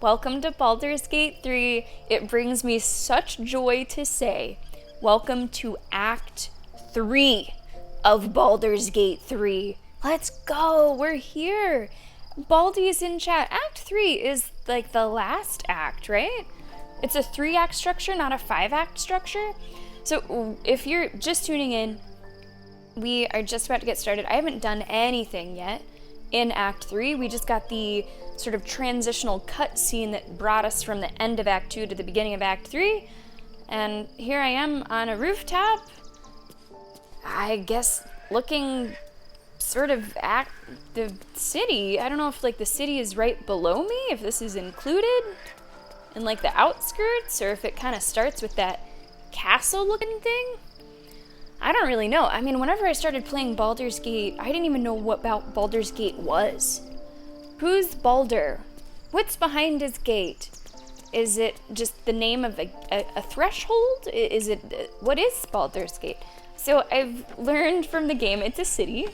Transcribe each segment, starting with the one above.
Welcome to Baldur's Gate 3. It brings me such joy to say, welcome to Act 3 of Baldur's Gate 3. Let's go, we're here. Baldy's in chat. Act 3 is like the last act, right? It's a 3-act structure, not a 5-act structure. So if you're just tuning in, we are just about to get started. I haven't done anything yet in Act 3. We just got the sort of transitional cut scene that brought us from the end of Act 2 to the beginning of Act 3. And here I am on a rooftop, I guess looking sort of at the city. I don't know if like the city is right below me, if this is included in like the outskirts, or if it kind of starts with that castle looking thing. I don't really know. I mean, whenever I started playing Baldur's Gate, I didn't even know what about Baldur's Gate was. Who's Baldur? What's behind his gate? Is it just the name of a threshold? Is it, what is Baldur's Gate? So I've learned from the game it's a city.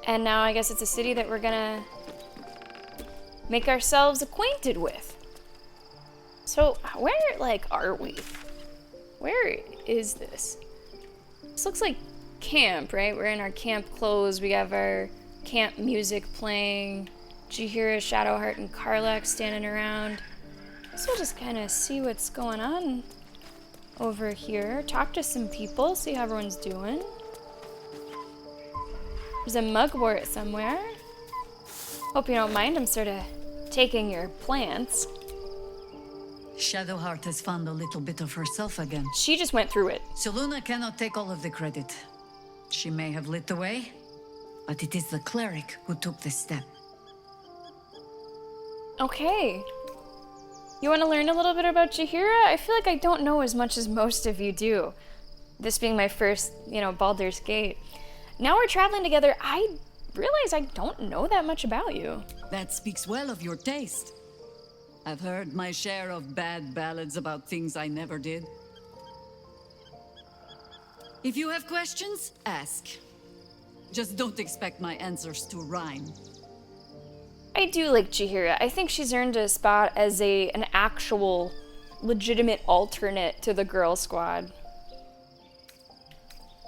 And now I guess it's a city that we're gonna make ourselves acquainted with. So where, like, are we? Where is this? This looks like camp, right? We're in our camp clothes. We have our camp music playing. Jahira, Shadowheart, and Karlak standing around. So we'll just kind of see what's going on over here. Talk to some people, see how everyone's doing. There's a mugwort somewhere. Hope you don't mind, I'm sort of taking your plants. Shadowheart has found a little bit of herself again. She just went through it. Selûne cannot take all of the credit. She may have lit the way, but it is the cleric who took this step. Okay. You want to learn a little bit about Jahira? I feel like I don't know as much as most of you do. This being my first, Baldur's Gate. Now we're traveling together, I realize I don't know that much about you. That speaks well of your taste. I've heard my share of bad ballads about things I never did. If you have questions, ask. Just don't expect my answers to rhyme. I do like Jahira. I think she's earned a spot as an actual, legitimate alternate to the girl squad.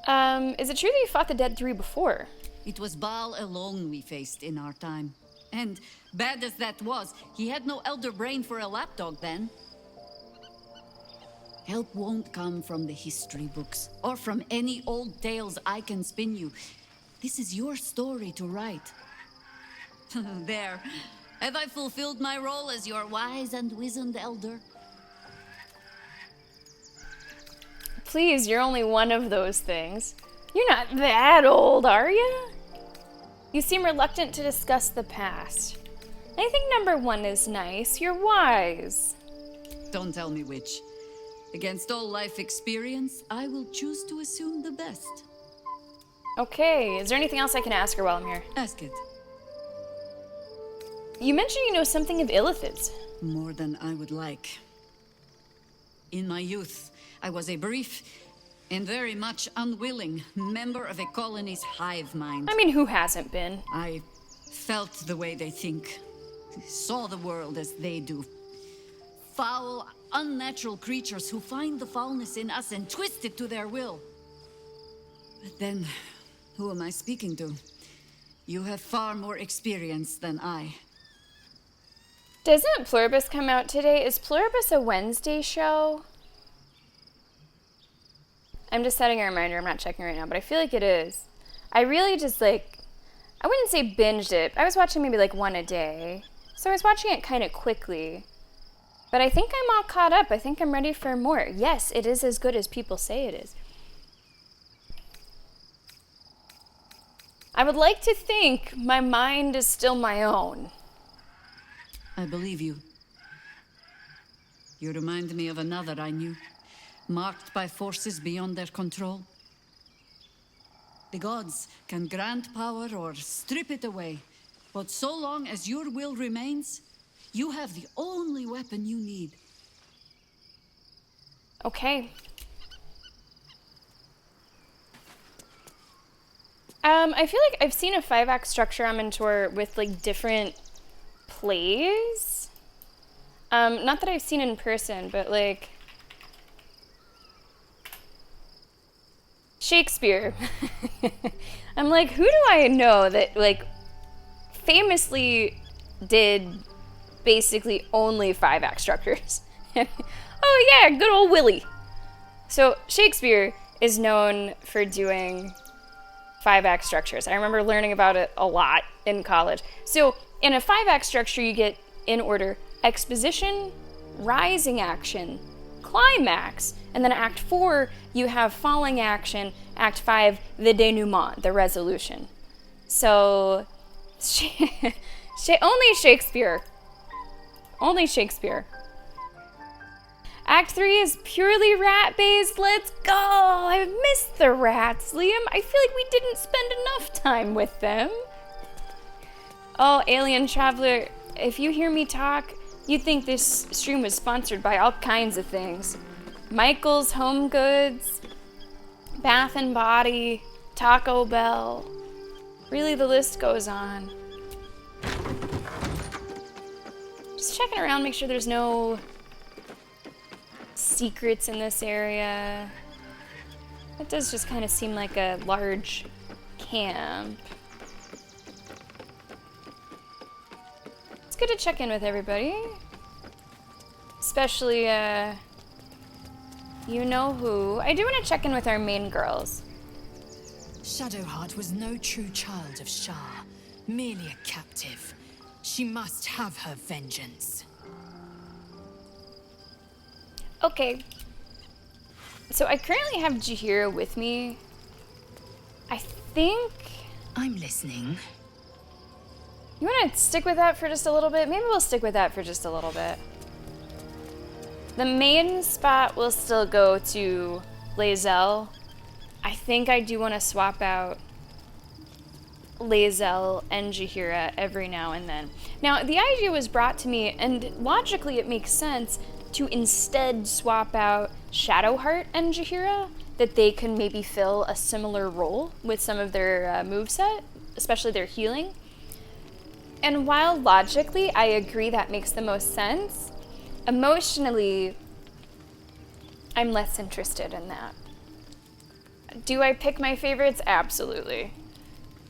Is it true that you fought the Dead 3 before? It was Baal alone we faced in our time. And, bad as that was, he had no elder brain for a lapdog then. Help won't come from the history books, or from any old tales I can spin you. This is your story to write. There. Have I fulfilled my role as your wise and wizened elder? Please, you're only one of those things. You're not that old, are you? You seem reluctant to discuss the past. I think number 1 is nice. You're wise. Don't tell me which. Against all life experience, I will choose to assume the best. Okay, is there anything else I can ask her while I'm here? Ask it. You mentioned you know something of Illithid's. More than I would like. In my youth, I was a brief and very much unwilling member of a colony's hive mind. I mean, who hasn't been? I felt the way they think, saw the world as they do. Foul, unnatural creatures who find the foulness in us and twist it to their will. But then, who am I speaking to? You have far more experience than I. Doesn't Pluribus come out today? Is Pluribus a Wednesday show? I'm just setting a reminder, I'm not checking right now, but I feel like it is. I really just I wouldn't say binged it. I was watching maybe like one a day. So I was watching it kind of quickly. But I think I'm all caught up. I think I'm ready for more. Yes, it is as good as people say it is. I would like to think my mind is still my own. I believe you. You remind me of another I knew, marked by forces beyond their control. The gods can grant power or strip it away, but so long as your will remains, you have the only weapon you need. Okay. I feel like I've seen a 5-act structure on Mentor with like different plays. Not that I've seen in person, but like Shakespeare. I'm like, who do I know that like famously did basically only 5-act structures? Oh yeah, good old Willie. So Shakespeare is known for doing 5-act structures. I remember learning about it a lot in college. So in a 5-act structure, you get in order exposition, rising action, climax, and then Act 4, you have falling action, Act 5, the denouement, the resolution. So, only Shakespeare. Only Shakespeare. Act 3 is purely rat-based. Let's go! I missed the rats, Liam. I feel like we didn't spend enough time with them. Oh, Alien Traveler, if you hear me talk, you'd think this stream was sponsored by all kinds of things. Michael's Home Goods, Bath and Body, Taco Bell. Really, the list goes on. Just checking around, make sure there's no secrets in this area. It does just kind of seem like a large camp. It's good to check in with everybody. Especially, you know who. I do want to check in with our main girls. Shadowheart was no true child of Shah, merely a captive. She must have her vengeance. Okay. So I currently have Jahira with me. I think... I'm listening. You want to stick with that for just a little bit? Maybe we'll stick with that for just a little bit. The main spot will still go to Lae'zel. I think I do want to swap out Lae'zel and Jahira every now and then. Now, the idea was brought to me, and logically it makes sense to instead swap out Shadowheart and Jahira, that they can maybe fill a similar role with some of their moveset, especially their healing. And while logically I agree that makes the most sense, emotionally, I'm less interested in that. Do I pick my favorites? Absolutely.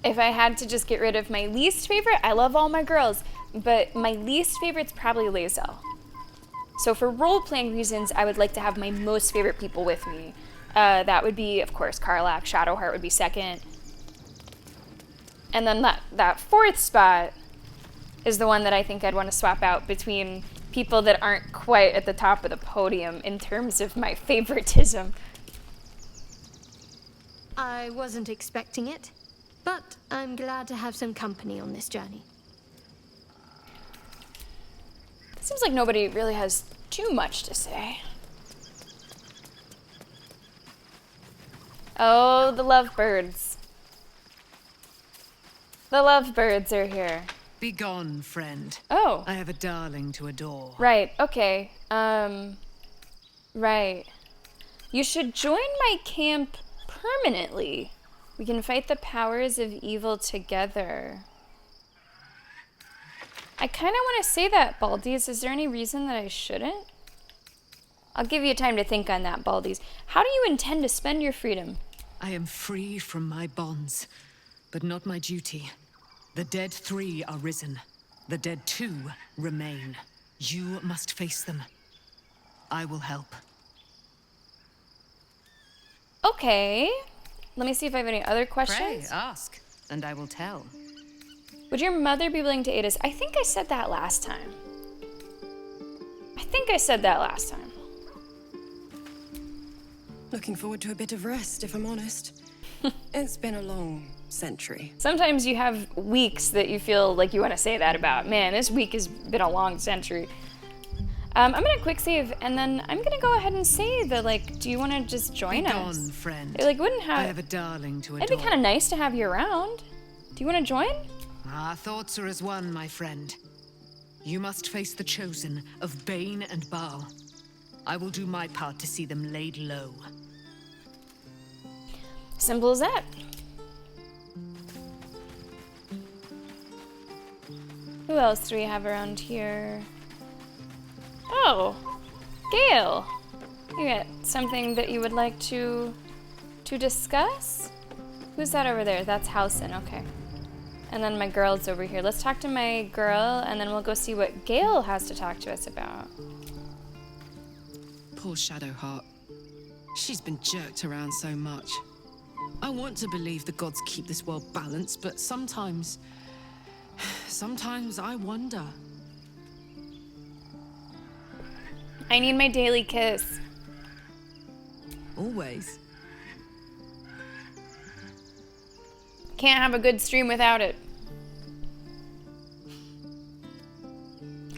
If I had to just get rid of my least favorite, I love all my girls, but my least favorite's probably Lae'zel. So for role-playing reasons, I would like to have my most favorite people with me. That would be, of course, Karlach. Shadowheart would be second. And then that fourth spot is the one that I think I'd want to swap out between people that aren't quite at the top of the podium in terms of my favoritism. I wasn't expecting it, but I'm glad to have some company on this journey. Seems like nobody really has too much to say. Oh, the lovebirds. The lovebirds are here. Begone, friend. Oh. I have a darling to adore. Right, okay. Right. You should join my camp permanently. We can fight the powers of evil together. I kind of want to say that, Baldur'S. Is there any reason that I shouldn't? I'll give you time to think on that, Baldur'S. How do you intend to spend your freedom? I am free from my bonds, but not my duty. The dead 3 are risen. The dead 2 remain. You must face them. I will help. Okay. Let me see if I have any other Pray, questions. ask, and I will tell. Would your mother be willing to aid us? I think I said that last time. Looking forward to a bit of rest, if I'm honest. It's been a long century. Sometimes you have weeks that you feel like you want to say that about. Man, this week has been a long century. I'm gonna quick save, and then I'm gonna go ahead and say that, like, do you want to just join us? Begone, friend. Like, wouldn't I have. have a darling to adore. It'd be kind of nice to have you around. Do you want to join? Our thoughts are as one, my friend. You must face the chosen of Bane and Baal. I will do my part to see them laid low. Simple as that. Who else do we have around here? Oh, Gale. You got something that you would like to discuss? Who's that over there? That's Housen, okay. And then my girl's over here. Let's talk to my girl, and then we'll go see what Gale has to talk to us about. Poor Shadowheart. She's been jerked around so much. I want to believe the gods keep this world balanced, but sometimes I wonder. I need my daily kiss. Always. Can't have a good stream without it.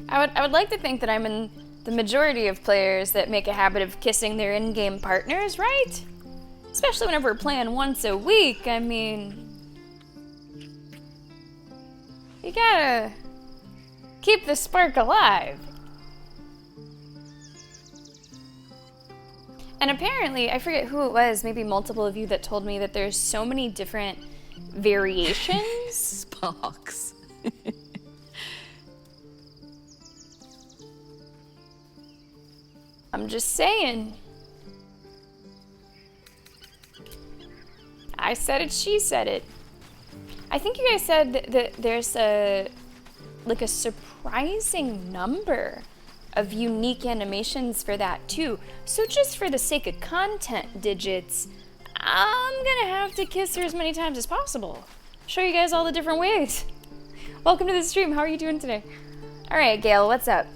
I would like to think that I'm in the majority of players that make a habit of kissing their in-game partners, right? Especially whenever we're playing once a week. I mean, you gotta keep the spark alive. And apparently, I forget who it was, maybe multiple of you that told me that there's so many different variations. Sparks. I'm just saying. I said it, she said it. I think you guys said that there's a surprising number of unique animations for that too. So just for the sake of content digits, I'm gonna have to kiss her as many times as possible. Show you guys all the different ways. Welcome to the stream. How are you doing today? All right, Gale, what's up?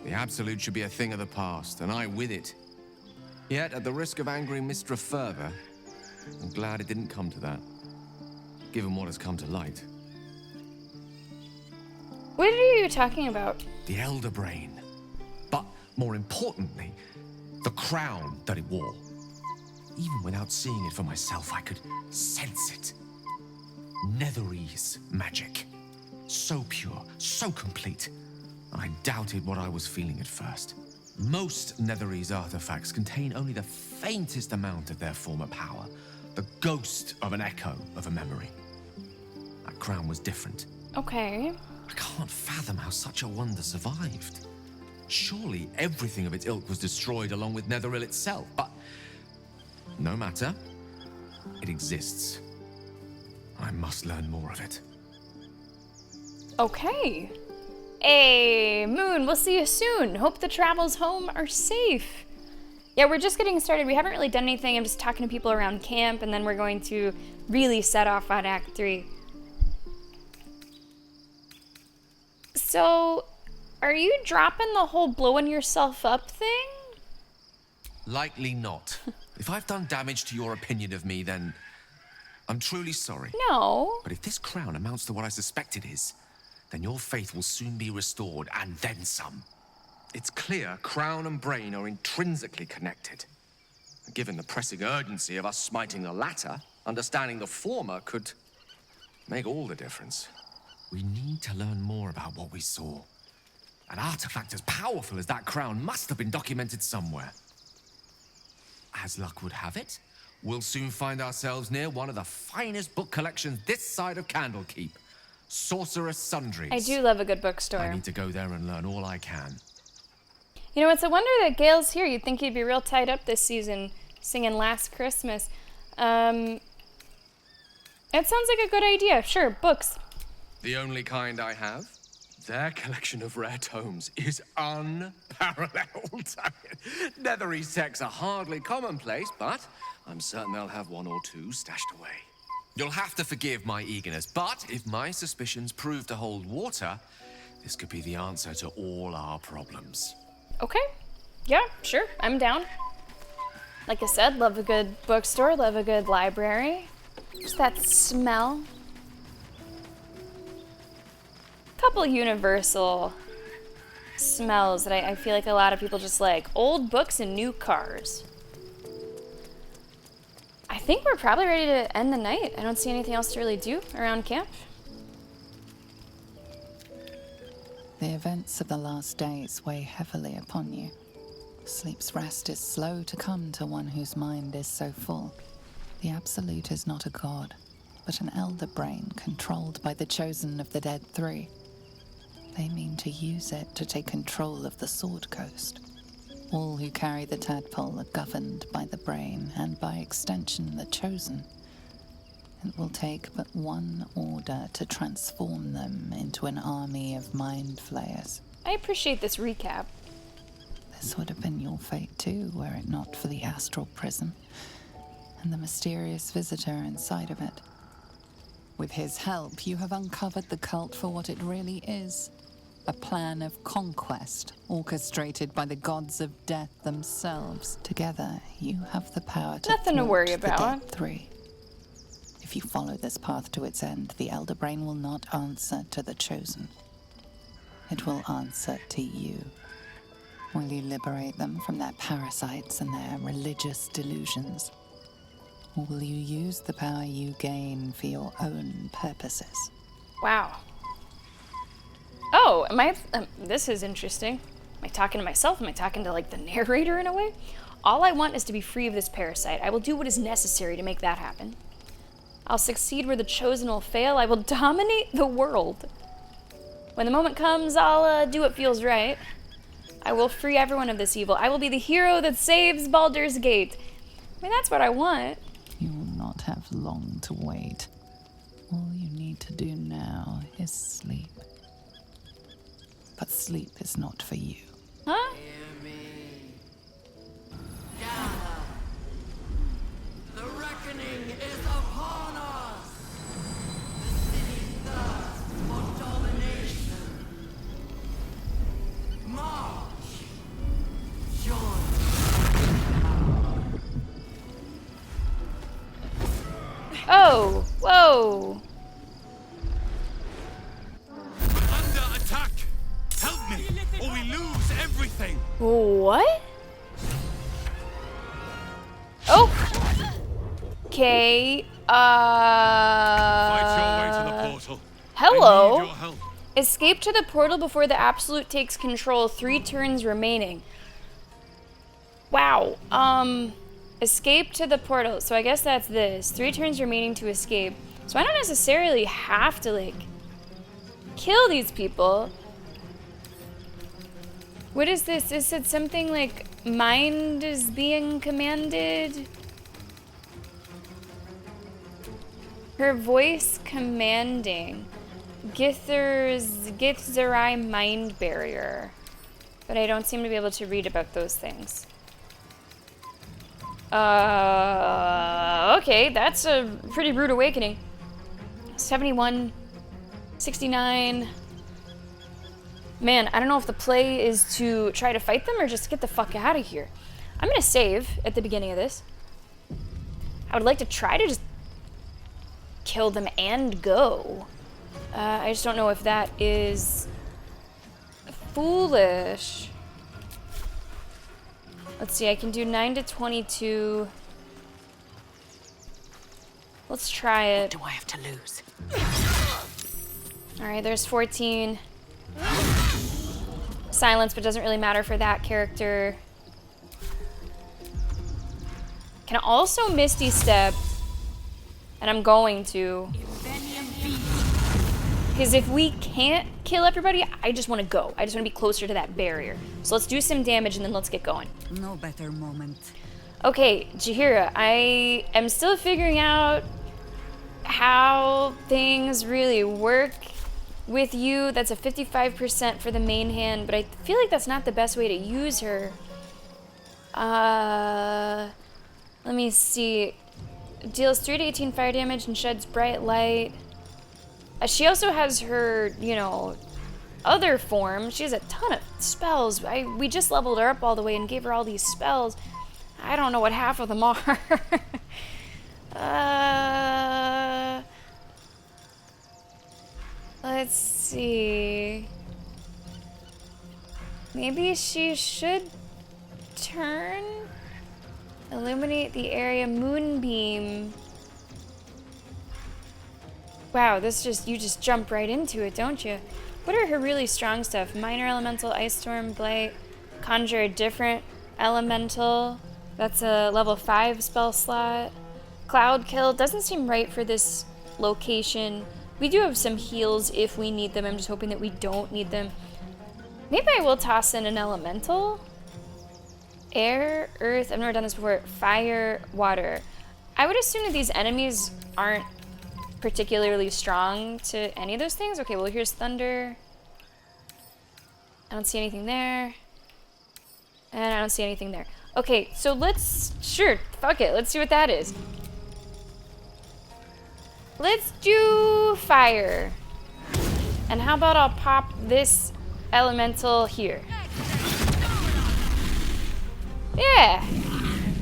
The Absolute should be a thing of the past, and I with it. Yet, at the risk of angering Mystra further, I'm glad it didn't come to that, given what has come to light. What are you talking about? The Elder Brain. But, more importantly, the crown that it wore. Even without seeing it for myself, I could sense it. Netherese magic. So pure, so complete. I doubted what I was feeling at first. Most Netherese artifacts contain only the faintest amount of their former power, the ghost of an echo of a memory. That crown was different. Okay. I can't fathom how such a wonder survived. Surely everything of its ilk was destroyed along with Netheril itself, but no matter. It exists. I must learn more of it. Okay. Hey, Moon, we'll see you soon. Hope the travels home are safe. Yeah, we're just getting started. We haven't really done anything. I'm just talking to people around camp, and then we're going to really set off on Act 3. So, are you dropping the whole blowing yourself up thing? Likely not. If I've done damage to your opinion of me, then I'm truly sorry. No. But if this crown amounts to what I suspect it is, then your faith will soon be restored, and then some. It's clear crown and brain are intrinsically connected. Given the pressing urgency of us smiting the latter, understanding the former could make all the difference. We need to learn more about what we saw. An artifact as powerful as that crown must have been documented somewhere. As luck would have it, we'll soon find ourselves near one of the finest book collections this side of Candlekeep. Sorceress Sundries. I do love a good bookstore. I need to go there and learn all I can. You know, it's a wonder that Gale's here. You'd think he'd be real tied up this season, singing Last Christmas. It sounds like a good idea. Sure, books. The only kind I have? Their collection of rare tomes is unparalleled. Netherese texts are hardly commonplace, but I'm certain they'll have one or two stashed away. You'll have to forgive my eagerness, but if my suspicions prove to hold water, this could be the answer to all our problems. Okay. Yeah, sure. I'm down. Like I said, love a good bookstore, love a good library. Just that smell. Couple universal smells that I feel like a lot of people just like. Old books and new cars. I think we're probably ready to end the night. I don't see anything else to really do around camp. The events of the last days weigh heavily upon you. Sleep's rest is slow to come to one whose mind is so full. The Absolute is not a god, but an elder brain controlled by the chosen of the Dead Three. They mean to use it to take control of the Sword Coast. All who carry the tadpole are governed by the brain, and by extension the chosen. It will take but one order to transform them into an army of mind flayers. I appreciate this recap. This would have been your fate too, were it not for the astral prison and the mysterious visitor inside of it. With his help, you have uncovered the cult for what it really is. A plan of conquest, orchestrated by the gods of death themselves. Together, you have the power to Nothing to thwart worry the about. Dead Three. If you follow this path to its end, the Elder Brain will not answer to the Chosen. It will answer to you. Will you liberate them from their parasites and their religious delusions? Or will you use the power you gain for your own purposes? Wow. Oh, am I... this is interesting. Am I talking to myself? Am I talking to, like, the narrator in a way? All I want is to be free of this parasite. I will do what is necessary to make that happen. I'll succeed where the chosen will fail. I will dominate the world. When the moment comes, I'll do what feels right. I will free everyone of this evil. I will be the hero that saves Baldur's Gate. I mean, that's what I want. You will not have long to wait. All you need to do now is sleep. But sleep is not for you. Huh? The reckoning is upon us! The city thirsts for domination. March! Join! Oh, whoa. Under attack! Help me, or we lose everything! What? Oh. Okay, Fight your way to the portal. I hello. need your help. Escape to the portal before the Absolute takes control. 3 turns remaining. Wow. Escape to the portal. So I guess that's this. 3 turns remaining to escape. So I don't necessarily have to, like, kill these people. What is this? Is it something like mind is being commanded? Her voice commanding. Githzerai mind barrier. But I don't seem to be able to read about those things. Okay, that's a pretty rude awakening. 71, 69. Man, I don't know if the play is to try to fight them or just get the fuck out of here. I'm gonna save at the beginning of this. I would like to try to just kill them and go. I just don't know if that is foolish. Let's see, I can do 9 to 22. Let's try it. What do I have to lose? Alright, there's 14. Silence, but doesn't really matter for that character. Can also Misty Step, and I'm going to. Because if we can't kill everybody, I just want to go. I just want to be closer to that barrier. So let's do some damage and then let's get going. No better moment. Okay, Jaheira, I am still figuring out how things really work with you. That's a 55% for the main hand, but I feel like that's not the best way to use her. Let me see. Deals 3 to 18 fire damage and sheds bright light. She also has her, you know, other form. She has a ton of spells. We just leveled her up all the way and gave her all these spells. I don't know what half of them are. Let's see. Maybe she should turn. Illuminate the area. Moonbeam. Wow, this just, you just jump right into it, don't you? What are her really strong stuff? Minor Elemental, Ice Storm, Blight, Conjure a different Elemental. That's a level 5 spell slot. Cloud Kill doesn't seem right for this location. We do have some heals if we need them. I'm just hoping that we don't need them. Maybe I will toss in an elemental. Air, earth, I've never done this before. Fire, water. I would assume that these enemies aren't particularly strong to any of those things. Okay, well here's thunder. I don't see anything there. And I don't see anything there. Okay, so let's, sure, fuck it. Let's see what that is. Let's do fire. And how about I'll pop this elemental here. Yeah.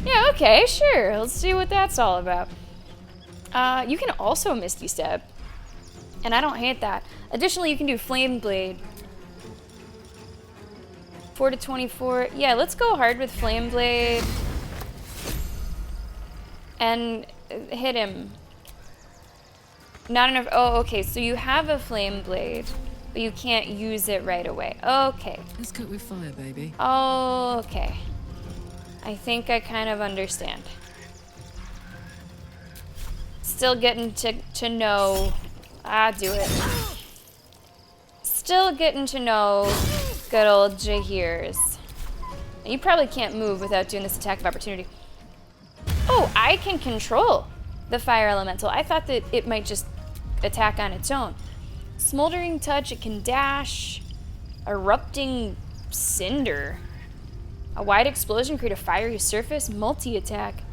Yeah, okay, sure. Let's see what that's all about. You can also Misty Step. And I don't hate that. Additionally, you can do Flame Blade. 4 to 24. Yeah, let's go hard with Flame Blade. And hit him. Not enough. Oh, okay. So you have a Flame Blade, but you can't use it right away. Okay. Let's cook with fire, baby. Oh, okay. I think I kind of understand. Still getting to know. Do it. Still getting to know good old Jaheers. You probably can't move without doing this attack of opportunity. Oh, I can control the fire elemental. I thought that it might just attack on its own. Smoldering touch, it can dash. Erupting cinder. A wide explosion create a fiery surface. Multi-attack.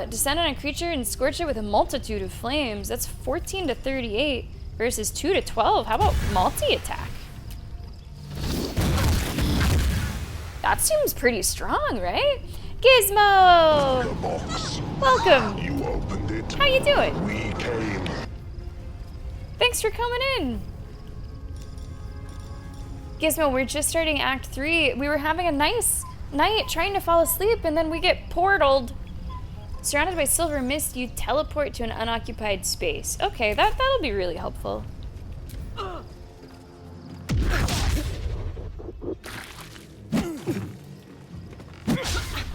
Descend on a creature and scorch it with a multitude of flames. That's 14 to 38 versus 2 to 12. How about multi-attack? That seems pretty strong, right? Gizmo! Welcome! You opened it. How you doing? We came. Thanks for coming in. Gizmo, we're just starting Act 3. We were having a nice night trying to fall asleep, and then we get portaled. Surrounded by silver mist, you teleport to an unoccupied space. Okay, that'll be really helpful.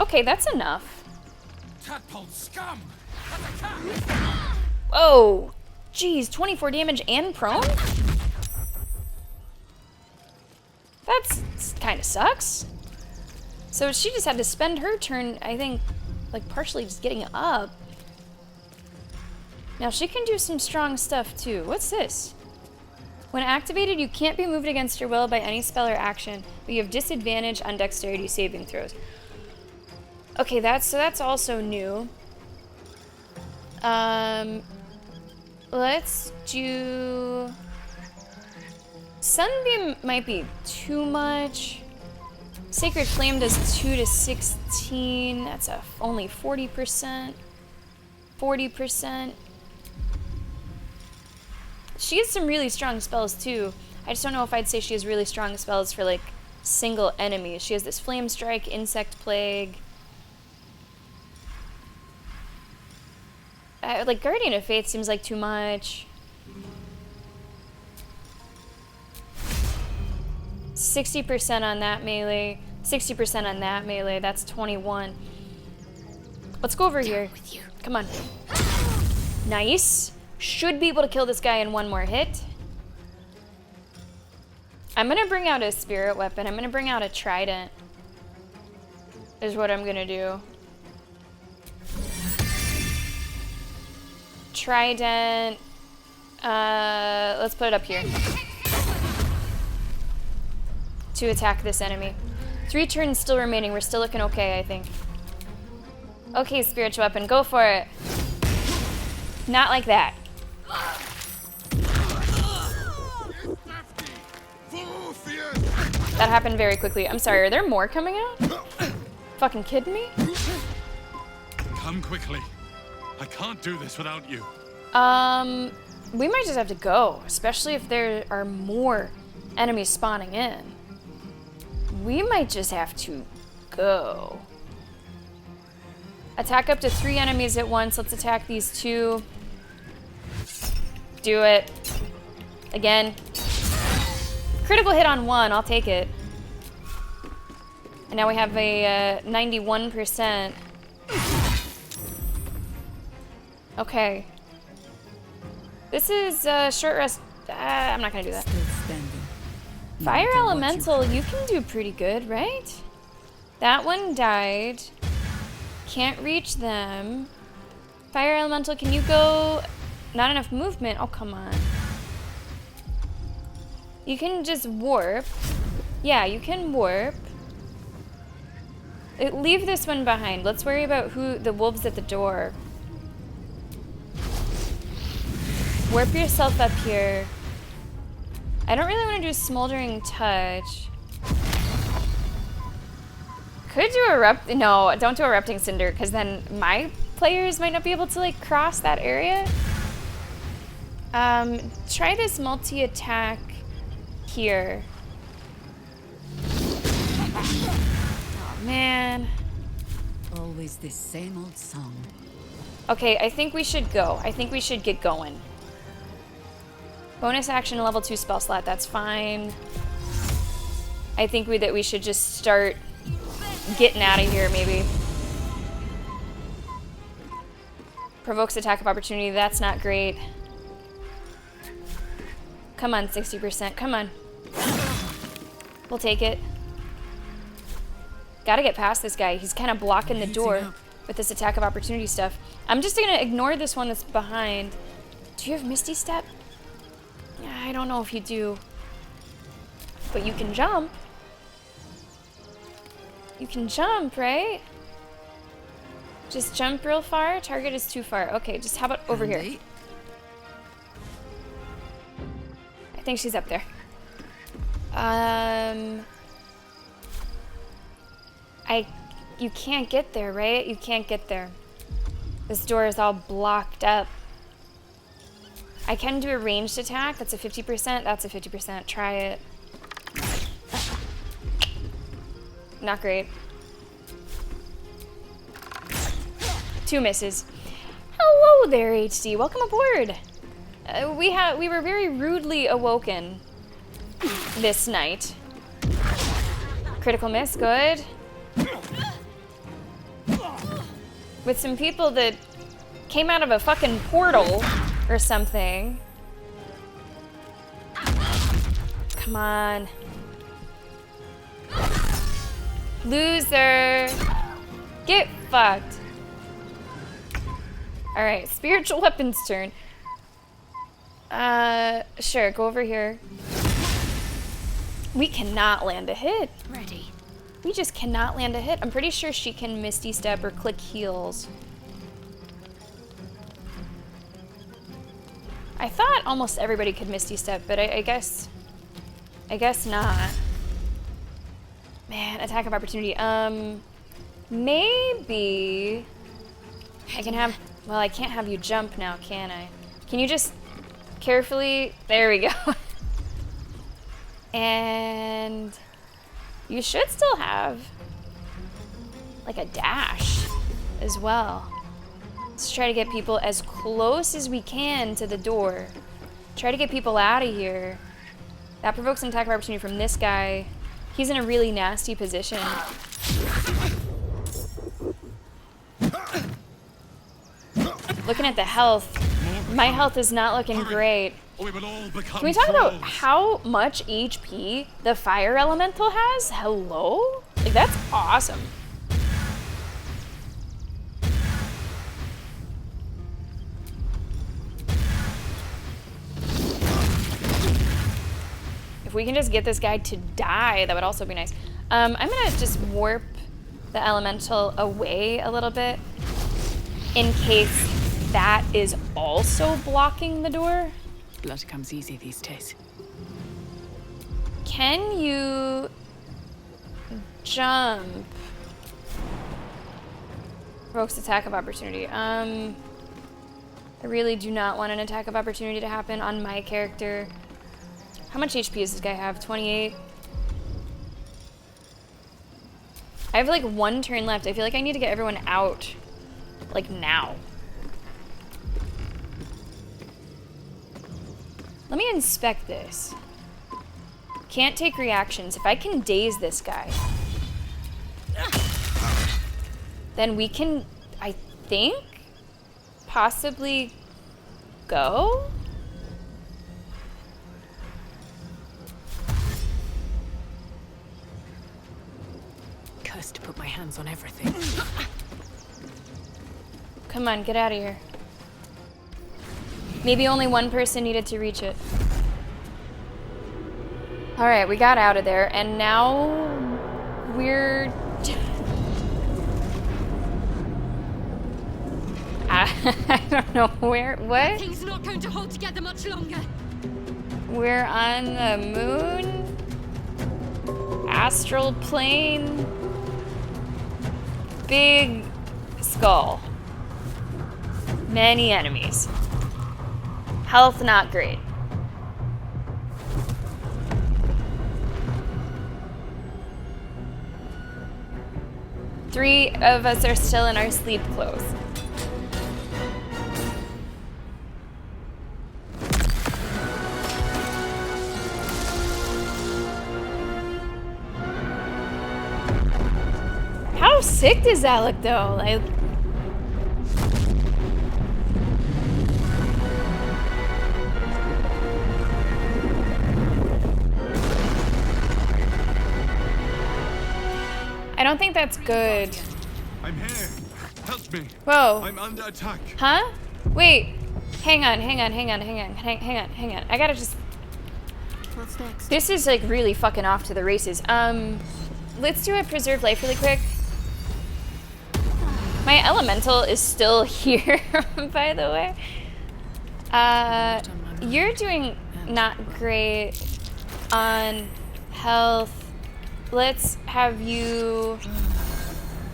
Okay, that's enough. Tadpole scum! Whoa! Jeez, 24 damage and prone? That's kind of sucks. So she just had to spend her turn, I think, like partially just getting up. Now she can do some strong stuff too. What's this? When activated, you can't be moved against your will by any spell or action, but you have disadvantage on dexterity saving throws. Okay, that's also new. Let's do... Sunbeam might be too much. Sacred Flame does 2 to 16. That's only 40%. 40%. She has some really strong spells too. I just don't know if I'd say she has really strong spells for like single enemies. She has this Flame Strike, Insect Plague. Like Guardian of Faith seems like too much. 60% on that melee. 60% on that melee. That's 21. Let's go over here. Come on. Nice. Should be able to kill this guy in one more hit. I'm gonna bring out a spirit weapon. I'm gonna bring out a trident. Is what I'm gonna do. Trident. Let's put it up here. To attack this enemy. 3 turns still remaining. We're still looking okay, I think. Okay, spiritual weapon, go for it. Not like that. That happened very quickly. I'm sorry, are there more coming out? Fucking kidding me? Come quickly. I can't do this without you. We might just have to go, especially if there are more enemies spawning in. We might just have to go. Attack up to 3 enemies at once. Let's attack these 2. Do it. Again. Critical hit on 1. I'll take it. And now we have a 91%. Okay. This is a short rest. I'm not gonna do that. Still standing. Fire matter what Elemental, you can do pretty good, right? That one died. Can't reach them. Fire Elemental, can you go? Not enough movement. Oh, come on. You can just warp. Yeah, you can warp. Leave this one behind. Let's worry about the wolves at the door. Warp yourself up here. I don't really want to do Smoldering Touch. Could do no, don't do Erupting Cinder, because then my players might not be able to like cross that area. Try this multi-attack here. Oh man. Always the same old song. Okay, I think we should go. I think we should get going. Bonus action level 2 spell slot, that's fine. I think that we should just start getting out of here, maybe. Provokes attack of opportunity, that's not great. Come on, 60%, come on. We'll take it. Gotta get past this guy. He's kind of blocking the door with this attack of opportunity stuff. I'm just gonna ignore this one that's behind. Do you have Misty Step? Yeah, I don't know if you do. But you can jump. You can jump, right? Just jump real far. Target is too far. Okay, just how about over here? I think she's up there. You can't get there, right? You can't get there. This door is all blocked up. I can do a ranged attack. That's a 50%. That's a 50%. Try it. Not great. 2 misses. Hello there, HD. Welcome aboard. We were very rudely awoken this night. Critical miss, good. With some people that came out of a fucking portal or something. Come on. Loser. Get fucked. Alright, spiritual weapons turn. Sure, go over here. We cannot land a hit. Ready. We just cannot land a hit. I'm pretty sure she can Misty Step or click heals. I thought almost everybody could Misty Step, but I guess not. Man, attack of opportunity. Maybe I can have, well, I can't have you jump now, can I? Can you just carefully, there we go. And you should still have like a dash as well. Let's try to get people as close as we can to the door. Try to get people out of here. That provokes an attack of opportunity from this guy. He's in a really nasty position. Looking at the health, my health is not looking great. Can we talk about how much HP the fire elemental has? Hello? Like, that's awesome. If we can just get this guy to die, that would also be nice. I'm gonna just warp the elemental away a little bit in case that is also blocking the door. Blood comes easy these days. Can you jump? Provokes attack of opportunity. I really do not want an attack of opportunity to happen on my character. How much HP does this guy have? 28? I have like 1 turn left. I feel like I need to get everyone out. Like now. Let me inspect this. Can't take reactions. If I can daze this guy, then we can, I think, possibly go? Cursed to put my hands on everything. Come on, get out of here. Maybe only one person needed to reach it. Alright, we got out of there, and now we're... I don't know where, what? Things not going to hold together much longer. We're on the moon? Astral plane? Big skull. Many enemies. Health not great. Three of us are still in our sleep clothes. How sick does that look though? Like, I don't think that's good. I'm here. Help me. Whoa. I'm under attack. Huh? Wait. Hang on. I gotta just... What's next? This is like really fucking off to the races. Let's do a preserve life really quick. My elemental is still here, by the way. You're doing not great on health. Let's have you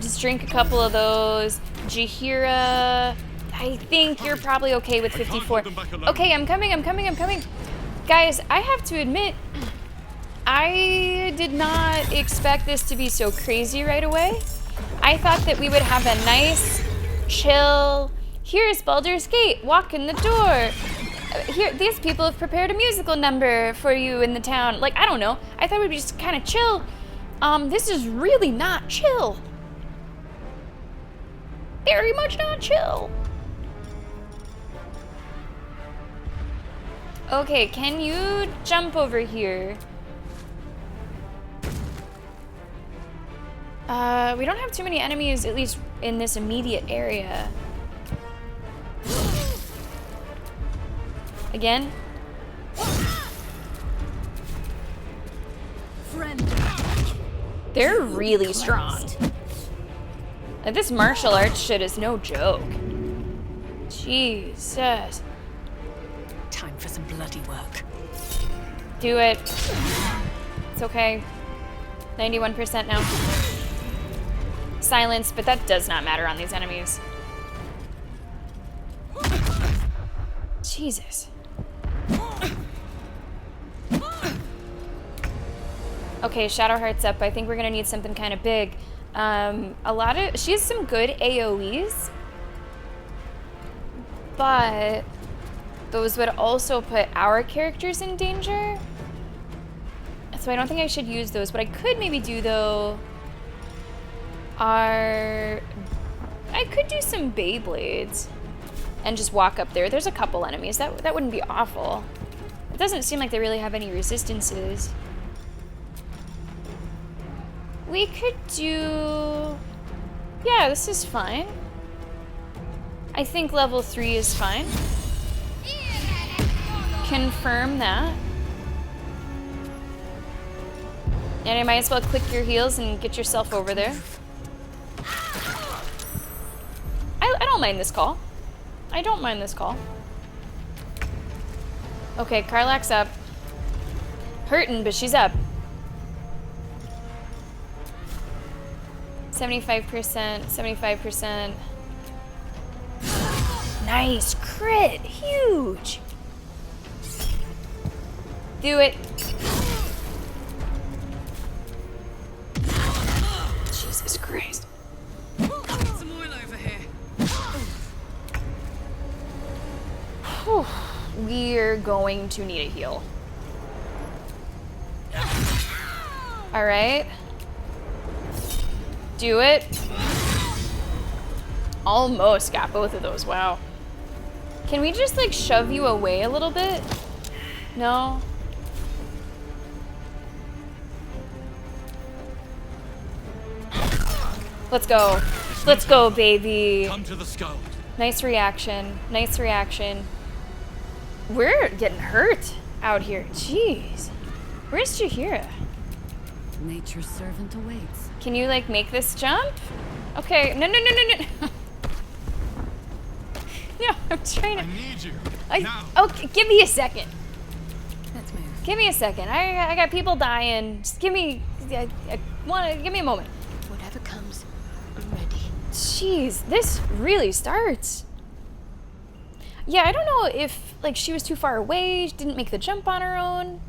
just drink a couple of those. Jahira, I think you're probably okay with 54. Okay, I'm coming. Guys, I have to admit, I did not expect this to be so crazy right away. I thought that we would have a nice, chill, here's Baldur's Gate, walk in the door. Here, these people have prepared a musical number for you in the town. Like, I don't know. I thought we'd be just kind of chill. This is really not chill. Very much not chill. Okay, can you jump over here? We don't have too many enemies, at least in this immediate area. Again? Friend. They're really strong. Like, this martial arts shit is no joke. Jesus. Time for some bloody work. Do it. It's okay. 91% now. Silence, but that does not matter on these enemies. Jesus. Okay, Shadowheart's up. I think we're gonna need something kind of big. She has some good AoEs, but those would also put our characters in danger. So I don't think I should use those. What I could maybe do though I could do some Beyblades and just walk up there. There's a couple enemies. That wouldn't be awful. It doesn't seem like they really have any resistances. We could do... Yeah, this is fine. I think level 3 is fine. Confirm that. And I might as well click your heels and get yourself over there. I don't mind this call. I don't mind this call. Okay, Karlak's up. Hurting, but she's up. 75%, 75%. Nice, crit, huge. Do it. Jesus Christ. Some oil over here. Whew. We're going to need a heal. All right. Do it. Almost got both of those. Wow. Can we just like shove you away a little bit? No? Let's go. Let's go, baby. Come to the skull. Nice reaction. Nice reaction. We're getting hurt out here. Jeez. Where's Jahira? Nature's servant awaits. Can you like make this jump? Okay. No, no, no, no, no. No, I'm trying to. I need you. Now. Okay, give me a second. Let's move. Give me a second. I got people dying. Just give me. I want to give me a moment. Whatever comes, I'm ready. Jeez, this really starts. Yeah, I don't know if like she was too far away, she didn't make the jump on her own.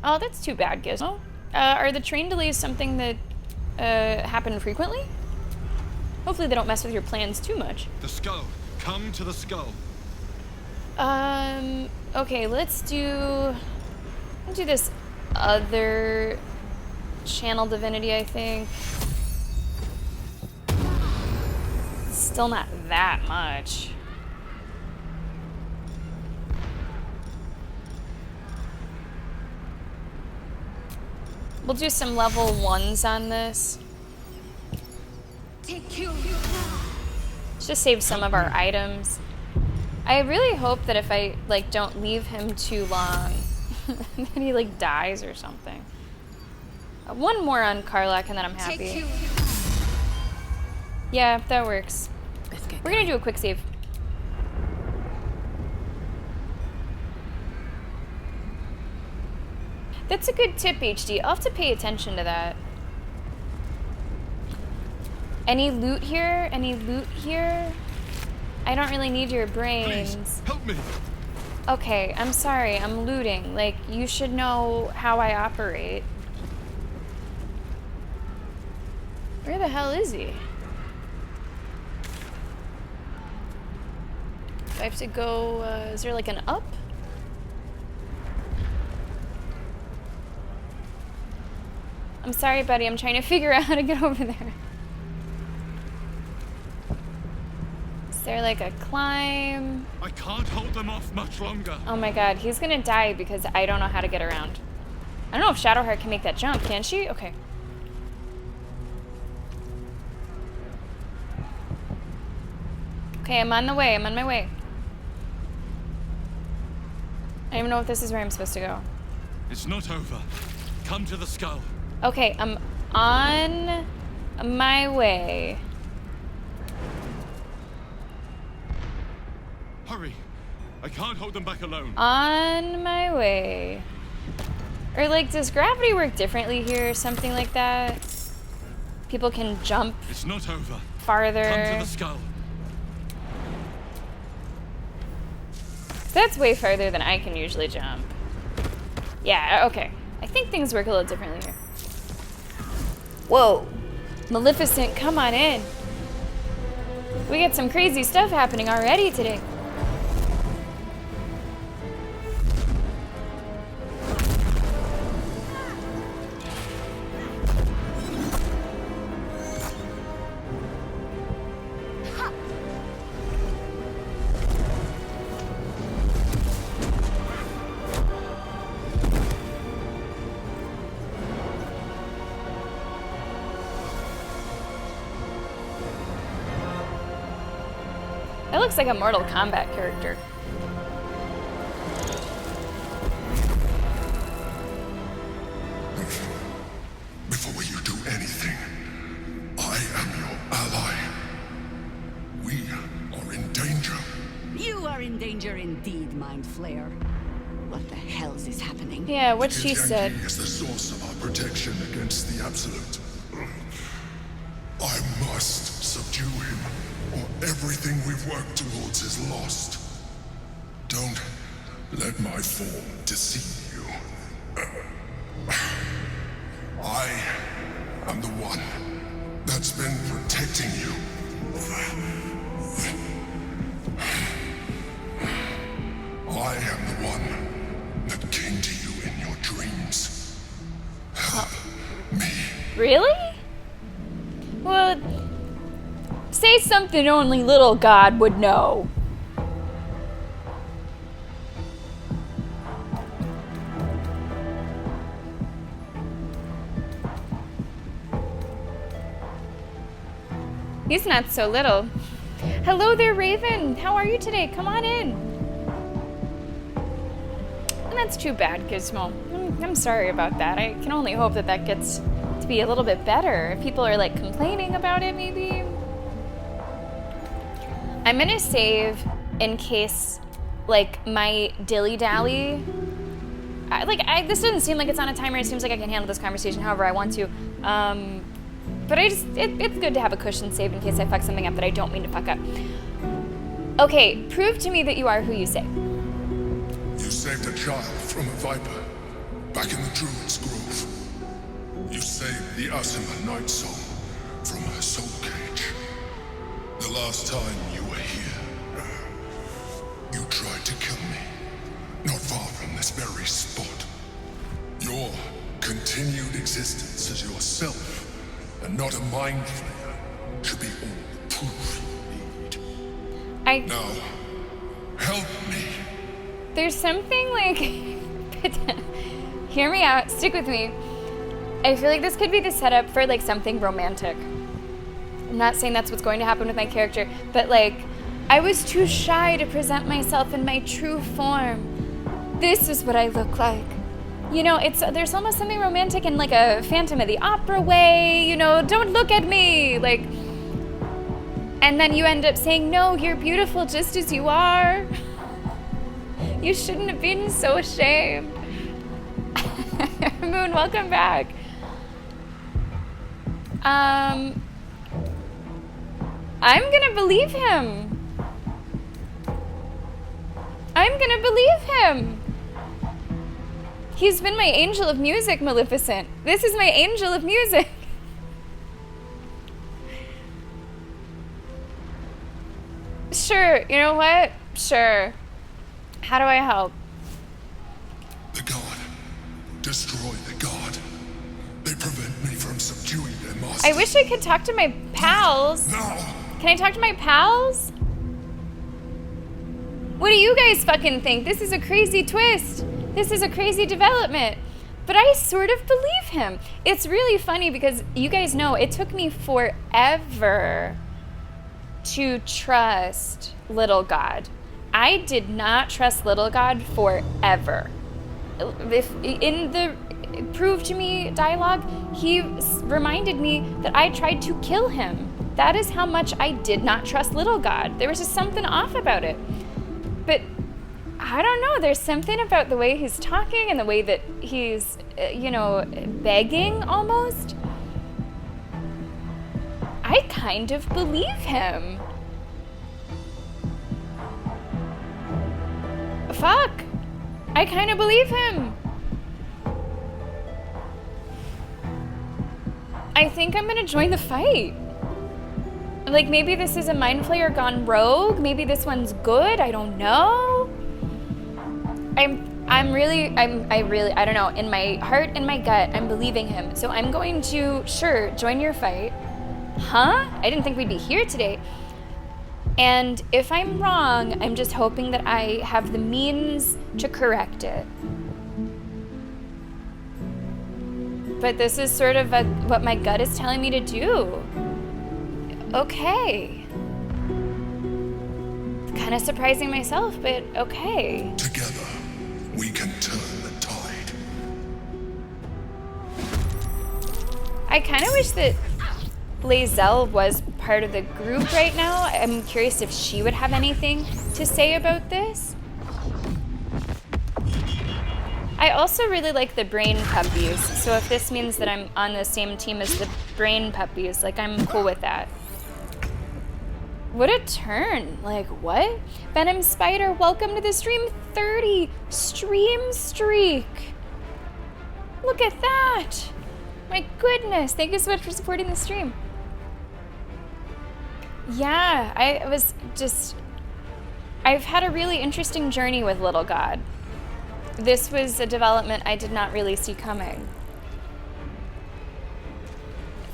Oh, that's too bad, Gizmo. Are the train delays something that happen frequently? Hopefully they don't mess with your plans too much. The skull. Come to the skull. Okay, let's do this other channel divinity, I think. Still not that much. We'll do some level 1s on this. Just to save some of our items. I really hope that if I like don't leave him too long, that he like dies or something. One more on Karlach and then I'm happy. Yeah, that works. We're gonna do a quick save. That's a good tip, HD. I'll have to pay attention to that. Any loot here? Any loot here? I don't really need your brains. Please, help me. Okay, I'm sorry. I'm looting. Like, you should know how I operate. Where the hell is he? Do I have to go, is there like an up? I'm sorry, buddy. I'm trying to figure out how to get over there. Is there like a climb? I can't hold them off much longer. Oh my god, he's gonna die because I don't know how to get around. I don't know if Shadowheart can make that jump, can she? Okay. Okay, I'm on the way. I'm on my way. I don't even know if this is where I'm supposed to go. It's not over. Come to the skull. Okay, I'm on my way. Hurry. I can't hold them back alone. On my way. Or like, does gravity work differently here or something like that? People can jump It's not over. farther. Come to the skull. That's way farther than I can usually jump. Yeah, okay. I think things work a little differently here. Whoa. Maleficent, come on in. We got some crazy stuff happening already today. That looks like a Mortal Kombat character. Before you do anything, I am your ally. We are in danger. You are in danger indeed, Mind Flayer. What the hell is happening? Yeah, what she said. Yankee is the source of our protection against the Absolute. I must subdue him, or everything we've worked towards is lost. Don't let my form deceive you. I am the one that's been protecting you. I am the one that came to you in your dreams. Help me. Really? Well, Say something only little God would know. He's not so little. Hello there, Raven. How are you today? Come on in. And that's too bad, Gizmo. I'm sorry about that. I can only hope that that gets to be a little bit better. If people are like complaining about it, maybe. I'm gonna save in case like my dilly-dally. This doesn't seem like it's on a timer. It seems like I can handle this conversation however I want to. But it's good to have a cushion saved in case I fuck something up that I don't mean to fuck up. Okay, prove to me that you are who you say. You saved a child from a viper back in the Druid's Grove. You saved the Asima Night Soul from her soul cage. The last time you were here, you tried to kill me, not far from this very spot. Your continued existence as yourself and not a mind flayer should be all the proof you need. Now, help me. There's something like... Hear me out, stick with me. I feel like this could be the setup for like something romantic. I'm not saying that's what's going to happen with my character, but like, I was too shy to present myself in my true form. This is what I look like. You know, there's almost something romantic in like a Phantom of the Opera way, you know, don't look at me, like, and then you end up saying, no, you're beautiful just as you are. You shouldn't have been so ashamed. Moon, welcome back. I'm gonna believe him. I'm gonna believe him. He's been my angel of music, Maleficent. This is my angel of music. Sure, you know what? Sure. How do I help? The god. Destroy the god. They prevent me from subduing their master. I wish I could talk to my pals. Now. Can I talk to my pals? What do you guys fucking think? This is a crazy twist. This is a crazy development. But I sort of believe him. It's really funny because you guys know it took me forever to trust Little God. I did not trust Little God forever. In the prove to me dialogue, he reminded me that I tried to kill him. That is how much I did not trust Little God. There was just something off about it. But I don't know, there's something about the way he's talking and the way that he's, begging almost. I kind of believe him. Fuck. I kind of believe him. I think I'm gonna join the fight. Like, maybe this is a mind flayer gone rogue. Maybe this one's good. I don't know. I don't know. In my heart and my gut, I'm believing him. So I'm going to, sure, join your fight. Huh? I didn't think we'd be here today. And if I'm wrong, I'm just hoping that I have the means to correct it. But this is sort of what my gut is telling me to do. Okay. Kind of surprising myself, but okay. Together, we can turn the tide. I kind of wish that Lae'zel was part of the group right now. I'm curious if she would have anything to say about this. I also really like the brain puppies, so if this means that I'm on the same team as the brain puppies, like, I'm cool with that. What a turn. Like, what? Venom Spider, welcome to the stream 30 stream streak. Look at that. My goodness. Thank you so much for supporting the stream. Yeah, I've had a really interesting journey with Little God. This was a development I did not really see coming.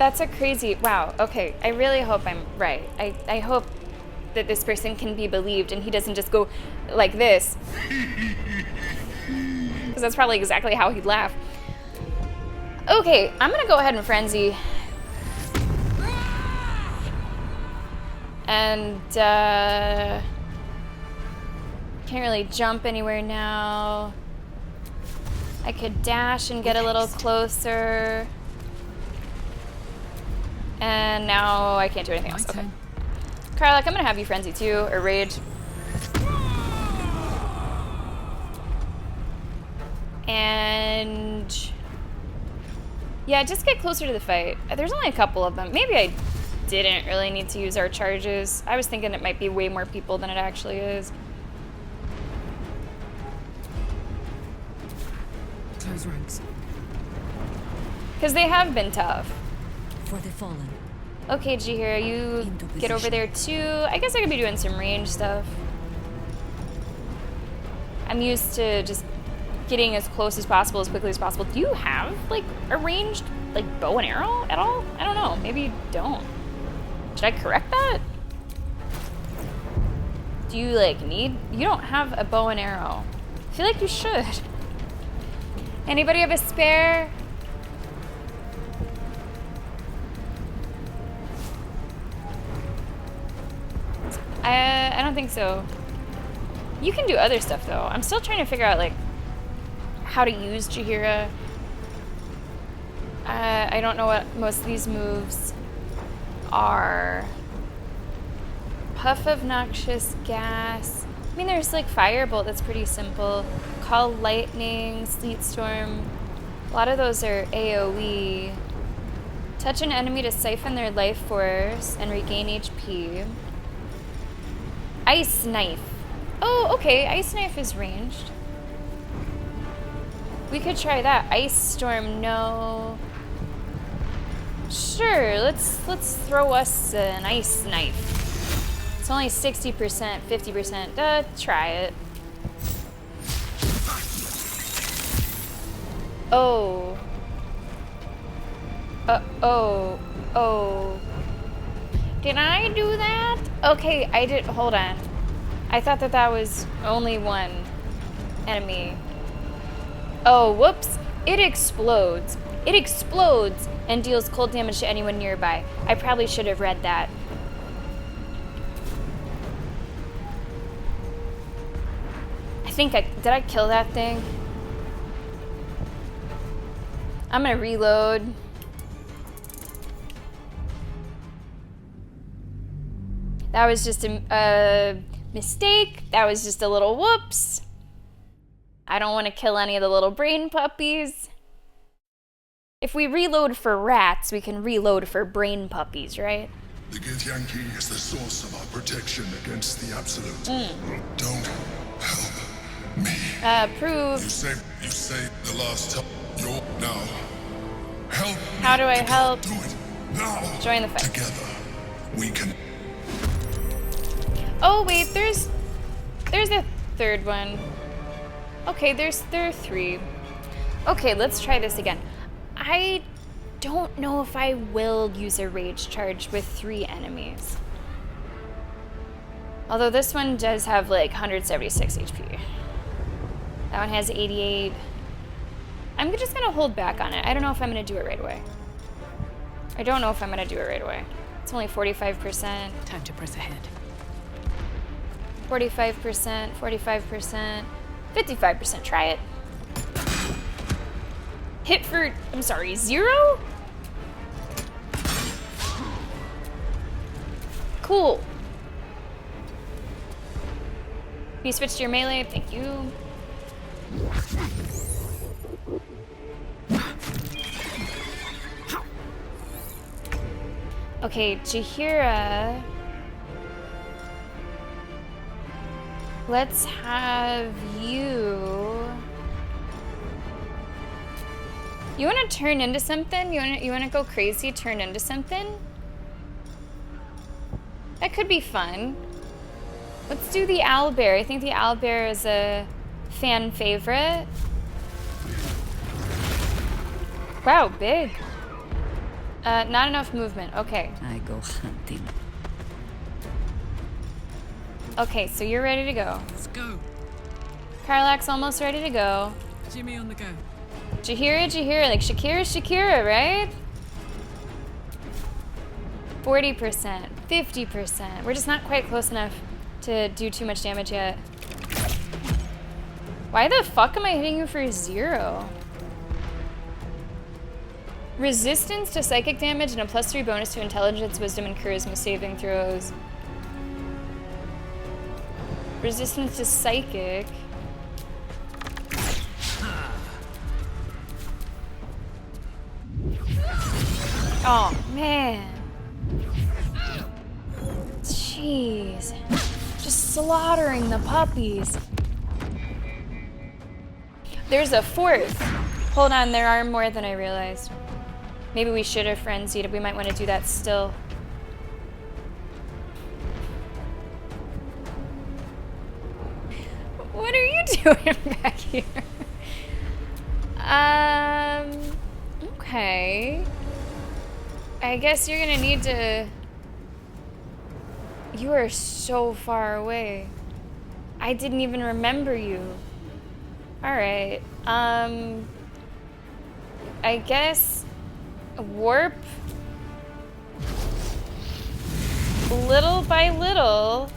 That's a crazy... Wow, okay. I really hope I'm right. I hope that this person can be believed and he doesn't just go like this. Because that's probably exactly how he'd laugh. Okay, I'm gonna go ahead and frenzy. And, can't really jump anywhere now. I could dash and get a little closer. And now I can't do anything else. Okay. Karlach, I'm gonna have you frenzy too, or rage. And yeah, just get closer to the fight. There's only a couple of them. Maybe I didn't really need to use our charges. I was thinking it might be way more people than it actually is. Close ranks. Because they have been tough. For the fallen. Okay, Jihira, you get over there too. I guess I could be doing some range stuff. I'm used to just getting as close as possible, as quickly as possible. Do you have, like, a ranged, like, bow and arrow at all? I don't know. Maybe you don't. Should I correct that? Do you, like, need... You don't have a bow and arrow. I feel like you should. Anybody have a spare? I don't think so. You can do other stuff, though. I'm still trying to figure out, like, how to use Jihira. I don't know what most of these moves are. Puff of noxious gas. I mean, there's, like, Firebolt that's pretty simple. Call Lightning, Sleet Storm. A lot of those are AoE. Touch an enemy to siphon their life force and regain HP. Ice Knife. Oh, okay. Ice Knife is ranged. We could try that. Ice Storm, no. Sure, let's throw us an Ice Knife. It's only 60%, 50%. Try it. Oh. Oh. Did I do that? Okay, I did. Hold on. I thought that was only one enemy. Oh, whoops. It explodes. It explodes and deals cold damage to anyone nearby. I probably should have read that. Did I kill that thing? I'm gonna reload. That was just a mistake. That was just a little whoops. I don't want to kill any of the little brain puppies. If we reload for rats, we can reload for brain puppies, right? The Githyanki is the source of our protection against the Absolute. Don't help me. Prove. You saved the last time. You're now. Help me. How do I help? Do it now. Join the fight. Together, we can. Oh wait, there's a third one. Okay, there are 3. Okay, let's try this again. I don't know if I will use a rage charge with 3 enemies. Although this one does have like 176 HP. That one has 88. I'm just gonna hold back on it. I don't know if I'm gonna do it right away. It's only 45%. Time to press ahead. 45%, 45%, 55%. Try it. Hit for, 0? Cool. You switch to your melee, thank you. Okay, Jihira. Let's have you. You want to turn into something? You want to go crazy, turn into something? That could be fun. Let's do the owlbear. I think the owlbear is a fan favorite. Wow, big. Not enough movement. Okay. I go hunting. Okay, so you're ready to go. Let's go. Karlak's almost ready to go. Jimmy on the go. Jahira, like Shakira, right? 40%, 50%. We're just not quite close enough to do too much damage yet. Why the fuck am I hitting you for 0? Resistance to psychic damage and a +3 bonus to intelligence, wisdom, and charisma saving throws. Resistance to psychic. Oh, man. Jeez. Just slaughtering the puppies. There's a 4th. Hold on, there are more than I realized. Maybe we should have frenzied. We might want to do that still. What are you doing back here? Okay. I guess you're gonna need to... You are so far away. I didn't even remember you. Alright, I guess warp little by little.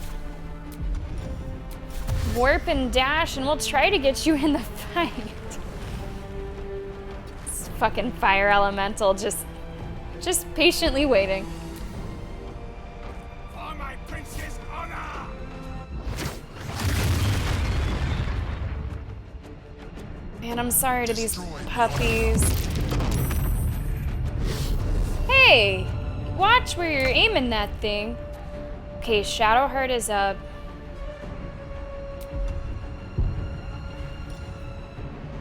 Warp and dash, and we'll try to get you in the fight. This fucking fire elemental just patiently waiting. For my prince's honor! Man, I'm sorry to these puppies. Hey! Watch where you're aiming that thing. Okay, Shadowheart is up.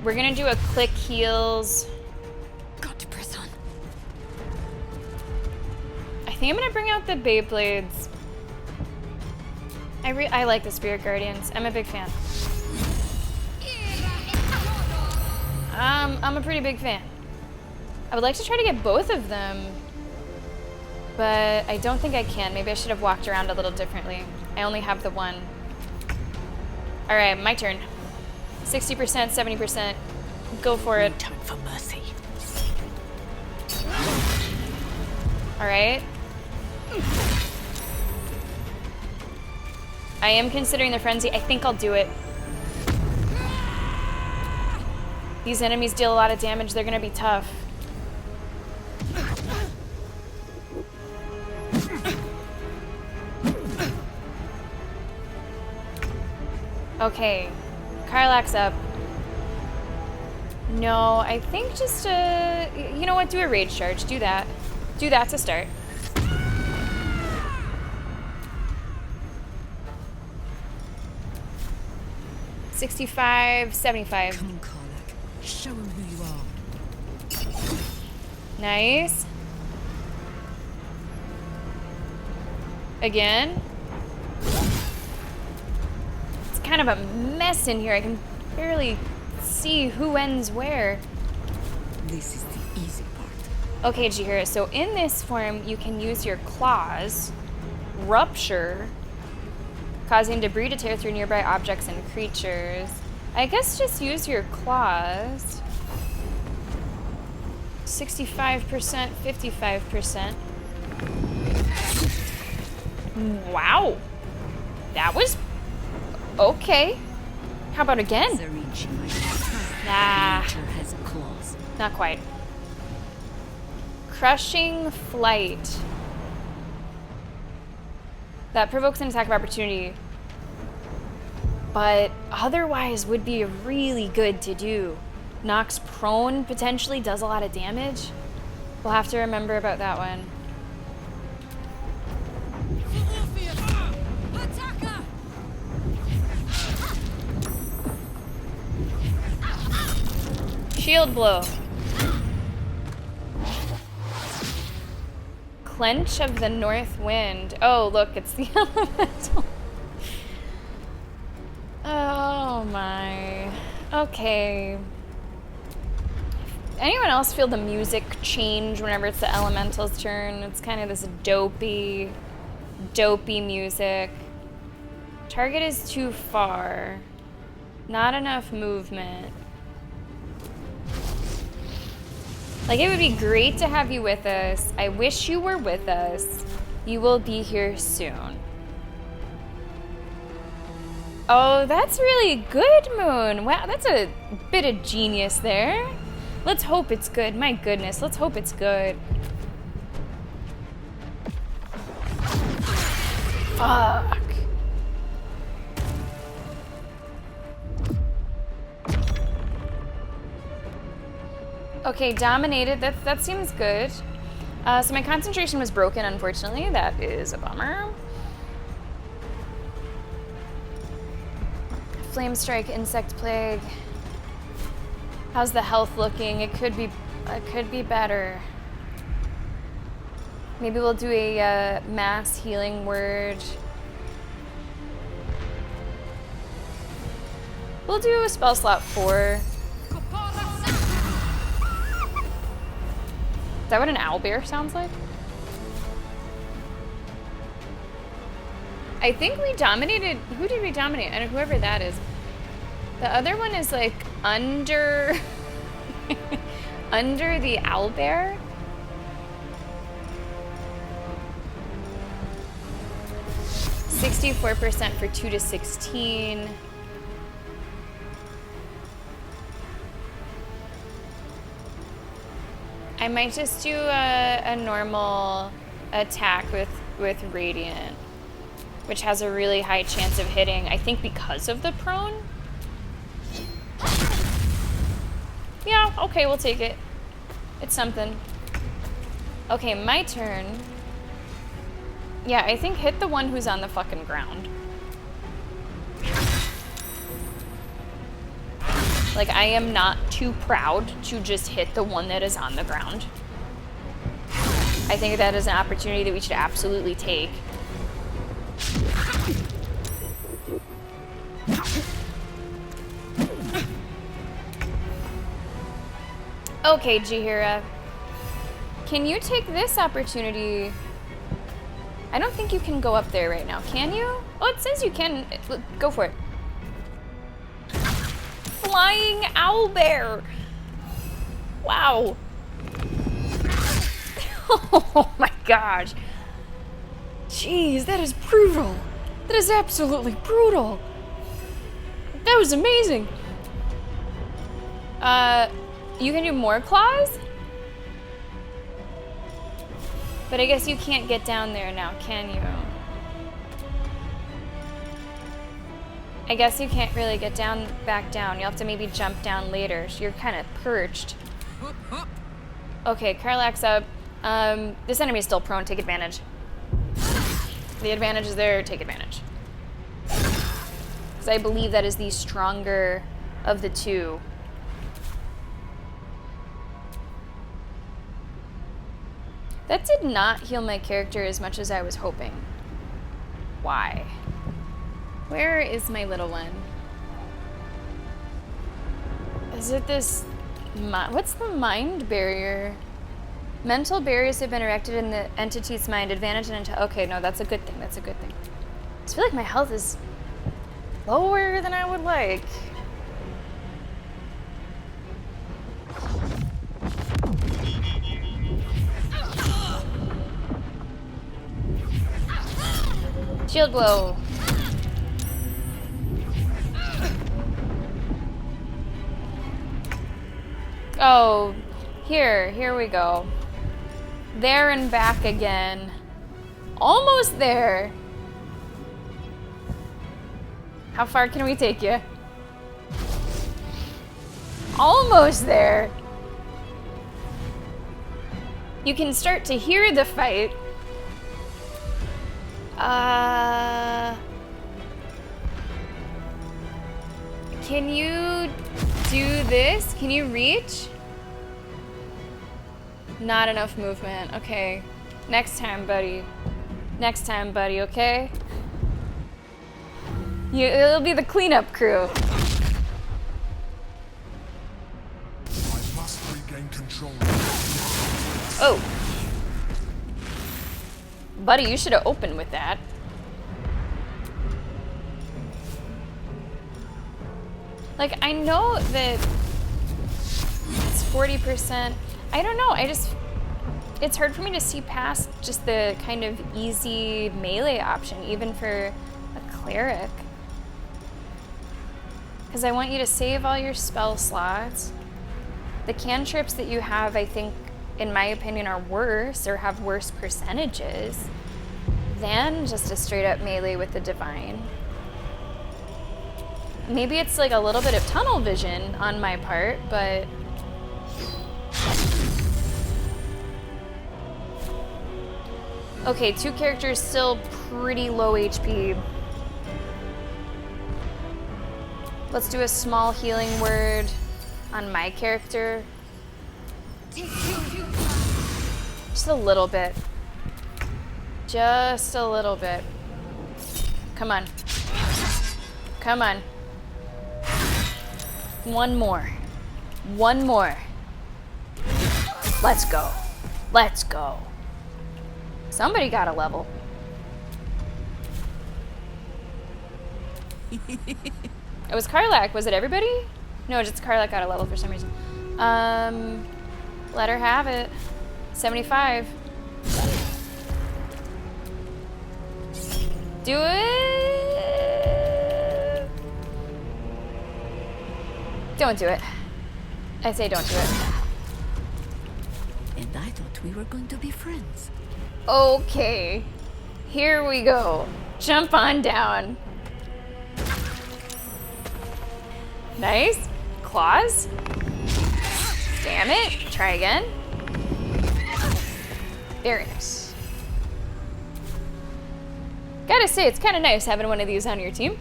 We're gonna do a click heals. Got to press on. I think I'm gonna bring out the Beyblades. I like the Spirit Guardians. I'm a big fan. I'm a pretty big fan. I would like to try to get both of them, but I don't think I can. Maybe I should have walked around a little differently. I only have the one. All right, my turn. 60%, 70%. Go for it. Time for mercy. All right. I am considering the frenzy. I think I'll do it. These enemies deal a lot of damage. They're gonna be tough. Okay, Karlak's up. No, I think just you know what? Do a rage charge. Do that. Do that to start. $65, $75. Come on, Karlak. Show him who you are. Nice. Again. It's kind of a mess in here. I can barely see who ends where. This is the easy part. Okay, Jihira, so in this form, you can use your claws, rupture, causing debris to tear through nearby objects and creatures. I guess just use your claws. 65%, 55%. Wow. That was okay. How about again? Nah, Nature has claws. not quite. Crushing Flight. That provokes an attack of opportunity, but otherwise would be really good to do. Knocks prone, potentially does a lot of damage. We'll have to remember about that one. Shield blow. Clench of the North Wind. Oh, look, it's the elemental. Oh my. Okay. Anyone else feel the music change whenever it's the elemental's turn? It's kind of this dopey music. Target is too far. Not enough movement. Like, it would be great to have you with us. I wish you were with us. You will be here soon. Oh, that's really good, Moon. Wow, that's a bit of genius there. Let's hope it's good. My goodness, let's hope it's good. Fuck. Okay, dominated. That seems good. So my concentration was broken, unfortunately. That is a bummer. Flame strike, insect plague. How's the health looking? It could be better. Maybe we'll do a mass healing word. We'll do a spell slot 4. Is that what an owlbear sounds like? I think we dominated. Who did we dominate? And whoever that is. The other one is like under under the owlbear. %64% for 2 to 16. I might just do a normal attack with Radiant, which has a really high chance of hitting, I think because of the prone. Yeah, okay, we'll take it. It's something. Okay, my turn. Yeah, I think hit the one who's on the fucking ground. Like, I am not too proud to just hit the one that is on the ground. I think that is an opportunity that we should absolutely take. Okay, Jihira. Can you take this opportunity? I don't think you can go up there right now, can you? Oh, it says you can. Go for it. Flying owlbear. Wow. Oh my gosh. Jeez, that is brutal. That is absolutely brutal. That was amazing. You can do more claws? But I guess you can't get down there now, can you? I guess you can't really get down, back down. You'll have to maybe jump down later. So you're kind of perched. Okay, Karlak's up. This enemy is still prone. Take advantage. The advantage is there. Take advantage. Because I believe that is the stronger of the two. That did not heal my character as much as I was hoping. Why? Where is my little one? Is it this... What's the mind barrier? Mental barriers have been erected in the entity's mind. Advantage and... Okay, no, that's a good thing. That's a good thing. I just feel like my health is lower than I would like. Shield blow. Oh, here we go. There and back again. Almost there. How far can we take you? Almost there. You can start to hear the fight. Can you do this? Can you reach? Not enough movement. Okay. Next time, buddy. Next time, buddy, okay? It'll be the cleanup crew. I must regain gain control. Oh. Buddy, you should have opened with that. Like, I know that it's 40%. I don't know. It's hard for me to see past just the kind of easy melee option, even for a cleric. Because I want you to save all your spell slots. The cantrips that you have, I think, in my opinion, are worse or have worse percentages than just a straight up melee with the divine. Maybe it's like a little bit of tunnel vision on my part, but okay, 2 characters still pretty low HP. Let's do a small healing word on my character. Just a little bit. Just a little bit. Come on. Come on. One more. One more. Let's go. Let's go. Somebody got a level. It was Karlak. Was it everybody? No, just Karlak got a level for some reason. Let her have it. 75. Do it. Don't do it. I say don't do it. And I thought we were going to be friends. Okay. Here we go. Jump on down. Nice. Claws. Damn it. Try again. Very nice. Gotta say, it's kind of nice having one of these on your team.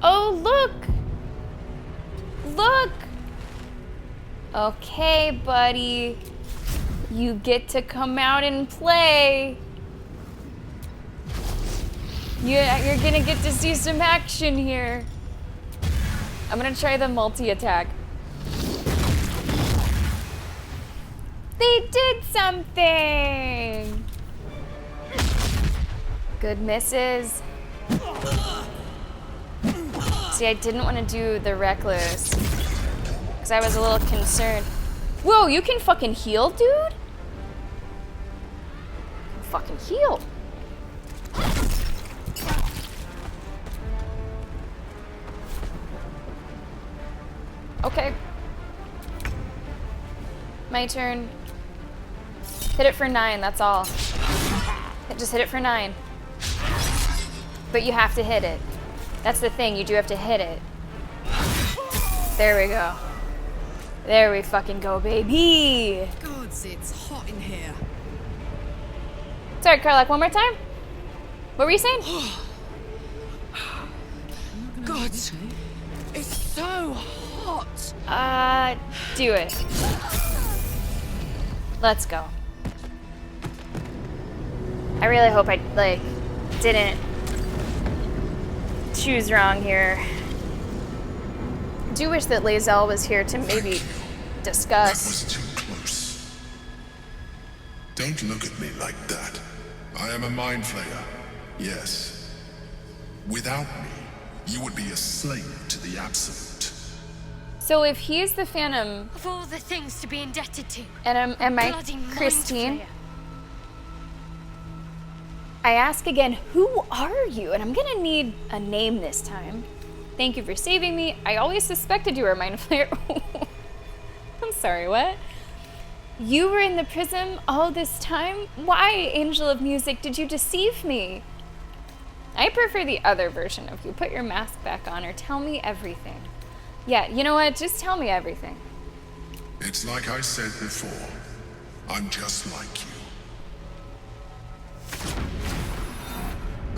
Oh, look! Look! Okay, buddy. You get to come out and play. You're gonna get to see some action here. I'm gonna try the multi-attack. They did something! Good misses. See, I didn't want to do the reckless because I was a little concerned. Whoa, you can fucking heal, dude? You can fucking heal. Okay. My turn. Hit it for 9, that's all. Just hit it for 9. But you have to hit it. That's the thing, you do have to hit it. There we go. There we fucking go, baby. Gods, it's hot in here. Sorry, Karlak, one more time? What were you saying? Gods, it's so hot. Do it. Let's go. I really hope I, didn't choose wrong here. I do wish that Lae'zel was here to maybe discuss. That was too close. Don't look at me like that. I am a mind flayer. Yes. Without me, you would be a slave to the Absolute. So if he's the Phantom, Of all the things to be indebted to, and am I bloody mind Christine? flayer. I ask again, who are you? And I'm gonna need a name this time. Thank you for saving me. I always suspected you were a mind flayer. I'm sorry, what? You were in the prism all this time? Why, Angel of Music, did you deceive me? I prefer the other version of you. Put your mask back on or tell me everything. Yeah, you know what? Just tell me everything. It's like I said before. I'm just like you.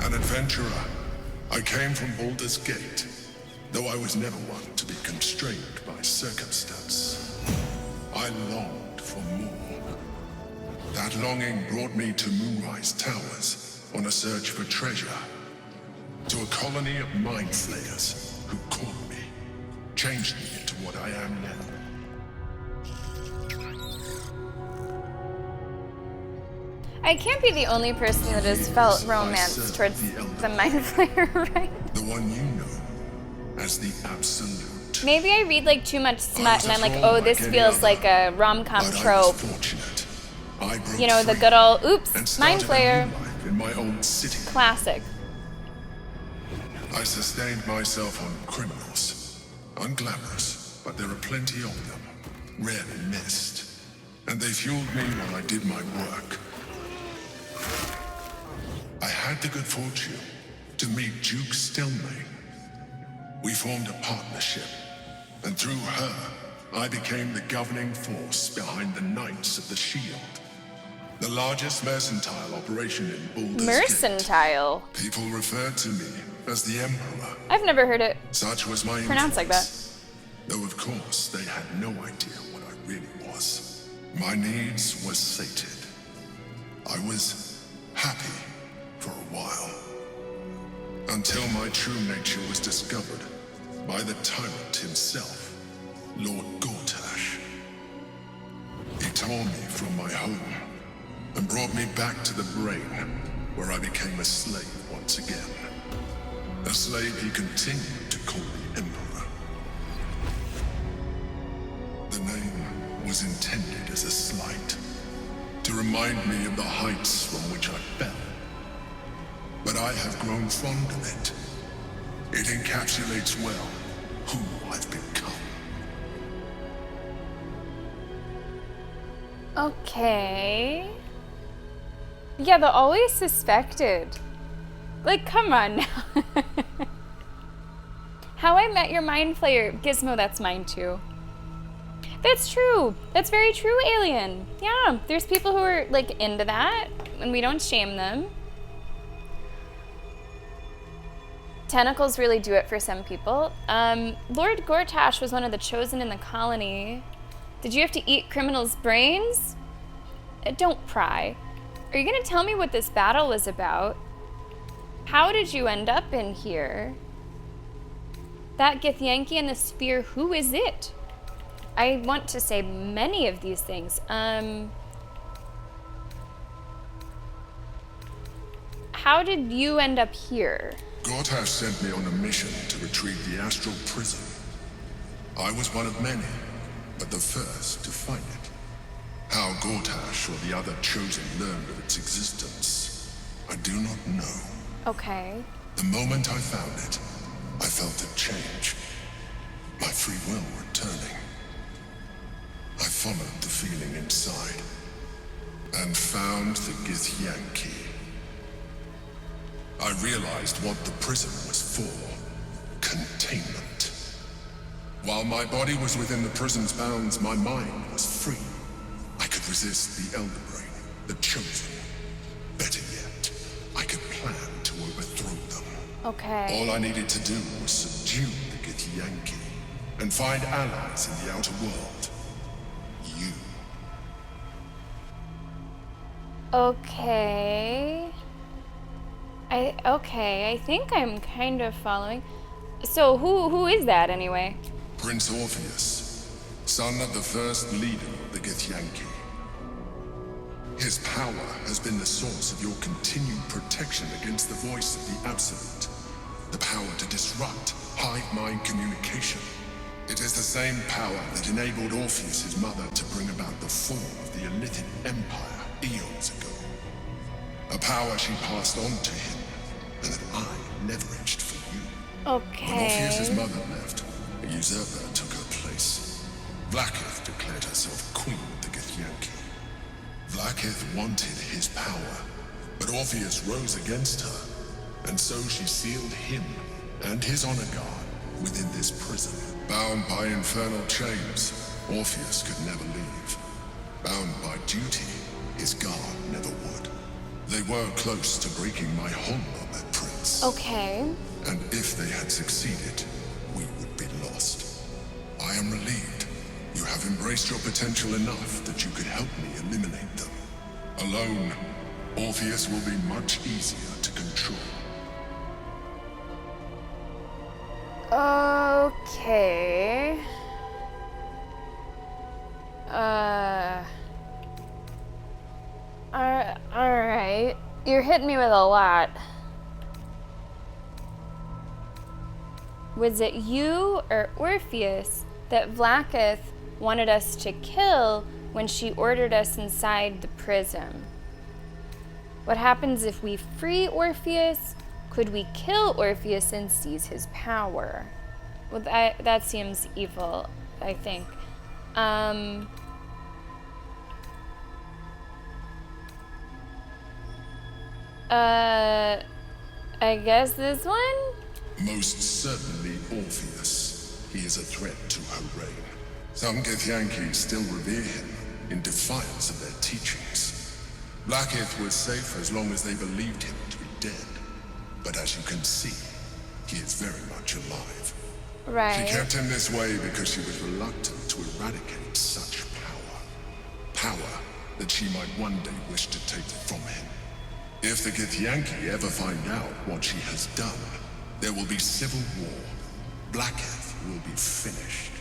An adventurer. I came from Baldur's Gate, though I was never one to be constrained by circumstance. I longed for more. That longing brought me to Moonrise Towers on a search for treasure to a colony of mind flayers who caught me, changed me into what I am now. I can't be the only person that has felt romance towards the Mind Flayer, right? The one you know as the Absolute. Maybe I read like too much smut and I'm like, oh, this feels like a rom-com trope. You know, the good old, oops, Mind Flayer. In my own city. Classic. I sustained myself on criminals. Unglamorous, but there are plenty of them. Rarely missed. And they fueled me while I did my work. I had the good fortune to meet Duke Stelmane. We formed a partnership, and through her, I became the governing force behind the Knights of the Shield. The largest mercantile operation in Baldur's Mercantile? Gate. People referred to me as the Emperor. I've never heard it Such was my pronounced like that. Though of course, they had no idea what I really was. My needs were sated. I was happy for a while. Until my true nature was discovered by the tyrant himself, Lord Gortash. He tore me from my home and brought me back to the brain, where I became a slave once again. A slave he continued to call the Emperor. The name was intended as a slight, to remind me of the heights from which I fell. But I have grown fond of it. It encapsulates well who I've become. Okay. Yeah, the always suspected. Like, come on now. How I Met Your Mind Flayer. Gizmo, that's mine too. That's true. That's very true, Alien. Yeah, there's people who are, like, into that, and we don't shame them. Tentacles really do it for some people. Lord Gortash was one of the chosen in the colony. Did you have to eat criminals' brains? Don't pry. Are you gonna tell me what this battle was about? How did you end up in here? That Githyanki and the spear, who is it? I want to say many of these things. How did you end up here? Gortash sent me on a mission to retrieve the astral prism. I was one of many, but the first to find it. How Gortash or the other chosen learned of its existence, I do not know. Okay. The moment I found it, I felt a change. My free will returning. I followed the feeling inside and found the Githyanki. I realized what the prism was for. Containment. While my body was within the prison's bounds, my mind was free. I could resist the Elder Brain, the Chosen. Better yet, I could plan to overthrow them. Okay. All I needed to do was subdue the Githyanki and find allies in the outer world. You. Okay. I think I'm kind of following. So who is that anyway? Prince Orpheus, son of the first leader of the Githyanki. His power has been the source of your continued protection against the voice of the Absolute. The power to disrupt hive-mind communication. It is the same power that enabled Orpheus's mother to bring about the fall of the Elithic Empire eons ago. A power she passed on to him, and that I leveraged for you. Okay. When Orpheus's mother left, a usurper took her place. Vlaakith declared herself queen of the Githyanki. Vlaakith wanted his power, but Orpheus rose against her, and so she sealed him and his honor guard within this prison. Bound by infernal chains, Orpheus could never leave. Bound by duty, his guard never would. They were close to breaking my hold on that prince. Okay. And if they had succeeded, we would be lost. I am relieved. You have embraced your potential enough that you could help me eliminate them. Alone, Orpheus will be much easier to control. Okay. Alright. You're hitting me with a lot. Was it you or Orpheus that Vlaakith wanted us to kill when she ordered us inside the prison? What happens if we free Orpheus? Could we kill Orpheus and seize his power? Well, that seems evil, I think. I guess this one? Most certainly Orpheus. He is a threat to her reign. Some Githyanki still revere him in defiance of their teachings. Blackith was safe as long as they believed him to be dead. But as you can see, he is very much alive. Right. She kept him this way because she was reluctant to eradicate such power. Power that she might one day wish to take from him. If the Githyanki ever find out what she has done, there will be civil war. Blackith will be finished.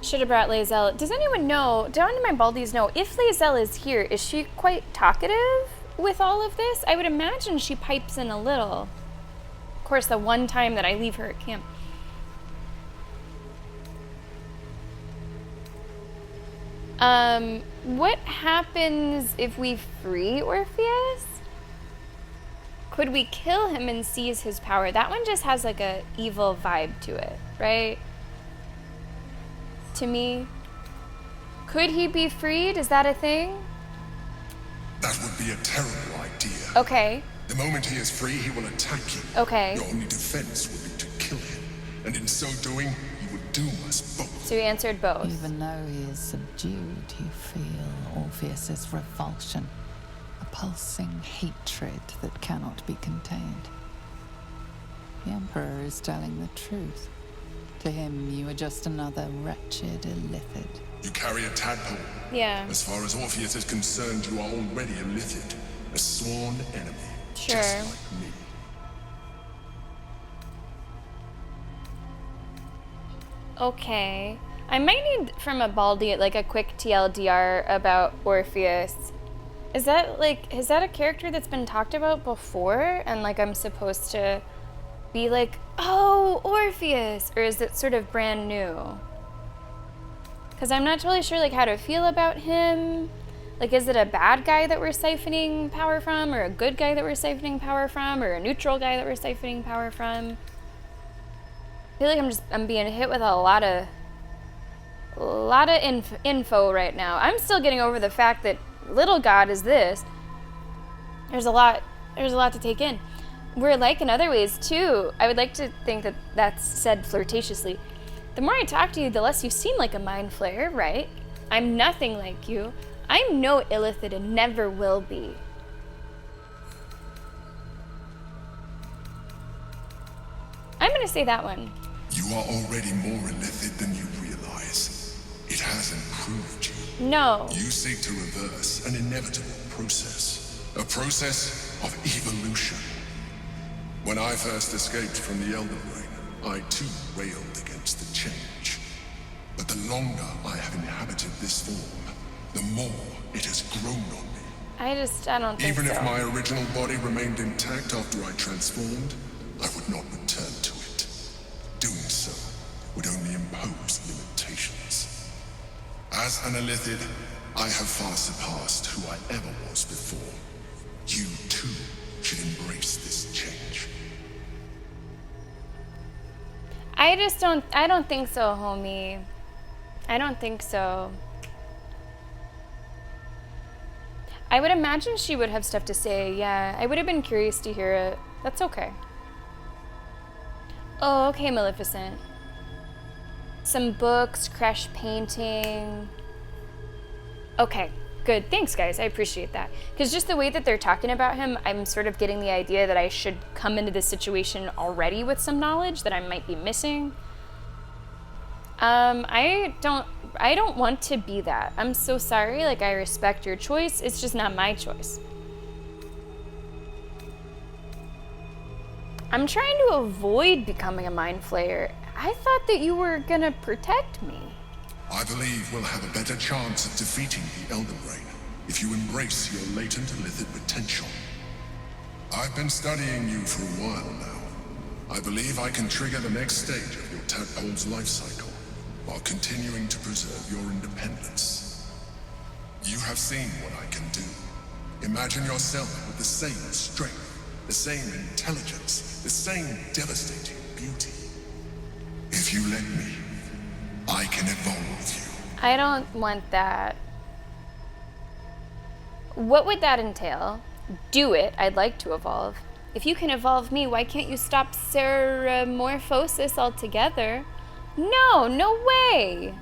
Should have brought Lae'zel. Does anyone know, do any of my Baldies know, if Lae'zel is here, is she quite talkative with all of this? I would imagine she pipes in a little. Of course, the one time that I leave her at camp. What happens if we free Orpheus? Could we kill him and seize his power? That one just has like a evil vibe to it, right? To me. Could he be freed? Is that a thing? That would be a terrible idea. Okay. The moment he is free, he will attack you. Okay. Your only defense would be to kill him. And in so doing, you would doom us both. So he answered both. Even though he is subdued, you feel Orpheus's revulsion. A pulsing hatred that cannot be contained. The Emperor is telling the truth. To him, you are just another wretched illithid. You carry a tadpole. Yeah. As far as Orpheus is concerned, you are already a illithid. A sworn enemy. Sure. Just like me. Okay. I might need from a Baldi like a quick TLDR about Orpheus. Is that a character that's been talked about before? And like I'm supposed to be like, oh, Orpheus? Or is it sort of brand new? Because I'm not totally sure like how to feel about him. Like, is it a bad guy that we're siphoning power from? Or a good guy that we're siphoning power from? Or a neutral guy that we're siphoning power from? I feel like I'm being hit with a lot of info right now. I'm still getting over the fact that little god is this. There's a lot to take in. We're like in other ways too. I would like to think that that's said flirtatiously. The more I talk to you, the less you seem like a mind flayer, right? I'm nothing like you. I'm no illithid and never will be. I'm gonna say that one. You are already more illithid than you realize. It has improved you. No. You seek to reverse an inevitable process. A process of evolution. When I first escaped from the Elden Ring, I too railed against the change. But the longer I have inhabited this form, the more it has grown on me. I don't think Even so. if my original body remained intact after I transformed, I would not return to it. Doing so would only impose limitations. As an illithid, I have far surpassed who I ever was before. You too should embrace this change. I don't think so, homie. I don't think so. I would imagine she would have stuff to say, yeah. I would have been curious to hear it. That's okay. Oh, okay, Maleficent. Some books, crash painting. Okay, good. Thanks, guys. I appreciate that. Because just the way that they're talking about him, I'm sort of getting the idea that I should come into this situation already with some knowledge that I might be missing. I don't want to be that. I'm so sorry. Like, I respect your choice. It's just not my choice. I'm trying to avoid becoming a mind flayer. I thought that you were gonna protect me. I believe we'll have a better chance of defeating the Elden Rain if you embrace your latent illithid potential. I've been studying you for a while now. I believe I can trigger the next stage of your tadpole's life cycle while continuing to preserve your independence. You have seen what I can do. Imagine yourself with the same strength, the same intelligence, the same devastating beauty. If you let me, I can evolve you. I don't want that. What would that entail? Do it. I'd like to evolve. If you can evolve me, why can't you stop ceramorphosis altogether? No, no way.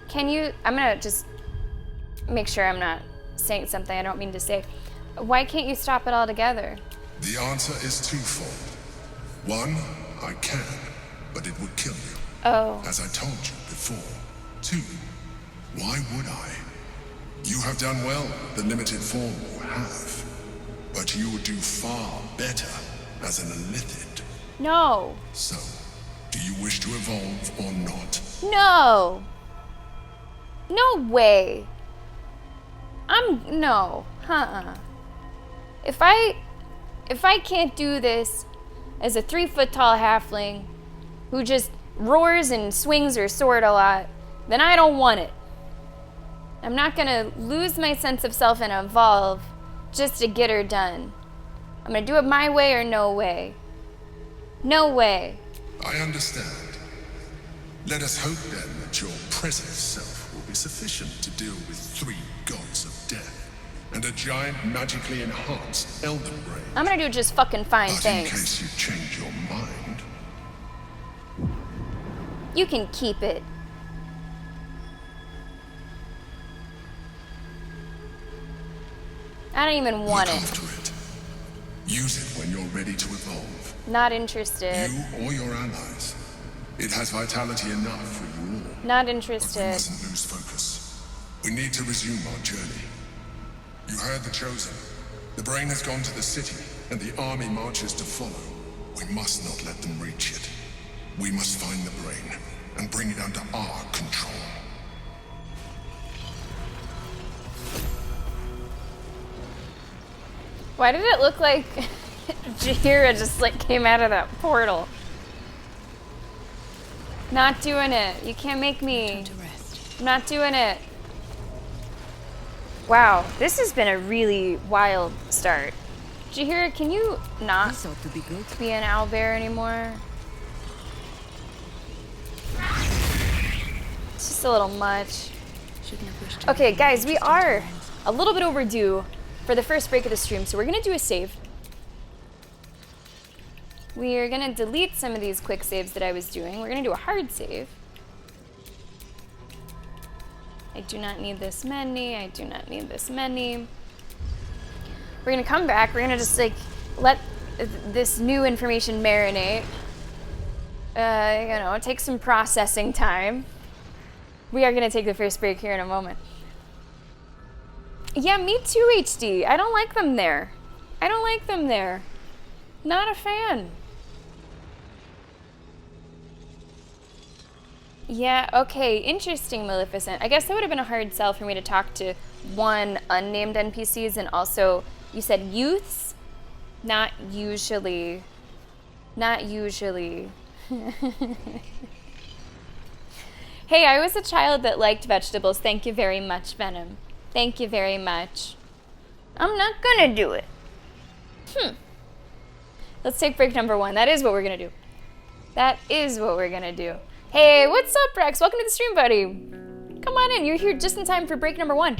Can you, I'm gonna just make sure I'm not saying something I don't mean to say. Why can't you stop it altogether? The answer is twofold. One, I can, but it would kill you. Oh. As I told you before. Two, why would I? You have done well with the limited form you have, but you would do far better as an illithid. No. So, do you wish to evolve or not? No. No way. No. If I can't do this as a 3-foot-tall halfling who just roars and swings her sword a lot, then I don't want it. I'm not gonna lose my sense of self and evolve just to get her done. I'm gonna do it my way or no way. No way. I understand. Let us hope then that your present self will be sufficient to deal with 3 gods of death and a giant magically enhanced Elden Rain. I'm gonna do just fucking fine, but thanks. in case you change your mind... You can keep it. I don't even want Look it. after it. Use it when you're ready to evolve. Not interested. You or your allies. It has vitality enough for you all. Not But we interested. mustn't lose focus. We need to resume our journey. You heard the Chosen. The brain has gone to the city, and the army marches to follow. We must not let them reach it. We must find the brain, and bring it under our control. Why did it look like Jahira just like came out of that portal? Not doing it. You can't make me. I'm not doing it. Wow, this has been a really wild start. Jahira, can you not be an owlbear anymore? It's just a little much. Okay, guys, we are a little bit overdue for the first break of the stream, so we're gonna do a save. We are gonna delete some of these quick saves that I was doing. We're gonna do a hard save. I do not need this many. I do not need this many. We're gonna come back. We're gonna just like let this new information marinate. You know, take some processing time. We are gonna take the first break here in a moment. Yeah, me too, HD. I don't like them there. I don't like them there. Not a fan. Yeah, okay, interesting, Maleficent. I guess that would have been a hard sell for me to talk to one, unnamed NPCs, and also, you said youths? Not usually. Not usually. Hey, I was a child that liked vegetables. Thank you very much, Venom. Thank you very much. I'm not gonna do it. Let's take break number 1. That is what we're gonna do. That is what we're gonna do. Hey, what's up, Rex? Welcome to the stream, buddy. Come on in. You're here just in time for break number 1.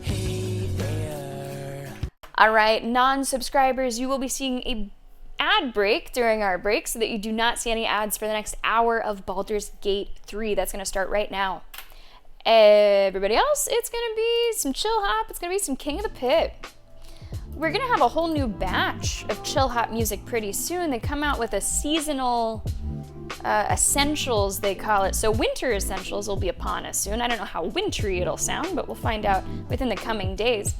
Hey there. All right, non-subscribers, you will be seeing a ad break during our break so that you do not see any ads for the next hour of Baldur's Gate 3. That's gonna start right now. Everybody else, it's gonna be some chill hop. It's gonna be some King of the Pit. We're gonna have a whole new batch of chill hop music pretty soon. They come out with a seasonal essentials, they call it. So winter essentials will be upon us soon. I don't know how wintry it'll sound, but we'll find out within the coming days.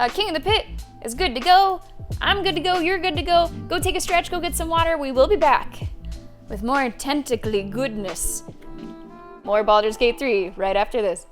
King of the Pit is good to go. I'm good to go. You're good to go. Go take a stretch. Go get some water. We will be back with more tentacly goodness. More Baldur's Gate 3 right after this.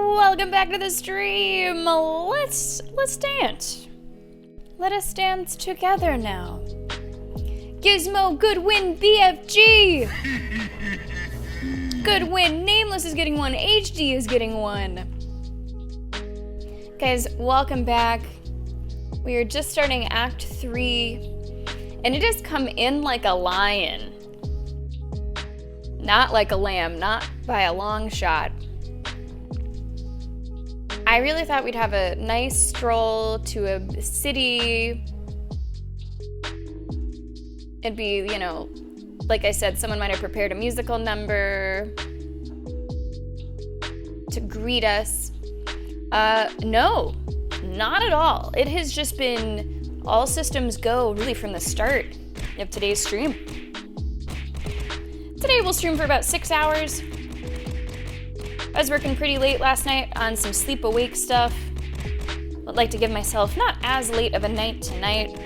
Welcome back to the stream. Let's dance. Let us dance together now. Gizmo, good win, BFG. Good win. Nameless is getting one. HD is getting one. Guys, welcome back. We are just starting Act 3, and it has come in like a lion. Not like a lamb, not by a long shot. I really thought we'd have a nice stroll to a city. It'd be, you know, like I said, someone might have prepared a musical number to greet us. No, not at all. It has just been all systems go really from the start of today's stream. Today we'll stream for about 6 hours. I was working pretty late last night on some sleep awake stuff. Would like to give myself not as late of a night tonight.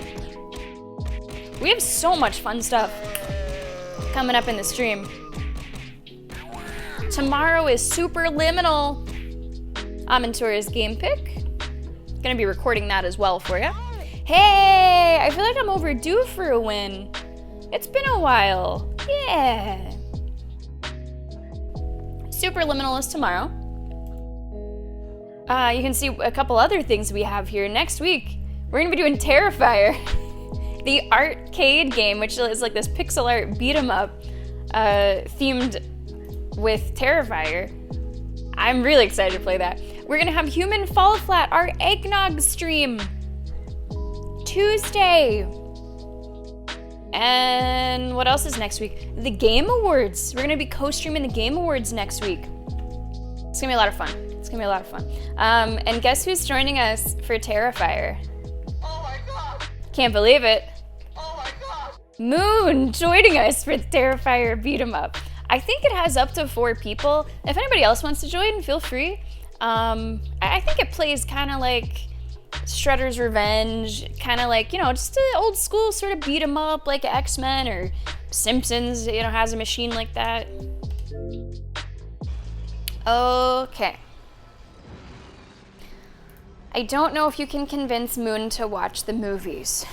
We have so much fun stuff coming up in the stream. Tomorrow is Superliminal, Amentura's game pick. Gonna be recording that as well for you. Hey, I feel like I'm overdue for a win. It's been a while. Yeah. Superliminal is tomorrow. You can see a couple other things we have here. Next week, we're gonna be doing Terrifier, the arcade game, which is like this pixel art beat 'em up, themed with Terrifier. I'm really excited to play that. We're gonna have Human Fall Flat, our eggnog stream, Tuesday. And what else is next week? The Game Awards. We're gonna be co-streaming the Game Awards next week. It's gonna be a lot of fun. It's gonna be a lot of fun. And guess who's joining us for Terrifier? Oh my god! Can't believe it. Oh my god! Moon joining us for Terrifier Beat 'em Up. I think it has up to 4 people. If anybody else wants to join, feel free. I think it plays kind of like Shredder's Revenge, kind of like, you know, just an old school sort of beat 'em up like X-Men or Simpsons, you know, has a machine like that. Okay. I don't know if you can convince Moon to watch the movies.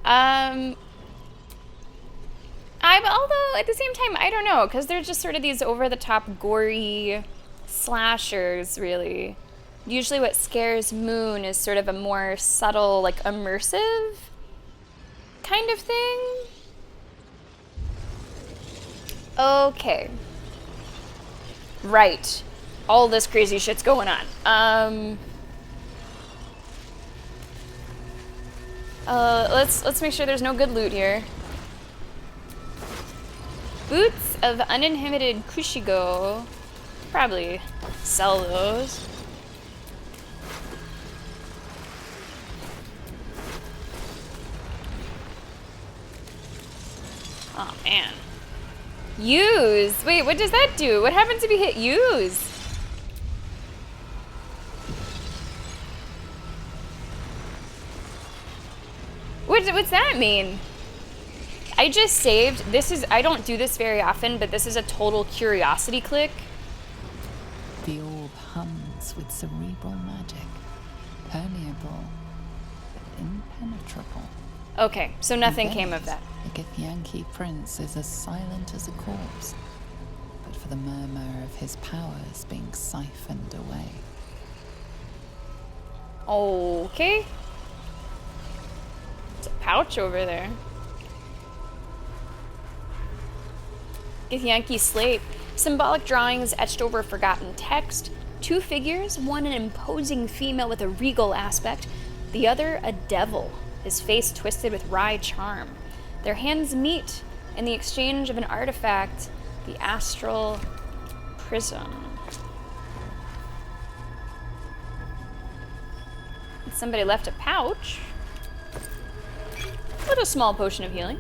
Although at the same time, I don't know, because they're just sort of these over-the-top gory slashers, really. Usually what scares Moon is sort of a more subtle, like immersive kind of thing. Okay. Right. All this crazy shit's going on. Let's make sure there's no good loot here. Boots of uninhibited Kushigo. Probably sell those. Oh man. Use. Wait, what does that do? What happens if you hit use? What's that mean? I just saved. I don't do this very often, but this is a total curiosity click. The orb hums with cerebral magic, permeable, but impenetrable. Okay, so nothing came of that. The Githyanki prince is as silent as a corpse, but for the murmur of his powers being siphoned away. Okay. It's a pouch over there. Githyanki slate. Symbolic drawings etched over forgotten text. 2 figures, one an imposing female with a regal aspect, the other a devil, his face twisted with wry charm. Their hands meet in the exchange of an artifact, the astral prism. Somebody left a pouch with a small potion of healing.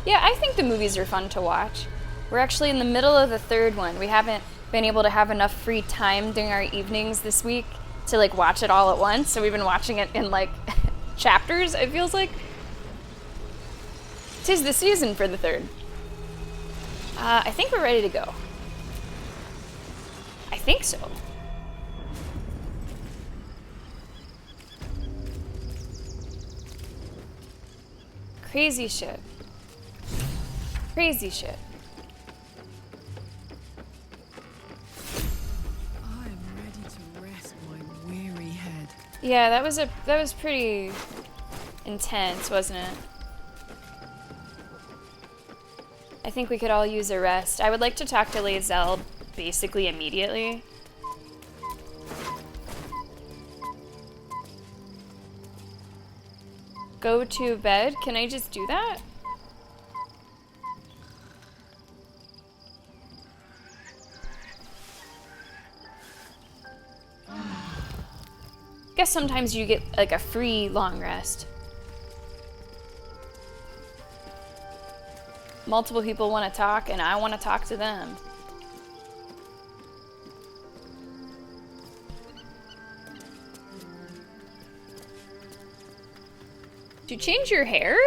Yeah, I think the movies are fun to watch. We're actually in the middle of the 3rd one. We haven't been able to have enough free time during our evenings this week to like watch it all at once, so we've been watching it in like chapters, it feels like. 'Tis the season for the 3rd. I think we're ready to go. think so. Crazy shit. Crazy shit. I'm ready to rest my weary head. Yeah, that was pretty intense, wasn't it? I think we could all use a rest. I would like to talk to Lae'zel basically immediately. Go to bed? Can I just do that? Guess sometimes you get like a free long rest. Multiple people want to talk and I want to talk to them. Did you change your hair?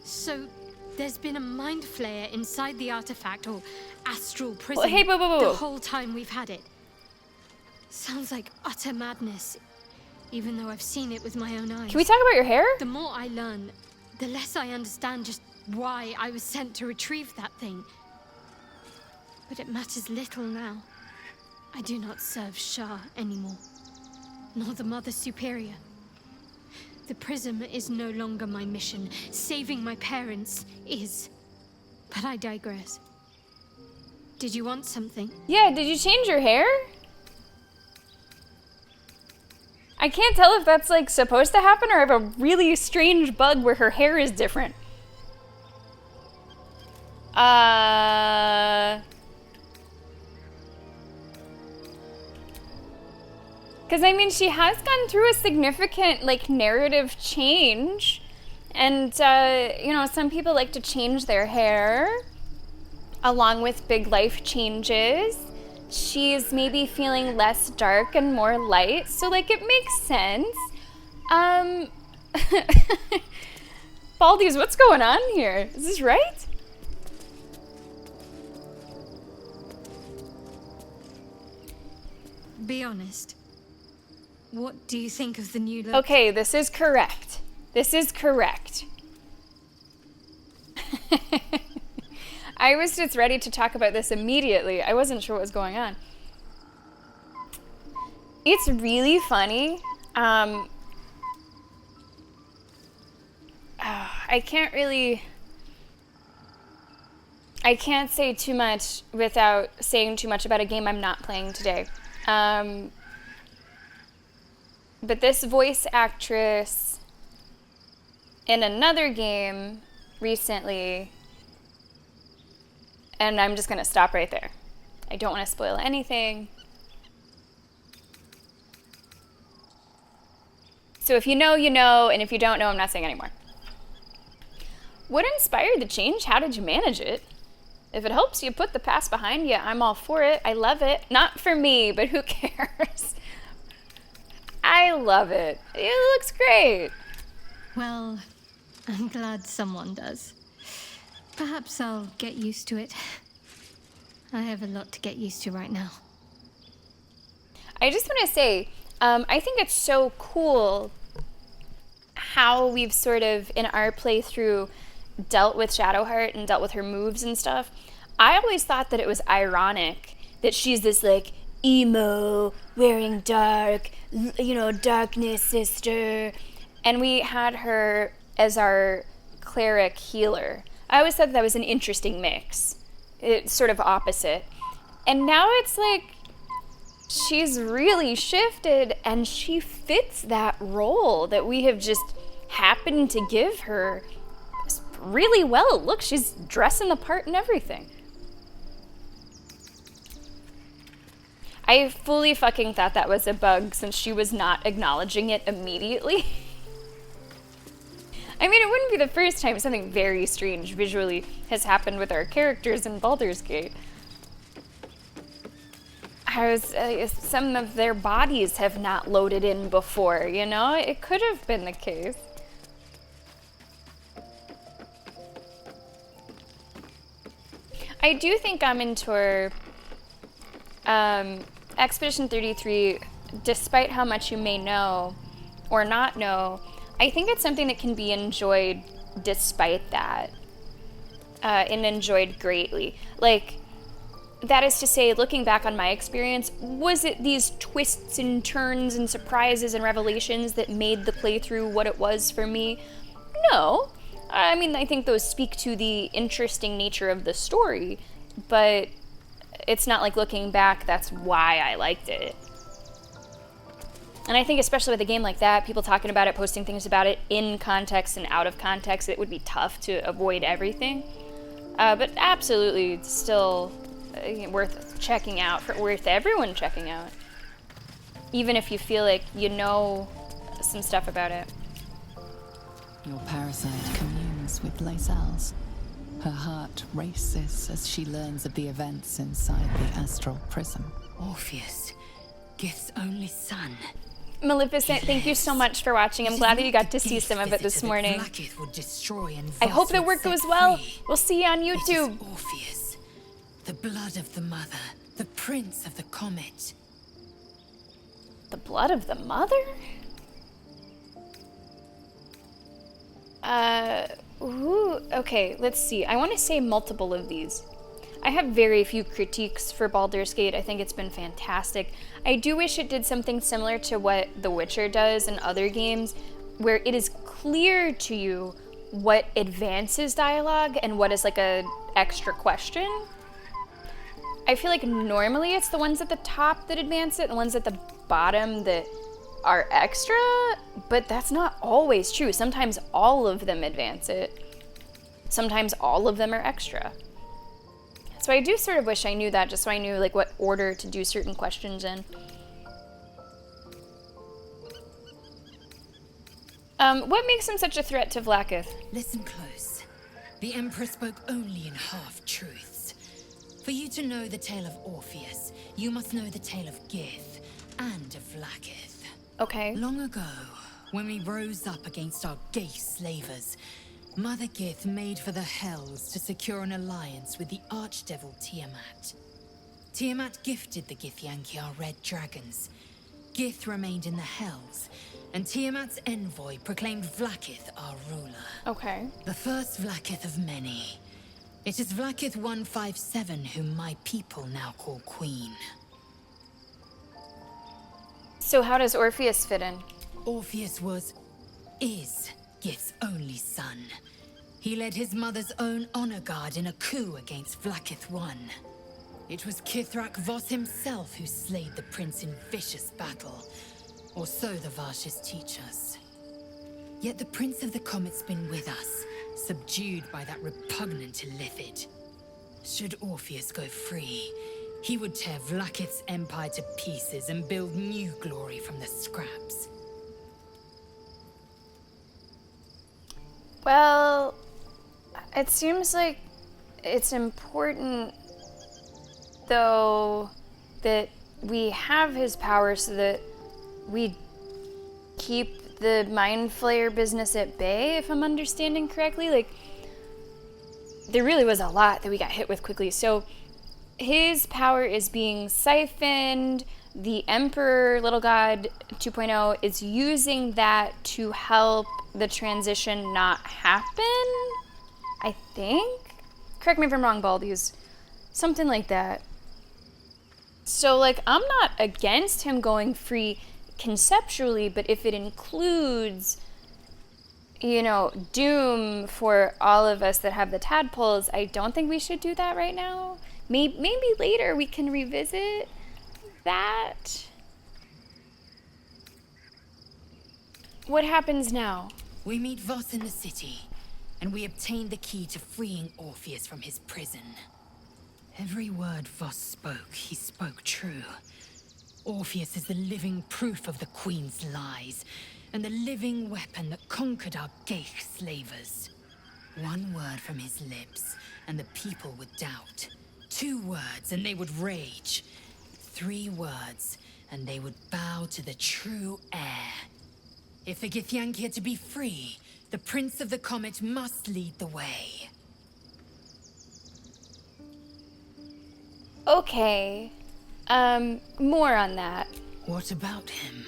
So, there's been a mind flayer inside the artifact or astral prison Well, hey, whoa. the whole time we've had it. Sounds like utter madness, even though I've seen it with my own eyes. Can we talk about your hair? The more I learn, the less I understand just why I was sent to retrieve that thing. But it matters little now. I do not serve Shah anymore, nor the Mother Superior. The prism is no longer my mission. Saving my parents is. But I digress. Did you want something? Yeah, did you change your hair? I can't tell if that's like supposed to happen or I have a really strange bug where her hair is different. Because, I mean, she has gone through a significant, like, narrative change. And, you know, some people like to change their hair along with big life changes. She's maybe feeling less dark and more light. So, like, it makes sense. Baldur'S, what's going on here? Is this right? Be honest. What do you think of the new look? Okay, this is correct. This is correct. I was just ready to talk about this immediately. I wasn't sure what was going on. It's really funny. I can't say too much without saying too much about a game I'm not playing today. But this voice actress in another game recently, and I'm just going to stop right there. I don't want to spoil anything. So if you know, you know, and if you don't know, I'm not saying anymore. What inspired the change? How did you manage it? If it helps you put the past behind you, I'm all for it. I love it. Not for me, but who cares? I love it. It looks great. Well, I'm glad someone does. Perhaps I'll get used to it. I have a lot to get used to right now. I just want to say, I think it's so cool how we've sort of, in our playthrough, dealt with Shadowheart and dealt with her moves and stuff. I always thought that it was ironic that she's this, like, emo, wearing dark, you know, darkness sister. And we had her as our cleric healer. I always thought that was an interesting mix. It's sort of opposite. And now it's like she's really shifted and she fits that role that we have just happened to give her really well. Look, she's dressing the part and everything. I fully fucking thought that was a bug since she was not acknowledging it immediately. I mean, it wouldn't be the first time something very strange visually has happened with our characters in Baldur's Gate. Some of their bodies have not loaded in before, you know? It could have been the case. I do think Amintor Expedition 33, despite how much you may know or not know, I think it's something that can be enjoyed despite that, and enjoyed greatly. Like, that is to say, looking back on my experience, was it these twists and turns and surprises and revelations that made the playthrough what it was for me? No. I mean, I think those speak to the interesting nature of the story, but it's not like looking back, that's why I liked it. And I think especially with a game like that, people talking about it, posting things about it in context and out of context, it would be tough to avoid everything. But absolutely still worth checking out, worth everyone checking out. Even if you feel like you know some stuff about it. Your parasite communes with Lae'zel's. Her heart races as she learns of the events inside the astral prism. Orpheus, Gith's only son. Maleficent, thank you so much for watching. I'm glad that you got to see some of it this morning. I hope the work goes well. We'll see you on YouTube. It is Orpheus, the blood of the mother, the prince of the comet. The blood of the mother? Okay, let's see. I want to say multiple of these. I have very few critiques for Baldur's Gate. I think it's been fantastic. I do wish it did something similar to what The Witcher does in other games, where it is clear to you what advances dialogue and what is like a extra question. I feel like normally it's the ones at the top that advance it and the ones at the bottom that are extra, but that's not always true. Sometimes all of them advance it. Sometimes all of them are extra. So I do sort of wish I knew that, just so I knew like what order to do certain questions in. What makes him such a threat to Vlaakith? Listen close. The Emperor spoke only in half-truths. For you to know the tale of Orpheus, you must know the tale of Gith and of Vlaakith. Okay. Long ago, when we rose up against our gay slavers, Mother Gith made for the Hells to secure an alliance with the archdevil Tiamat. Tiamat gifted the Githyanki our red dragons. Gith remained in the Hells, and Tiamat's envoy proclaimed Vlaakith our ruler. Okay. The first Vlaakith of many. It is Vlaakith 157 whom my people now call Queen. So how does Orpheus fit in? Orpheus is Gith's only son. He led his mother's own honor guard in a coup against Vlaakith I. It was Kithrak Voss himself who slayed the prince in vicious battle, or so the Varshas teach us. Yet the Prince of the Comet's been with us, subdued by that repugnant Illithid. Should Orpheus go free, he would tear Vlaakith's empire to pieces and build new glory from the scraps. Well, it seems like it's important, though, that we have his power so that we keep the Mind Flayer business at bay, if I'm understanding correctly. Like, there really was a lot that we got hit with quickly. So, his power is being siphoned. The Emperor, Little God 2.0, is using that to help the transition not happen, I think? Correct me if I'm wrong, Baldies. Something like that. So, like, I'm not against him going free conceptually, but if it includes, you know, doom for all of us that have the tadpoles, I don't think we should do that right now. Maybe later we can revisit that. What happens now? We meet Voss in the city, and we obtain the key to freeing Orpheus from his prison. Every word Voss spoke, he spoke true. Orpheus is the living proof of the Queen's lies, and the living weapon that conquered our gay slavers. One word from his lips, and the people would doubt. 2 words, and they would rage. 3 words, and they would bow to the true heir. If the Githyanki are to be free, the Prince of the Comet must lead the way. Okay. More on that. What about him?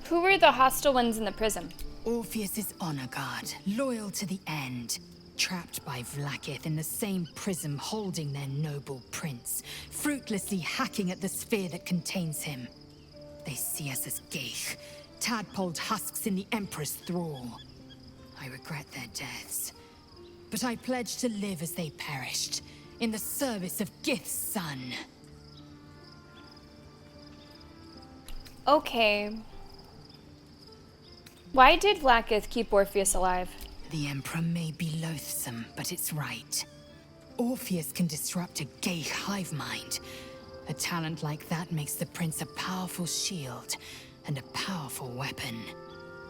Who were the hostile ones in the prism? Orpheus's honor guard, loyal to the end. Trapped by Vlaakith in the same prism holding their noble prince, fruitlessly hacking at the sphere that contains him. They see us as Geich, tadpoled husks in the Emperor's thrall. I regret their deaths, but I pledge to live as they perished, in the service of Gith's son. Okay. Why did Vlaakith keep Orpheus alive? The Emperor may be loathsome, but it's right. Orpheus can disrupt a Geich hive mind. A talent like that makes the prince a powerful shield and a powerful weapon.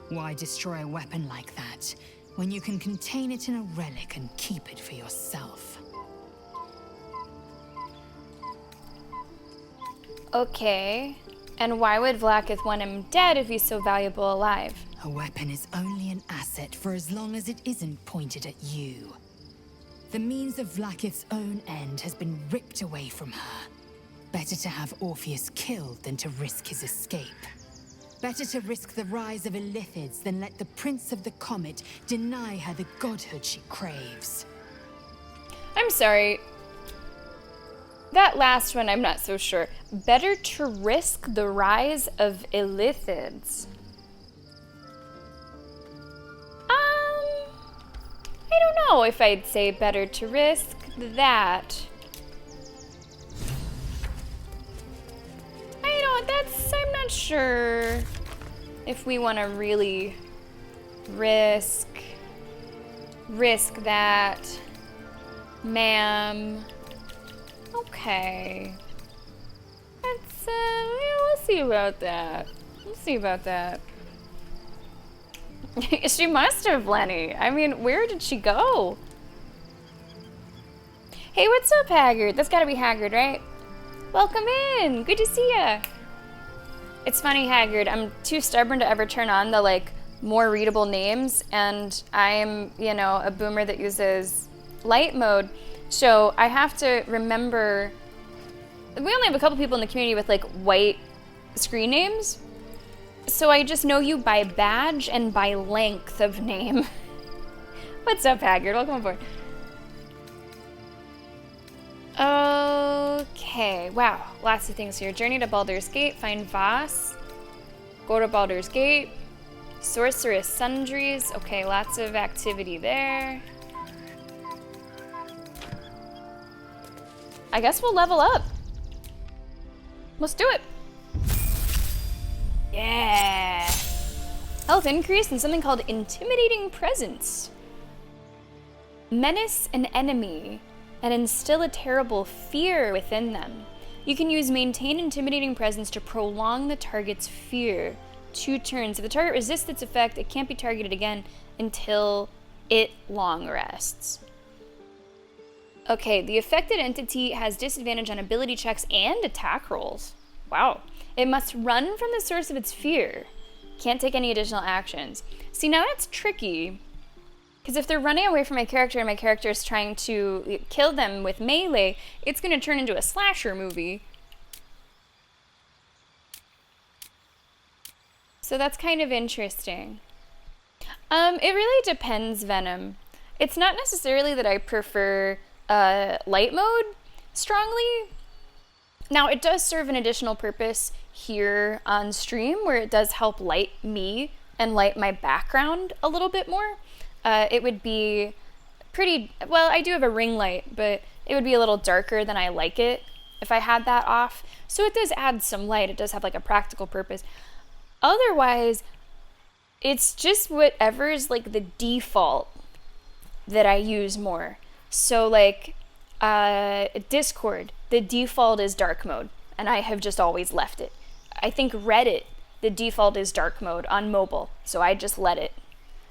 Why destroy a weapon like that when you can contain it in a relic and keep it for yourself? Okay. And why would Vlaakith want him dead if he's so valuable alive? A weapon is only an asset for as long as it isn't pointed at you. The means of Vlaakith's own end has been ripped away from her. Better to have Orpheus killed than to risk his escape. Better to risk the rise of Illithids than let the Prince of the Comet deny her the godhood she craves. I'm sorry. That last one, I'm not so sure. Better to risk the rise of Illithids. I don't know if I'd say better to risk that. I'm not sure if we want to really risk that, ma'am. Okay. Let's, we'll see about that. We'll see about that. She must have, Lenny. I mean, where did she go? Hey, what's up, Haggard? That's gotta be Haggard, right? Welcome in. Good to see ya. It's funny, Haggard. I'm too stubborn to ever turn on the, more readable names, and I'm, a boomer that uses light mode. So I have to remember, we only have a couple people in the community with white screen names. So I just know you by badge and by length of name. What's up, Haggard? Welcome aboard. Okay, wow, lots of things here. Journey to Baldur's Gate, find Voss. Go to Baldur's Gate. Sorceress Sundries. Okay, lots of activity there. I guess we'll level up. Let's do it. Yeah. Health increase and something called Intimidating Presence. Menace an enemy and instill a terrible fear within them. You can use Maintain Intimidating Presence to prolong the target's fear 2 turns. If the target resists its effect, it can't be targeted again until it long rests. Okay, the affected entity has disadvantage on ability checks and attack rolls. Wow. It must run from the source of its fear. Can't take any additional actions. See, now that's tricky. Because if they're running away from my character and my character is trying to kill them with melee, it's going to turn into a slasher movie. So that's kind of interesting. It really depends, Venom. It's not necessarily that I prefer light mode strongly. Now, it does serve an additional purpose here on stream where it does help light me and light my background a little bit more. It would be pretty, well, I do have a ring light, but it would be a little darker than I like it if I had that off. So it does add some light. It does have a practical purpose. Otherwise, it's just whatever is the default that I use more. So Discord, the default is dark mode, and I have just always left it. I think Reddit, the default is dark mode on mobile, so I just let it.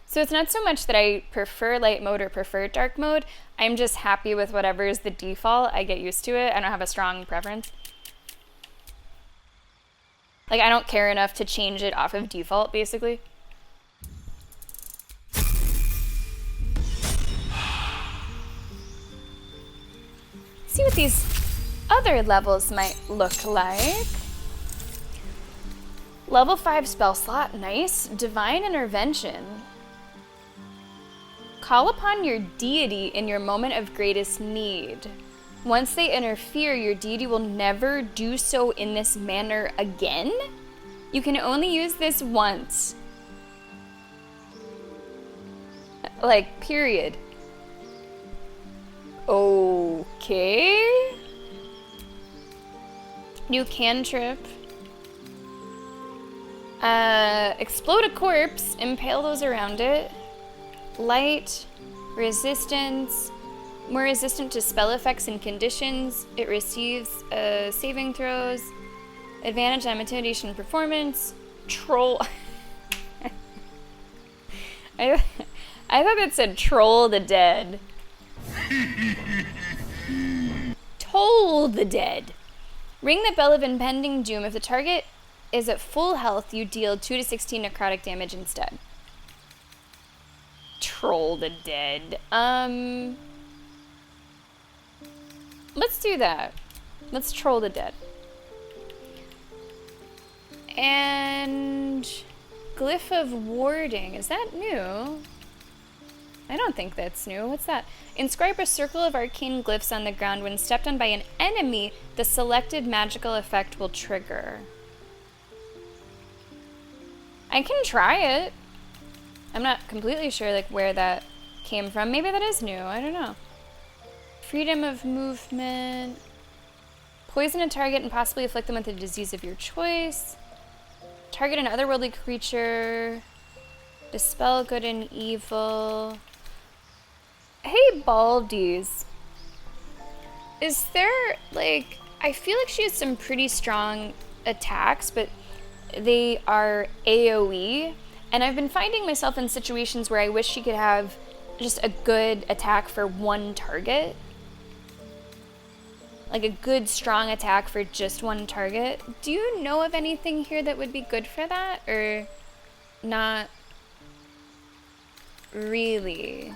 So it's not so much that I prefer light mode or prefer dark mode. I'm just happy with whatever is the default. I get used to it. I don't have a strong preference. I don't care enough to change it off of default, basically. see what these other levels might look like. Level 5 spell slot, nice. Divine Intervention. Call upon your deity in your moment of greatest need. Once they interfere, your deity will never do so in this manner again? You can only use this once. Like, period. Okay. New cantrip. Explode a corpse, impale those around it. Light, resistance, more resistant to spell effects and conditions. It receives saving throws, advantage on intimidation performance. Troll. I thought that said troll the dead. Toll the dead. Ring the bell of impending doom. If the target is at full health, you deal 2 to 16 necrotic damage instead. Troll the dead. Let's do that. Let's troll the dead. And Glyph of Warding. Is that new? I don't think that's new. What's that? Inscribe a circle of arcane glyphs on the ground. When stepped on by an enemy, the selected magical effect will trigger. I can try it. I'm not completely sure like where that came from. Maybe that is new. I don't know. Freedom of movement. Poison a target and possibly afflict them with a disease of your choice. Target an otherworldly creature. Dispel good and evil. Hey, Baldur'S. Is there, like, I feel like she has some pretty strong attacks, but they are AoE. And I've been finding myself in situations where I wish she could have just a good attack for one target. Like a good, strong attack for just one target. Do you know of anything here that would be good for that? Or not really?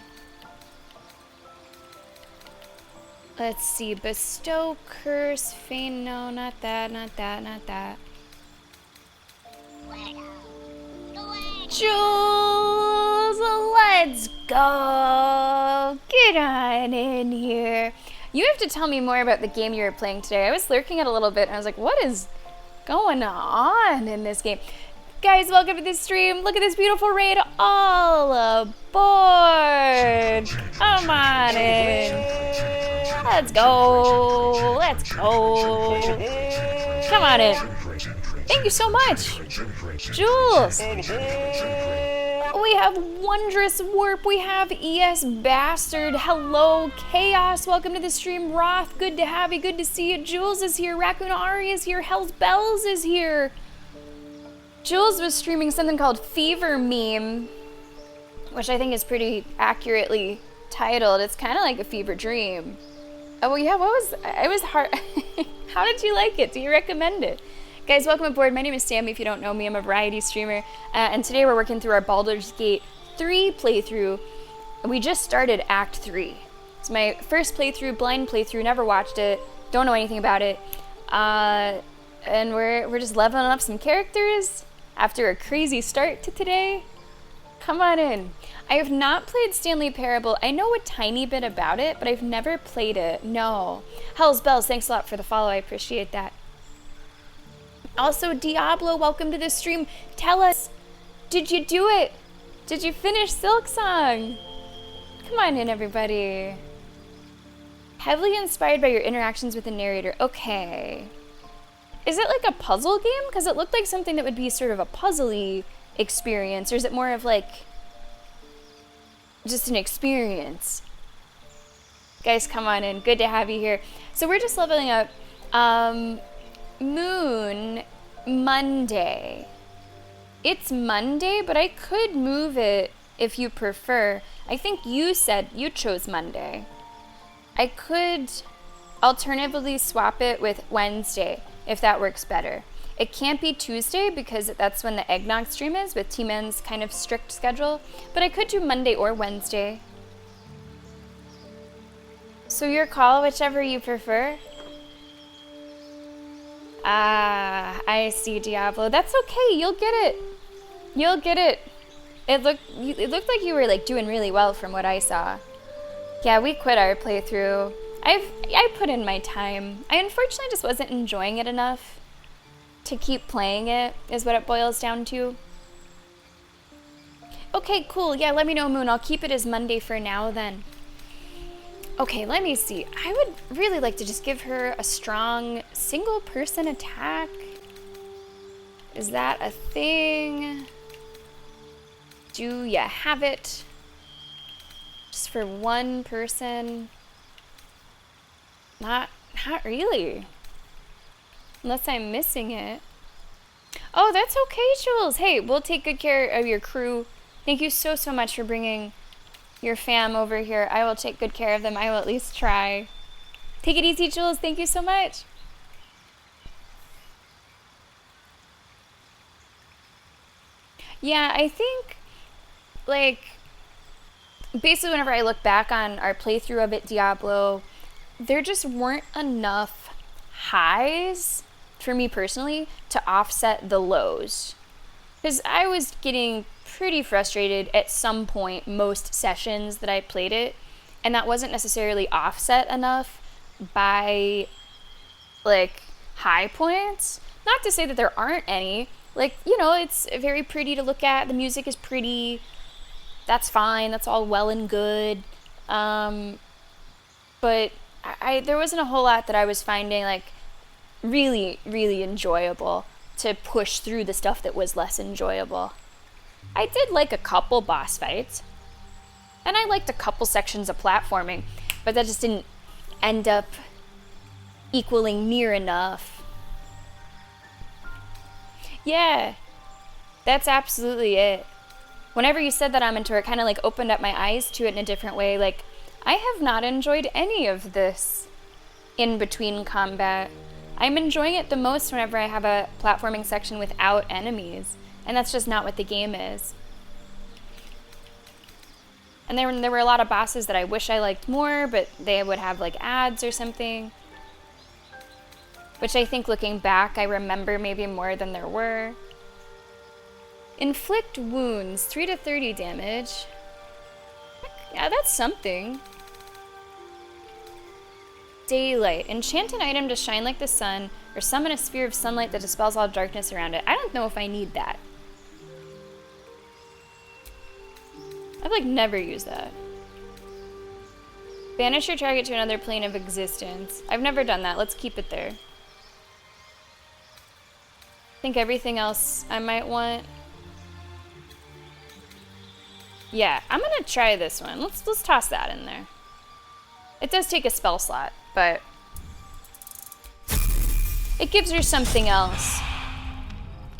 Let's see. Bestow, curse, feign. No, not that, not that, not that. Jules, let's go. Get on in here. You have to tell me more about the game you were playing today. I was lurking it a little bit and I was like, what is going on in this game? Guys, welcome to the stream. Look at this beautiful raid. All aboard. Come on in. Let's go. Let's go. Come on in. Thank you so much. Jules. We have Wondrous Warp. We have ES Bastard. Hello, Chaos. Welcome to the stream. Roth, good to have you. Good to see you. Jules is here. Raccoon Ari is here. Hell's Bells is here. Jules was streaming something called Fever Meme, which I think is pretty accurately titled. It's kind of like a fever dream. Oh, well, yeah, it was hard. How did you like it? Do you recommend it? Guys, welcome aboard. My name is Sammy. If you don't know me, I'm a variety streamer. And today we're working through our Baldur's Gate 3 playthrough. We just started Act 3. It's my first playthrough, blind playthrough, never watched it, don't know anything about it. And we're just leveling up some characters after a crazy start to today. Come on in. I have not played Stanley Parable. I know a tiny bit about it, but I've never played it. No. Hell's Bells, thanks a lot for the follow. I appreciate that. Also, Diablo, welcome to the stream. Tell us, did you do it? Did you finish Silksong? Come on in, everybody. Heavily inspired by your interactions with the narrator. Okay. Is it like a puzzle game? Because it looked like something that would be sort of a puzzly experience. Or is it more of like just an experience? Guys, come on in. Good to have you here. So we're just leveling up. Moon Monday. It's Monday, but I could move it if you prefer. I think you said you chose Monday. I could alternatively swap it with Wednesday if that works better. It can't be Tuesday because that's when the Eggnog stream is with T-Man's kind of strict schedule, but I could do Monday or Wednesday. So your call, whichever you prefer. Ah, I see, Diablo. That's okay. You'll get it. You'll get it. It looked like you were like doing really well from what I saw. Yeah, we quit our playthrough. I put in my time. I unfortunately just wasn't enjoying it enough to keep playing it, is what it boils down to. Okay, cool. Yeah, let me know, Moon. I'll keep it as Monday for now then. Okay, let me see. I would really like to just give her a strong single person attack. Is that a thing? Do you have it? Just for one person? Not really. Unless I'm missing it. Oh, that's okay, Jules. Hey, we'll take good care of your crew. Thank you so much for bringing your fam over here. I will take good care of them. I will at least try. Take it easy, Jules. Thank you so much. Yeah, I think, like, basically whenever I look back on our playthrough of it, Diablo, there just weren't enough highs for me personally to offset the lows. Because I was getting pretty frustrated at some point most sessions that I played it, and that wasn't necessarily offset enough by like high points. Not to say that there aren't any. Like, you know, it's very pretty to look at. The music is pretty. That's fine. That's all well and good. But there wasn't a whole lot that I was finding like really, really enjoyable to push through the stuff that was less enjoyable. I did like a couple boss fights, and I liked a couple sections of platforming, but that just didn't end up equaling near enough. Yeah, that's absolutely it. Whenever you said that, Amintor, it kind of like opened up my eyes to it in a different way. Like, I have not enjoyed any of this in between combat. I'm enjoying it the most whenever I have a platforming section without enemies, and that's just not what the game is. And there were a lot of bosses that I wish I liked more, but they would have like ads or something, which I think looking back I remember maybe more than there were. Inflict wounds, 3 to 30 damage. Yeah, that's something. Daylight. Enchant an item to shine like the sun, or summon a sphere of sunlight that dispels all darkness around it. I don't know if I need that. I've like never used that. Banish your target to another plane of existence. I've never done that. Let's keep it there. I think everything else I might want. Yeah, I'm gonna try this one. Let's toss that in there. It does take a spell slot, but it gives her something else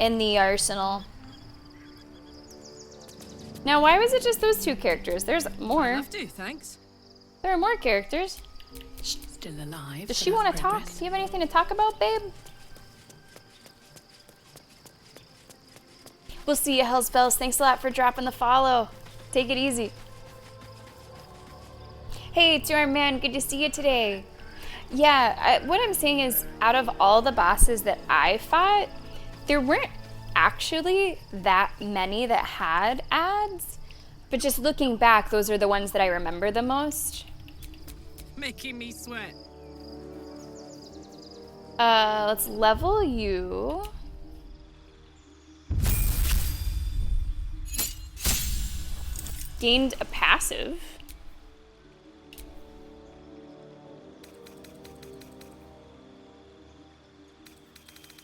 in the arsenal. Now, why was it just those two characters? There's more. Enough do, thanks. There are more characters. Still alive. Does she want to talk? Do you have anything to talk about, babe? We'll see you, Hellspells. Thanks a lot for dropping the follow. Take it easy. Hey, it's your man. Good to see you today. Yeah, what I'm saying is, out of all the bosses that I fought, there weren't actually that many that had ads, but just looking back, those are the ones that I remember the most. Making me sweat. Let's level you. Gained a passive.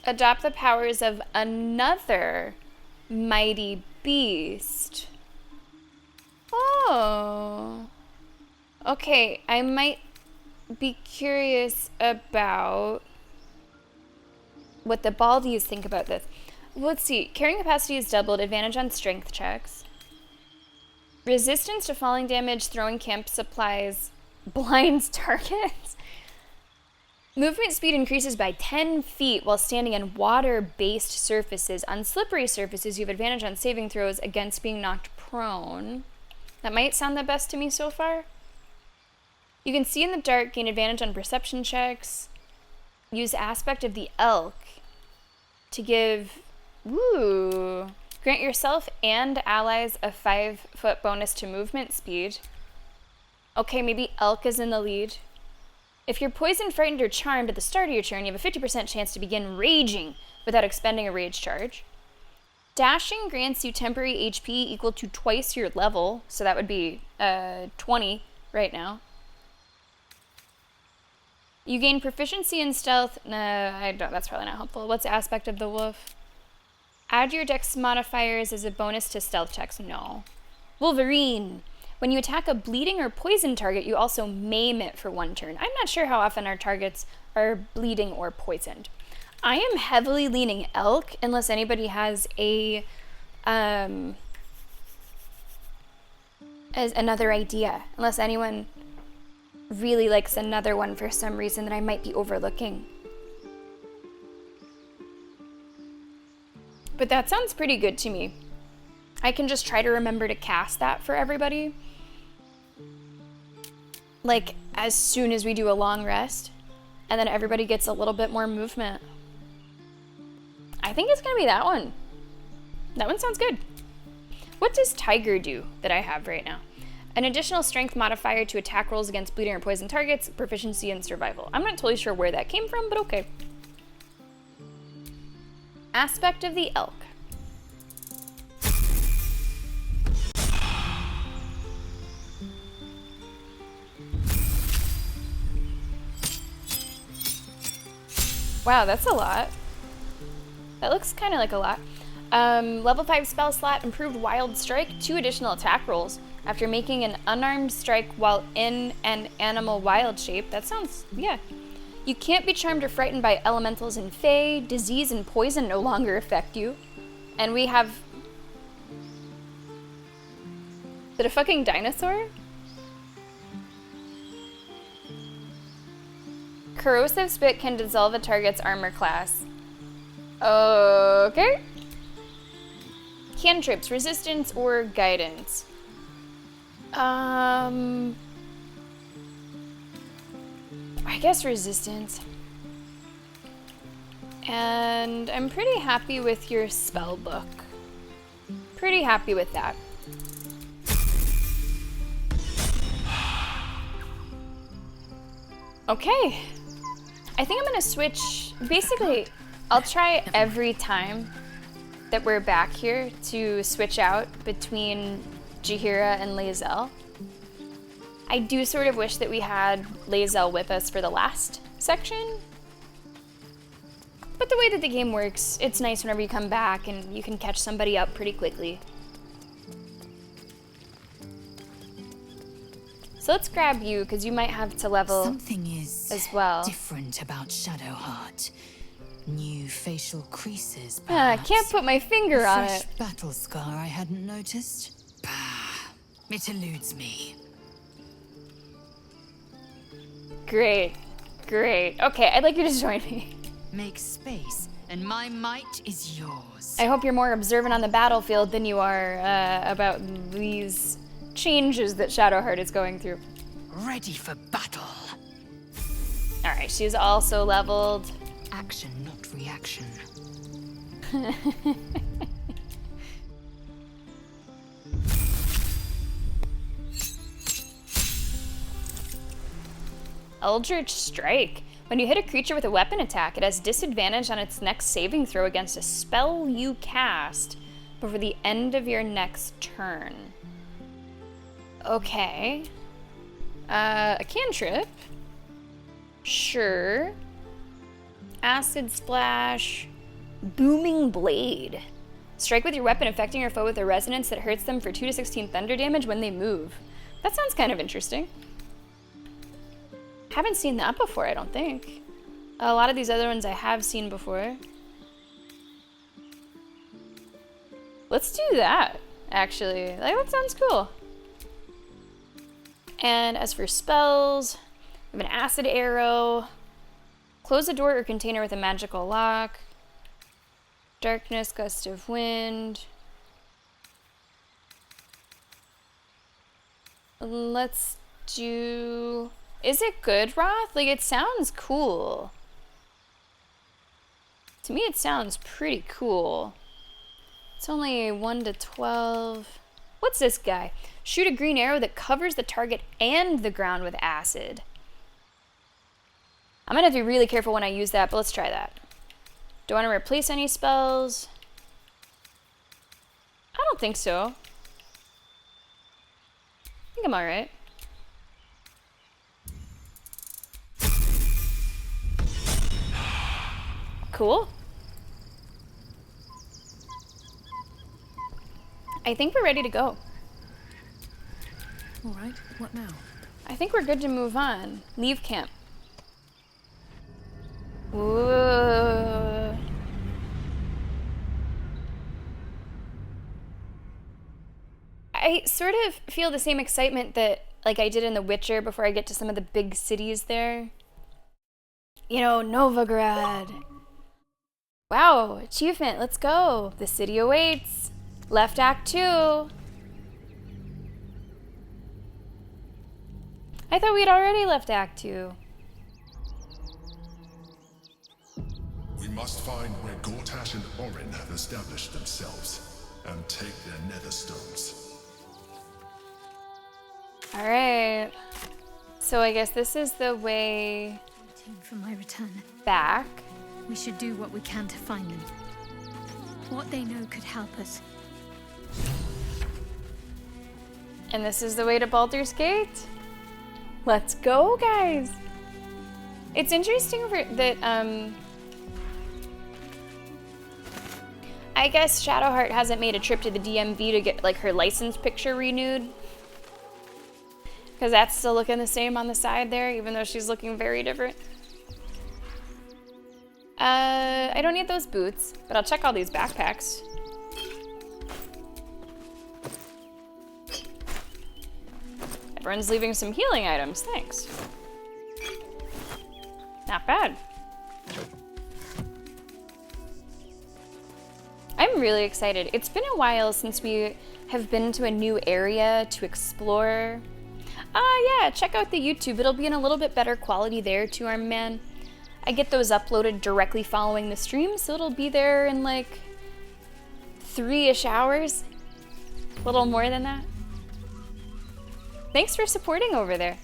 Adopt the powers of another mighty beast. Oh. Okay, I might be curious about what the Baldies think about this. Let's see. Carrying capacity is doubled. Advantage on strength checks. Resistance to falling damage, throwing camp supplies, blinds targets. Movement speed increases by 10 feet while standing on water-based surfaces. On slippery surfaces, you have advantage on saving throws against being knocked prone. That might sound the best to me so far. You can see in the dark, gain advantage on perception checks. Use aspect of the elk to give, grant yourself and allies a 5-foot bonus to movement speed. Okay, maybe elk is in the lead. If you're poisoned, frightened, or charmed at the start of your turn, you have a 50% chance to begin raging without expending a rage charge. Dashing grants you temporary HP equal to twice your level, so that would be 20 right now. You gain proficiency in stealth. That's probably not helpful. What's the aspect of the wolf? Add your dex modifiers as a bonus to stealth checks. No. Wolverine. When you attack a bleeding or poison target, you also maim it for 1 turn. I'm not sure how often our targets are bleeding or poisoned. I am heavily leaning elk, unless anybody has as another idea. Unless anyone really likes another one for some reason that I might be overlooking. But that sounds pretty good to me. I can just try to remember to cast that for everybody. Like, as soon as we do a long rest, and then everybody gets a little bit more movement. I think it's gonna be that one. That one sounds good. What does Tiger do that I have right now? An additional strength modifier to attack rolls against bleeding or poison targets, proficiency in survival. I'm not totally sure where that came from, but okay. Aspect of the elk. Wow, that's a lot. That looks kind of like a lot. Level 5 spell slot, improved wild strike, 2 additional attack rolls. After making an unarmed strike while in an animal wild shape. That sounds, yeah. You can't be charmed or frightened by elementals and fae. Disease and poison no longer affect you. And we have... Is it a fucking dinosaur? Corrosive spit can dissolve a target's armor class. Okay. Cantrips, resistance or guidance. I guess resistance. And I'm pretty happy with your spell book. Pretty happy with that. Okay. I think I'm gonna switch. Basically, I'll try every time that we're back here to switch out between Jaheira and Lae'zel. I do sort of wish that we had Lae'zel with us for the last section. But the way that the game works, it's nice whenever you come back and you can catch somebody up pretty quickly. So let's grab you, because you might have to level Something is as well. different about Shadowheart. New facial creases, I perhaps. can't put my finger on Fresh it. battle scar I hadn't noticed. Bah, it eludes me. Great, great. Okay, I'd like you to join me. Make space, and my might is yours. I hope you're more observant on the battlefield than you are about these changes that Shadowheart is going through. Ready for battle. Alright, she's also leveled. Action, not reaction. Eldritch Strike. When you hit a creature with a weapon attack, it has disadvantage on its next saving throw against a spell you cast before the end of your next turn. Okay. A cantrip. Sure. Acid Splash. Booming Blade. Strike with your weapon, affecting your foe with a resonance that hurts them for 2 to 16 thunder damage when they move. That sounds kind of interesting. Haven't seen that before, I don't think. A lot of these other ones I have seen before. Let's do that, actually. Like, that sounds cool. And as for spells, we have an acid arrow. Close a door or container with a magical lock. Darkness, gust of wind. Let's do Is it good, Roth? Like, it sounds cool. To me, it sounds pretty cool. It's only 1 to 12. What's this guy? Shoot a green arrow that covers the target and the ground with acid. I'm gonna have to be really careful when I use that, but let's try that. Do I want to replace any spells? I don't think so. I think I'm alright. Cool. I think we're ready to go. All right, what now? I think we're good to move on. Leave camp. Whoa. I sort of feel the same excitement that like I did in The Witcher before I get to some of the big cities there. You know, Novigrad. Wow, achievement, let's go. The city awaits. Left Act 2. I thought we'd already left Act 2. We must find where Gortash and Orin have established themselves, and take their nether stones. Alright. So I guess this is the way Waiting for my return. back. We should do what we can to find them. What they know could help us. And this is the way to Baldur's Gate. Let's go, guys. It's interesting that, I guess Shadowheart hasn't made a trip to the DMV to get, like, her license picture renewed. Because that's still looking the same on the side there, even though she's looking very different. I don't need those boots, but I'll check all these backpacks. Everyone's leaving some healing items, thanks. Not bad. I'm really excited. It's been a while since we have been to a new area to explore. Yeah, check out the YouTube. It'll be in a little bit better quality there too, Arm Man. I get those uploaded directly following the stream, so it'll be there in like 3-ish hours. A little more than that. Thanks for supporting over there.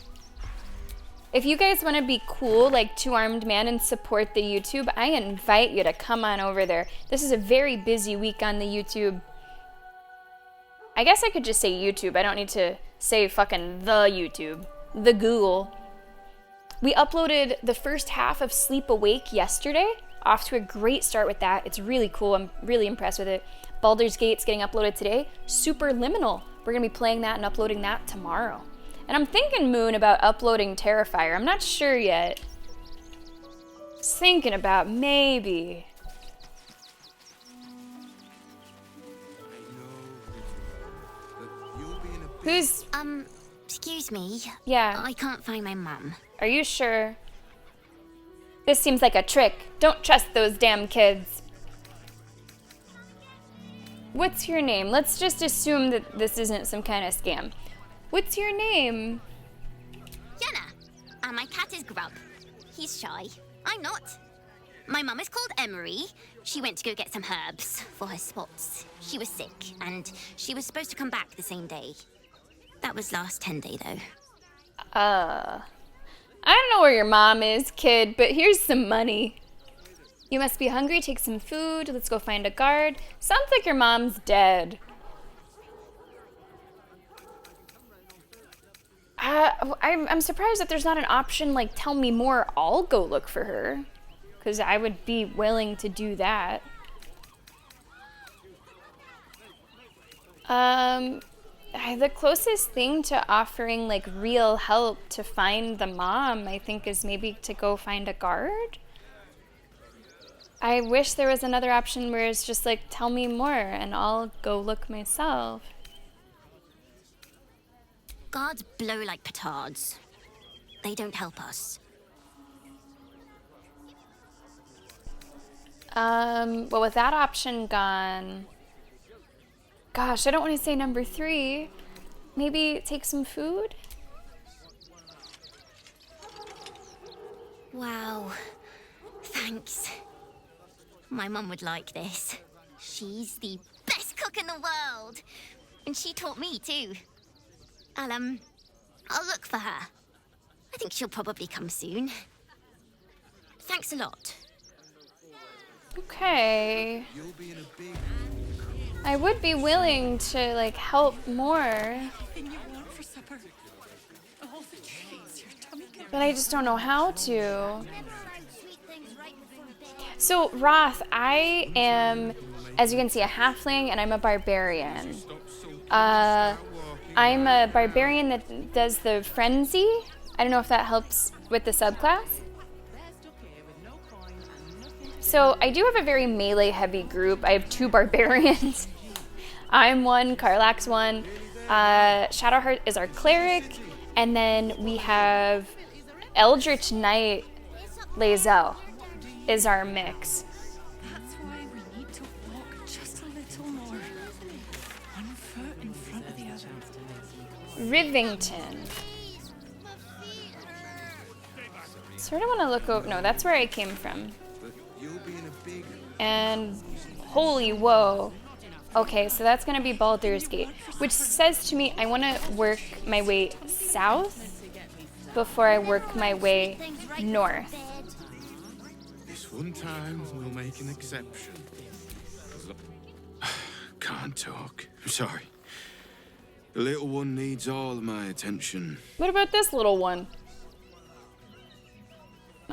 If you guys want to be cool like Two Armed Man and support the YouTube, I invite you to come on over there. This is a very busy week on the YouTube. I guess I could just say YouTube. I don't need to say fucking the YouTube. The Google. We uploaded the first half of Sleep Awake yesterday. Off to a great start with that. It's really cool. I'm really impressed with it. Baldur's Gate's getting uploaded today. Superliminal. We're going to be playing that and uploading that tomorrow. And I'm thinking, Moon, about uploading Terrifier. I'm not sure yet. Just thinking about maybe. Who's... excuse me. Yeah. I can't find my mum. Are you sure? This seems like a trick. Don't trust those damn kids. What's your name? Let's just assume that this isn't some kind of scam. What's your name? Yenna. And my cat is Grub. He's shy. I'm not. My mum is called Emery. She went to go get some herbs for her spots. She was sick, and she was supposed to come back the same day. That was last 10-day, though. I don't know where your mom is, kid, but here's some money. You must be hungry, take some food, let's go find a guard. Sounds like your mom's dead. I'm surprised that there's not an option like tell me more, I'll go look for her. Because I would be willing to do that. The closest thing to offering like real help to find the mom, I think, is maybe to go find a guard. I wish there was another option where it's just like, tell me more and I'll go look myself. Guards blow like petards. They don't help us. Well, with that option gone, gosh, I don't want to say number 3. Maybe take some food? Wow. Thanks. My mum would like this. She's the best cook in the world. And she taught me too. I'll look for her. I think she'll probably come soon. Thanks a lot. Okay. I would be willing to, like, help more. But I just don't know how to. So, Roth, I am, as you can see, a halfling and I'm a barbarian. I'm a barbarian that does the frenzy. I don't know if that helps with the subclass. So I do have a very melee heavy group. I have 2 barbarians. I'm one, Karlak's one. Shadowheart is our cleric. And then we have Eldritch Knight Lae'zel is our mix. That's why we need to walk just a little more. One foot in front of the other. Rivington. Sort of want to look over. No, that's where I came from. And holy whoa. Okay, so that's gonna be Baldur's Gate, which says to me I want to work my way south before I work my way north. This one time we'll make an exception. Can't talk. I'm sorry. The little one needs all of my attention. What about this little one?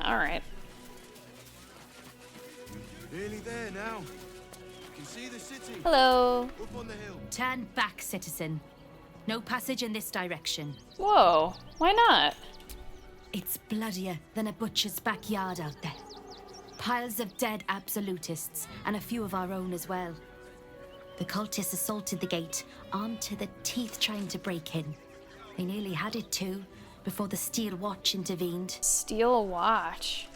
All right. Nearly there now. You can see the city. Hello. Up on the hill. Turn back, citizen. No passage in this direction. Whoa, why not? It's bloodier than a butcher's backyard out there. Piles of dead absolutists, and a few of our own as well. The cultists assaulted the gate, armed to the teeth trying to break in. They nearly had it too, before the Steel Watch intervened. Steel Watch?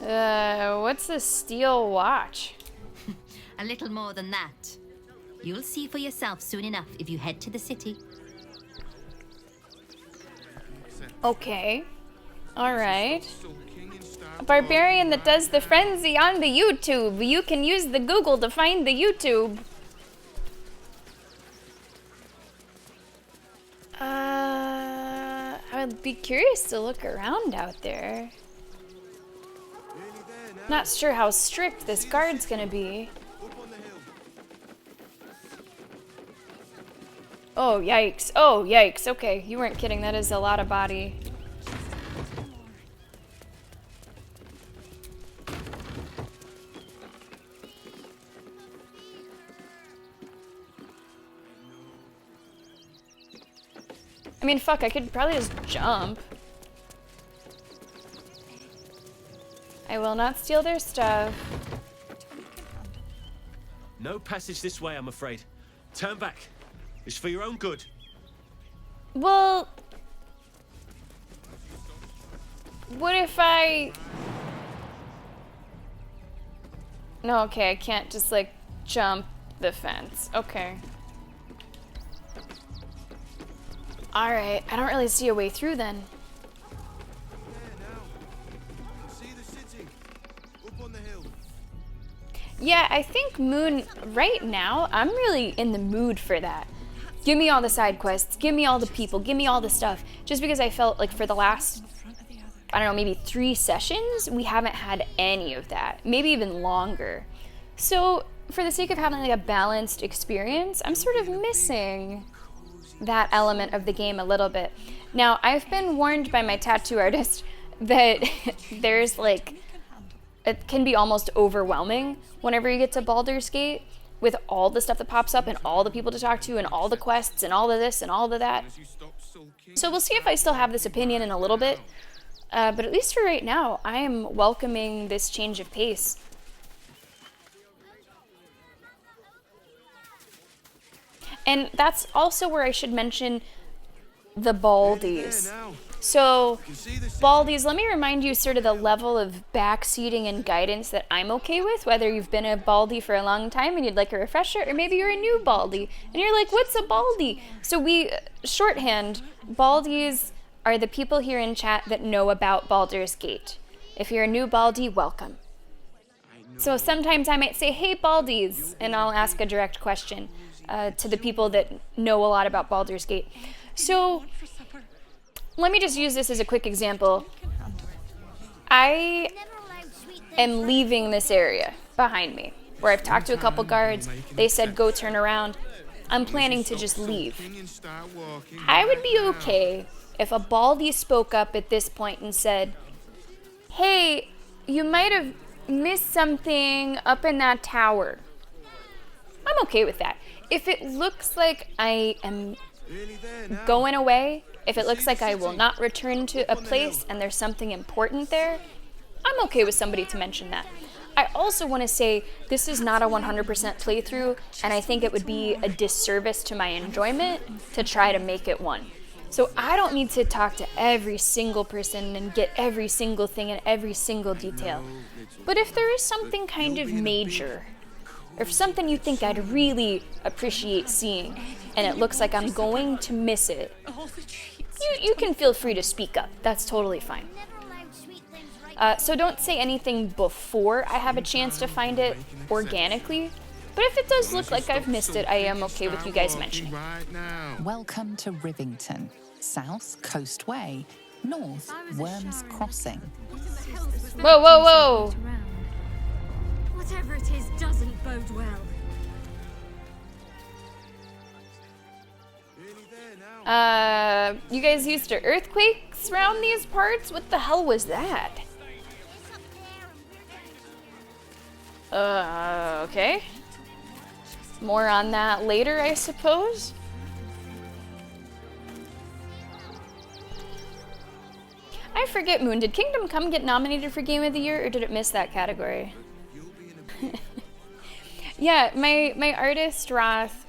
What's the Steel Watch? A little more than that. You'll see for yourself soon enough if you head to the city. Okay. Alright. A barbarian that does the frenzy on the YouTube. You can use the Google to find the YouTube. I would be curious to look around out there. Not sure how strict this guard's gonna be. Oh, yikes. Oh, yikes. Okay, you weren't kidding. That is a lot of body. I mean, fuck, I could probably just jump. I will not steal their stuff. No passage this way, I'm afraid. Turn back. It's for your own good. Well, what if I... No, okay, I can't just, like, jump the fence. Okay. Alright, I don't really see a way through then. Yeah, I think Moon, right now, I'm really in the mood for that. Give me all the side quests, give me all the people, give me all the stuff. Just because I felt like for the last, I don't know, maybe 3 sessions, we haven't had any of that. Maybe even longer. So, for the sake of having like a balanced experience, I'm sort of missing that element of the game a little bit. Now, I've been warned by my tattoo artist that there's like, it can be almost overwhelming whenever you get to Baldur's Gate with all the stuff that pops up and all the people to talk to and all the quests and all of this and all of that. So we'll see if I still have this opinion in a little bit. But at least for right now, I am welcoming this change of pace. And that's also where I should mention the Baldies. So, Baldies, let me remind you sort of the level of backseating and guidance that I'm okay with, whether you've been a Baldy for a long time and you'd like a refresher, or maybe you're a new Baldy and you're like, what's a Baldy? So we shorthand, Baldies are the people here in chat that know about Baldur's Gate. If you're a new Baldy, welcome. So sometimes I might say, hey Baldies, and I'll ask a direct question to the people that know a lot about Baldur's Gate. So let me just use this as a quick example. I am leaving this area behind me, where I've talked to a couple guards. They said go turn around. I'm planning to just leave. I would be okay if a Baldy spoke up at this point and said, hey, you might have missed something up in that tower. I'm okay with that. If it looks like I am going away, if it looks like I will not return to a place and there's something important there, I'm okay with somebody to mention that. I also want to say this is not a 100% playthrough, and I think it would be a disservice to my enjoyment to try to make it one. So I don't need to talk to every single person and get every single thing and every single detail. But if there is something kind of major, or if something you think I'd really appreciate seeing, and it looks like I'm going to miss it, you can feel free to speak up. That's totally fine. So don't say anything before I have a chance to find it organically. But if it does look like I've missed it, I am okay with you guys mentioning. Welcome to Rivington. South, Coast Way. North, Worms Crossing. Whoa, whoa, whoa! Whatever it is doesn't bode well. You guys used to earthquakes around these parts? What the hell was that? Okay. More on that later, I suppose. I forget, Moon, did Kingdom Come get nominated for Game of the Year, or did it miss that category? Yeah, my artist, Roth,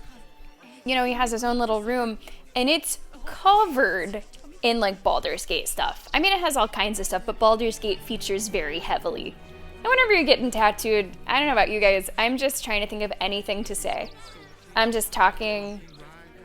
you know, he has his own little room, and it's covered in, like, Baldur's Gate stuff. I mean, it has all kinds of stuff, but Baldur's Gate features very heavily. And whenever you're getting tattooed, I don't know about you guys, I'm just trying to think of anything to say. I'm just talking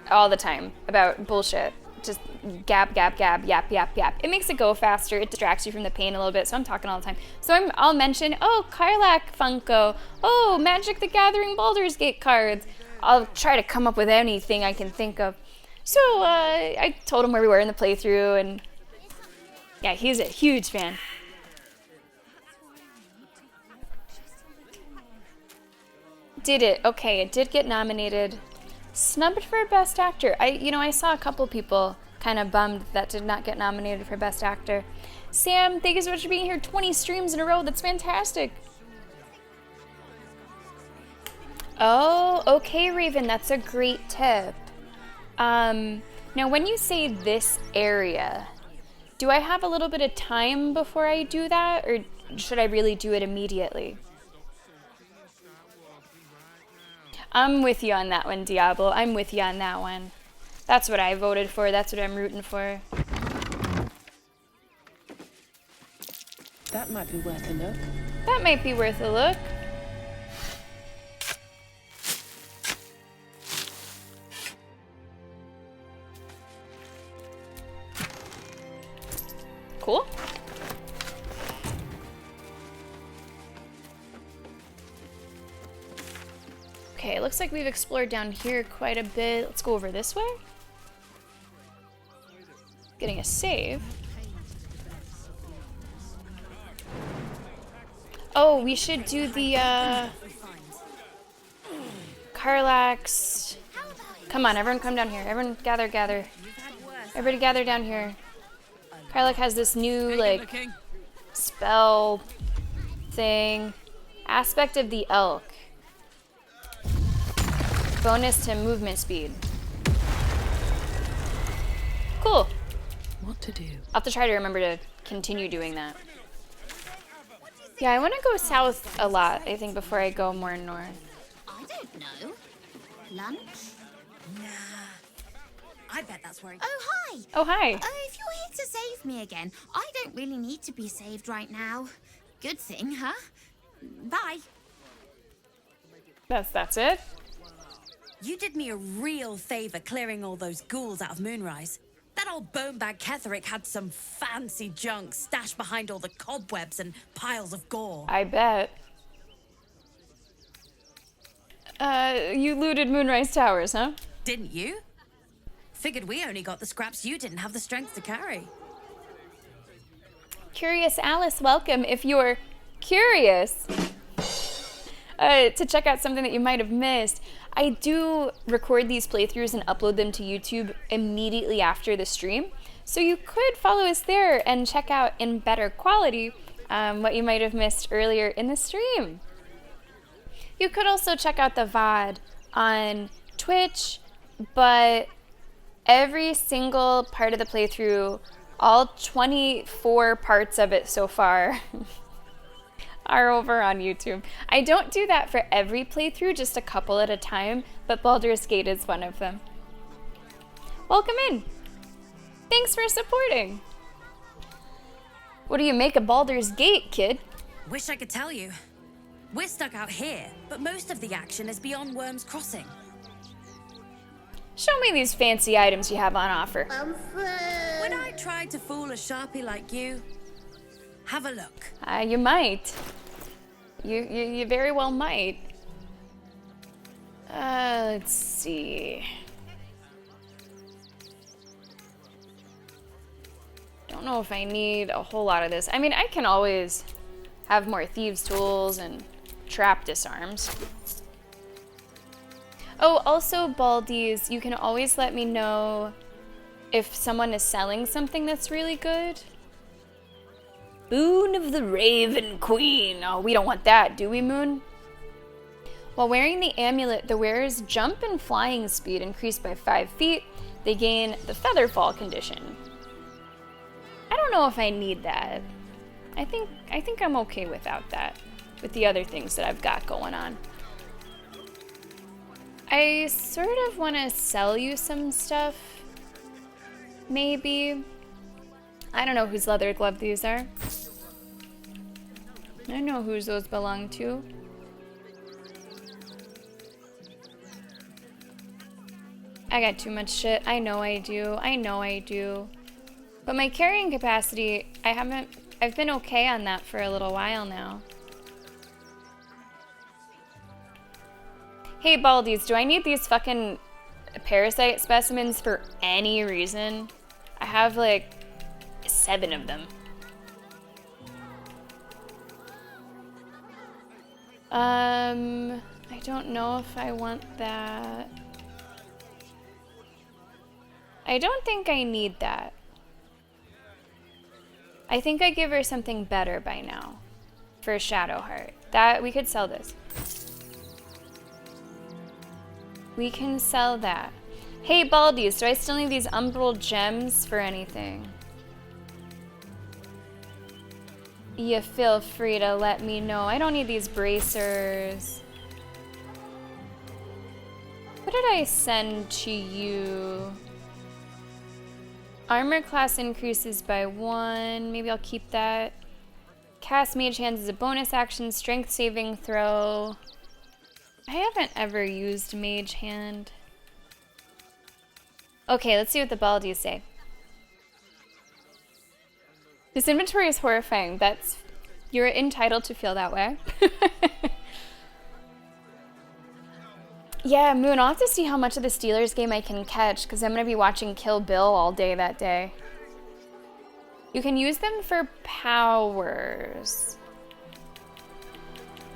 all the time about bullshit. Just gab, gab, gab, yap, yap, yap. It makes it go faster. It distracts you from the pain a little bit, so I'm talking all the time. So I'll mention, oh, Karlach Funko. Oh, Magic the Gathering Baldur's Gate cards. I'll try to come up with anything I can think of. So I told him where we were in the playthrough, and yeah, he's a huge fan. Did it? Okay, it did get nominated. Snubbed for Best Actor. I saw a couple people kind of bummed that did not get nominated for Best Actor. Sam, thank you so much for being here. 20 streams in a row. That's fantastic. Oh, okay, Raven. That's a great tip. Now, when you say this area, do I have a little bit of time before I do that, or should I really do it immediately? I'm with you on that one, Diablo. I'm with you on that one. That's what I voted for. That's what I'm rooting for. That might be worth a look. That might be worth a look. Cool. Okay, looks like we've explored down here quite a bit. Let's go over this way. Getting a save. Oh, we should do the, Karlach's. Come on, everyone come down here. Everyone gather. Everybody gather down here. Karlach has this new, like, spell thing. Aspect of the Elk. Bonus to movement speed. Cool. What to do? I'll have to try to remember to continue doing that. Yeah, I want to go south a lot, I think, before I go more north. I don't know. Lunch? Nah. I bet that's where. Oh, hi. Oh, hi. If you're here to save me again, I don't really need to be saved right now. Good thing, huh? Bye. That's it? You did me a real favor clearing all those ghouls out of Moonrise. That old bonebag Ketherick had some fancy junk stashed behind all the cobwebs and piles of gore. I bet. You looted Moonrise Towers, huh? Didn't you? Figured we only got the scraps you didn't have the strength to carry. Curious Alice, welcome. If you're curious to check out something that you might have missed, I do record these playthroughs and upload them to YouTube immediately after the stream. So you could follow us there and check out in better quality what you might have missed earlier in the stream. You could also check out the VOD on Twitch, but every single part of the playthrough, all 24 parts of it so far, are over on YouTube. I don't do that for every playthrough, just a couple at a time, but Baldur's Gate is one of them. Welcome in. Thanks for supporting. What do you make of Baldur's Gate, kid? Wish I could tell you. We're stuck out here, but most of the action is beyond Worm's Crossing. Show me these fancy items you have on offer. When I tried to fool a Sharpie like you, have a look. You might. You very well might. Let's see. Don't know if I need a whole lot of this. I mean, I can always have more thieves' tools and trap disarms. Oh, also, Baldies, you can always let me know if someone is selling something that's really good. Boon of the Raven Queen. Oh, we don't want that, do we, Moon? While wearing the amulet, the wearer's jump and flying speed increase by 5 feet. They gain the Featherfall condition. I don't know if I need that. I think I'm okay without that, with the other things that I've got going on. I sort of want to sell you some stuff. Maybe. I don't know whose leather glove these are. I know whose those belong to. I got too much shit. I know I do. I know I do. But my carrying capacity, I've been okay on that for a little while now. Hey, Baldies, do I need these fucking parasite specimens for any reason? I have like 7 of them. I don't know if I want that. I don't think I need that. I think I give her something better by now for Shadowheart. That we could sell this. We can sell that. Hey, Baldies, do I still need these umbral gems for anything? You feel free to let me know. I don't need these bracers. What did I send to you? Armor class increases by 1. Maybe I'll keep that. Cast Mage Hands as a bonus action. Strength saving throw. I haven't ever used Mage Hand. Okay, let's see what the Baldies say. This inventory is horrifying. You're entitled to feel that way. Yeah, Moon, I'll have to see how much of the Steelers game I can catch, because I'm going to be watching Kill Bill all day that day. You can use them for powers.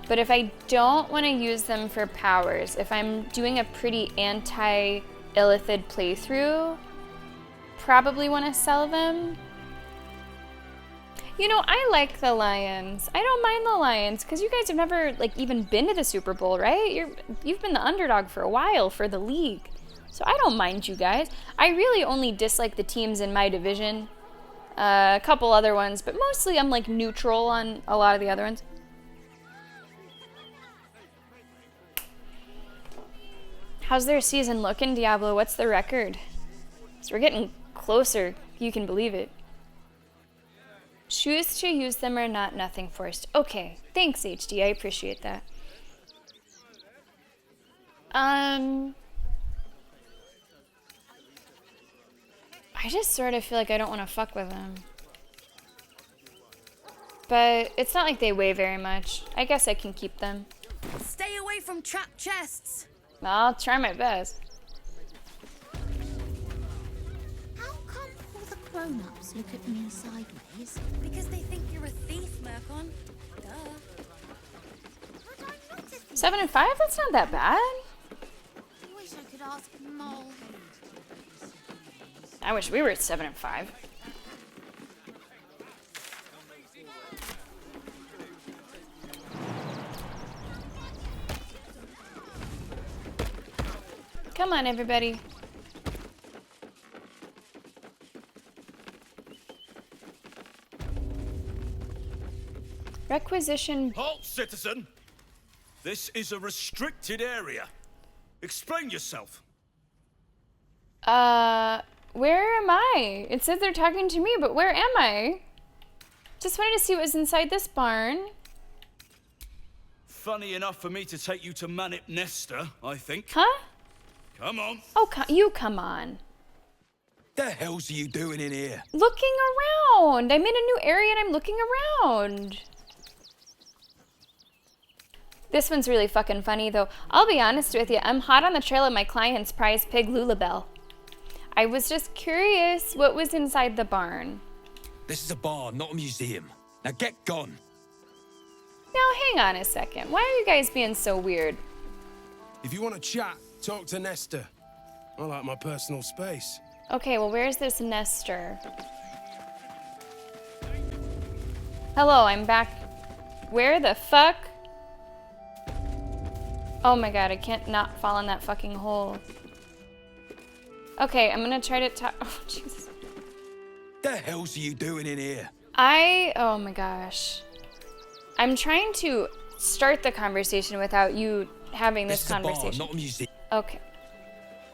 But if I don't want to use them for powers, if I'm doing a pretty anti-Illithid playthrough, probably want to sell them. You know, I like the Lions. I don't mind the Lions, because you guys have never, like, even been to the Super Bowl, right? You've been the underdog for a while for the league. So I don't mind you guys. I really only dislike the teams in my division. A couple other ones, but mostly I'm, like, neutral on a lot of the other ones. How's their season looking, Diablo? What's the record? So we're getting closer. You can believe it. Choose to use them or not, nothing forced. Okay, thanks HD, I appreciate that. I just sort of feel like I don't want to fuck with them. But it's not like they weigh very much. I guess I can keep them. Stay away from trapped chests. I'll try my best. How come all the grown-ups look at me sideways? Because they think you're a thief, Mercon. Duh. 7 and 5? That's not that bad. I wish I could ask Mole. I wish we were at 7 and 5. Come on, everybody. Requisition. Halt, citizen! This is a restricted area. Explain yourself. Where am I? It says they're talking to me, but where am I? Just wanted to see what was inside this barn. Funny enough for me to take you to Manip Nesta, I think. Huh? Come on. Oh, you come on. The hell's are you doing in here? Looking around. I'm in a new area and I'm looking around. This one's really fucking funny, though. I'll be honest with you. I'm hot on the trail of my client's prize pig, Lulabelle. I was just curious what was inside the barn. This is a barn, not a museum. Now get gone. Now, hang on a second. Why are you guys being so weird? If you want to chat, talk to Nesta. I like my personal space. Okay, well, where's this Nestor? Hello, I'm back. Where the fuck? Oh my god, I can't not fall in that fucking hole. Okay, I'm gonna try to talk. Oh, Jesus. The hell's are you doing in here? Oh my gosh. I'm trying to start the conversation without you having this conversation. This is a bar, not a museum. Okay.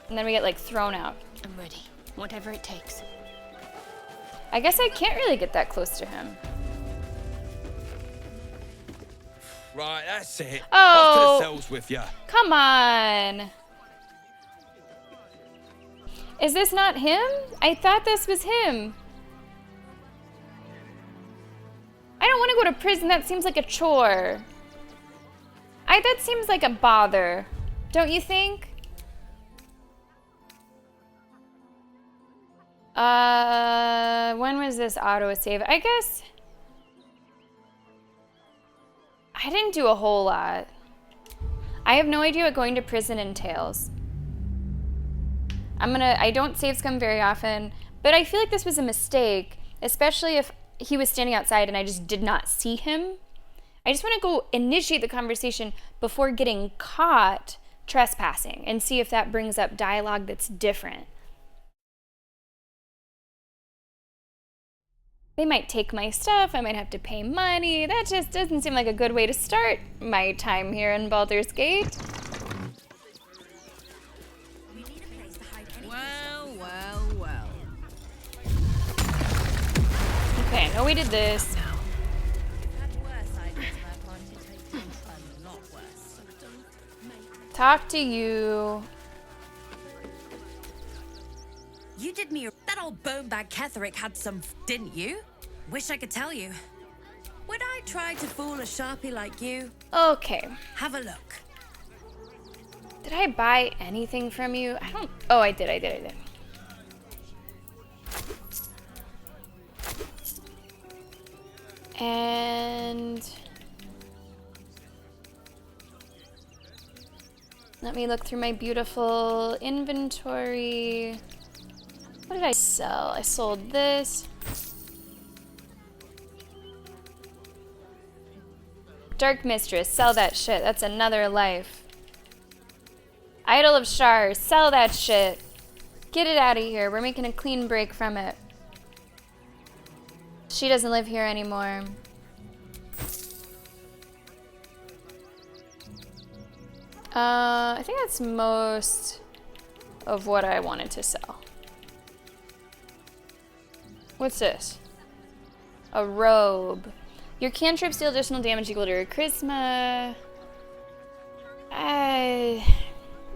And then we get, like, thrown out. I'm ready. Whatever it takes. I guess I can't really get that close to him. Right, that's it. Oh. Off to the cells with ya. Come on. Is this not him? I thought this was him. I don't want to go to prison. That seems like a chore. That seems like a bother. Don't you think? When was this auto-save? I guess I didn't do a whole lot. I have no idea what going to prison entails. I don't save scum very often, but I feel like this was a mistake, especially if he was standing outside and I just did not see him. I just want to go initiate the conversation before getting caught trespassing and see if that brings up dialogue that's different. They might take my stuff, I might have to pay money. That just doesn't seem like a good way to start my time here in Baldur's Gate. Well. Okay, I know we did this. Talk to you. You did me. That old bonebag Ketherick had some, didn't you? Wish I could tell you. Would I try to fool a Sharpie like you? Okay. Have a look. Did I buy anything from you? I don't. Oh, I did. And let me look through my beautiful inventory. What did I sell? I sold this. Dark Mistress, sell that shit. That's another life. Idol of Shar, sell that shit. Get it out of here. We're making a clean break from it. She doesn't live here anymore. I think that's most of what I wanted to sell. What's this? A robe. Your cantrips deal additional damage equal to your charisma.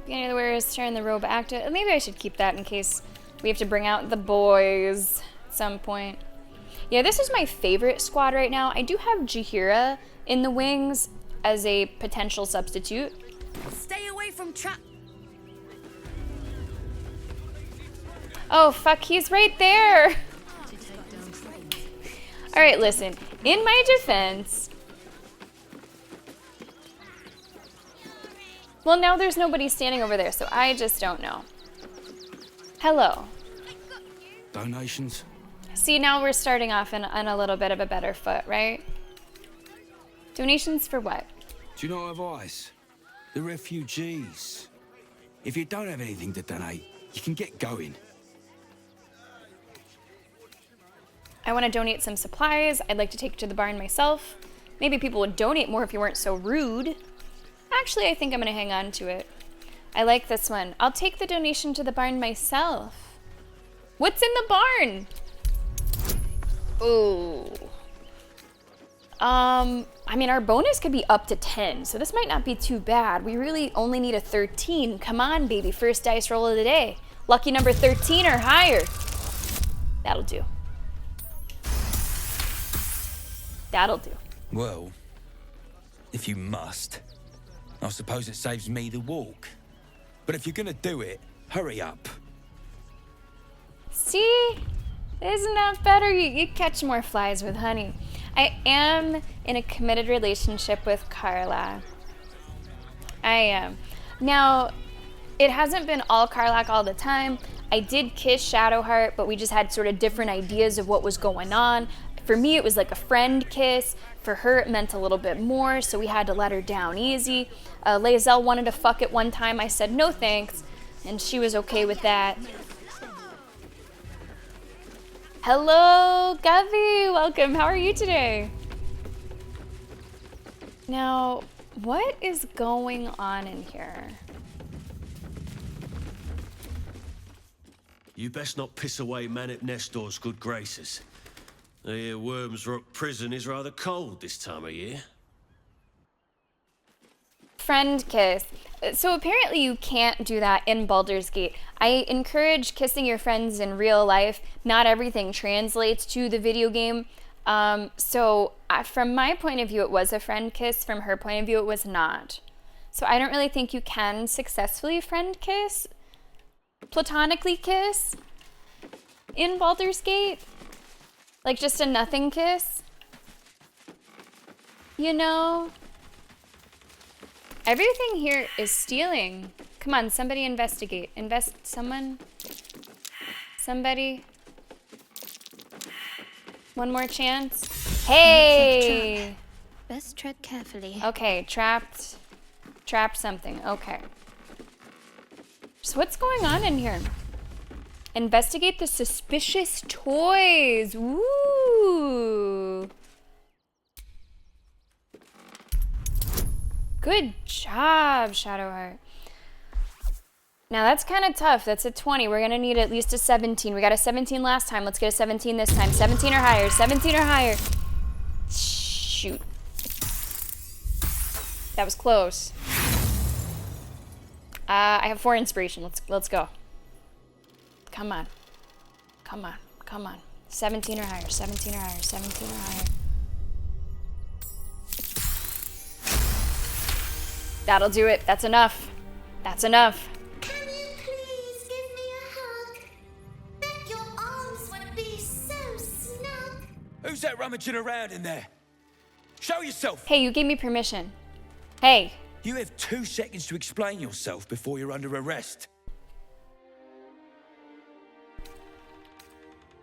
Beginning of the wearer is turn the robe active. Maybe I should keep that in case We have to bring out the boys at some point. Yeah, this is my favorite squad right now. I do have Jahira in the wings as a potential substitute. Stay away from trap. Oh, fuck, he's right there. All right, listen. In my defense... Well, now there's nobody standing over there, so I just don't know. Hello. Donations? See, now we're starting off on a little bit of a better foot, right? Donations for what? Do you not have eyes? The refugees. If you don't have anything to donate, you can get going. I want to donate some supplies. I'd like to take to the barn myself. Maybe people would donate more if you weren't so rude. Actually, I think I'm going to hang on to it. I like this one. I'll take the donation to the barn myself. What's in the barn? Ooh. I mean, our bonus could be up to 10, so this might not be too bad. We really only need a 13. Come on, baby. First dice roll of the day. Lucky number 13 or higher. That'll do. That'll do. Well, if you must, I suppose it saves me the walk. But if you're gonna do it, hurry up. See? Isn't that better? You catch more flies with honey. I am in a committed relationship with Carla. I am. Now, it hasn't been all Carlac all the time. I did kiss Shadowheart, but we just had sort of different ideas of what was going on. For me, it was like a friend kiss. For her, it meant a little bit more, so we had to let her down easy. Lae'zel wanted to fuck at one time. I said no thanks, and she was okay with that. Hello, Govey. Welcome. How are you today? Now, what is going on in here? You best not piss away Manip Nestor's good graces. I hear Worms Rock Prison is rather cold this time of year. Friend kiss. So apparently you can't do that in Baldur's Gate. I encourage kissing your friends in real life. Not everything translates to the video game. From my point of view, it was a friend kiss. From her point of view, it was not. So I don't really think you can successfully friend kiss, platonically kiss in Baldur's Gate. Like just a nothing kiss. You know? Everything here is stealing. Come on, somebody investigate. Somebody. One more chance. Hey! Best tread carefully. Okay, trapped something. Okay. So what's going on in here? Investigate the suspicious toys. Ooh. Good job, Shadowheart. Now that's kind of tough. That's a 20. We're gonna need at least a 17. We got a 17 last time. Let's get a 17 this time. 17 or higher. 17 or higher. Shoot. That was close. I have 4 inspiration. Let's go. Come on. 17 or higher. 17 or higher. 17 or higher. That'll do it. That's enough. That's enough. Can you please give me a hug? Bet your arms would be so snug. Who's that rummaging around in there? Show yourself! Hey, you gave me permission. Hey. You have 2 seconds to explain yourself before you're under arrest.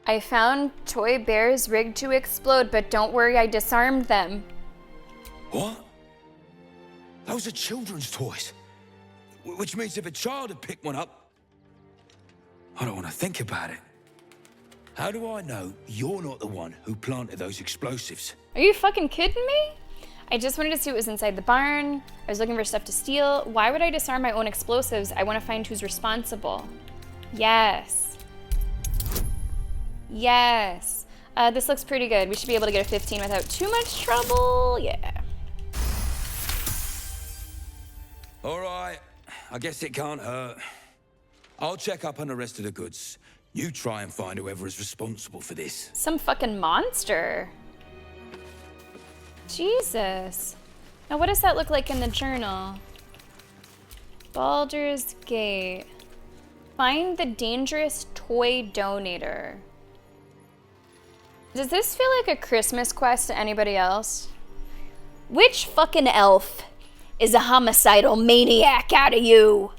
I found toy bears rigged to explode, but don't worry, I disarmed them. What? Those are children's toys. Which means if a child had picked one up... I don't want to think about it. How do I know you're not the one who planted those explosives? Are you fucking kidding me? I just wanted to see what was inside the barn. I was looking for stuff to steal. Why would I disarm my own explosives? I want to find who's responsible. Yes. Yes. This looks pretty good. We should be able to get a 15 without too much trouble. Yeah. All right. I guess it can't hurt. I'll check up on the rest of the goods. You try and find whoever is responsible for this. Some fucking monster. Jesus. Now what does that look like in the journal? Baldur's Gate. Find the dangerous toy donator. Does this feel like a Christmas quest to anybody else? Which fucking elf is a homicidal maniac out of you?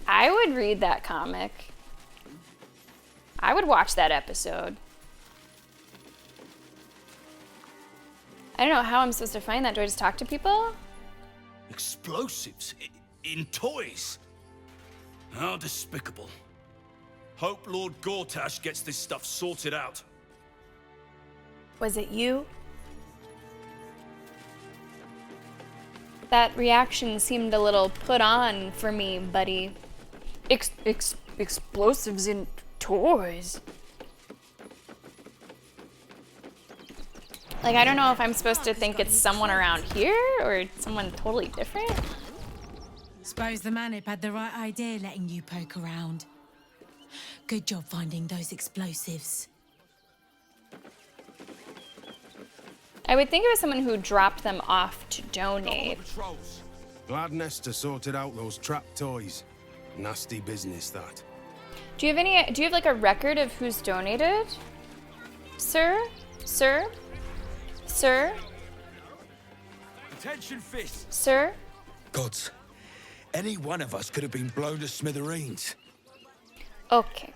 I would read that comic. I would watch that episode. I don't know how I'm supposed to find that. Do I just talk to people? Explosives in toys? How despicable. Hope Lord Gortash gets this stuff sorted out. Was it you? That reaction seemed a little put on for me, buddy. Explosives in toys. Like, I don't know if I'm supposed to think it's someone around here or someone totally different. Suppose the Manip had the right idea letting you poke around. Good job finding those explosives. I would think it was someone who dropped them off to donate. Glad Nesta sorted out those trapped toys. Nasty business, that. Do you have like a record of who's donated? Sir? Sir? Sir? Attention, fist. Sir? Gods, any one of us could have been blown to smithereens. Okay.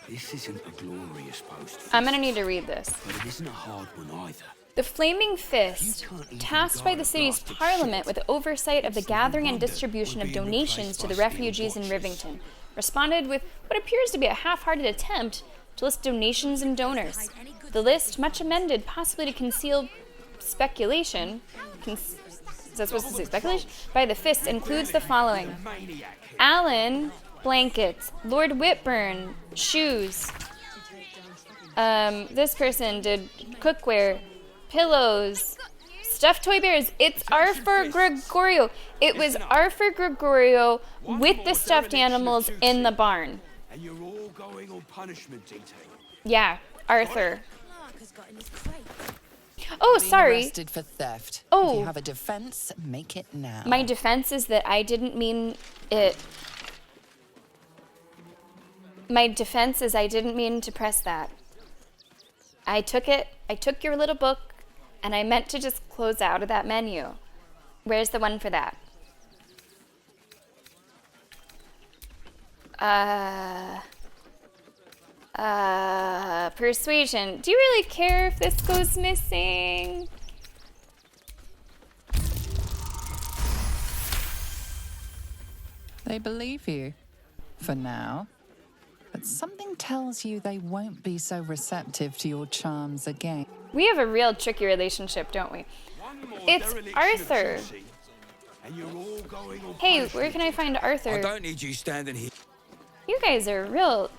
This isn't a glorious post. I'm gonna need to read this. But it isn't a hard one either. The Flaming Fist, tasked by the city's parliament with oversight of the gathering and distribution of donations to the refugees in Rivington, responded with what appears to be a half-hearted attempt to list donations and donors. The list, much amended, possibly to conceal speculation, is that supposed to say speculation? By the Fist, includes the following. Alan, blankets. Lord Whitburn, shoes. This person did cookware, pillows, stuffed toy bears. It's Arthur Gregorio. It was Arthur Gregorio with the stuffed animals in the barn. And you're all going on punishment, DT. Yeah, Arthur. Oh, sorry. Arrested for theft. Oh. If you have a defense, make it now. My defense is that I didn't mean it. My defense is I didn't mean to press that. I took your little book, and I meant to just close out of that menu. Where's the one for that? Persuasion. Do you really care if this goes missing? They believe you, for now. But something tells you they won't be so receptive to your charms again. We have a real tricky relationship, don't we? It's Arthur. Hey, where can I find Arthur? I don't need you standing here. You guys are real...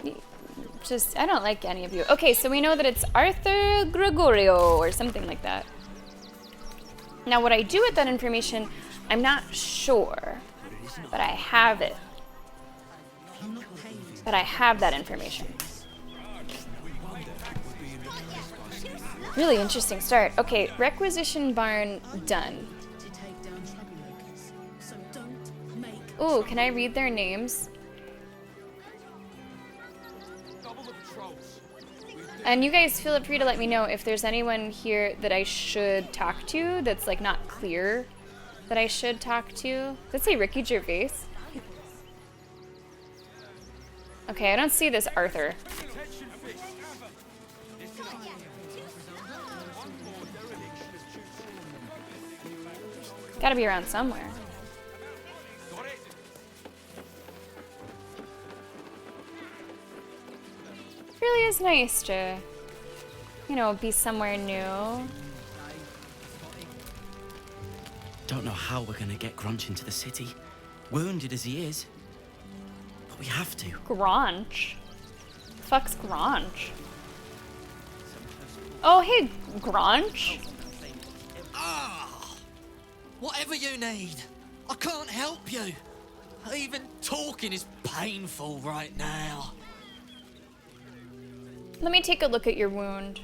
I don't like any of you. Okay, so we know that it's Arthur Gregorio or something like that. Now, what I do with that information, I'm not sure. But I have it. But I have that information. Really interesting start. Okay, requisition barn done. Ooh, can I read their names? And you guys feel free to let me know if there's anyone here that I should talk to that's like not clear that I should talk to. Let's say Ricky Gervais. Okay, I don't see this Arthur. Gotta be around somewhere. It really is nice to, you know, be somewhere new. Don't know how we're gonna get Grunch into the city, wounded as he is. But we have to. Grunch? The fuck's Grunch? Oh, hey, Grunch. Whatever you need, I can't help you. Even talking is painful right now. Let me take a look at your wound.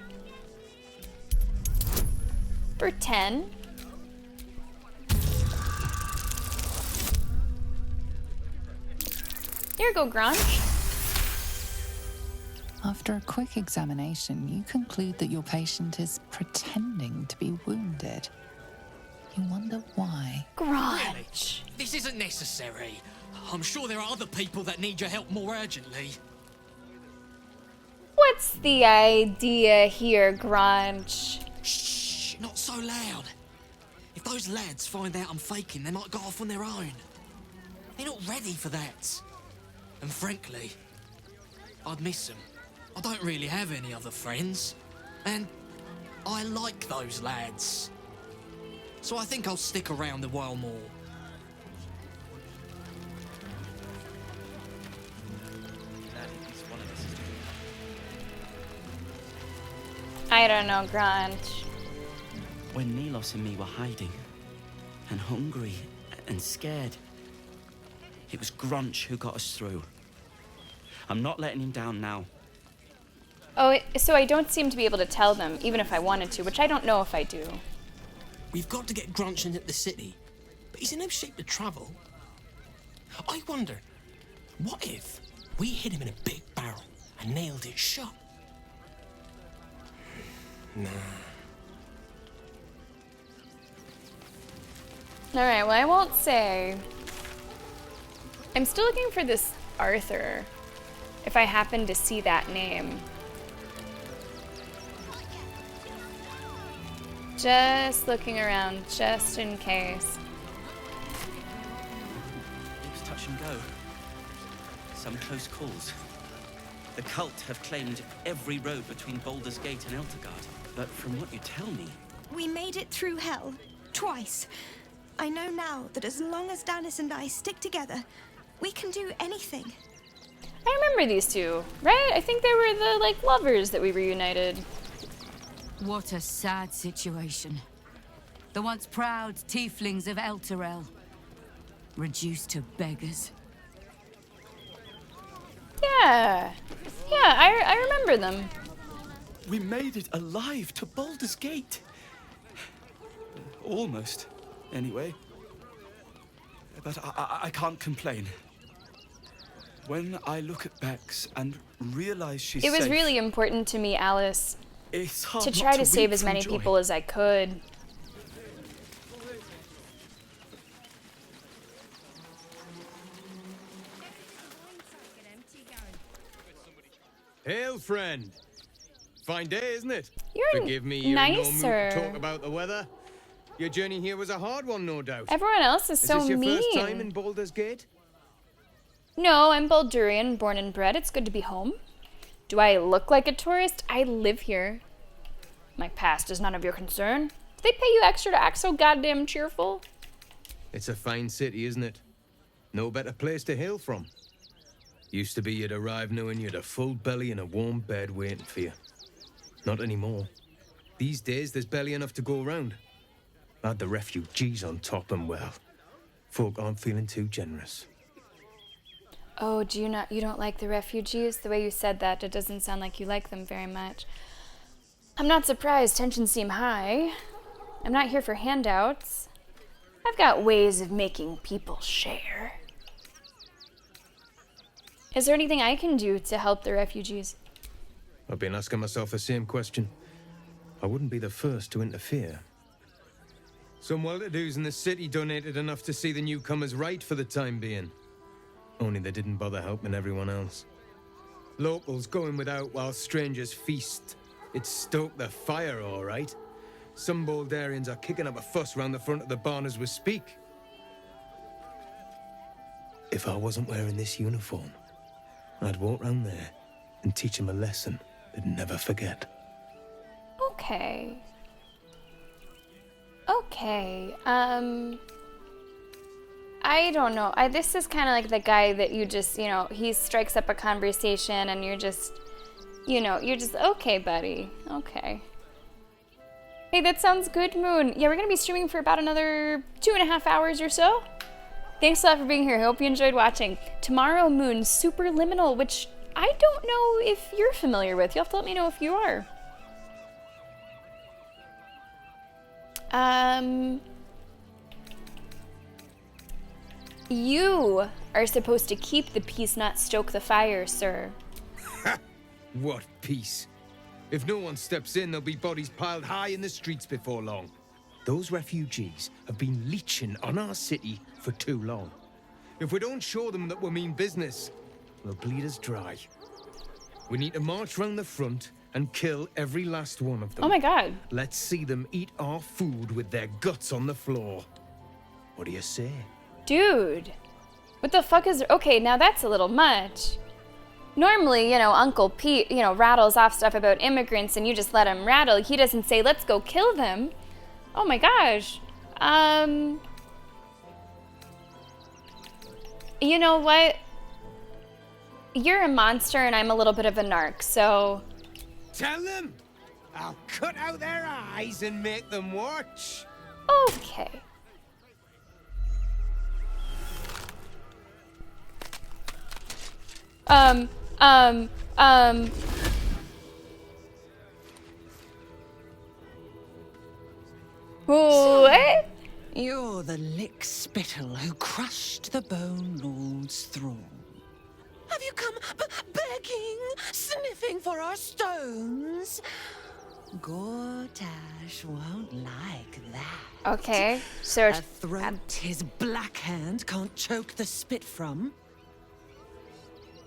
For 10. Here you go, Grunch. After a quick examination, you conclude that your patient is pretending to be wounded. You wonder why. Grunch. Really? This isn't necessary. I'm sure there are other people that need your help more urgently. What's the idea here, Grunch? Shh, not so loud. If those lads find out I'm faking, they might go off on their own. They're not ready for that. And frankly, I'd miss them. I don't really have any other friends. And I like those lads. So I think I'll stick around a while more. I don't know, Grunch. When Milos and me were hiding, and hungry, and scared, it was Grunch who got us through. I'm not letting him down now. Oh, so I don't seem to be able to tell them, even if I wanted to, which I don't know if I do. We've got to get Grunch into the city, but he's in no shape to travel. I wonder, what if we hid him in a big barrel and nailed it shut? Nah. Alright, well, I won't say. I'm still looking for this Arthur, if I happen to see that name. Just looking around, just in case. It was touch and go. Some close calls. The cult have claimed every road between Baldur's Gate and Eltergard. But from what you tell me... We made it through hell. Twice. I know now that as long as Danis and I stick together, we can do anything. I remember these two, right? I think they were the, like, lovers that we reunited. What a sad situation. The once proud tieflings of Elturel, reduced to beggars. Yeah. Yeah, I remember them. We made it alive to Baldur's Gate. Almost, anyway. But I can't complain. When I look at Bex and realize she's It was safe, really important to me, Alice, it's hard to not try to weep save as from many joy. people as I could. Hail, friend. Fine day, isn't it? You're Forgive me, you're in no mood nicer. to talk about the weather. Your journey here was a hard one, no doubt. Everyone else is so this your mean. first time in Baldur's Gate? No, I'm Baldurian, born and bred. It's good to be home. Do I look like a tourist? I live here. My past is none of your concern. Do they pay you extra to act so goddamn cheerful? It's a fine city, isn't it? No better place to hail from. Used to be you'd arrive knowing you'd a full belly and a warm bed waiting for you. Not anymore. These days, there's barely enough to go around. Add the refugees on top and, well, folk aren't feeling too generous. Oh, you don't like the refugees? The way you said that, it doesn't sound like you like them very much. I'm not surprised tensions seem high. I'm not here for handouts. I've got ways of making people share. Is there anything I can do to help the refugees? I've been asking myself the same question. I wouldn't be the first to interfere. Some well-to-dos in the city donated enough to see the newcomers right for the time being. Only they didn't bother helping everyone else. Locals going without while strangers feast. It stoked the fire, all right. Some Baldurians are kicking up a fuss round the front of the barn as we speak. If I wasn't wearing this uniform, I'd walk round there and teach them a lesson they'd never forget. Okay. Okay, I don't know. This is kind of like the guy that you just, he strikes up a conversation and you're just, you're just, okay, buddy. Okay. Hey, that sounds good, Moon. Yeah, we're going to be streaming for about another 2.5 hours or so. Thanks a lot for being here. I hope you enjoyed watching. Tomorrow Moon Superliminal, which I don't know if you're familiar with. You'll have to let me know if you are. You are supposed to keep the peace, not stoke the fire, sir. What peace? If no one steps in, there'll be bodies piled high in the streets before long. Those refugees have been leeching on our city for too long. If we don't show them that we mean business, they'll bleed us dry. We need to march round the front and kill every last one of them. Oh my god. Let's see them eat our food with their guts on the floor. What do you say? Dude. What the fuck is... Okay, now that's a little much. Normally, you know, Uncle Pete, you know, rattles off stuff about immigrants and you just let him rattle. He doesn't say, let's go kill them. Oh my gosh. You know what? You're a monster and I'm a little bit of a narc, so... Tell them! I'll cut out their eyes and make them watch. Okay. What? You're the lick spittle who crushed the Bone Lord's throne. Have you come begging, sniffing for our stones? Gortash won't like that. Okay, so... A throat his black hand can't choke the spit from.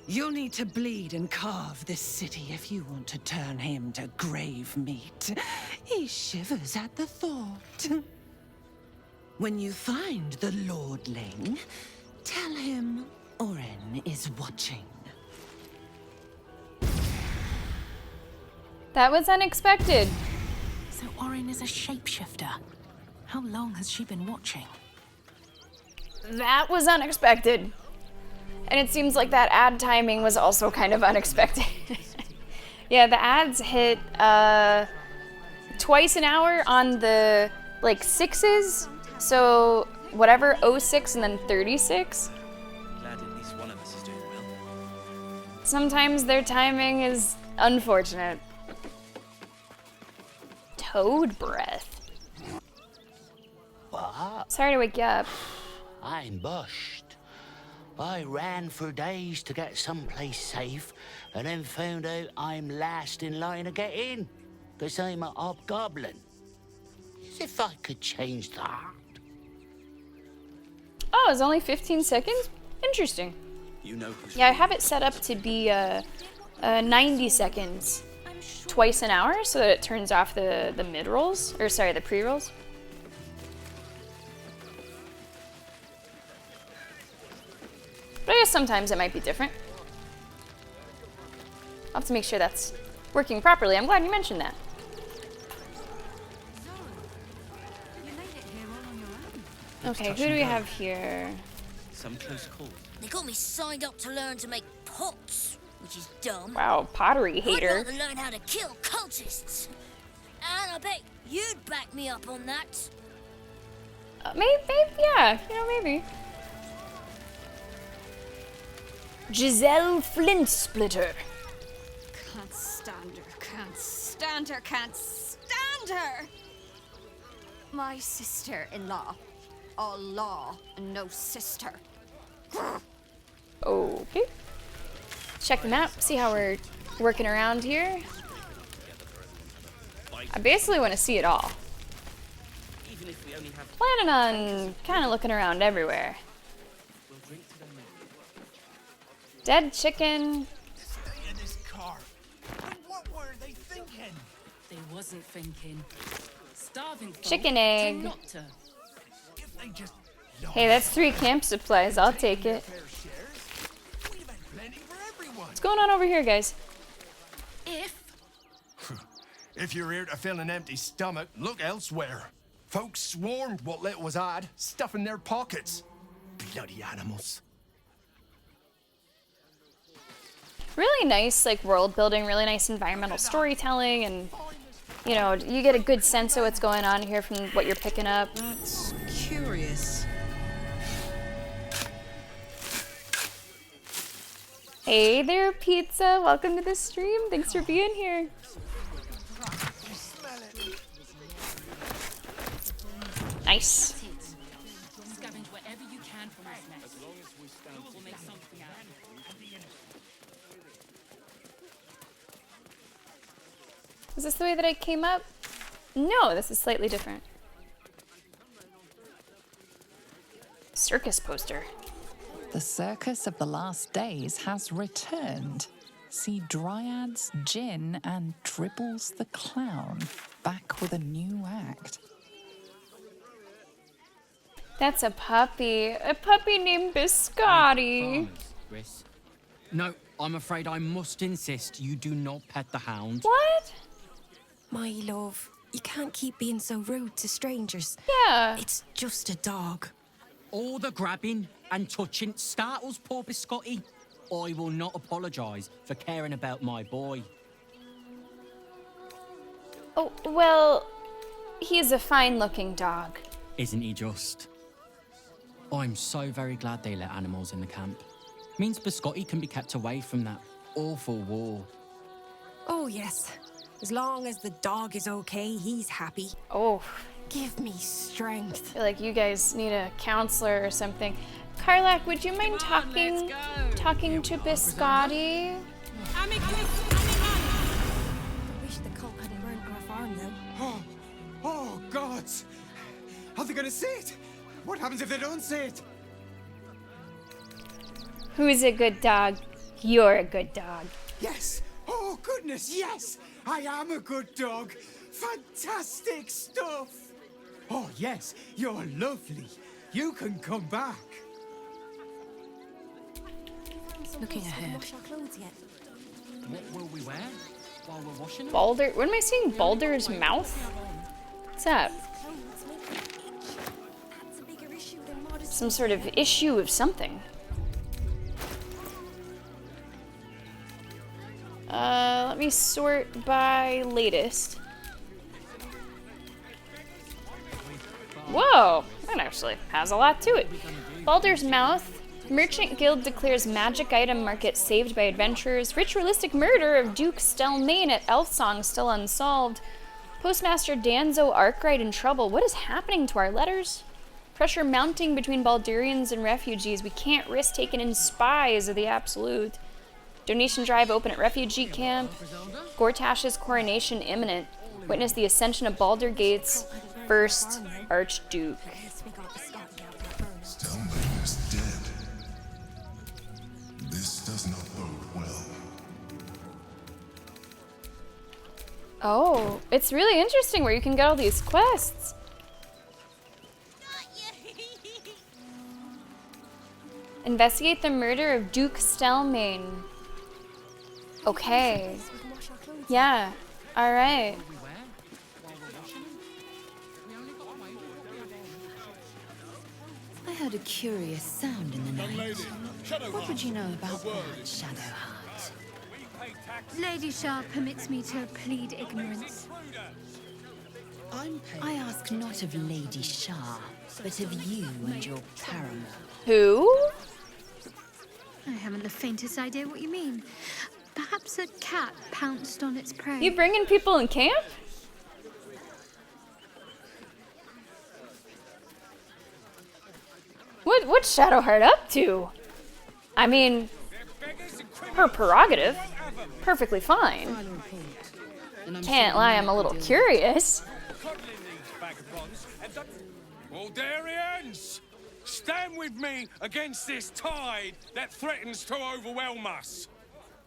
You'll need to bleed and carve this city if you want to turn him to grave meat. He shivers at the thought. When you find the Lordling, tell him Oren is watching. That was unexpected. So Oren is a shapeshifter. How long has she been watching? That was unexpected. And it seems like that ad timing was also kind of unexpected. Yeah, the ads hit twice an hour on the like 6s. So whatever, 06 and then 36. Glad at least one of us is doing well. Sometimes their timing is unfortunate. Toad breath. What? Sorry to wake you up. I'm bushed. I ran for days to get someplace safe, and then found out I'm last in line to get in, because I'm a hobgoblin. As if I could change that. Oh, it's only 15 seconds? Interesting. You know who's... Yeah, I have it set up to be 90 seconds twice an hour so that it turns off the mid-rolls, or sorry, the pre-rolls. But I guess sometimes it might be different. I'll have to make sure that's working properly. I'm glad you mentioned that. Okay, who do we have here? Some close call. They got me signed up to learn to make pots, which is dumb. Wow, pottery hater. I'd rather learn how to kill cultists. And I bet you'd back me up on that. Maybe, yeah, you know, maybe. Giselle Flintsplitter. Can't stand her, can't stand her, can't stand her! My sister-in-law. All law and no sister. Okay. Check the map, see how we're working around here. I basically want to see it all. Planning on kind of looking around everywhere. Dead chicken. Stay in this car. What were they thinking? They wasn't thinking. Starving folk Chicken egg. tend not to. Hey, that's 3 camp supplies. I'll take it. What's going on over here, guys? If you're here to fill an empty stomach, look elsewhere. Folks swarmed what little was had, stuffing their pockets. Bloody animals. Really nice, like, world building, really nice environmental storytelling, and, you know, you get a good sense of what's going on here from what you're picking up. That's curious. Hey there, Pizza. Welcome to the stream. Thanks for being here. Nice. Is this the way that I came up? No, this is slightly different. Circus poster. The Circus of the Last Days has returned. See Dryads, Jin, and Dribbles the Clown back with a new act. That's a puppy. A puppy named Biscotti. No, I'm afraid I must insist you do not pet the hound. What? My love, you can't keep being so rude to strangers. Yeah. It's just a dog. All the grabbing and touching startles poor Biscotti. I will not apologise for caring about my boy. Oh, well, he's a fine-looking dog. Isn't he just? I'm so very glad they let animals in the camp. Means Biscotti can be kept away from that awful war. Oh, yes. As long as the dog is okay, he's happy. Oh. Give me strength. I feel like you guys need a counselor or something. Karlak, would you mind talking to Biscotti? I wish the cult hadn't burnt our farm, though. Oh, gods! Are they gonna see it? What happens if they don't see it? Who's a good dog? You're a good dog. Yes! Oh, goodness, yes! I am a good dog! Fantastic stuff! Oh, yes, you're lovely. You can come back. Looking ahead. What will we wear while we're washing them? Baldur? What am I seeing? Baldur's mouth? What's that? Some sort of issue of something. Let me sort by latest. Whoa, that actually has a lot to it. Baldur's Mouth. Merchant Guild declares magic item market saved by adventurers. Ritualistic murder of Duke Stelmane at Elfsong still unsolved. Postmaster Danzo Arkwright in trouble. What is happening to our letters? Pressure mounting between Baldurians and refugees. We can't risk taking in spies of the Absolute. Donation drive open at refugee camp. Gortash's coronation imminent. Witness the ascension of Baldur Gate's first Archduke. Stelmane is dead. This does not bode well. Oh, it's really interesting where you can get all these quests. Investigate the murder of Duke Stelmane. Okay. Yeah. All right. I heard a curious sound in the night. What would you know about that, Shadowheart? Lady Shah permits me to plead ignorance. I ask not of Lady Shah, but of you and your paramour. Who? I haven't the faintest idea what you mean. Perhaps a cat pounced on its prey. You bringing people in camp? What's Shadowheart up to? I mean, her prerogative. Perfectly fine. Can't lie, I'm a little curious. Baldurians! Stand with me against this tide that threatens to overwhelm us.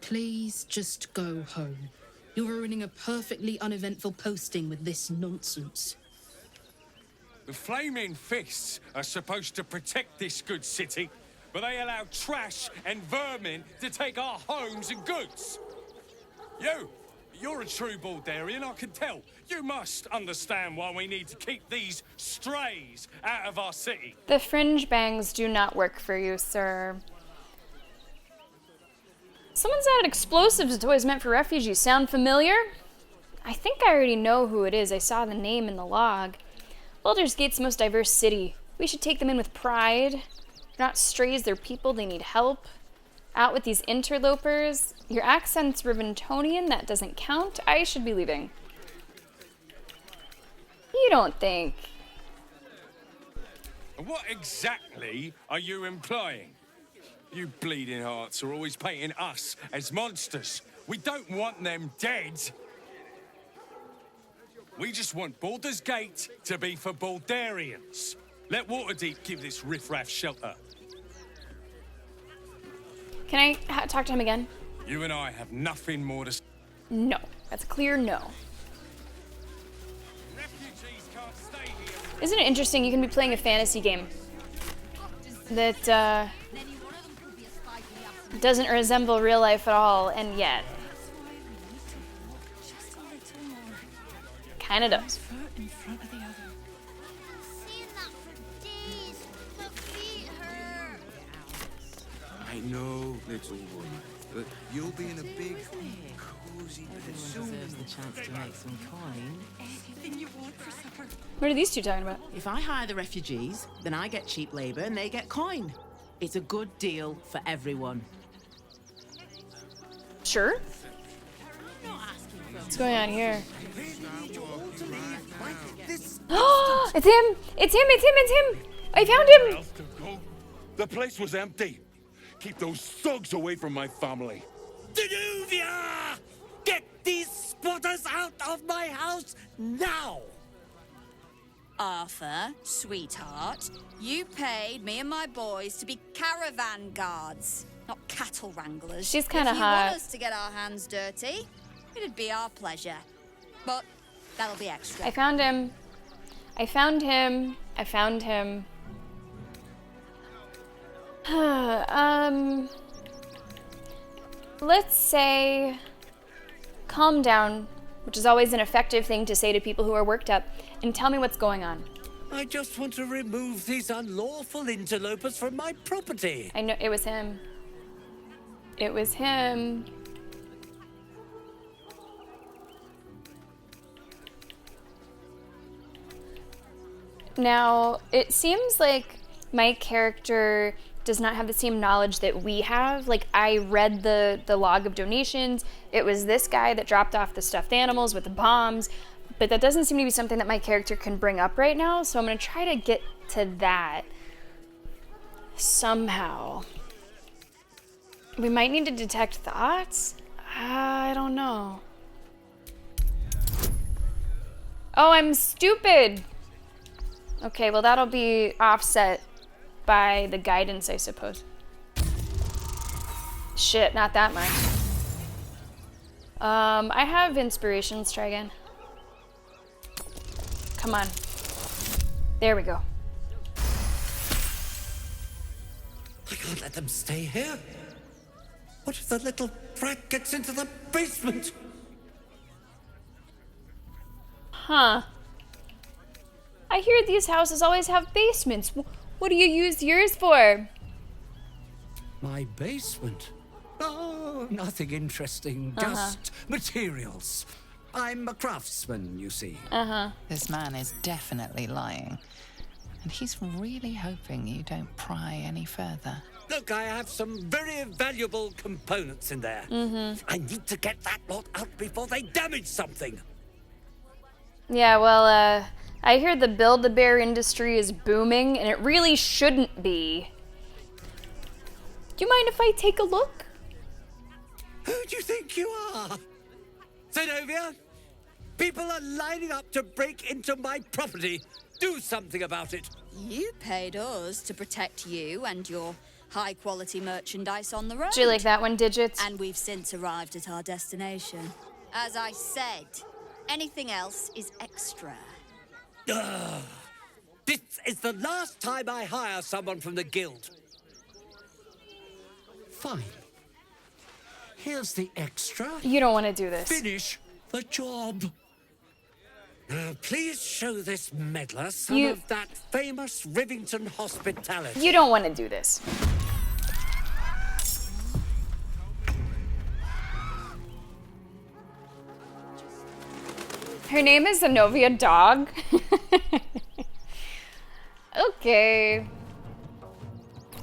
Please just go home. You're ruining a perfectly uneventful posting with this nonsense. The Flaming Fists are supposed to protect this good city, but they allow trash and vermin to take our homes and goods. You're a true Baldurian, I can tell. You must understand why we need to keep these strays out of our city. The fringe bangs do not work for you, sir. Someone's added explosives to toys meant for refugees. Sound familiar? I think I already know who it is. I saw the name in the log. Baldur's Gate's the most diverse city. We should take them in with pride. They're not strays, they're people, they need help. Out with these interlopers. Your accent's Riventonian. That doesn't count. I should be leaving. You don't think. What exactly are you implying? You bleeding hearts are always painting us as monsters. We don't want them dead. We just want Baldur's Gate to be for Baldurians. Let Waterdeep give this riffraff shelter. Can I talk to him again? You and I have nothing more to... No. That's a clear no. Isn't it interesting? You can be playing a fantasy game that doesn't resemble real life at all, and yet kind of does. I know, little one, but you'll be in a big, cozy bed soon. Deserves the chance to make some coin. Anything you want for supper. What are these two talking about? If I hire the refugees, then I get cheap labor and they get coin. It's a good deal for everyone. Sure. What's going on here? Oh, it's him! It's him! It's him! It's him! I found him! The place was empty. Keep those thugs away from my family. Danuvia! Get these squatters out of my house now! Arthur, sweetheart, you paid me and my boys to be caravan guards, not cattle wranglers. She's kinda If you hot. want us to get our hands dirty, it'd be our pleasure. But that'll be extra. I found him. I found him. I found him. Let's say calm down, which is always an effective thing to say to people who are worked up, and tell me what's going on. I just want to remove these unlawful interlopers from my property. I know it was him. It was him. Now, it seems like my character does not have the same knowledge that we have. Like, I read the log of donations. It was this guy that dropped off the stuffed animals with the bombs, but that doesn't seem to be something that my character can bring up right now, so I'm gonna try to get to that somehow. We might need to detect thoughts? I don't know. Oh, I'm stupid! Okay, well that'll be offset by the guidance, I suppose. Shit, not that much. I have inspiration. Let's try again. Come on. There we go. I can't let them stay here. What if the little brat gets into the basement? Huh. I hear these houses always have basements. What do you use yours for? My basement? Oh, nothing interesting. Just materials. I'm a craftsman, you see. This man is definitely lying. And he's really hoping you don't pry any further. Look, I have some very valuable components in there. I need to get that lot out before they damage something. Yeah, well, I hear the Build-A-Bear industry is booming, and it really shouldn't be. Do you mind if I take a look? Who do you think you are? Zenobia? People are lining up to break into my property. Do something about it. You paid us to protect you and your high-quality merchandise on the road. Do you like that one, Digits? And we've since arrived at our destination. As I said, anything else is extra. This is the last time I hire someone from the guild. Fine. Here's the extra. You don't want to do this. Finish the job. Now, please show this meddler some You- of that famous Rivington hospitality. You don't want to do this. Her name is Zenobia Dog. Okay.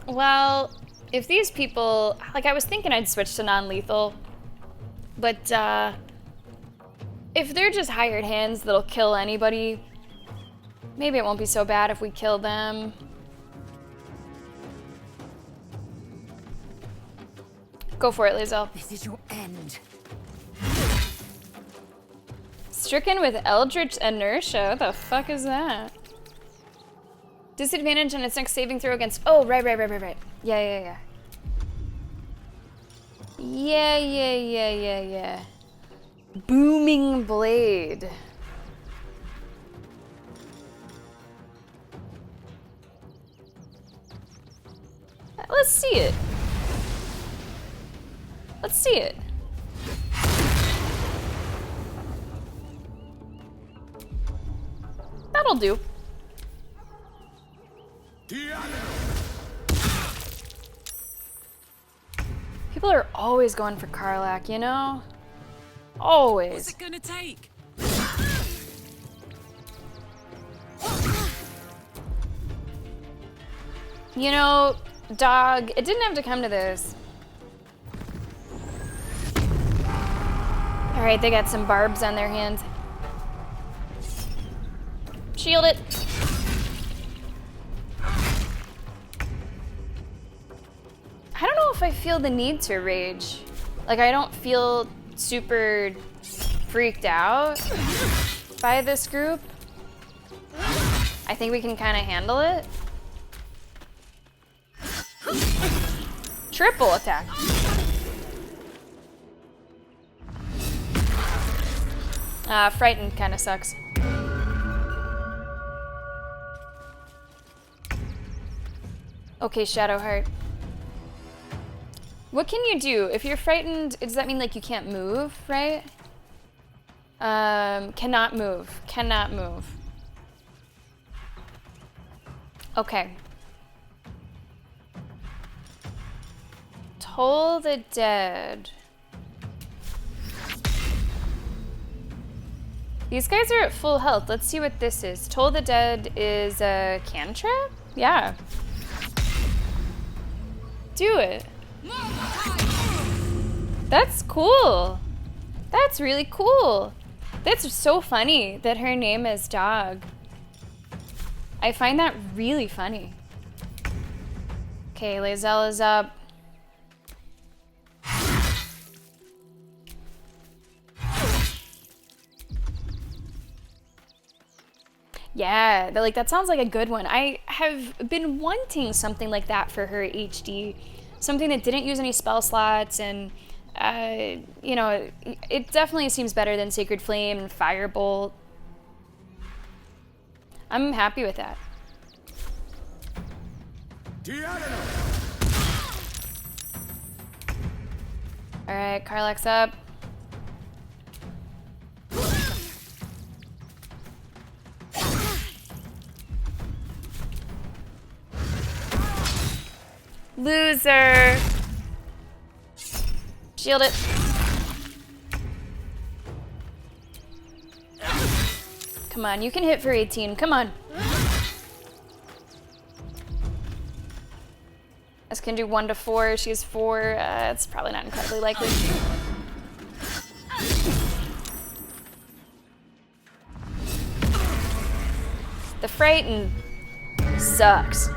Well, If these people, like, I was thinking I'd switch to non-lethal, but if they're just hired hands that'll kill anybody, maybe it won't be so bad if we kill them. Go for it, Lizelle. This is your end. Stricken with Eldritch Inertia? What the fuck is that? Disadvantage on its next saving throw against... Oh, right. Yeah. Yeah. Booming Blade. Let's see it. That'll do. People are always going for Karlach, you know? Always. What's it gonna take? You know, dog, it didn't have to come to this. Alright, they got some barbs on their hands. Shield it. I don't know if I feel the need to rage. Like, I don't feel super freaked out by this group. I think we can kind of handle it. Triple attack. Frightened kind of sucks. Okay, Shadowheart. What can you do? If you're frightened, does that mean like you can't move, right? Cannot move. Cannot move. Okay. Toll the Dead. These guys are at full health. Let's see what this is. Toll the Dead is a cantrip? Yeah. Do it. That's cool. That's really cool. That's so funny that her name is Dog. I find that really funny. Okay, Lizelle is up. Yeah, like that sounds like a good one. I have been wanting something like that for her HD. Something that didn't use any spell slots and, you know, it definitely seems better than Sacred Flame and Firebolt. I'm happy with that. Alright, Karlach's up. Loser. Shield it. Come on, you can hit for 18. Come on. This can do 1 to 4. She's 4. It's probably not incredibly likely. The Frighten sucks.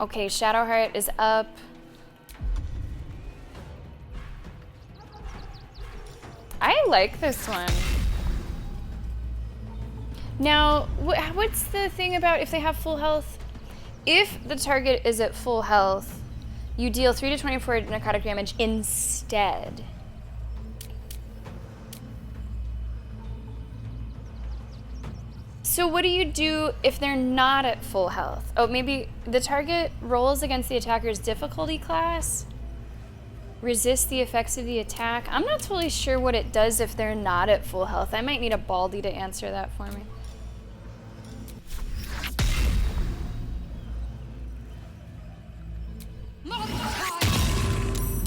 Okay, Shadowheart is up. I like this one. Now, what's the thing about if they have full health? If the target is at full health, you deal 3 to 24 necrotic damage instead. So what do you do if they're not at full health? Oh, maybe the target rolls against the attacker's difficulty class? Resist the effects of the attack? I'm not totally sure what it does if they're not at full health. I might need a Baldy to answer that for me.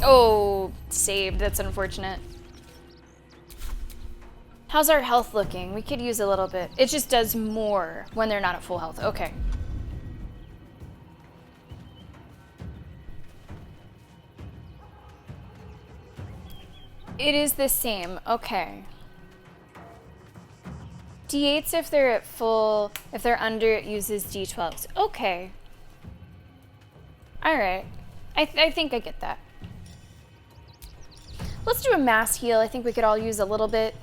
Oh, saved. That's unfortunate. How's our health looking? We could use a little bit. It just does more when they're not at full health. Okay. It is the same. Okay. D8s if they're at full. If they're under, it uses D12s. Okay. Alright. I think I get that. Let's do a mass heal. I think we could all use a little bit.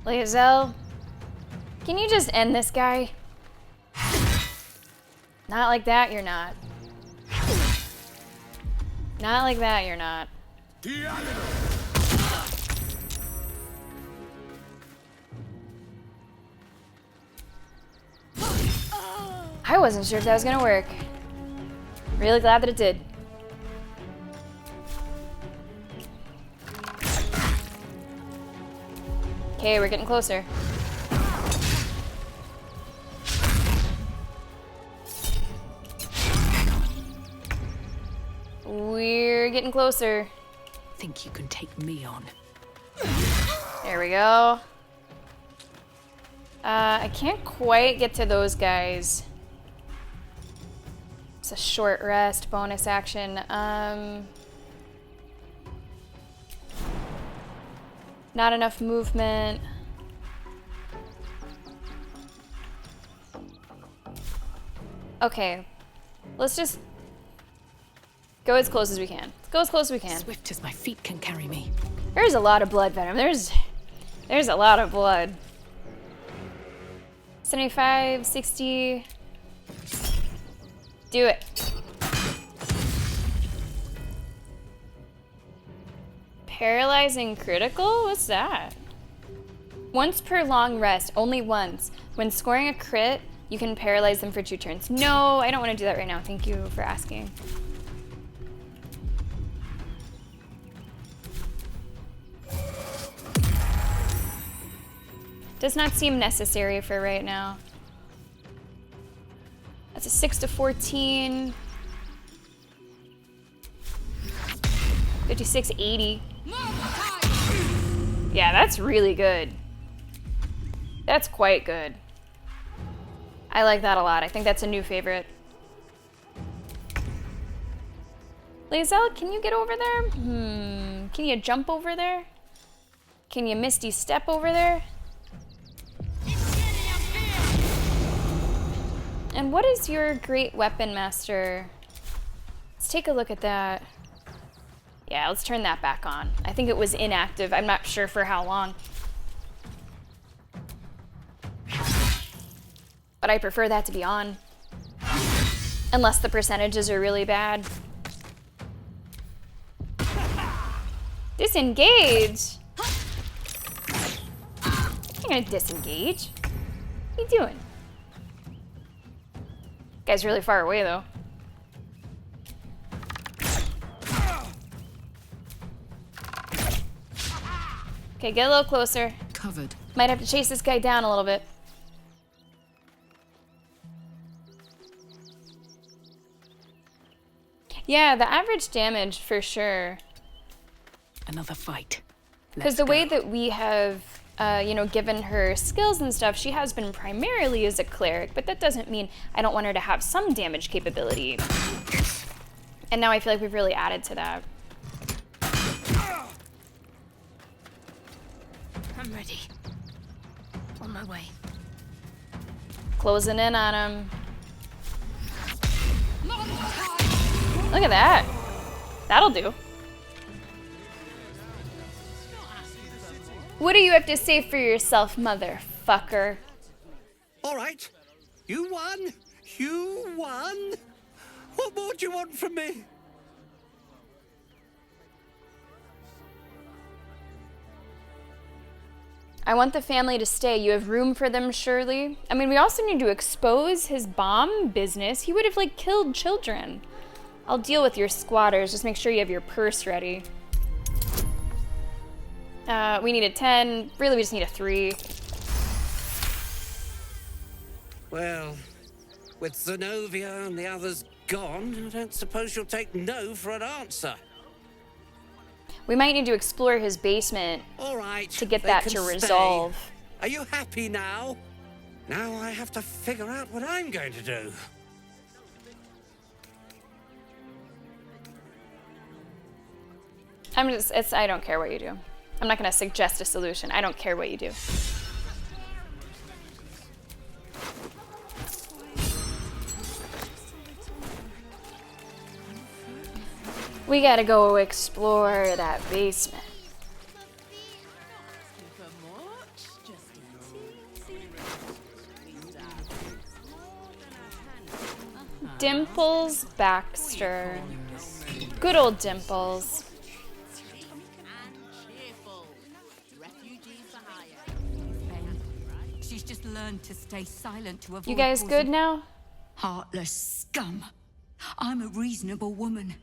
Lae'zel, can you just end this guy? Not like that, you're not. Not like that, you're not. I wasn't sure if that was gonna work. Really glad that it did. Okay, we're getting closer. We're getting closer. Think you can take me on? There we go. I can't quite get to those guys. It's a short rest, bonus action. Not enough movement. Okay, let's just go as close as we can. Let's go as close as we can. Swift as my feet can carry me. There's a lot of blood, Venom. There's a lot of blood. 75, 60. Do it. Paralyzing critical? What's that? Once per long rest, only once. When scoring a crit, you can paralyze them for 2 turns. No, I don't want to do that right now. Thank you for asking. Does not seem necessary for right now. That's a 6 to 14. 56, 80. Yeah, that's really good. That's quite good. I like that a lot. I think that's a new favorite. Lae'zel, can you get over there? Can you jump over there? Can you Misty Step over there? And what is your great weapon master? Let's take a look at that. Yeah, let's turn that back on. I think it was inactive. I'm not sure for how long. But I prefer that to be on. Unless the percentages are really bad. Disengage? I'm gonna disengage. What are you doing? Guy's really far away though. Okay, get a little closer. Covered. Might have to chase this guy down a little bit. Yeah, the average damage for sure. Another fight. Because the way that we have, given her skills and stuff, she has been primarily as a cleric, but that doesn't mean I don't want her to have some damage capability. And now I feel like we've really added to that. I'm ready. On my way. Closing in on him. Look at that. That'll do. What do you have to say for yourself, motherfucker? All right. You won. You won. What more do you want from me? I want the family to stay. You have room for them, surely? I mean, we also need to expose his bomb business. He would have, killed children. I'll deal with your squatters. Just make sure you have your purse ready. We need a 10. Really, we just need a 3. Well, with Zenobia and the others gone, I don't suppose you'll take no for an answer. We might need to explore his basement All right, to get they that can to stay. resolve. Are you happy now? Now I have to figure out what I'm going to do. I don't care what you do. I'm not gonna suggest a solution. I don't care what you do. We gotta go explore that basement. Dimples Baxter. Good old Dimples. She's just learned to stay silent to avoid. You guys good now? Heartless scum. I'm a reasonable woman.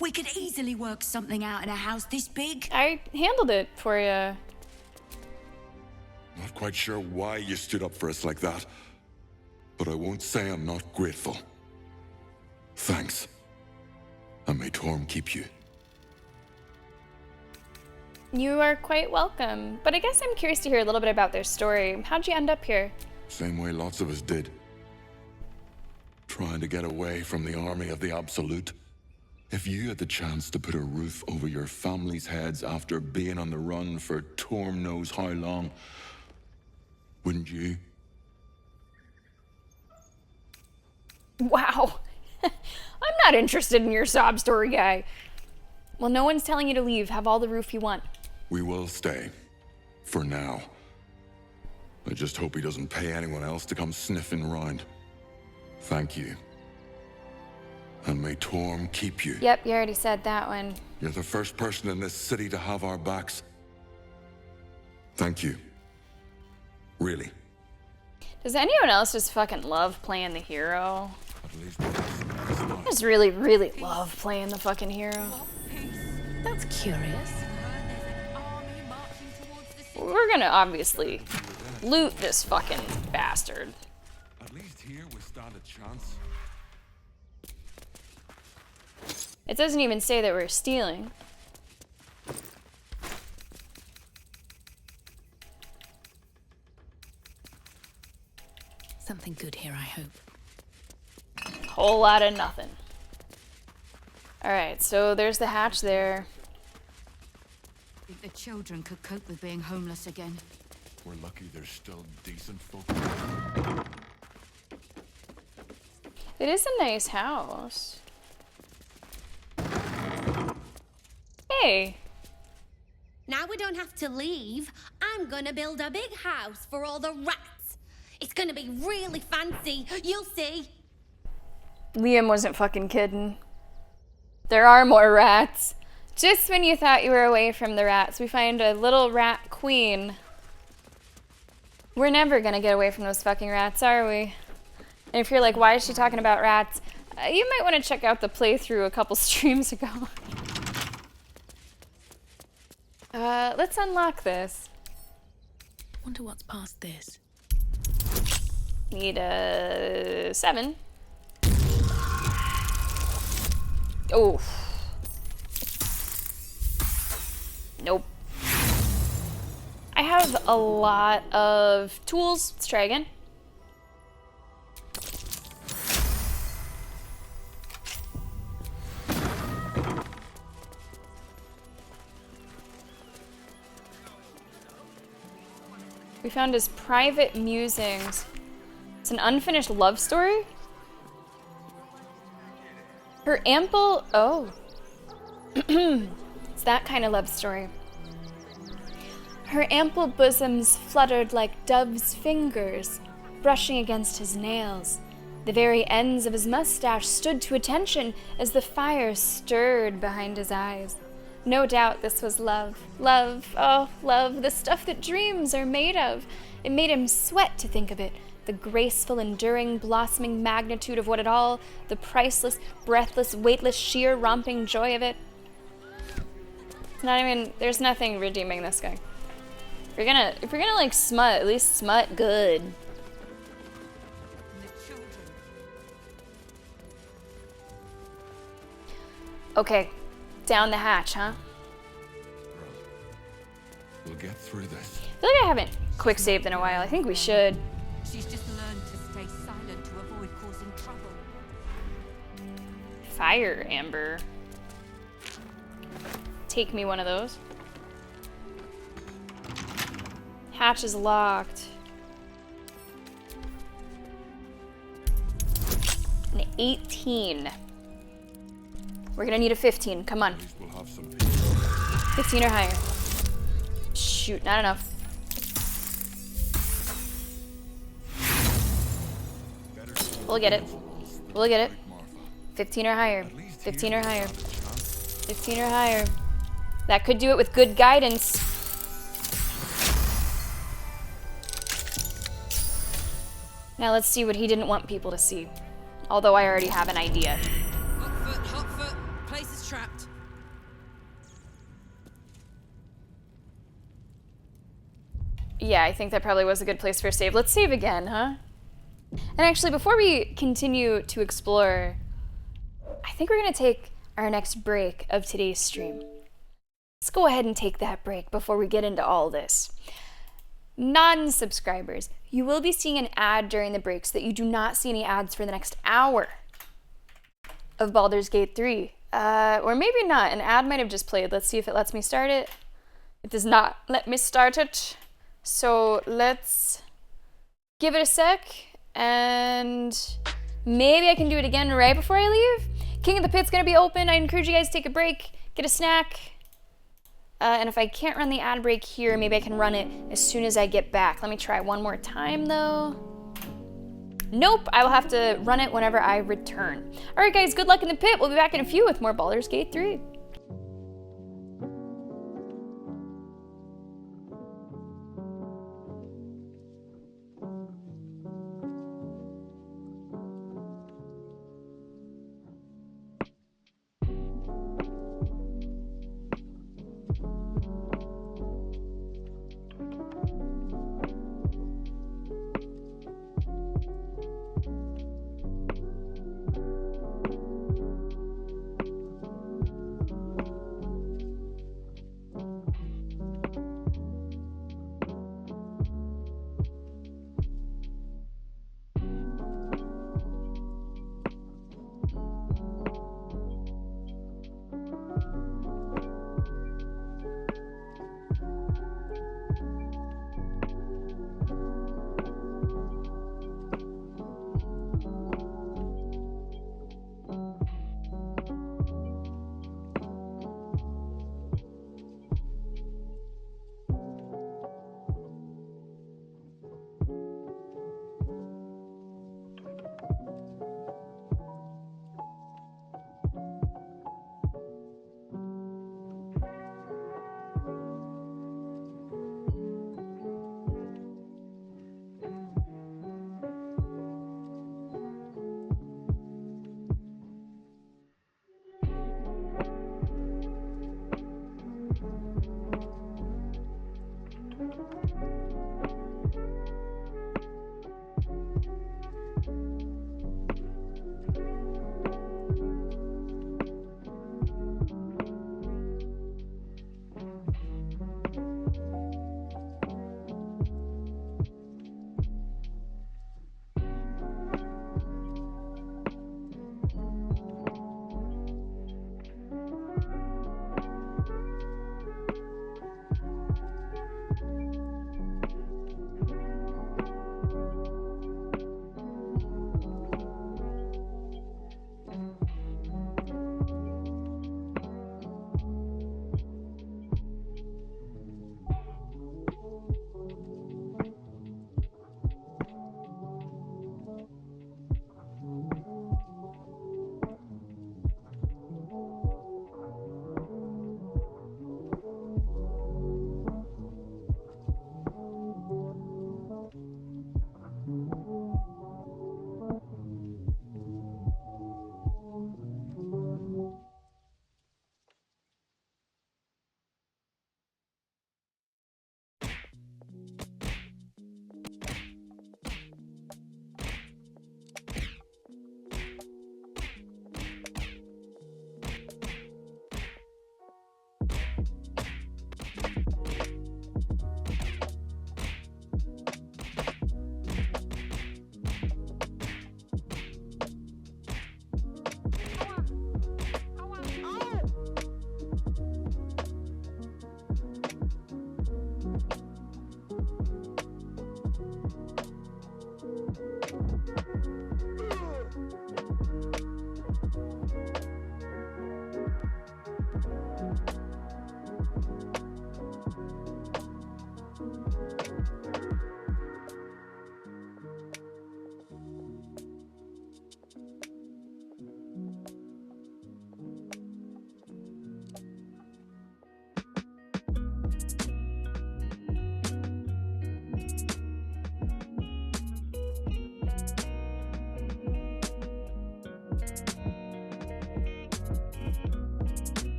We could easily work something out in a house this big. I handled it for you. Not quite sure why you stood up for us like that, but I won't say I'm not grateful. Thanks. And may Torm keep you. You are quite welcome. But I guess I'm curious to hear a little bit about their story. How'd you end up here? Same way lots of us did. Trying to get away from the army of the Absolute. If you had the chance to put a roof over your family's heads after being on the run for Torm knows how long, wouldn't you? Wow. I'm not interested in your sob story, guy. Well, no one's telling you to leave. Have all the roof you want. We will stay. For now. I just hope he doesn't pay anyone else to come sniffing round. Thank you. And may Torm keep you. Yep, you already said that one. You're the first person in this city to have our backs. Thank you. Really. Does anyone else just fucking love playing the hero? At least I just really, really love playing the fucking hero. That's curious. We're gonna obviously loot this fucking bastard. At least here we stand a chance. It doesn't even say that we're stealing. Something good here, I hope. Whole lot of nothing. Alright, so there's the hatch there. Think the children could cope with being homeless again. We're lucky there's still decent folk. It is a nice house. Hey. Now we don't have to leave. I'm gonna build a big house for all the rats. It's gonna be really fancy. You'll see. Liam wasn't fucking kidding. There are more rats. Just when you thought you were away from the rats, we find a little rat queen. We're never gonna get away from those fucking rats, are we? And if you're like, why is she talking about rats? You might want to check out the playthrough a couple streams ago. Let's unlock this. Wonder what's past this. Need a 7. Oh. Nope. I have a lot of tools. Let's try again. We found his private musings. It's an unfinished love story? Her ample... Oh. It's that kind of love story. Her ample bosoms fluttered like dove's fingers, brushing against his nails. The very ends of his mustache stood to attention as the fire stirred behind his eyes. No doubt this was love. Love, oh, love, the stuff that dreams are made of. It made him sweat to think of it. The graceful, enduring, blossoming magnitude of what it all, the priceless, breathless, weightless, sheer, romping joy of it. It's not even, there's nothing redeeming this guy. If you're gonna like smut, at least smut good. Okay, down the hatch, huh? We'll get through this. I feel like I haven't quick saved in a while. I think we should. She's just learned to stay silent to avoid causing trouble. Fire amber. Take me one of those. Hatch is locked. An 18. We're gonna need a 15. Come on. 15 or higher. Shoot, not enough. We'll get it. We'll get it. 15 or higher. 15 or higher. 15 or higher. That could do it with good guidance. Now let's see what he didn't want people to see. Although I already have an idea. Hot foot. Place is trapped. Yeah, I think that probably was a good place for a save. Let's save again, huh? And actually, before we continue to explore, I think we're gonna take our next break of today's stream. Let's go ahead and take that break before we get into all this. Non-subscribers, you will be seeing an ad during the break so that you do not see any ads for the next hour of Baldur's Gate 3. Or maybe not, an ad might have just played. Let's see if it lets me start it. It does not let me start it. So let's give it a sec, and maybe I can do it again right before I leave. King of the Pit's gonna be open. I encourage you guys to take a break, get a snack. And if I can't run the ad break here, maybe I can run it as soon as I get back. Let me try one more time though. Nope, I will have to run it whenever I return. All right guys, good luck in the pit. We'll be back in a few with more Baldur's Gate 3.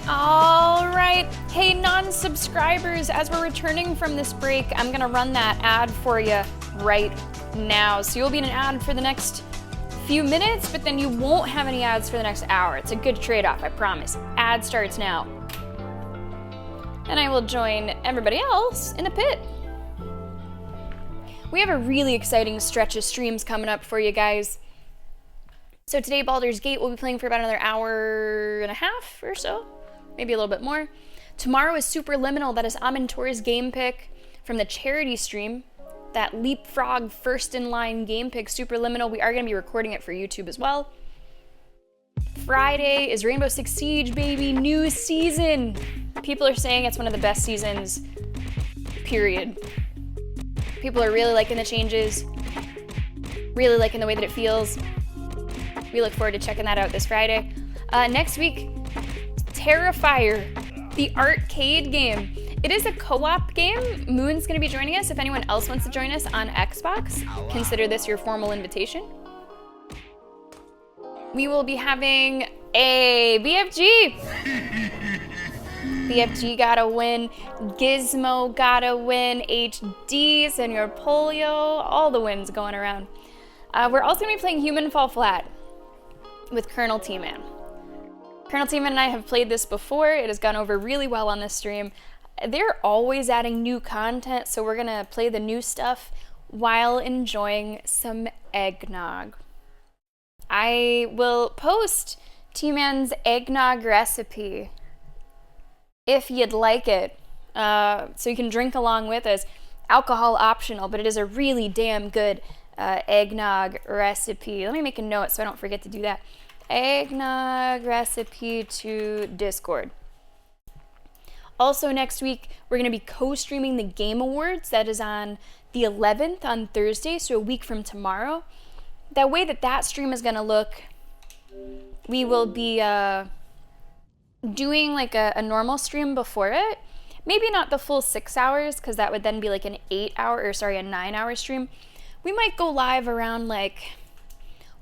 All right. Hey, non-subscribers, as we're returning from this break, I'm gonna run that ad for you right now. So you'll be in an ad for the next few minutes, but then you won't have any ads for the next hour. It's a good trade-off, I promise. Ad starts now. And I will join everybody else in the pit. We have a really exciting stretch of streams coming up for you guys. So today, Baldur's Gate will be playing for about another hour and a half or so, maybe a little bit more. Tomorrow is Superliminal. That is Amintor's game pick from the charity stream. That leapfrog first in line game pick, Superliminal. We are going to be recording it for YouTube as well. Friday is Rainbow Six Siege, baby. New season. People are saying it's one of the best seasons, period. People are really liking the changes, really liking the way that it feels. We look forward to checking that out this Friday. Next week, Terrifier, the arcade game. It is a co-op game. Moon's going to be joining us. If anyone else wants to join us on Xbox, consider this your formal invitation. We will be having a BFG. BFG gotta win. Gizmo gotta win. HD, Senor Polio, all the wins going around. We're also going to be playing Human Fall Flat with Colonel T-Man. Colonel T-Man and I have played this before. It has gone over really well on this stream. They're always adding new content, so we're gonna play the new stuff while enjoying some eggnog. I will post T-Man's eggnog recipe if you'd like it, so you can drink along with us. Alcohol optional, but it is a really damn good eggnog recipe. Let me make a note so I don't forget to do that. Eggnog recipe to Discord. Also next week, we're going to be co-streaming the Game Awards. That is on the 11th on Thursday, so a week from tomorrow. The way that stream is going to look we will be doing like a normal stream before it. Maybe not the full 6 hours, because that would then be like a 9-hour stream. We might go live around like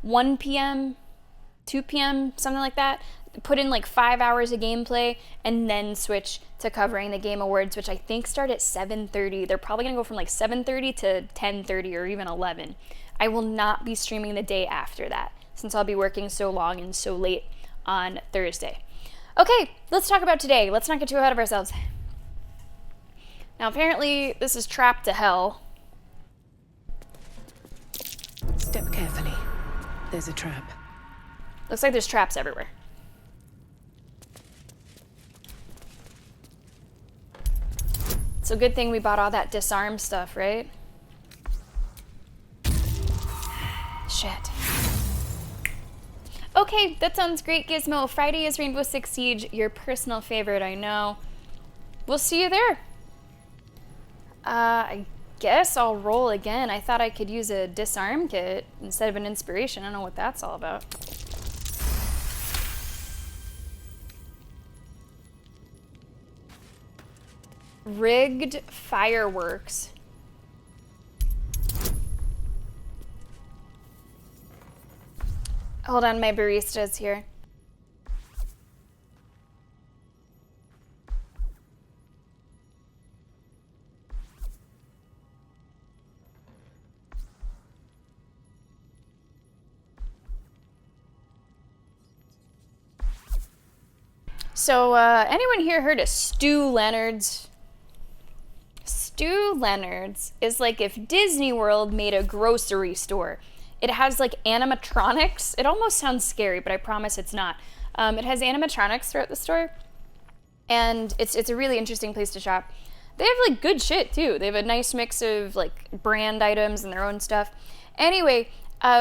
1 p.m., 2 p.m., something like that. Put in like 5 hours of gameplay and then switch to covering the Game Awards, which I think start at 7:30. They're probably gonna go from like 7:30 to 10:30 or even 11. I will not be streaming the day after that, since I'll be working so long and so late on Thursday. Okay, let's talk about today. Let's not get too ahead of ourselves. Now, apparently, this is Trap to Hell. Step carefully. There's a trap. Looks like there's traps everywhere. It's a good thing we bought all that disarm stuff, right? Shit. Okay, that sounds great, Gizmo. Friday is Rainbow Six Siege, your personal favorite, I know. We'll see you there. I guess I'll roll again. I thought I could use a disarm kit instead of an inspiration. I don't know what that's all about. Rigged fireworks. Hold on, my barista's here. So, anyone here heard of Stu Leonard's? Stu Leonard's is like if Disney World made a grocery store. It has like animatronics. It almost sounds scary, but I promise it's not. It has animatronics throughout the store, and it's a really interesting place to shop. They have like good shit too. They have a nice mix of like brand items and their own stuff. Anyway,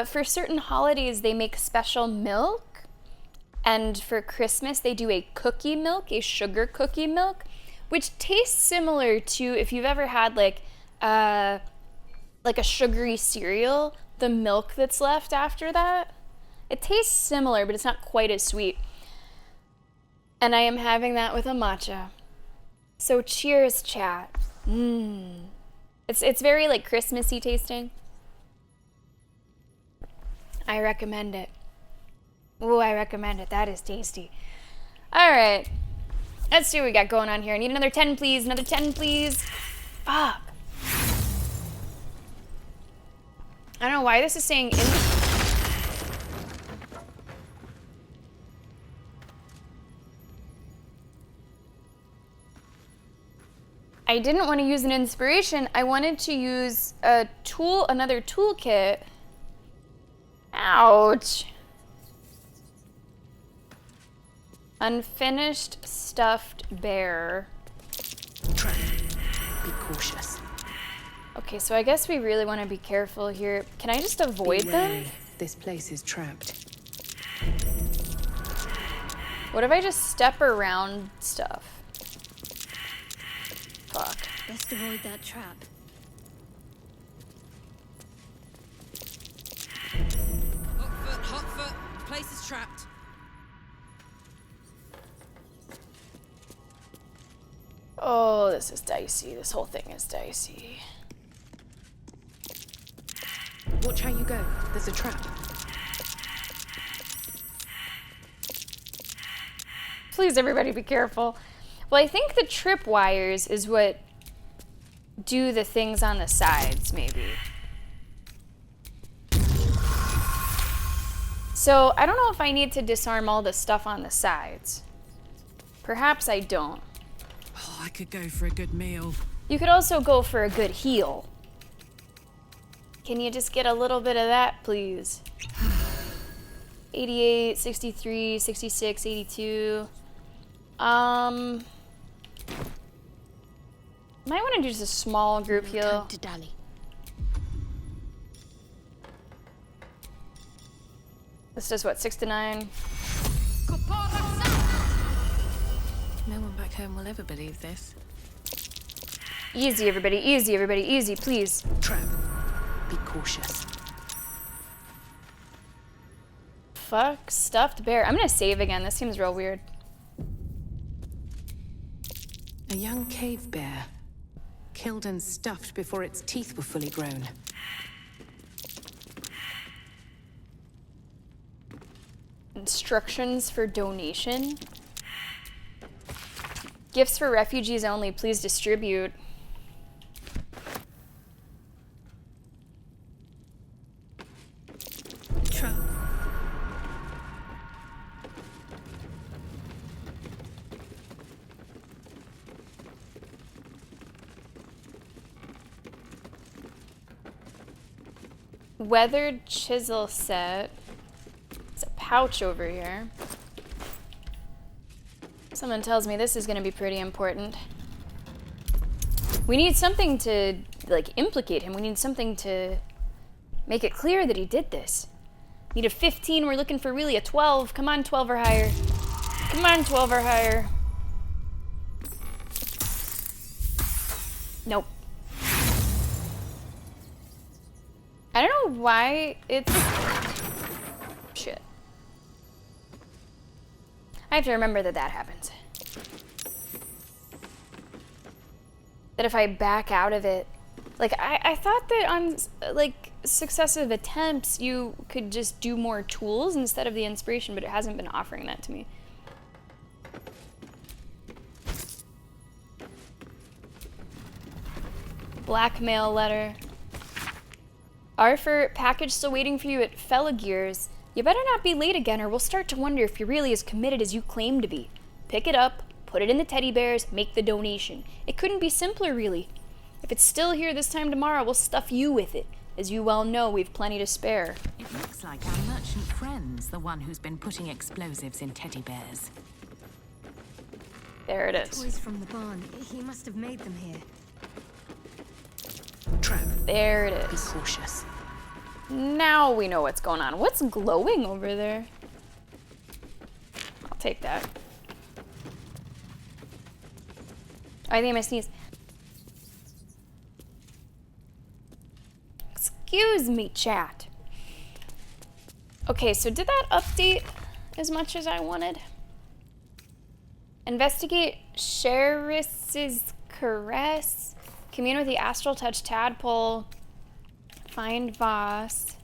for certain holidays they make special milk. And for Christmas, they do a cookie milk, a sugar cookie milk, which tastes similar to if you've ever had like a sugary cereal, the milk that's left after that. It tastes similar, but it's not quite as sweet. And I am having that with a matcha. So cheers, chat. It's very like Christmassy tasting. I recommend it. Ooh, I recommend it. That is tasty. All right. Let's see what we got going on here. I need another 10, please. Another 10, please. Fuck. I don't know why this is saying I didn't want to use an inspiration. I wanted to use a tool, another toolkit. Ouch. Unfinished stuffed bear. Trap. Be cautious. Okay, so I guess we really want to be careful here. Can I just avoid them? This place is trapped. What if I just step around stuff? Fuck. Best avoid that trap. Hot foot. Place is trapped. Oh, this is dicey. This whole thing is dicey. Watch how you go. There's a trap. Please, everybody, be careful. Well, I think the trip wires is what do the things on the sides, maybe. So, I don't know if I need to disarm all the stuff on the sides. Perhaps I don't. Oh, I could go for a good meal. You could also go for a good heal. Can you just get a little bit of that, please? 88, 63, 66, 82. Might want to do just a small group heal. To Dali. This does what, 6 to 9? No one back home will ever believe this. Easy, everybody, easy, please. Trap. Be cautious. fuck? Stuffed bear. I'm gonna save again. This seems real weird. A young cave bear. Killed and stuffed before its teeth were fully grown. Instructions for donation. Gifts for refugees only. Please distribute. Weathered chisel set. There's a pouch over here. Someone tells me this is going to be pretty important. We need something to, like, implicate him. We need something to make it clear that he did this. Need a 15. We're looking for really a 12. Come on, 12 or higher. Come on, 12 or higher. Nope. I don't know why it's... Shit. I have to remember that that happens. That if I back out of it... Like, I thought that on, like, successive attempts, you could just do more tools instead of the inspiration, but it hasn't been offering that to me. Blackmail letter. Arthur, package still waiting for you at Felagir's. You better not be late again or we'll start to wonder if you're really as committed as you claim to be. Pick it up, put it in the teddy bears, make the donation. It couldn't be simpler, really. If it's still here this time tomorrow, we'll stuff you with it. As you well know, we've plenty to spare. It looks like our merchant friend's the one who's been putting explosives in teddy bears. There it is. Toys from the barn. He must have made them here. There it is. Be cautious. Now we know what's going on. What's glowing over there? I'll take that. I think I'm gonna sneeze. Excuse me, chat. Okay, so did that update as much as I wanted? Investigate Sheris's caress. Commune with the astral touch tadpole. Find Voss.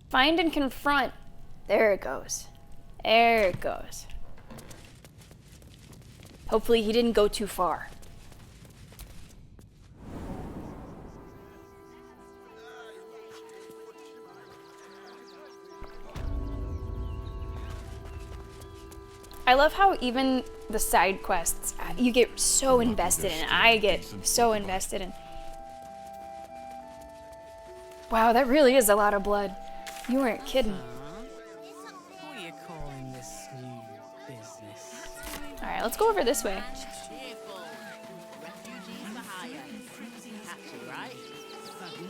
Find and confront. There it goes. There it goes. Hopefully he didn't go too far. I love how even the side quests, you get so invested in. I get so invested in. Wow, that really is a lot of blood. You weren't kidding. What are you calling this new business? Alright, let's go over this way.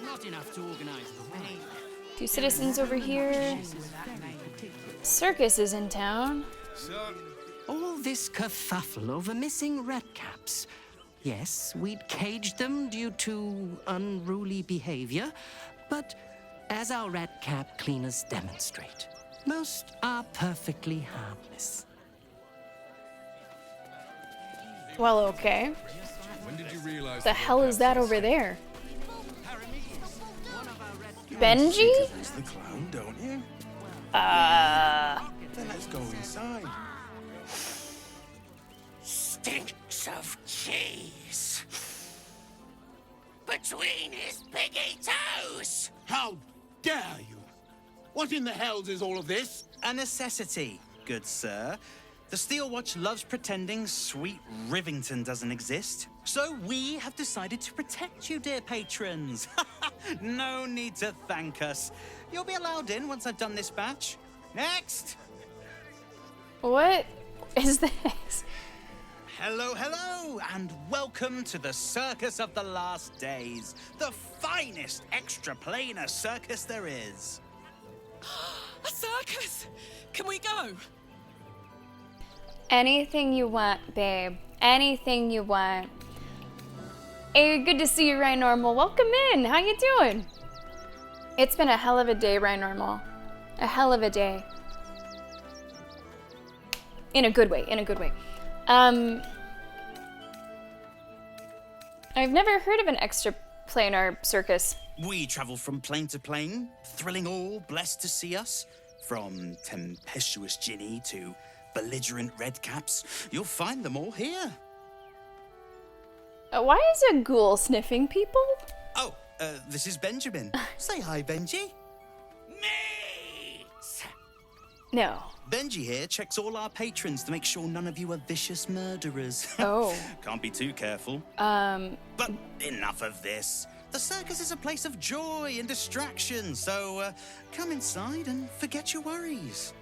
Not enough to organize the way. Two citizens over here. Circus is in town. All this kerfuffle over missing redcaps. Yes, we'd caged them due to unruly behavior, but as our redcap cleaners demonstrate, most are perfectly harmless. Well, okay. When did you realize The hell is that over there? Benji? It's the clown, don't you? Then let's go inside. Stinks of cheese. Between his piggy toes. How dare you? What in the hells is all of this? A necessity, good sir. The Steel Watch loves pretending sweet Rivington doesn't exist. So we have decided to protect you, dear patrons. No need to thank us. You'll be allowed in once I've done this batch. Next! What is this? Hello, hello, and welcome to the Circus of the Last Days, the finest extra-planar circus there is. A circus! Can we go? Anything you want, babe. Anything you want. Hey, good to see you, Ryan Normal. Welcome in. How you doing? It's been a hell of a day, Ryan Normal. A hell of a day. In a good way, in a good way. I've never heard of an extraplanar circus. We travel from plane to plane, thrilling all blessed to see us. From tempestuous Ginny to belligerent redcaps, you'll find them all here. Why is a ghoul sniffing people? Oh, this is Benjamin. Say hi, Benji. No. Benji here checks all our patrons to make sure none of you are vicious murderers. Oh. Can't be too careful. But enough of this. The circus is a place of joy and distraction, so come inside and forget your worries.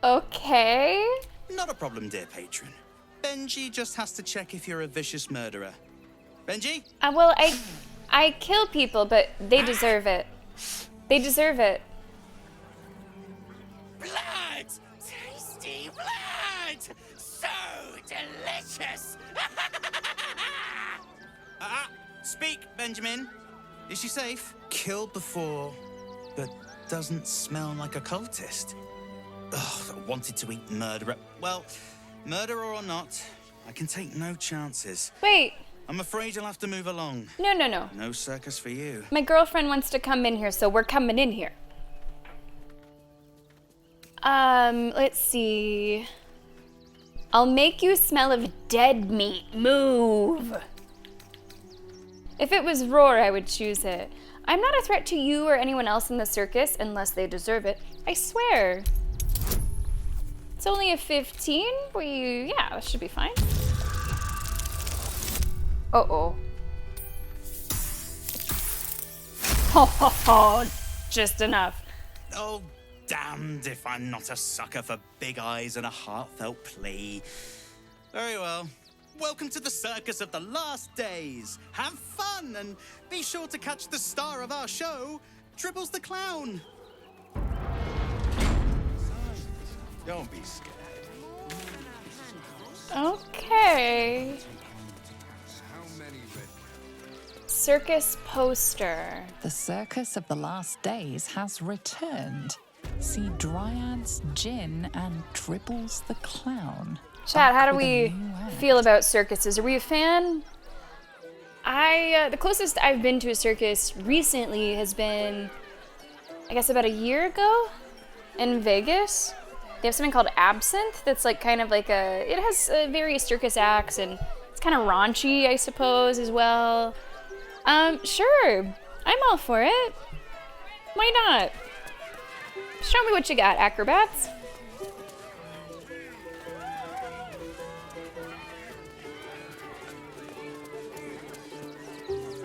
Okay. Not a problem, dear patron. Benji just has to check if you're a vicious murderer. Benji? Well, I kill people, but they deserve it. They deserve it. Blood! Tasty blood! So delicious! Speak, Benjamin. Is she safe? Killed before, but doesn't smell like a cultist. Ugh, wanted to eat murderer. Well, murderer or not, I can take no chances. Wait. I'm afraid you'll have to move along. No, no, no. No circus for you. My girlfriend wants to come in here, so we're coming in here. Let's see. I'll make you smell of dead meat. Move. If it was Roar, I would choose it. I'm not a threat to you or anyone else in the circus unless they deserve it. I swear. It's only a 15? Yeah, that should be fine. Uh-oh. Ho ho ho! Just enough. Oh, damned if I'm not a sucker for big eyes and a heartfelt plea. Very well. Welcome to the circus of the last days. Have fun and be sure to catch the star of our show, Dribbles the Clown. Don't be scared. Okay. Circus poster. The Circus of the Last Days has returned. See Dryads, Jin, and Dribbles the Clown. Chat, how do we feel about circuses? Are we a fan? The closest I've been to a circus recently has been, I guess, about a year ago in Vegas. They have something called Absinthe that's like kind of like it has various circus acts and it's kind of raunchy, I suppose, as well. Sure, I'm all for it. Why not? Show me what you got, acrobats.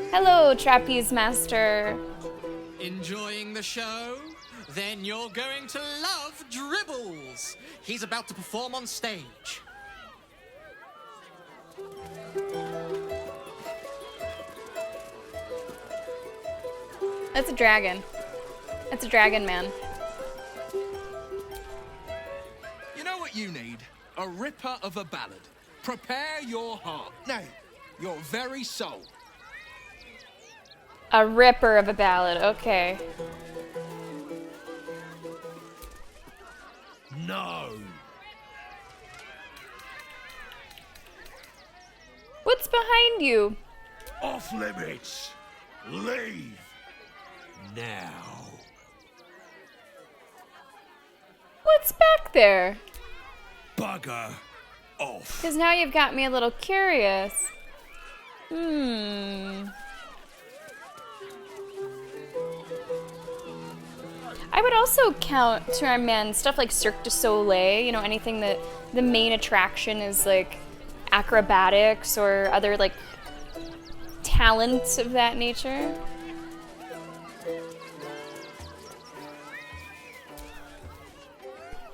Hello, trapeze master. Enjoying the show? Then you're going to love Dribbles. He's about to perform on stage. That's a dragon. That's a dragon man. You know what you need? A ripper of a ballad. Prepare your heart. No, your very soul. A ripper of a ballad, okay. No. What's behind you? Off limits. Leave. Now. What's back there? Bugger off. Because now you've got me a little curious. I would also count to our men stuff like Cirque du Soleil, you know, anything that the main attraction is like acrobatics or other like talents of that nature.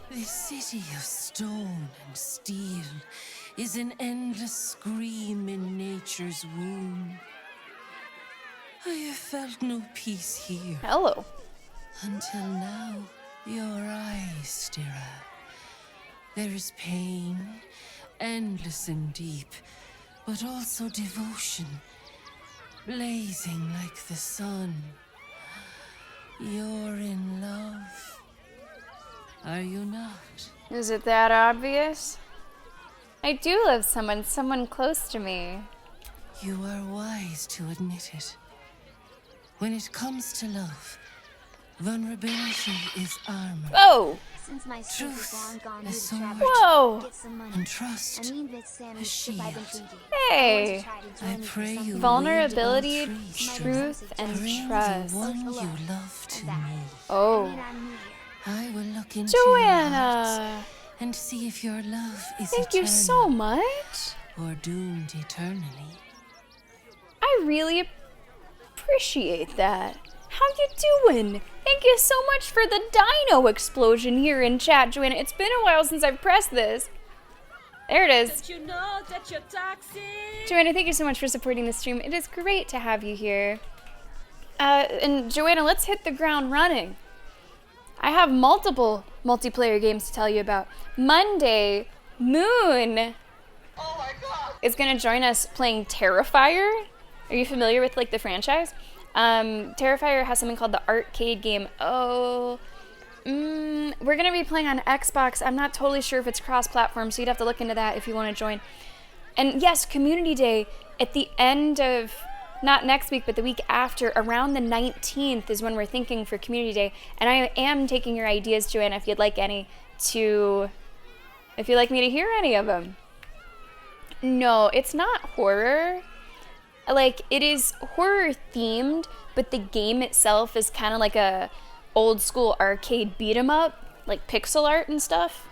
This city of stone and steel is an endless scream in nature's womb. I have felt no peace here. Hello. Until now, your eyes stare at. There is pain, endless and deep, but also devotion, blazing like the sun. You're in love. Are you not? Is it that obvious? I do love someone close to me. You are wise to admit it. When it comes to love, vulnerability is armor. Oh! Since my Truth gone a sword. Whoa! And trust a shield. Hey! I pray you Vulnerability, read all three truth, still. and Bring trust. the one you love to me. Oh. I will look into Joanna! your hearts and see if your love is Thank you so much. or doomed eternally. I really appreciate that. How you doing? Thank you so much for the dino explosion here in chat, Joanna. It's been a while since I've pressed this. There it is. Don't you know that you're toxic? Joanna, thank you so much for supporting the stream. It is great to have you here. And Joanna, let's hit the ground running. I have multiple multiplayer games to tell you about. Monday, Moon is going to join us playing Terrifier. Are you familiar with like the franchise? Terrifier has something called the arcade game. We're going to be playing on Xbox. I'm not totally sure if it's cross-platform, so you'd have to look into that if you want to join. And yes, Community Day at the end of, not next week, but the week after, around the 19th is when we're thinking for Community Day. And I am taking your ideas, Joanna, if you'd like me to hear any of them. No, it's not horror. Like, it is horror themed, but the game itself is kind of like a old school arcade beat 'em up, like pixel art and stuff.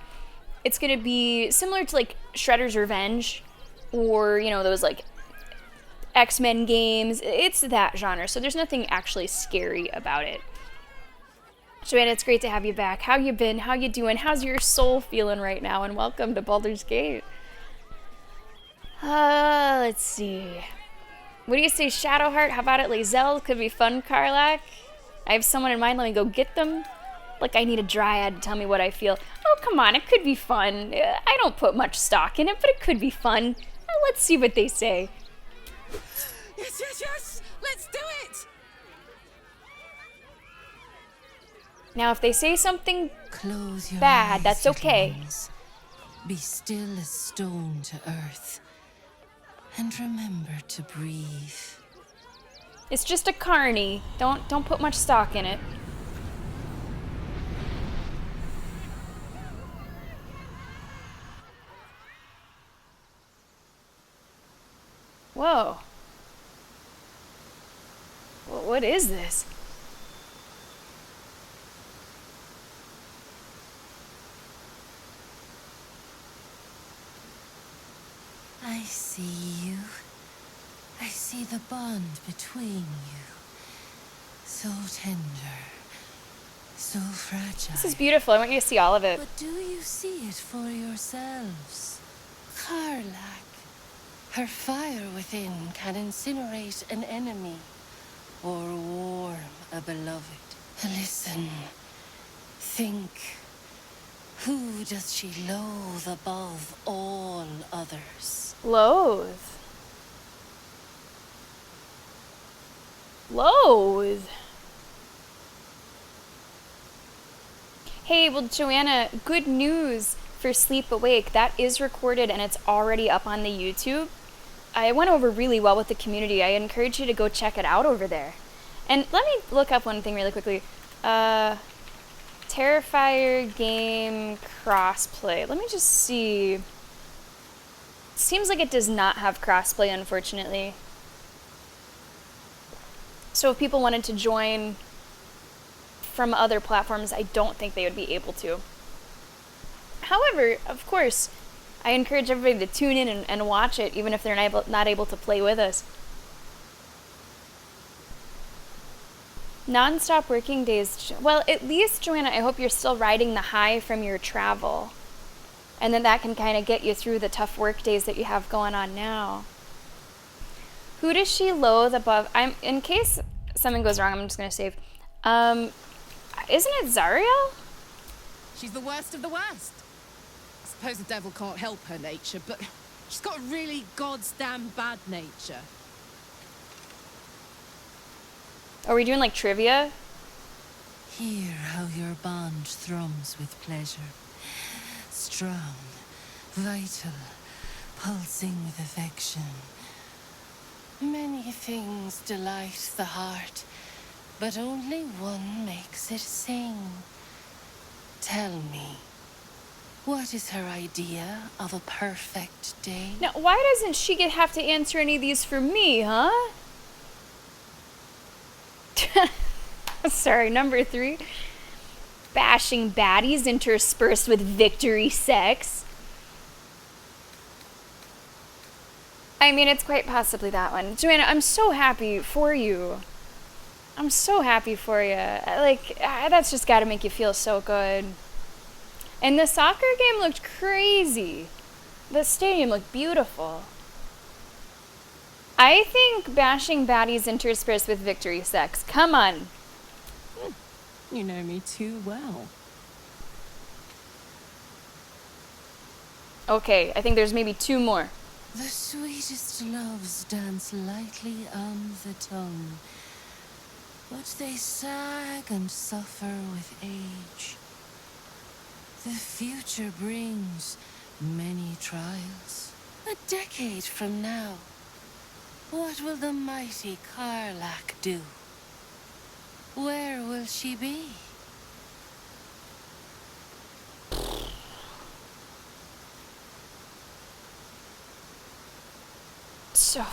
It's gonna be similar to like Shredder's Revenge, or you know, those like X-Men games. It's that genre, so there's nothing actually scary about it. Joanna, it's great to have you back. How you been? How you doing? How's your soul feeling right now? And welcome to Baldur's Gate. Let's see. What do you say, Shadowheart? How about it, Lazelle? Could be fun, Karlak. I have someone in mind. Let me go get them. Like I need a dryad to tell me what I feel. Oh, come on. It could be fun. I don't put much stock in it, but it could be fun. Let's see what they say. Yes, yes, yes! Let's do it! Now, if they say something Close your bad, eyes, that's little okay. ones. Be still as stone to earth. And remember to breathe. It's just a carny. Don't put much stock in it. Whoa. What is this? I see you. I see the bond between you. So tender. So fragile. This is beautiful. I want you to see all of it. But do you see it for yourselves? Karlak. Her fire within can incinerate an enemy or warm a beloved. Listen. Think. Who does she loathe above all others? Loathe. Loathe. Hey, well, Joanna, good news for Sleep Awake. That is recorded and it's already up on the YouTube. I went over really well with the community. I encourage you to go check it out over there. And let me look up one thing really quickly. Terrifier game crossplay. Let me just see. Seems like it does not have crossplay, unfortunately. So if people wanted to join from other platforms, I don't think they would be able to. However, of course, I encourage everybody to tune in and watch it, even if they're not able to play with us. Non-stop working days. Well, at least, Joanna, I hope you're still riding the high from your travel. And then that can kind of get you through the tough work days that you have going on now. Who does she loathe above? In case something goes wrong, I'm just going to save. Isn't it Zariel? She's the worst of the worst. I suppose the devil can't help her nature, but she's got a really goddamn bad nature. Are we doing like trivia? Hear how your bond thrums with pleasure. Strong, vital, pulsing with affection. Many things delight the heart, but only one makes it sing. Tell me, what is her idea of a perfect day? Now, why doesn't she have to answer any of these for me, huh? Sorry, number 3. Bashing baddies interspersed with victory sex. I mean, it's quite possibly that one. Joanna, I'm so happy for you. I'm so happy for you. Like, that's just gotta make you feel so good. And the soccer game looked crazy. The stadium looked beautiful. I think bashing baddies interspersed with victory sex. Come on. You know me too well. Okay, I think there's maybe 2 more. The sweetest loves dance lightly on the tongue, but they sag and suffer with age. The future brings many trials. A decade from now, what will the mighty Karlach do? Where will she be? So,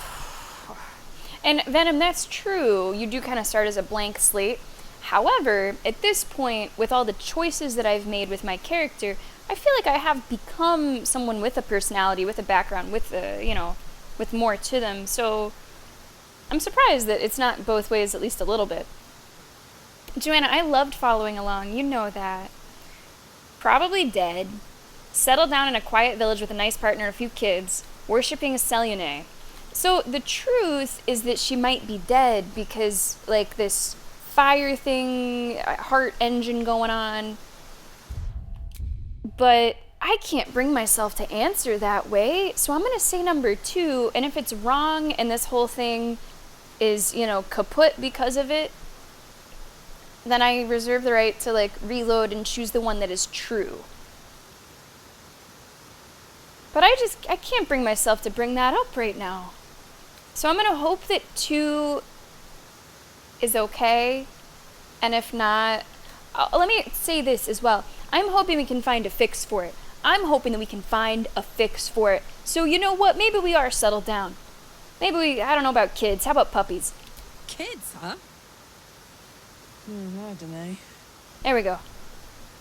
and Venom, that's true. You do kind of start as a blank slate. However, at this point, with all the choices that I've made with my character, I feel like I have become someone with a personality, with a background, with with more to them. So, I'm surprised that it's not both ways, at least a little bit. Joanna, I loved following along. You know that. Probably dead. Settled down in a quiet village with a nice partner and a few kids, worshipping Selene. So the truth is that she might be dead because, like, this fire thing, heart engine going on. But I can't bring myself to answer that way, so I'm gonna say number 2, and if it's wrong and this whole thing is, kaput because of it, then I reserve the right to, like, reload and choose the one that is true. But I can't bring myself to bring that up right now. So I'm gonna hope that 2 is okay, and if not, let me say this as well. I'm hoping we can find a fix for it. I'm hoping that we can find a fix for it. So you know what? Maybe we are settled down. Maybe I don't know about kids. How about puppies? Kids, huh? I don't know. There we go.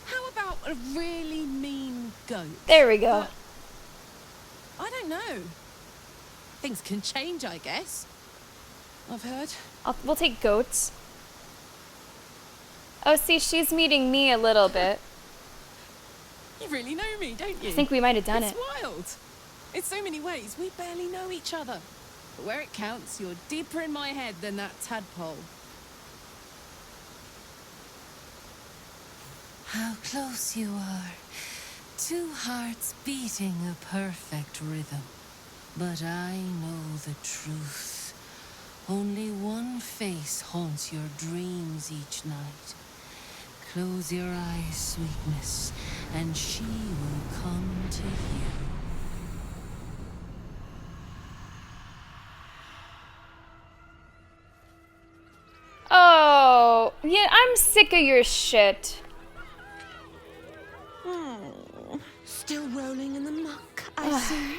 How about a really mean goat? There we go. I don't know. Things can change, I guess. I've heard. We'll take goats. Oh, see, she's meeting me a little bit. You really know me, don't you? I think we might have done it. It's wild. In so many ways, we barely know each other. But where it counts, you're deeper in my head than that tadpole. How close you are. 2 hearts beating a perfect rhythm. But I know the truth. Only one face haunts your dreams each night. Close your eyes, sweetness, and she will come to you. Oh, yeah, I'm sick of your shit. Still rolling in the muck, I see.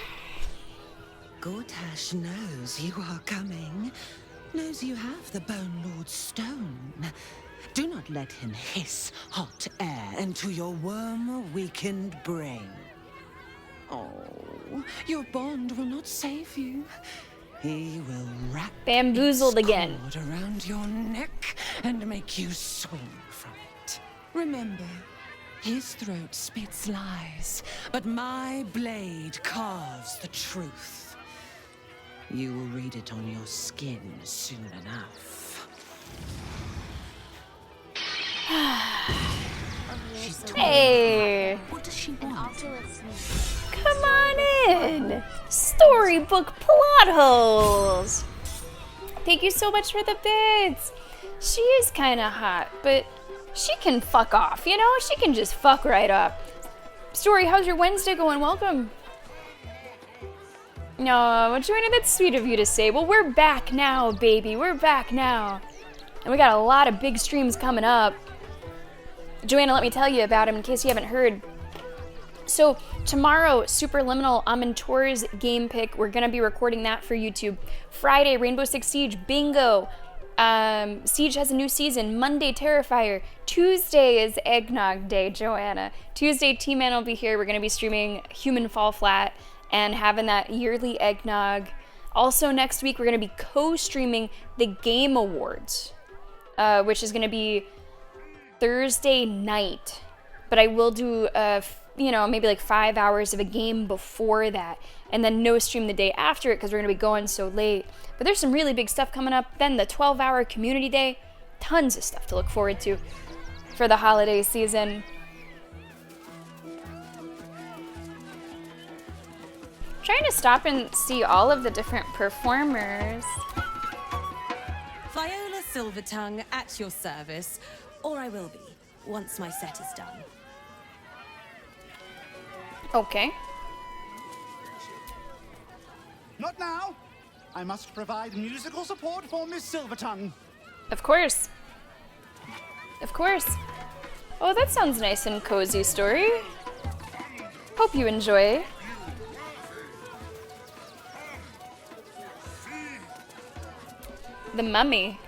Gortash knows you are coming. Knows you have the Bone Lord's stone. Do not let him hiss hot air into your worm-weakened brain. Oh, your bond will not save you. He will wrap bamboozled again around your neck and make you swing from it. Remember, his throat spits lies, but my blade carves the truth. You will read it on your skin soon enough. Hey! What does she want? Come on in! Storybook plot holes! Thank you so much for the bits! She is kinda hot, but she can fuck off, you know? She can just fuck right up. Story, how's your Wednesday going? Welcome. No, Joanna, that's sweet of you to say. Well, we're back now, baby. We're back now. And we got a lot of big streams coming up. Joanna, let me tell you about them in case you haven't heard. So, tomorrow, Superliminal Amontour's game pick. We're going to be recording that for YouTube. Friday, Rainbow Six Siege, bingo. Siege has a new season. Monday, Terrifier. Tuesday is Eggnog Day, Joanna. Tuesday, T-Man will be here. We're going to be streaming Human Fall Flat and having that yearly eggnog. Also, next week, we're going to be co-streaming the Game Awards, which is going to be Thursday night. But I will do, maybe like 5 hours of a game before that, and then no stream the day after it because we're going to be going so late. But there's some really big stuff coming up. Then the 12-hour community day. Tons of stuff to look forward to for the holiday season. Trying to stop and see all of the different performers. Viola Silvertongue at your service, or I will be, once my set is done. Okay. Not now. I must provide musical support for Miss Silvertongue. Of course. Of course. Oh, that sounds nice and cozy, Story. Hope you enjoy. The Mummy.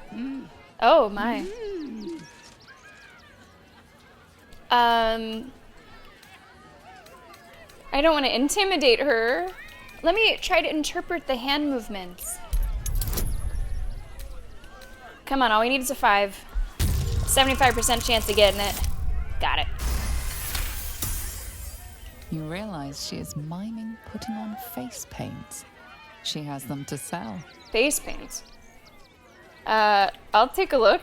Oh my. I don't want to intimidate her. Let me try to interpret the hand movements. Come on, all we need is a 5. 75% chance of getting it. Got it. You realize she is miming putting on face paints. She has them to sell. Face paints? I'll take a look.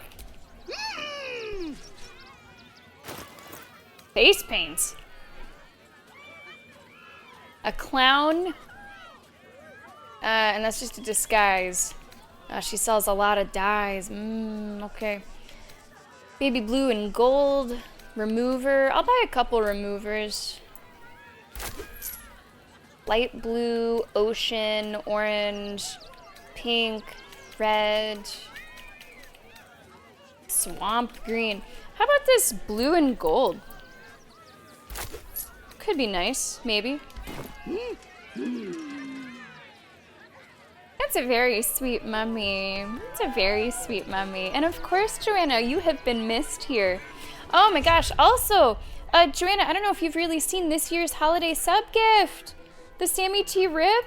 Face paints. A clown. And that's just a disguise. She sells a lot of dyes. Okay. Baby blue and gold. Remover. I'll buy a couple removers. Light blue, ocean, orange, pink, red, swamp green. How about this blue and gold? Could be nice, maybe. That's a very sweet mummy. That's a very sweet mummy. And of course, Joanna, you have been missed here. Oh my gosh, also, Joanna, I don't know if you've really seen this year's holiday sub gift. The Sammy T. Rip.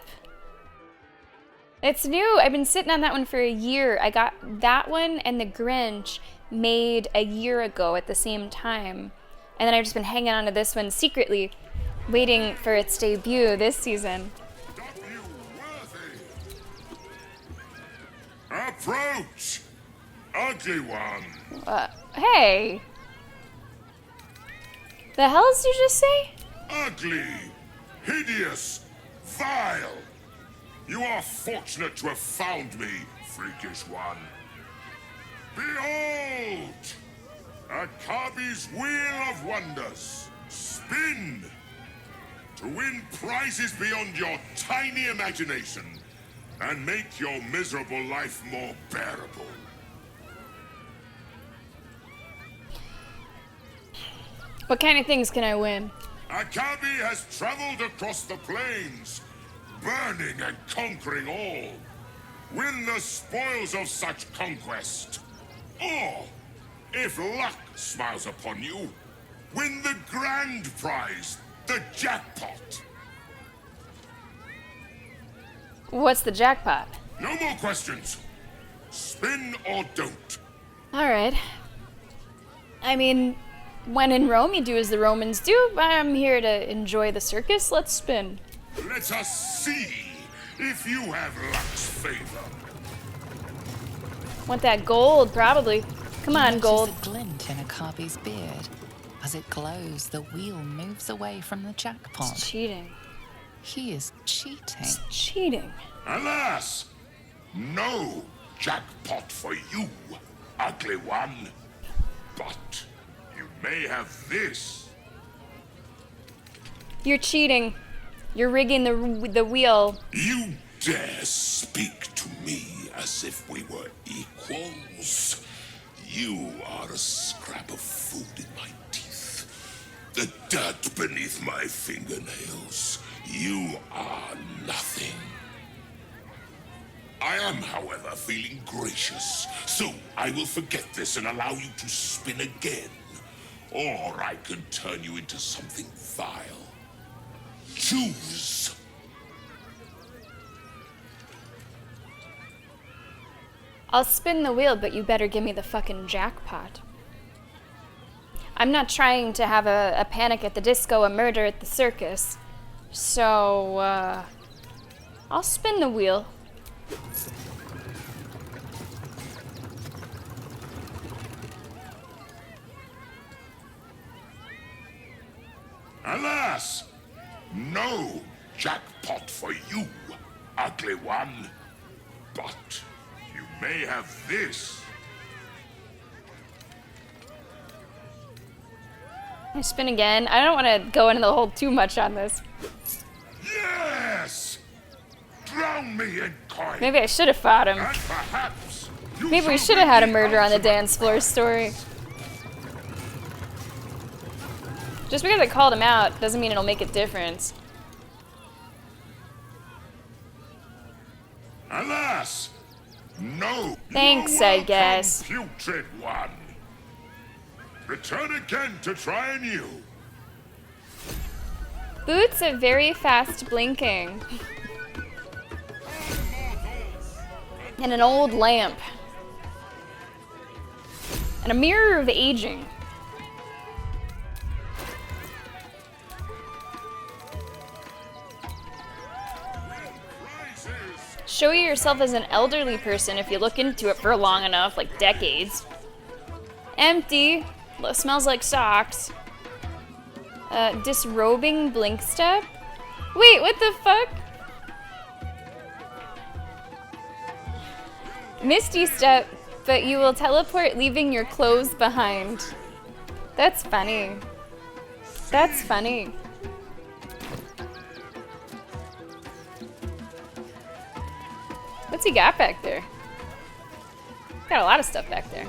It's new. I've been sitting on that one for a year. I got that one and the Grinch made a year ago at the same time. And then I've just been hanging on to this one secretly, waiting for its debut this season. Approach! Ugly one! Hey! The hell did you just say? Ugly! Hideous! Vile! You are fortunate to have found me, freakish one. Behold! Akabi's Wheel of Wonders. Spin! To win prizes beyond your tiny imagination and make your miserable life more bearable. What kind of things can I win? Akabi has traveled across the plains, burning and conquering all. Win the spoils of such conquest. Or, if luck smiles upon you, win the grand prize, the jackpot. What's the jackpot? No more questions. Spin or don't. Alright. I mean, when in Rome, you do as the Romans do. I'm here to enjoy the circus. Let's spin. Let us see if you have luck's favor. Want that gold, probably. Come on, gold. There's a glint in Akabi's beard. As it glows, the wheel moves away from the jackpot. It's cheating. He is cheating. It's cheating. Alas, no jackpot for you, ugly one. But You may have this. You're cheating. You're rigging the wheel. You dare speak to me as if we were equals? You are a scrap of food in my teeth. The dirt beneath my fingernails. You are nothing. I am, however, feeling gracious, so I will forget this and allow you to spin again. Or I can turn you into something vile. Choose. I'll spin the wheel, but you better give me the fucking jackpot. I'm not trying to have a Panic at the Disco, a murder at the circus. So, I'll spin the wheel. Alas! No jackpot for you, ugly one. But you may have this. I spin again. I don't want to go into the hole too much on this. Yes! Drown me in coin. Maybe I should have fought him. And perhaps you Maybe we shall should have had a bring murder on the ultimate dance floor story. Just because I called him out doesn't mean it'll make a difference. Alas! No. Thanks, You're I welcome, guess. Putrid one. Return again to try anew. Boots are very fast blinking. And an old lamp. And a mirror of aging. Show yourself as an elderly person if you look into it for long enough, like decades. Empty. Smells like socks. Disrobing blink step? Wait, what the fuck? Misty step, but you will teleport leaving your clothes behind. That's funny. That's funny. What's he got back there? Got a lot of stuff back there.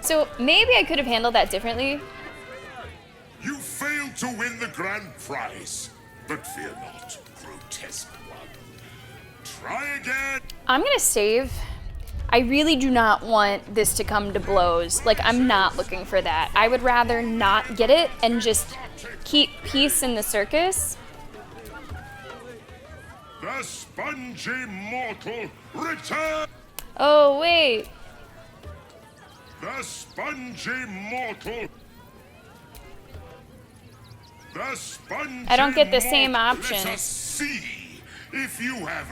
So maybe I could have handled that differently. You failed to win the grand prize, but fear not, grotesque one. Try again. I'm gonna save. I really do not want this to come to blows. Like, I'm not looking for that. I would rather not get it and just keep peace in the circus. The spongy mortal return. Oh, wait. The spongy mortal. The spongy I don't get the same option. Let us see if you have.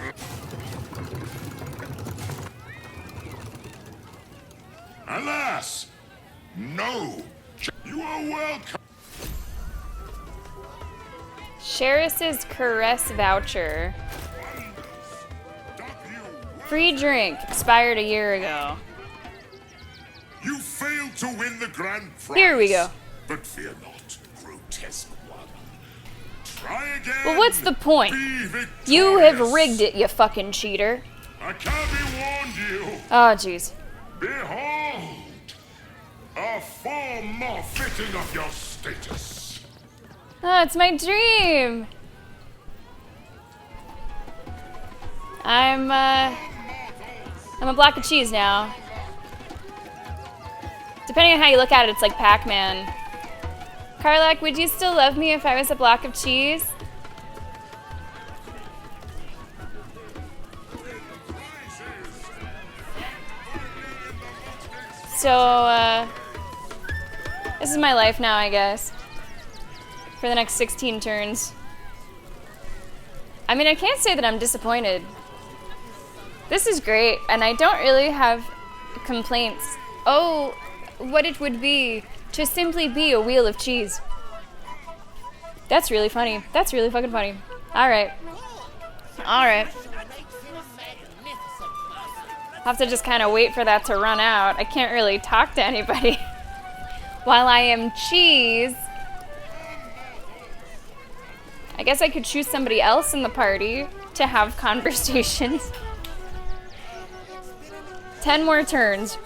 Alas, no. You are welcome. Sheris's caress voucher. Free drink expired a year ago. You failed to win the grand prize. Here we go. But fear not, grotesque one. Try again. Well, what's the point? Be victorious. You have rigged it, you fucking cheater. I can't be warned you. Oh, jeez. Behold, a form more fitting of your status. Oh, it's my dream. I'm a block of cheese now. Depending on how you look at it, it's like Pac-Man. Karlak, would you still love me if I was a block of cheese? So, this is my life now, I guess. For the next 16 turns. I mean, I can't say that I'm disappointed. This is great, and I don't really have complaints. Oh, what it would be to simply be a wheel of cheese. That's really funny. That's really fucking funny. Alright. Alright. I'll have to just kind of wait for that to run out. I can't really talk to anybody while I am cheese. I guess I could choose somebody else in the party to have conversations. 10 more turns.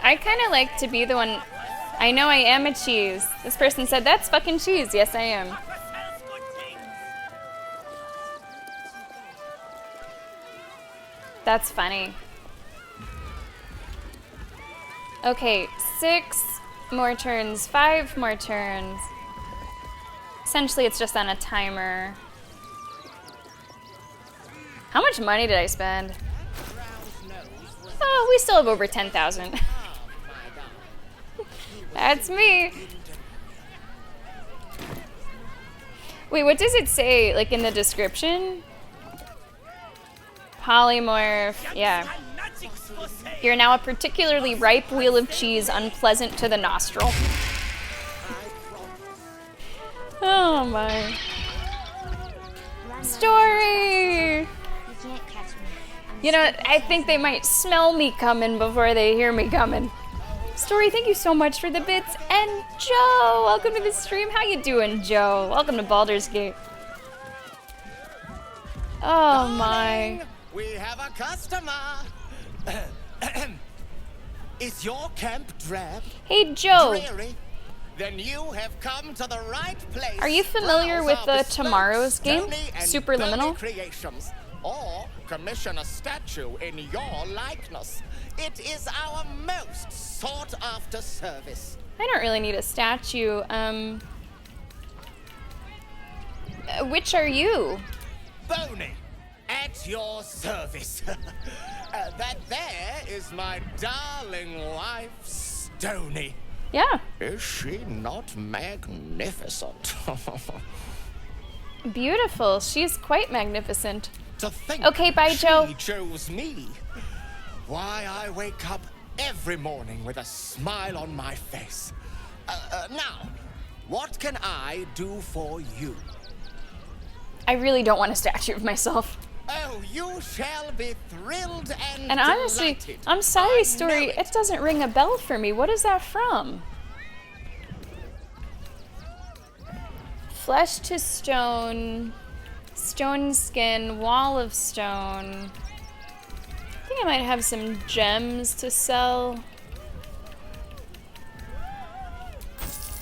I kind of like to be the one. I know I am a cheese. This person said, that's fucking cheese. Yes, I am. That's funny. Okay, 6 more turns, 5 more turns. Essentially, it's just on a timer. How much money did I spend? Oh, we still have over 10,000. That's me. Wait, what does it say, like, in the description? Polymorph, yeah. You're now a particularly ripe wheel of cheese, unpleasant to the nostril. Oh my. Story! You know, I think they might smell me coming before they hear me coming. Story, thank you so much for the bits. And Joe, welcome to the stream. How you doing, Joe? Welcome to Baldur's Gate. Oh my. We have a customer. Is your camp drab? Hey, Joe. Dreary? Then you have come to the right place. Are you familiar with the Tomorrow's game, Superliminal? Creations, or commission a statue in your likeness. It is our most sought-after service. I don't really need a statue. Which are you? Boney, at your service. That there is my darling wife, Stony. Yeah. Is she not magnificent? Beautiful. She's quite magnificent. To think okay, bye, Joe. She chose me. Why, I wake up every morning with a smile on my face. Now, what can I do for you? I really don't want a statue of myself. Oh, you shall be thrilled and honestly, delighted. I'm sorry, Story. It doesn't ring a bell for me. What is that from? Flesh to stone, stone skin, wall of stone. I think I might have some gems to sell.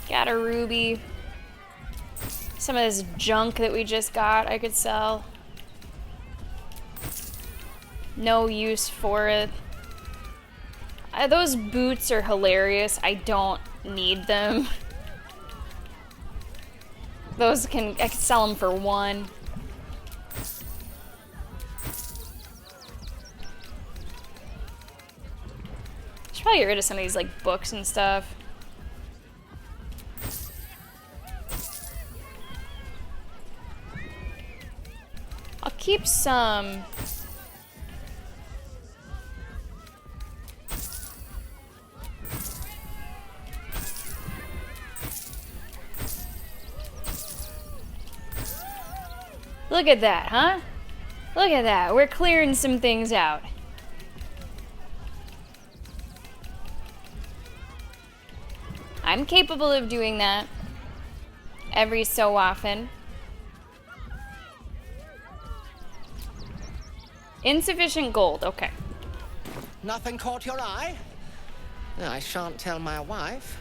Got a ruby. Some of this junk that we just got I could sell. No use for it. Those boots are hilarious. I don't need them. Those I can sell them for 1. Should probably get rid of some of these like books and stuff. I'll keep some. Look at that, huh? Look at that. We're clearing some things out. I'm capable of doing that every so often. Insufficient gold, okay. Nothing caught your eye? I shan't tell my wife.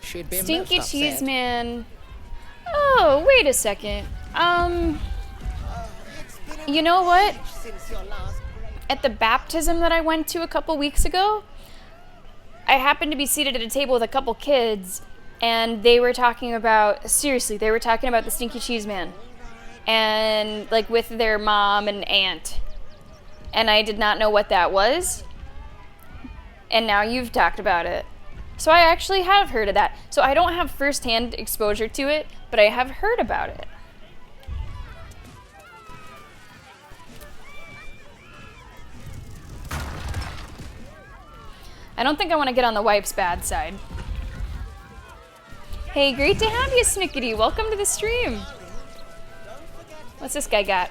She'd be Stinky most Cheese upset. Man. Oh, wait a second. You know what? At the baptism that I went to a couple weeks ago, I happened to be seated at a table with a couple kids, and they were talking about, seriously, they were talking about the Stinky Cheese Man. And, like, with their mom and aunt. And I did not know what that was. And now you've talked about it. So I actually have heard of that. So I don't have first-hand exposure to it, but I have heard about it. I don't think I want to get on the wife's bad side. Hey, great to have you, Snickety. Welcome to the stream. What's this guy got?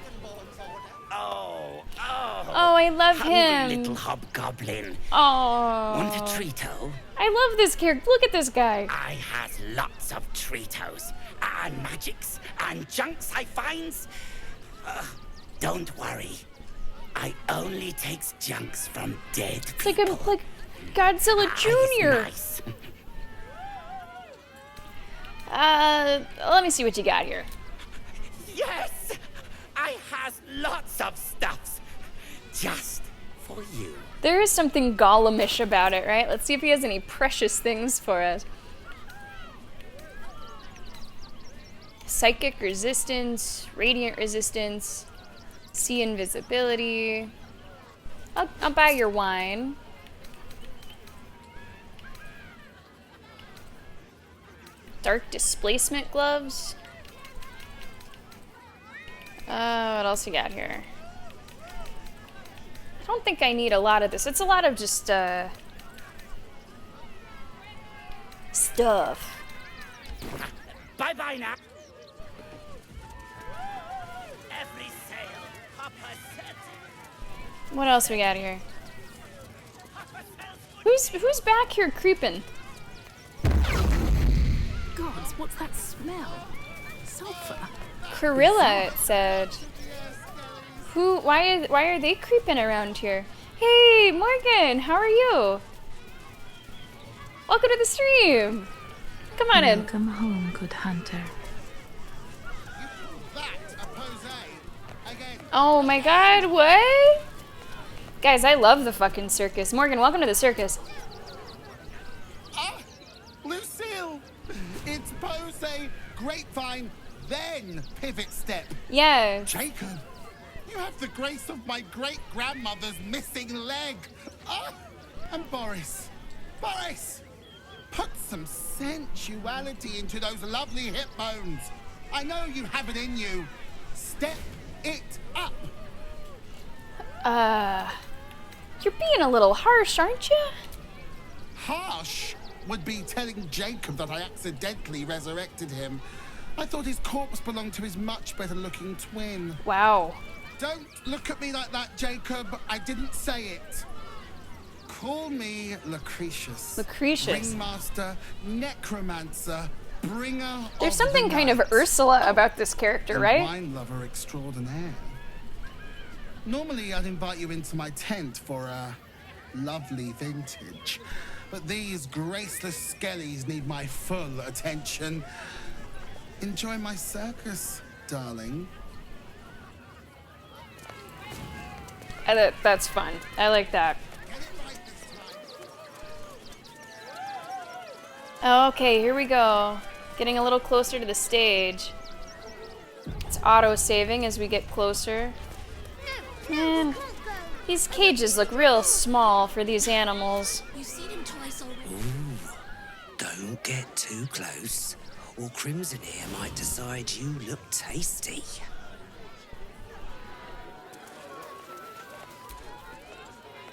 Oh, Oh, I love hungry him. little hobgoblin. Oh. Want a treato? I love this character. Look at this guy. I has lots of treatos, and magics, and junks I finds. Don't worry. I only takes junks from dead It's like Godzilla Jr. Nice. Let me see what you got here. Yes! I has lots of stuffs. Just for you. There is something Gollumish about it, right? Let's see if he has any precious things for us. Psychic resistance, radiant resistance, see invisibility. I'll buy your wine. Dark displacement gloves. What else we got here? I don't think I need a lot of this. It's a lot of just, stuff. Bye-bye now. Every sail, Papa set. What else we got here? Who's back here creeping? Gods, what's that smell? Sulfur. Corilla, it said. Why are they creeping around here? Hey, Morgan, how are you? Welcome to the stream. Come on in. Welcome home, good hunter. Oh my god, what? Guys, I love the fucking circus. Morgan, welcome to the circus. Lucille! It's pose, grapevine, then pivot step. Yeah. Jacob, you have the grace of my great-grandmother's missing leg. And Boris, put some sensuality into those lovely hip bones. I know you have it in you. Step it up. You're being a little harsh, aren't you? Harsh would be telling Jacob that I accidentally resurrected him. I thought his corpse belonged to his much better looking twin. Wow. Don't look at me like that, Jacob. I didn't say it. Call me Lucretius. Lucretius. Ringmaster, necromancer, bringer. There's something kind of Ursula about this character, right? Wine lover extraordinaire. Normally, I'd invite you into my tent for a lovely vintage. But these graceless skellies need my full attention. Enjoy my circus, darling. That's fun. I like that. Okay, here we go. Getting a little closer to the stage. It's auto-saving as we get closer. Man, these cages look real small for these animals. You've seen him twice already. Ooh, don't get too close, or Crimson here might decide you look tasty.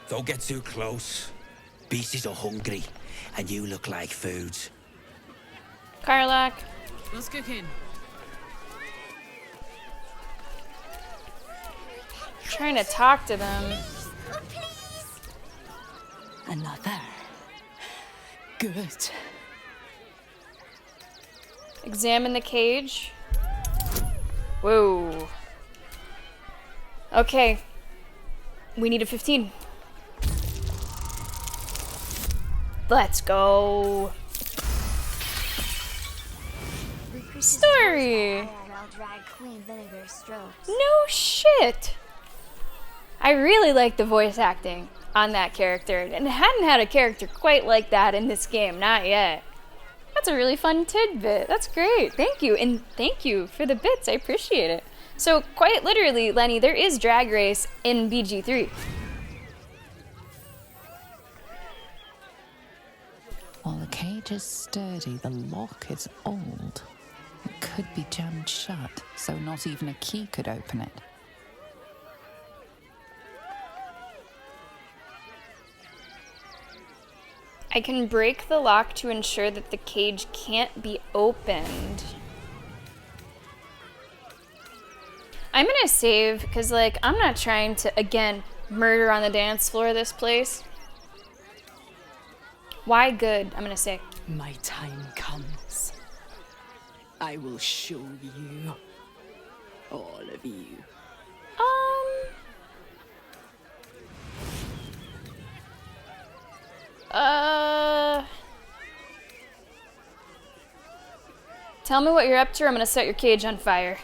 Don't get too close. Beasties are hungry, and you look like food. Karlak. What's cooking? Trying to talk to them. Another. Good. Examine the cage. Whoa. Okay. We need a 15. Let's go. Story. No shit. I really like the voice acting on that character, and hadn't had a character quite like that in this game, not yet. That's a really fun tidbit. That's great. Thank you, and thank you for the bits. I appreciate it. So, quite literally, Lenny, there is Drag Race in BG3. While the cage is sturdy, the lock is old. It could be jammed shut, so not even a key could open it. I can break the lock to ensure that the cage can't be opened. gonna save, because, like, I'm not trying to, again, murder on the dance floor of this place. Why good, I'm gonna say. My time comes. I will show you. All of you. Tell me what you're up to, or I'm gonna set your cage on fire.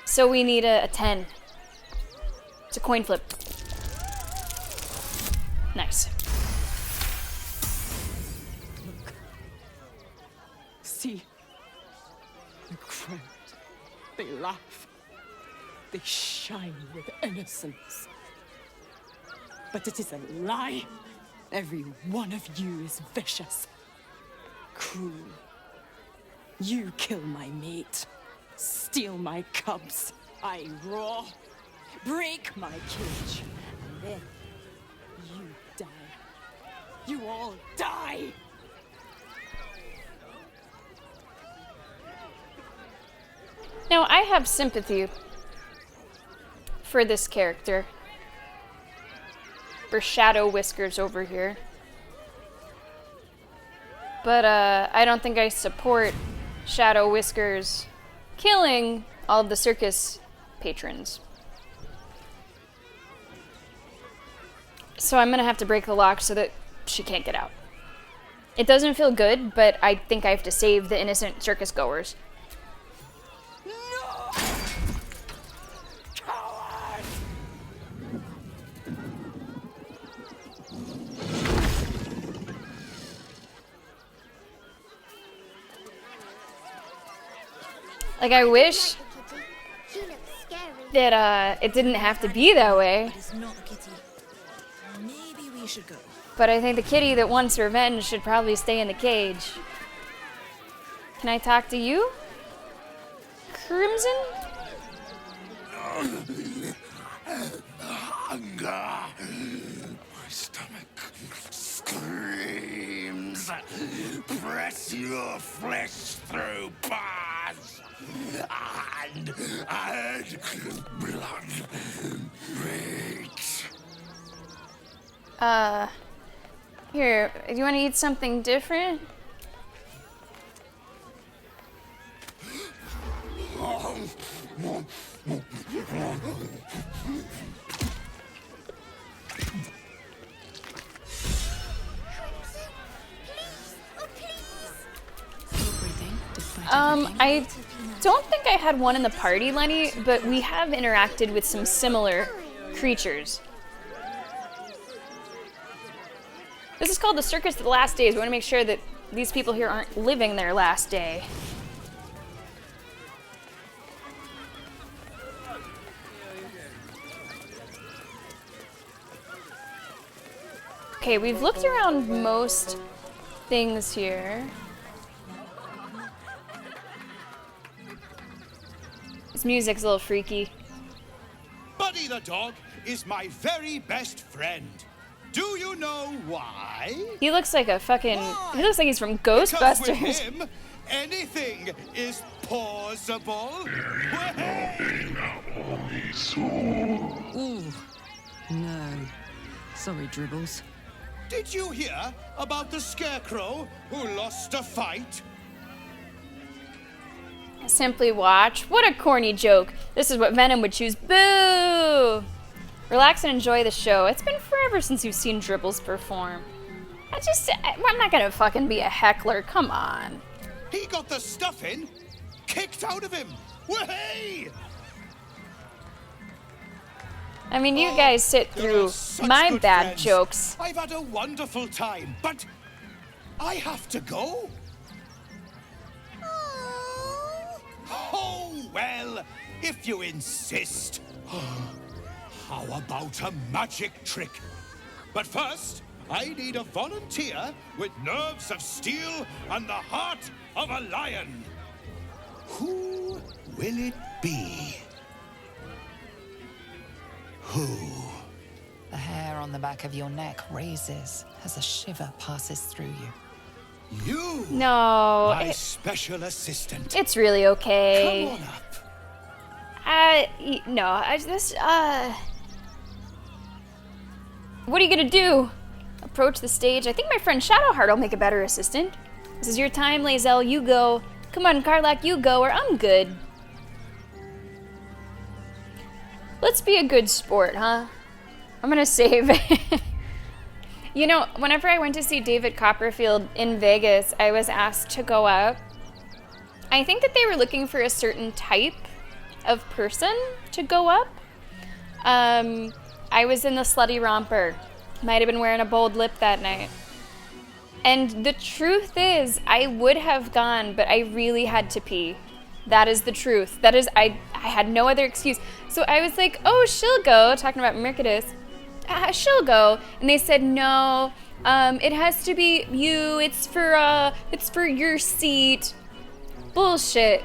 So we need a 10. It's a coin flip. Nice. See? The crowd. They laugh. They shine with innocence. But it is a lie. Every one of you is vicious. Cruel. You kill my mate. Steal my cubs. I roar. Break my cage. And then you die. You all die! Now, I have sympathy for this character. For Shadow Whiskers over here. But, I don't think I support Shadow Whiskers killing all of the circus patrons. So I'm gonna have to break the lock so that she can't get out. It doesn't feel good, but I think I have to save the innocent circus goers. Like, I wish that it didn't have to be that way. Maybe we should go. But I think the kitty that wants revenge should probably stay in the cage. Can I talk to you, Crimson? Hunger. My stomach screams. Press your flesh through bars. And add blood. Meat. Here, do you want to eat something different? I don't think I had one in the party, Lenny, but we have interacted with some similar creatures. This is called the Circus of the Last Days. We want to make sure that these people here aren't living their last day. Okay, we've looked around most things here. This music's a little freaky. Buddy the dog is my very best friend. Do you know why? He looks like a fucking... He looks like he's from Because Ghostbusters. with him, anything is possible. Ooh. No. Sorry, Dribbles. Did you hear about the scarecrow who lost a fight? Simply watch. What a corny joke. This is what Venom would choose. Boo! Relax and enjoy the show. It's been forever since you've seen Dribbles perform. I'm not gonna fucking be a heckler. Come on. He got the stuffing kicked out of him. Way! I mean, you guys sit through my good bad friends. jokes. I've had a wonderful time, but I have to go. Oh, well, if you insist. How about a magic trick? But first, I need a volunteer with nerves of steel and the heart of a lion. Who will it be? Who? The hair on the back of your neck raises as a shiver passes through you. You. No. My special assistant. It's really okay. Come on up. No, what are you gonna do? Approach the stage. I think my friend Shadowheart will make a better assistant. This is your time, Lae'zel. You go. Come on, Karlach, you go, or I'm good. Let's be a good sport, huh? I'm gonna save. You know, whenever I went to see David Copperfield in Vegas, I was asked to go up. I think that they were looking for a certain type of person to go up. I was in the slutty romper. Might have been wearing a bold lip that night. And the truth is, I would have gone, but I really had to pee. That is the truth. That is, I had no other excuse. So I was like, oh, she'll go, talking about Mercadus. She'll go. And they said, no, it has to be you. It's for your seat. Bullshit.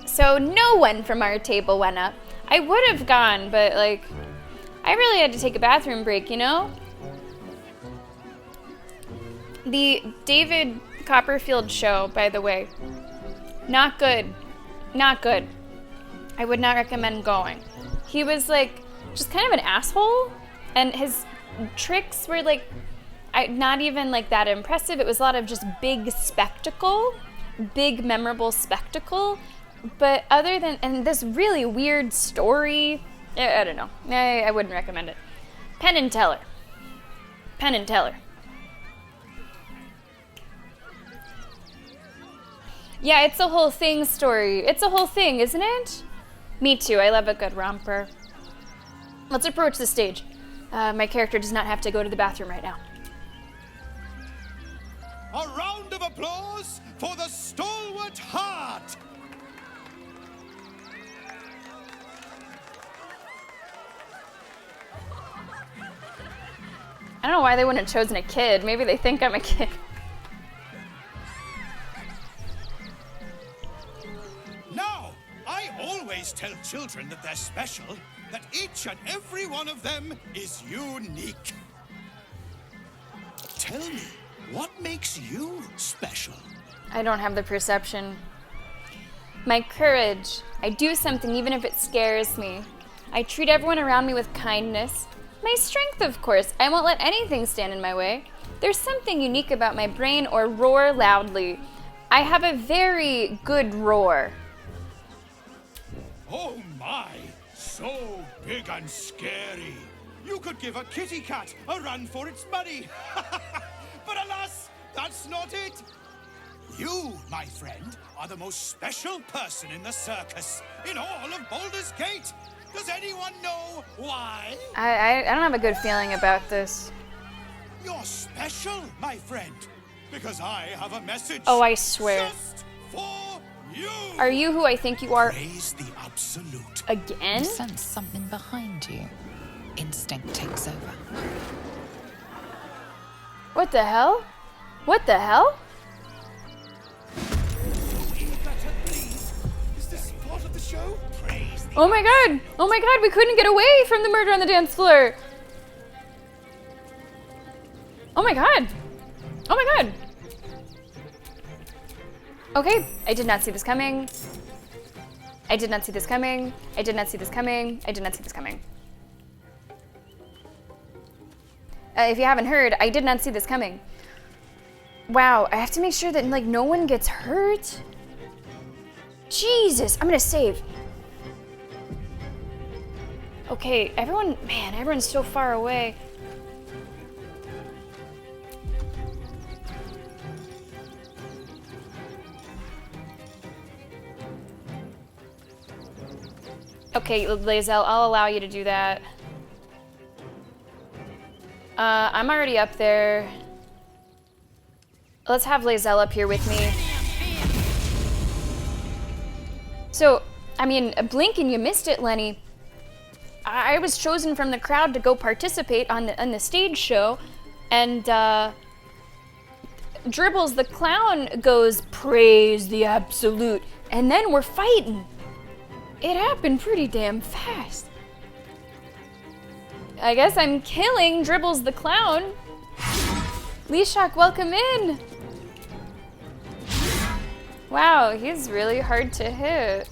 So no one from our table went up. I would have gone, but like, I really had to take a bathroom break, you know? The David Copperfield show, by the way, not good. Not good. I would not recommend going. He was like, just kind of an asshole, and his tricks were like, not even like that impressive. It was a lot of just big spectacle, big memorable spectacle. But other than, and this really weird story, I don't know. I wouldn't recommend it. Penn and Teller. Penn and Teller. Yeah, it's a whole thing story. It's a whole thing, isn't it? Me too. I love a good romper. Let's approach the stage. My character does not have to go to the bathroom right now. A round of applause for the stalwart heart. I don't know why they wouldn't have chosen a kid. Maybe they think I'm a kid. Now, I always tell children that they're special, that each and every one of them is unique. Tell me, what makes you special? I don't have the perception. My courage. I do something even if it scares me. I treat everyone around me with kindness. My strength, of course. I won't let anything stand in my way. There's something unique about my brain, or roar loudly. I have a very good roar. Oh my, so big and scary. You could give a kitty cat a run for its money. But alas, that's not it. You, my friend, are the most special person in the circus, in all of Baldur's Gate. Does anyone know why? I don't have a good feeling about this. You're special, my friend, because I have a message. Oh, I swear. Just for you. Are you who I think you are? Praise the absolute. Again? You sense something behind you. Instinct takes over. What the hell? What the hell? Is this part of the show? Praise the Oh my god! Oh my god, we couldn't get away from the murder on the dance floor! Oh my god! Oh my god! Okay, I did not see this coming. I did not see this coming. I did not see this coming. I did not see this coming. If you haven't heard, I did not see this coming. Wow, I have to make sure that like no one gets hurt. Jesus, I'm gonna save. Okay, everyone, man, everyone's so far away. Okay, Lae'zel, I'll allow you to do that. I'm already up there. Let's have Lae'zel up here with me. So, I mean, blink and you missed it, Lenny. I was chosen from the crowd to go participate on the stage show, and Dribbles the clown goes, "Praise the absolute," and then we're fighting. It happened pretty damn fast. I guess I'm killing Dribbles the clown. Leshak, welcome in. Wow, he's really hard to hit.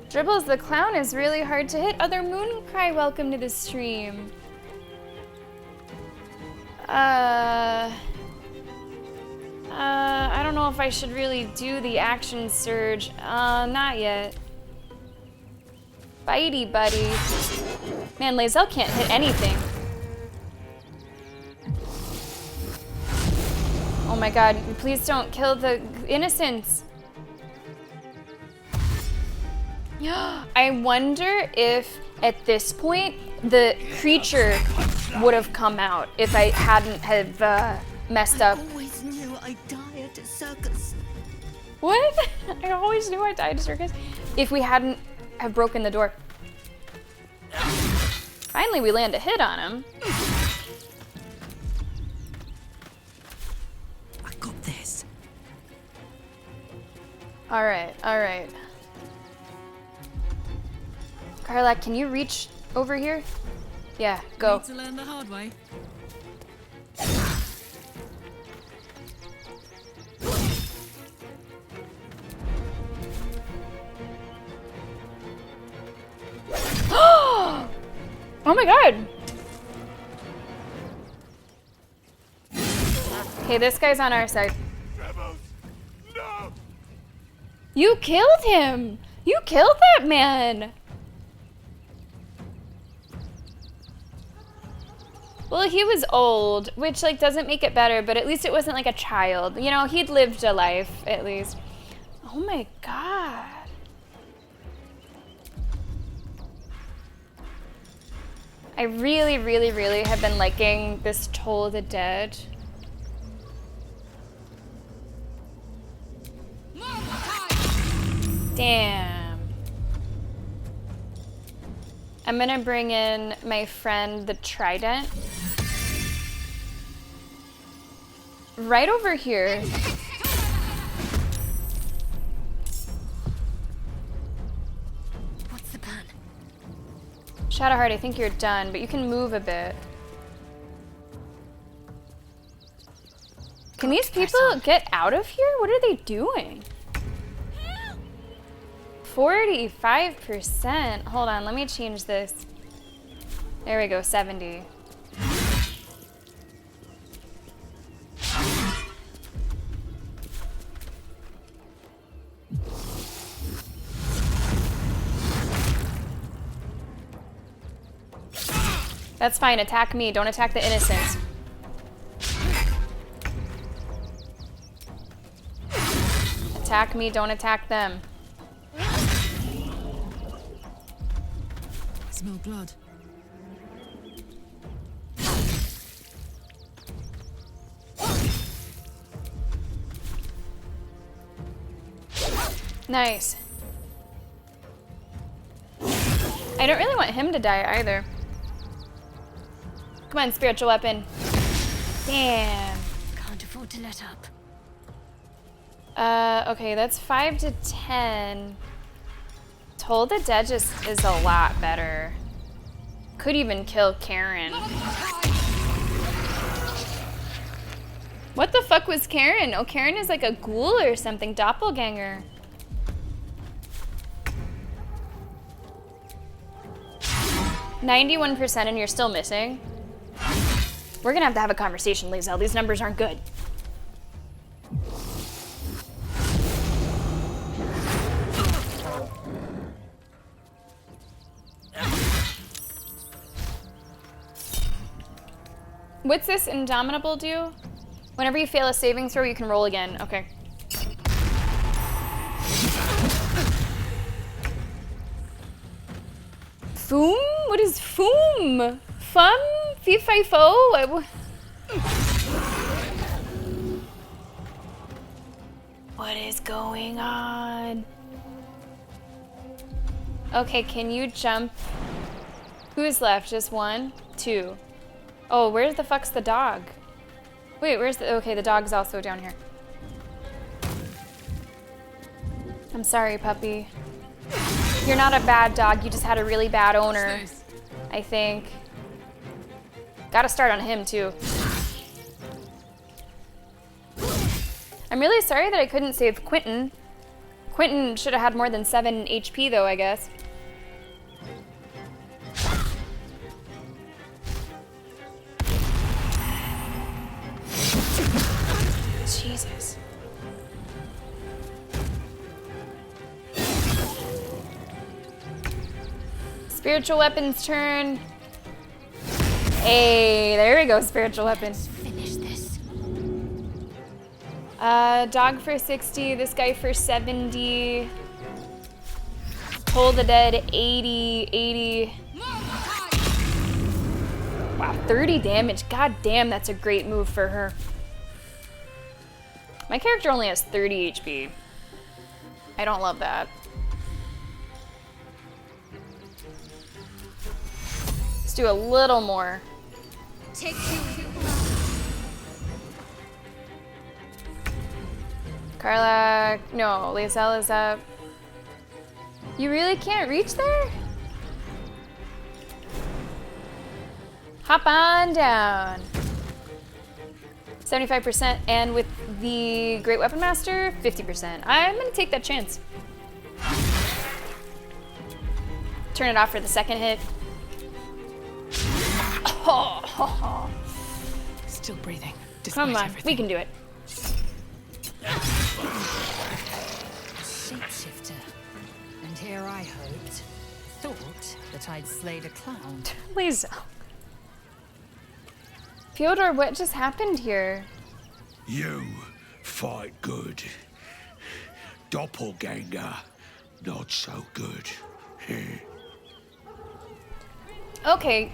Dribbles the clown is really hard to hit. Other Mooncry, welcome to the stream. I don't know if I should really do the action surge. Not yet. Bitey buddy. Man, Lae'zel can't hit anything. Oh my god, please don't kill the innocents. I wonder if at this point the creature would have come out if I hadn't have messed up. I always knew I'd die at a circus. What? I always knew I'd die at a circus. If we hadn't have broken the door. Finally, we land a hit on him. I got this. All right, all right. Karlak, can you reach over here? Yeah, go. Need to learn the hard way. Oh my god! Okay, this guy's on our side. No! You killed him! You killed that man! Well, he was old, which, like, doesn't make it better, but at least it wasn't like a child. You know, he'd lived a life, at least. Oh my god. I really, really, really have been liking this Toll of the Dead. Damn. I'm gonna bring in my friend the Trident. Right over here. What's the plan? Shadowheart, I think you're done, but you can move a bit. Can these people get out of here? What are they doing? 45%. Hold on, let me change this. There we go, 70. That's fine, attack me, don't attack the innocents. Attack me, don't attack them. Smell blood. Nice. I don't really want him to die either. Come on, spiritual weapon. Damn. Can't afford to let up. Okay, that's 5 to 10. Toll the Dead just is a lot better. Could even kill Karen. What the fuck was Karen? Oh, Karen is like a ghoul or something. Doppelganger. %91% and you're still missing. We're gonna have to have a conversation, Lae'zel. These numbers aren't good. What's this Indomitable do? Whenever you fail a saving throw, you can roll again. Okay. Foom? What is foom? Fum? Fee fi fo? What is going on? Okay, can you jump? Who's left? Just 1? 2? Oh, where the fuck's the dog? Wait, where's the... Okay, the dog's also down here. I'm sorry, puppy. You're not a bad dog, you just had a really bad owner. I think. Gotta start on him, too. I'm really sorry that I couldn't save Quentin. Quentin should have had more than 7 HP though, I guess. Jesus. Spiritual weapons turn. Hey, there we go, spiritual weapons. Finish this. Dog for 60, this guy for 70. Toll the Dead, 80, 80. Wow, 30 damage. God damn, that's a great move for her. My character only has 30 HP. I don't love that. Let's do a little more. Take you. Carla, no, Lae'zel is up. You really can't reach there? Hop on down. 75%, and with the Great Weapon Master, 50%. I'm gonna take that chance. Turn it off for the second hit. Oh. Still breathing. Come on, we can do it. Shapeshifter. And here I hoped, thought that I'd slayed a clown. Please. Fyodor, what just happened here? You fight good. Doppelganger, not so good. Okay,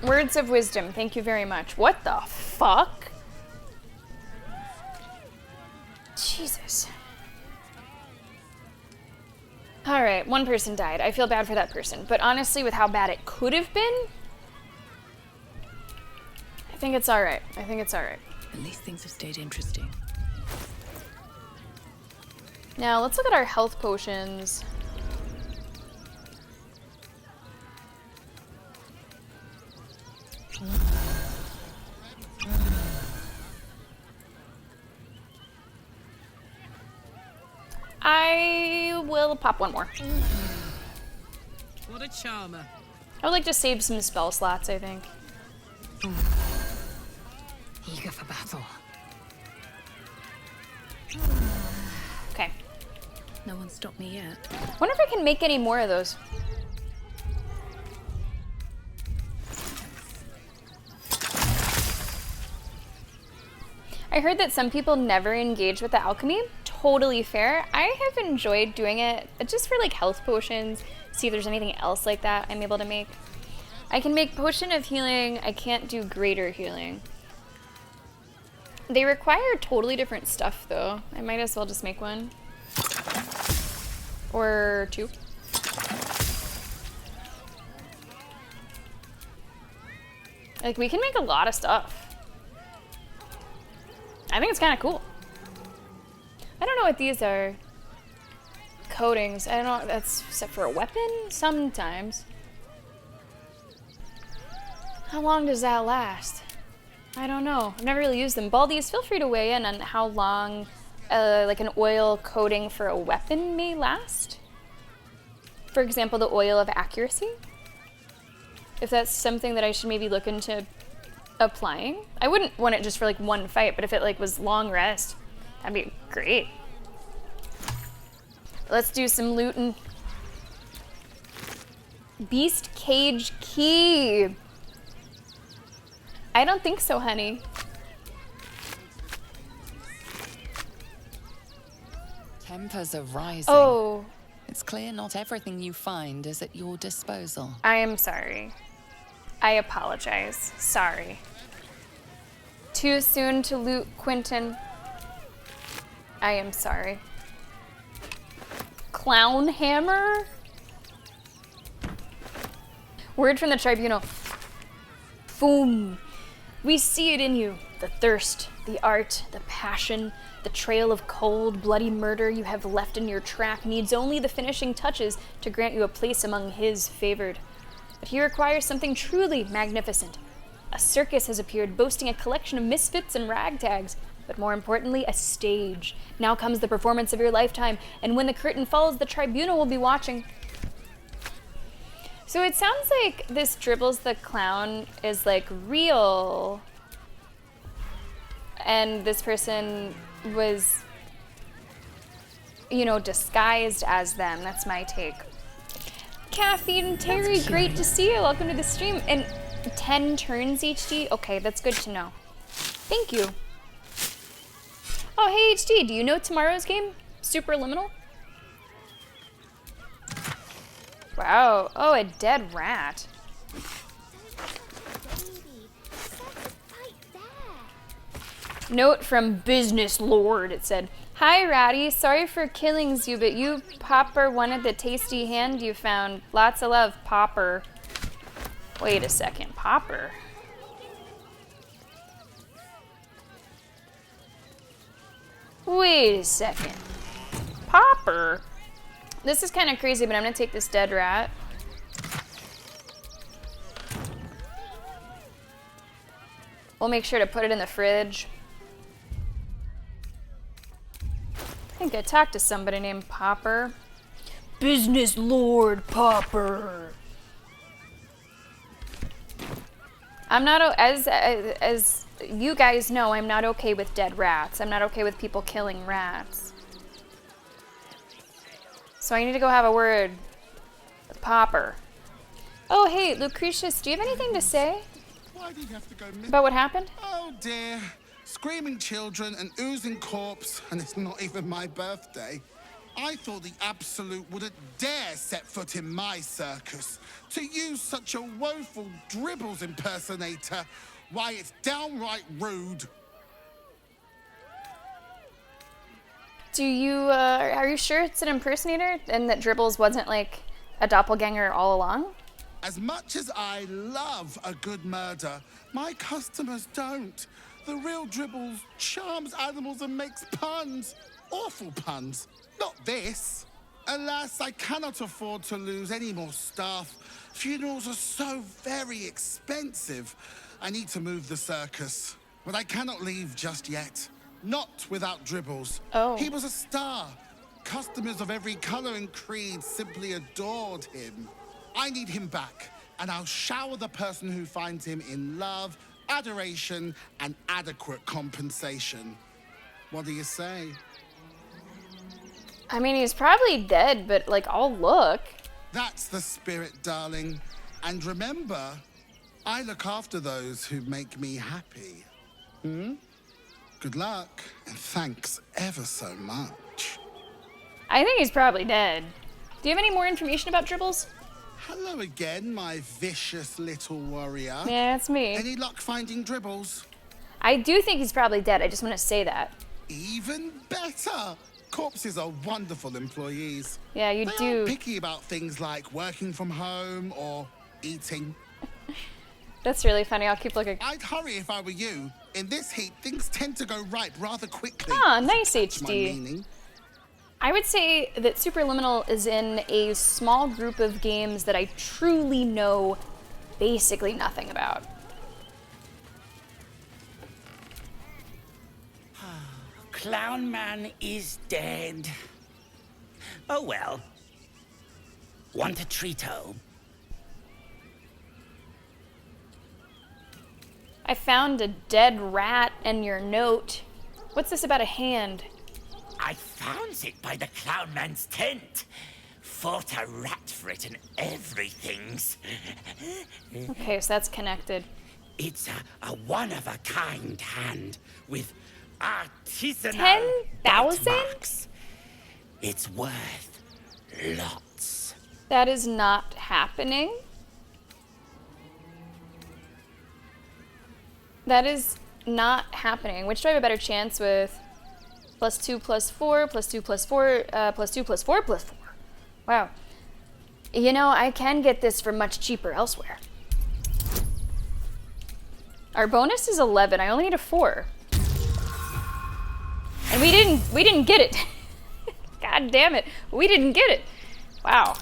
words of wisdom, thank you very much. What the fuck? Jesus. Alright, one person died. I feel bad for that person. But honestly, with how bad it could have been, I think it's alright. I think it's alright. At least things have stayed interesting. Now, let's look at our health potions. I will pop one more. What a charmer. I would like to save some spell slots, I think. Eager for battle. Okay. No one stopped me yet. Wonder if I can make any more of those. I heard that some people never engage with the alchemy. Totally fair. I have enjoyed doing it just for like health potions, see if there's anything else like that I'm able to make. I can make potion of healing. I can't do greater healing. They require totally different stuff though. I might as well just make one. Or two. Like we can make a lot of stuff. I think it's kind of cool. I don't know what these are. Coatings. I don't know. That's set for a weapon? Sometimes. How long does that last? I don't know. I've never really used them. Baldies, feel free to weigh in on how long like an oil coating for a weapon may last. For example, the oil of accuracy. If that's something that I should maybe look into applying. I wouldn't want it just for like one fight, but if it like was long rest, that'd be great. Let's do some looting. Beast cage key. I don't think so, honey. Tempers are rising. Oh. It's clear not everything you find is at your disposal. I am sorry. I apologize. Sorry. Too soon to loot Quentin. I am sorry. Clown hammer? Word from the tribunal. Boom. We see it in you. The thirst, the art, the passion, the trail of cold, bloody murder you have left in your track needs only the finishing touches to grant you a place among his favored. But he requires something truly magnificent. A circus has appeared boasting a collection of misfits and ragtags. but more importantly, a stage. Now comes the performance of your lifetime, and when the curtain falls, the tribunal will be watching. So it sounds like this Dribbles the Clown is like real, and this person was, you know, disguised as them. That's my take. Caffeine Terry, great to see you. Welcome to the stream. And 10 turns HD? Okay, that's good to know. Thank you. Oh, hey HD, do you know tomorrow's game? Superliminal? Wow. Oh, a dead rat. Note from Business Lord, it said, "Hi Ratty, sorry for killings you, but you Popper wanted the tasty hand you found. Lots of love, Popper." Wait a second, Popper? Wait a second. Popper? This is kind of crazy, but I'm gonna take this dead rat. We'll make sure to put it in the fridge. I think I talked to somebody named Popper. Business Lord Popper. I'm not, as you guys know, I'm not okay with dead rats. I'm not okay with people killing rats. So I need to go have a word with Popper. Oh, hey, Lucretius, do you have anything to say Why do you have to go about what happened? Oh dear. Screaming children, an oozing corpse, and it's not even my birthday. I thought the Absolute wouldn't dare set foot in my circus. To use such a woeful Dribbles impersonator, why, it's downright rude. Do you, are you sure it's an impersonator and that Dribbles wasn't like a doppelganger all along? As much as I love a good murder, my customers don't. The real Dribbles charms animals and makes puns. Awful puns. Not this. Alas, I cannot afford to lose any more staff. Funerals are so very expensive. I need to move the circus. But I cannot leave just yet. Not without Dribbles. Oh. He was a star. Customers of every color and creed simply adored him. I need him back, and I'll shower the person who finds him in love, adoration, and adequate compensation. What do you say? I mean, he's probably dead, but like, I'll look. That's the spirit, darling. And remember, I look after those who make me happy. Good luck, and thanks ever so much. I think he's probably dead. Do you have any more information about Dribbles? Hello again, my vicious little warrior. Yeah, it's me. Any luck finding Dribbles? I do think he's probably dead. I just want to say that. Even better. Corpses are wonderful employees. Yeah, you They do. aren't picky about things like working from home or eating. That's really funny. I'll keep looking. I'd hurry if I were you. In this heat, things tend to go ripe rather quickly. Ah, nice That's my HD. meaning. I would say that Superliminal is in a small group of games that I truly know basically nothing about. Clown Man is dead. Oh well. Want a treato? I found a dead rat and your note. What's this about a hand? I found it by the Clown Man's tent. Fought a rat for it and everything's. Okay, so that's connected. It's a one-of-a-kind hand with artisanal 10,000? marks. It's worth lots. That is not happening. That is not happening. Which do I have a better chance with? +2 +4, +2 +4, +2 +4 +4. Wow. You know, I can get this for much cheaper elsewhere. Our bonus is 11. I only need a 4. And we didn't get it. God damn it. We didn't get it. Wow.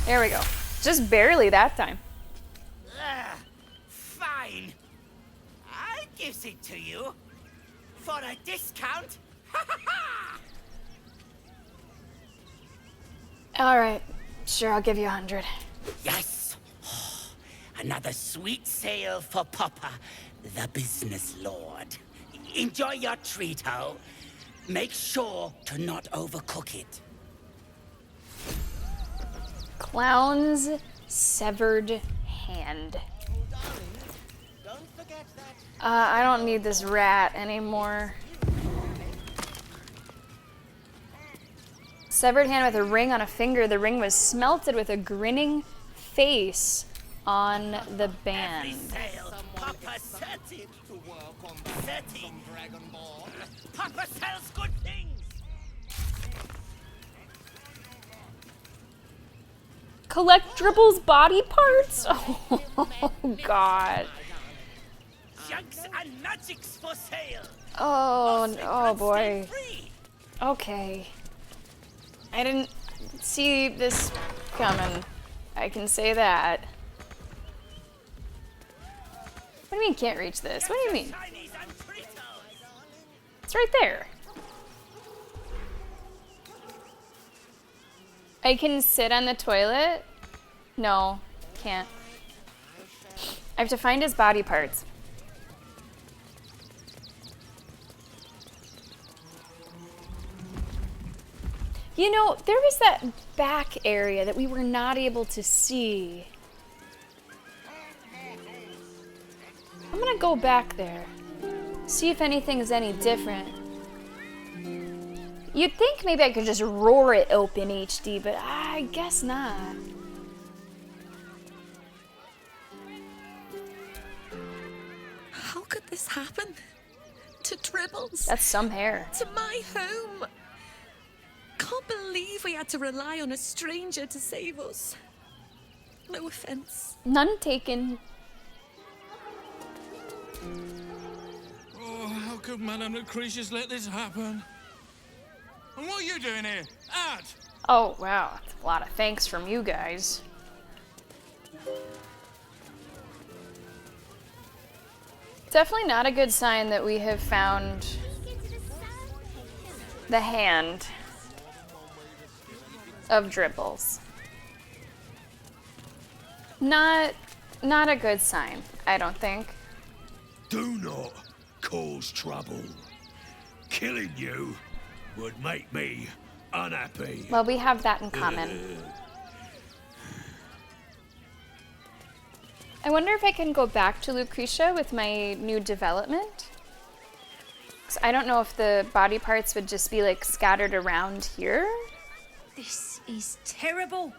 There we go. Just barely that time. Fine. I gives it to you. for a discount? All right, sure, I'll give you 100. Yes. Another sweet sale for Papa, the business lord. Enjoy your treat, ho. Make sure to not overcook it. Clown's severed hand. I don't need this rat anymore. Severed hand with a ring on a finger. The ring was smelted with a grinning face on the band. Papa set it to work on setting Dragonborn. Papa sells good things. Collect Dribble's body parts? Oh, God. Junks and magics for sale. Oh boy. Okay. I didn't see this coming. I can say that. What do you mean can't reach this? What do you mean? It's right there. I can sit on the toilet? No, can't. I have to find his body parts. You know, there was that back area that we were not able to see. I'm gonna go back there. See if anything is any different. You'd think maybe I could just roar it open HD, but I guess not. How could this happen? To Dribbles? That's some hair. To my home? Can't believe we had to rely on a stranger to save us. No offense. None taken. Oh, how could Madame Lucretius let this happen? And what are you doing here? Ad! Oh, wow. That's a lot of thanks from you guys. Definitely not a good sign that we have found the hand of Dribbles. Not a good sign, I don't think. Do not cause trouble. Killing you would make me unhappy. Well, we have that in common. I wonder if I can go back to Lucretia with my new development. 'Cause I don't know if the body parts would just be like scattered around here. This is terrible.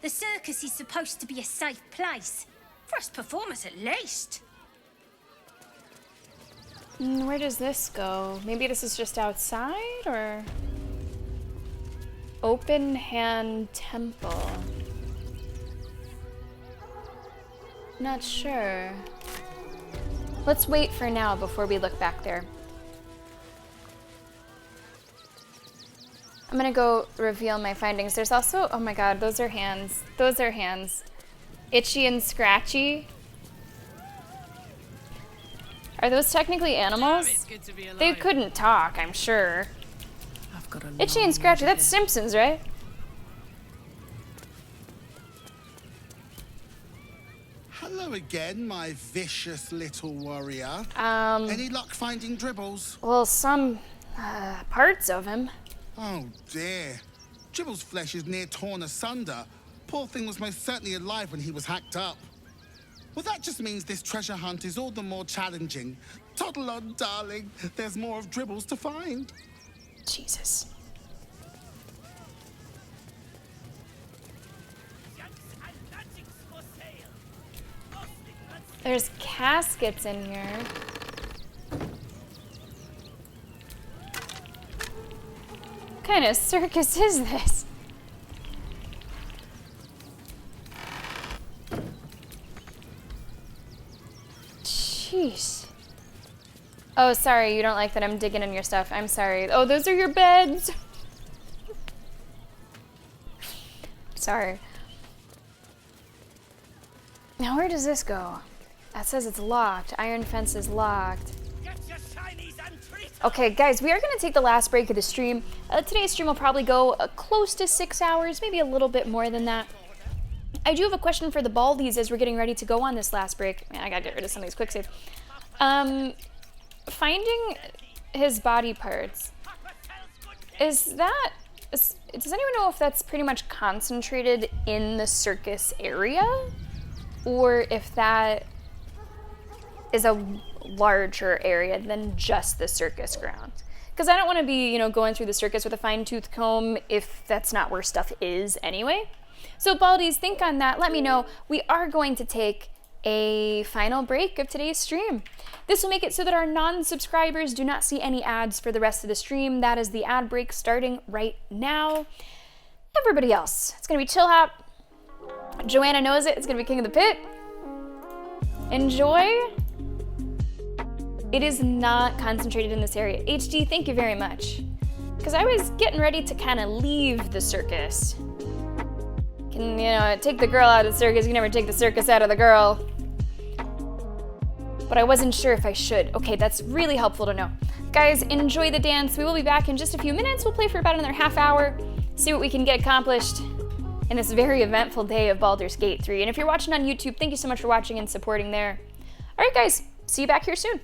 The circus is supposed to be a safe place. For us performers at least. Where does this go? Maybe this is just outside, or? Open Hand Temple. Not sure. Let's wait for now before we look back there. I'm gonna go reveal my findings. There's also, oh my god, those are hands. Those are hands. Itchy and scratchy. Are those technically animals? They couldn't talk, I'm sure. Itchy and scratchy, that's Simpsons, right? Hello again, my vicious little warrior. Any luck finding Dribbles? Well, some parts of him. Oh dear. Dribbles' flesh is near torn asunder. Poor thing was most certainly alive when he was hacked up. Well, that just means this treasure hunt is all the more challenging. Toddle on, darling. There's more of Dribbles to find. Jesus. There's caskets in here. What kind of circus is this? Jeez. Oh, sorry, you don't like that I'm digging in your stuff. I'm sorry. Oh, those are your beds. Sorry. Now, where does this go? That says it's locked. Iron fence is locked. Get your shinies and Okay, guys, we are going to take the last break of the stream. Today's stream will probably go close to 6 hours, maybe a little bit more than that. I do have a question for the Baldies as we're getting ready to go on this last break. Man, I gotta get rid of some of these quick saves. Finding his body parts, does anyone know if that's pretty much concentrated in the circus area? Or if that is a larger area than just the circus grounds? Because I don't want to be, going through the circus with a fine-tooth comb if that's not where stuff is anyway. So Baldies, think on that. Let me know. We are going to take a final break of today's stream. This will make it so that our non-subscribers do not see any ads for the rest of the stream. That is the ad break starting right now. Everybody else, it's going to be Chill Hop. Joanna knows it. It's going to be King of the Pit. Enjoy. It is not concentrated in this area. HD, thank you very much. Because I was getting ready to kind of leave the circus. Can, take the girl out of the circus. You can never take the circus out of the girl. But I wasn't sure if I should. Okay, that's really helpful to know. Guys, enjoy the dance. We will be back in just a few minutes. We'll play for about another half hour, see what we can get accomplished in this very eventful day of Baldur's Gate 3. And if you're watching on YouTube, thank you so much for watching and supporting there. All right, guys, see you back here soon.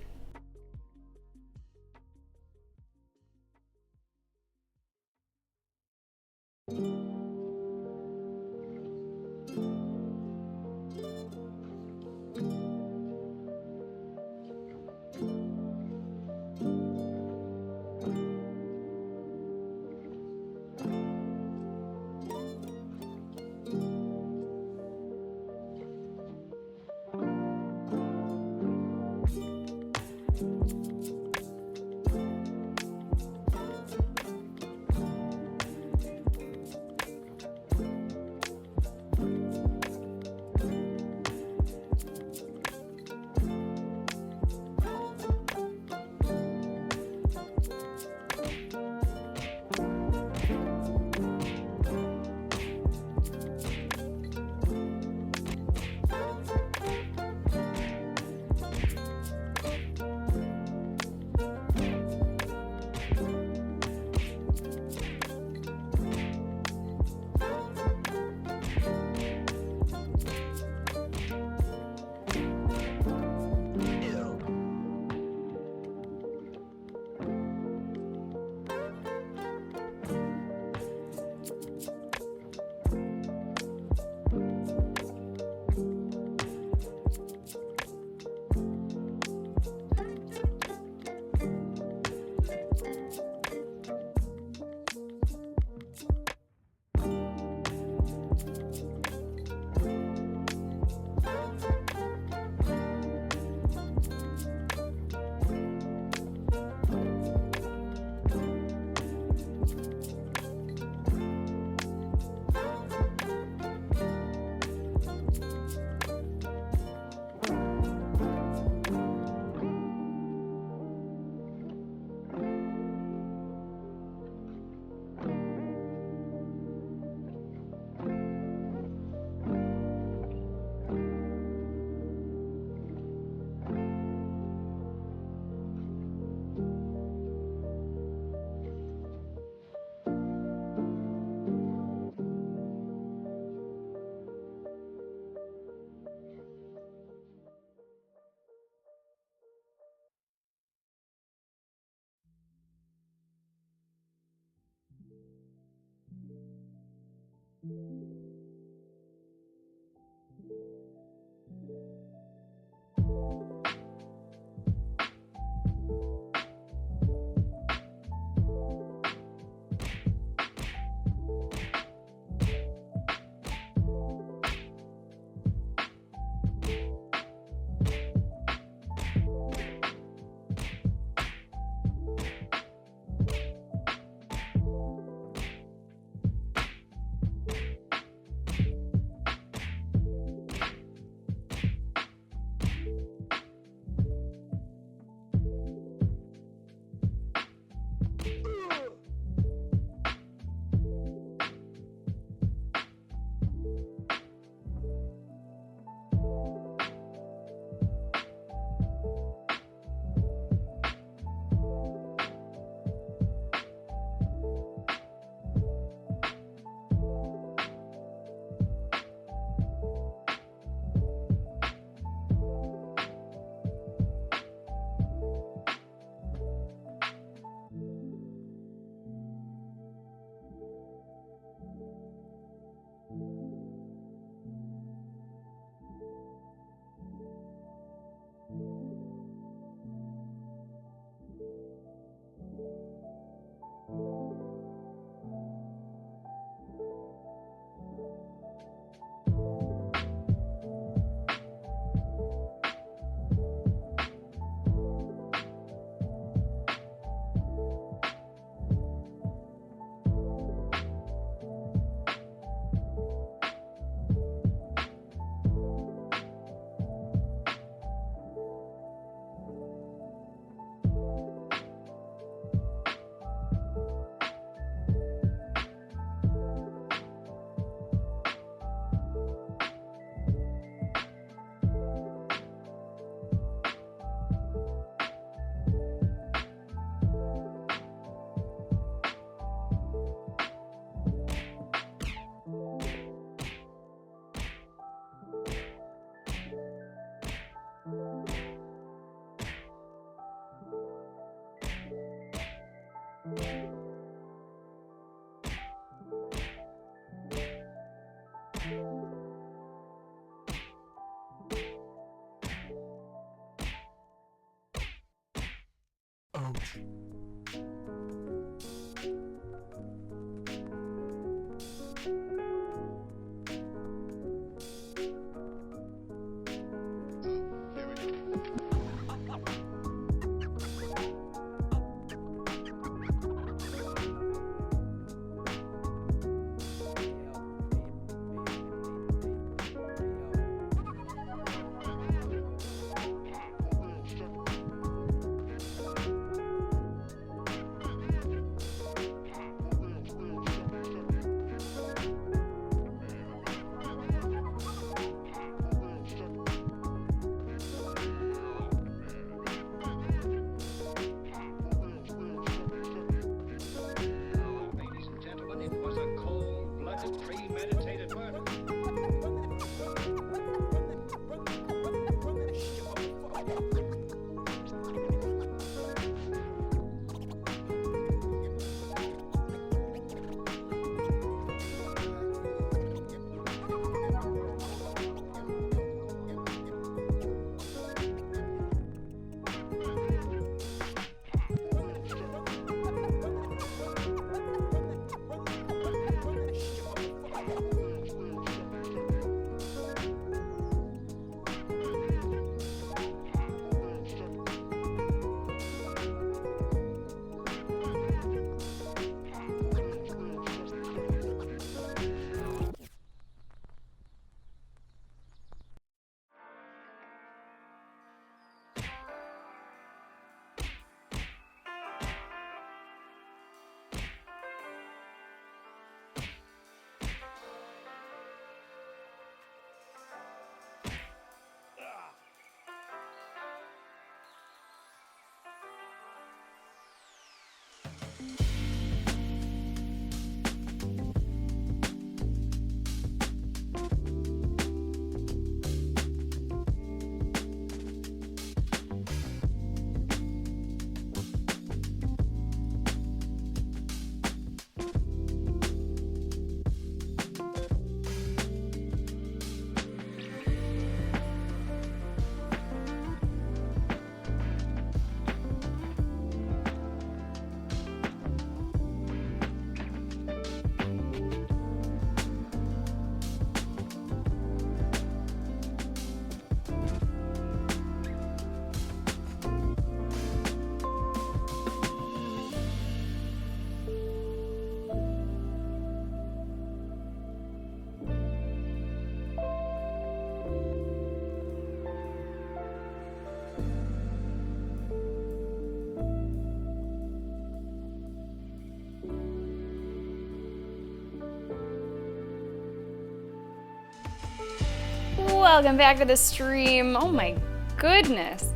welcome back to the stream. Oh my goodness.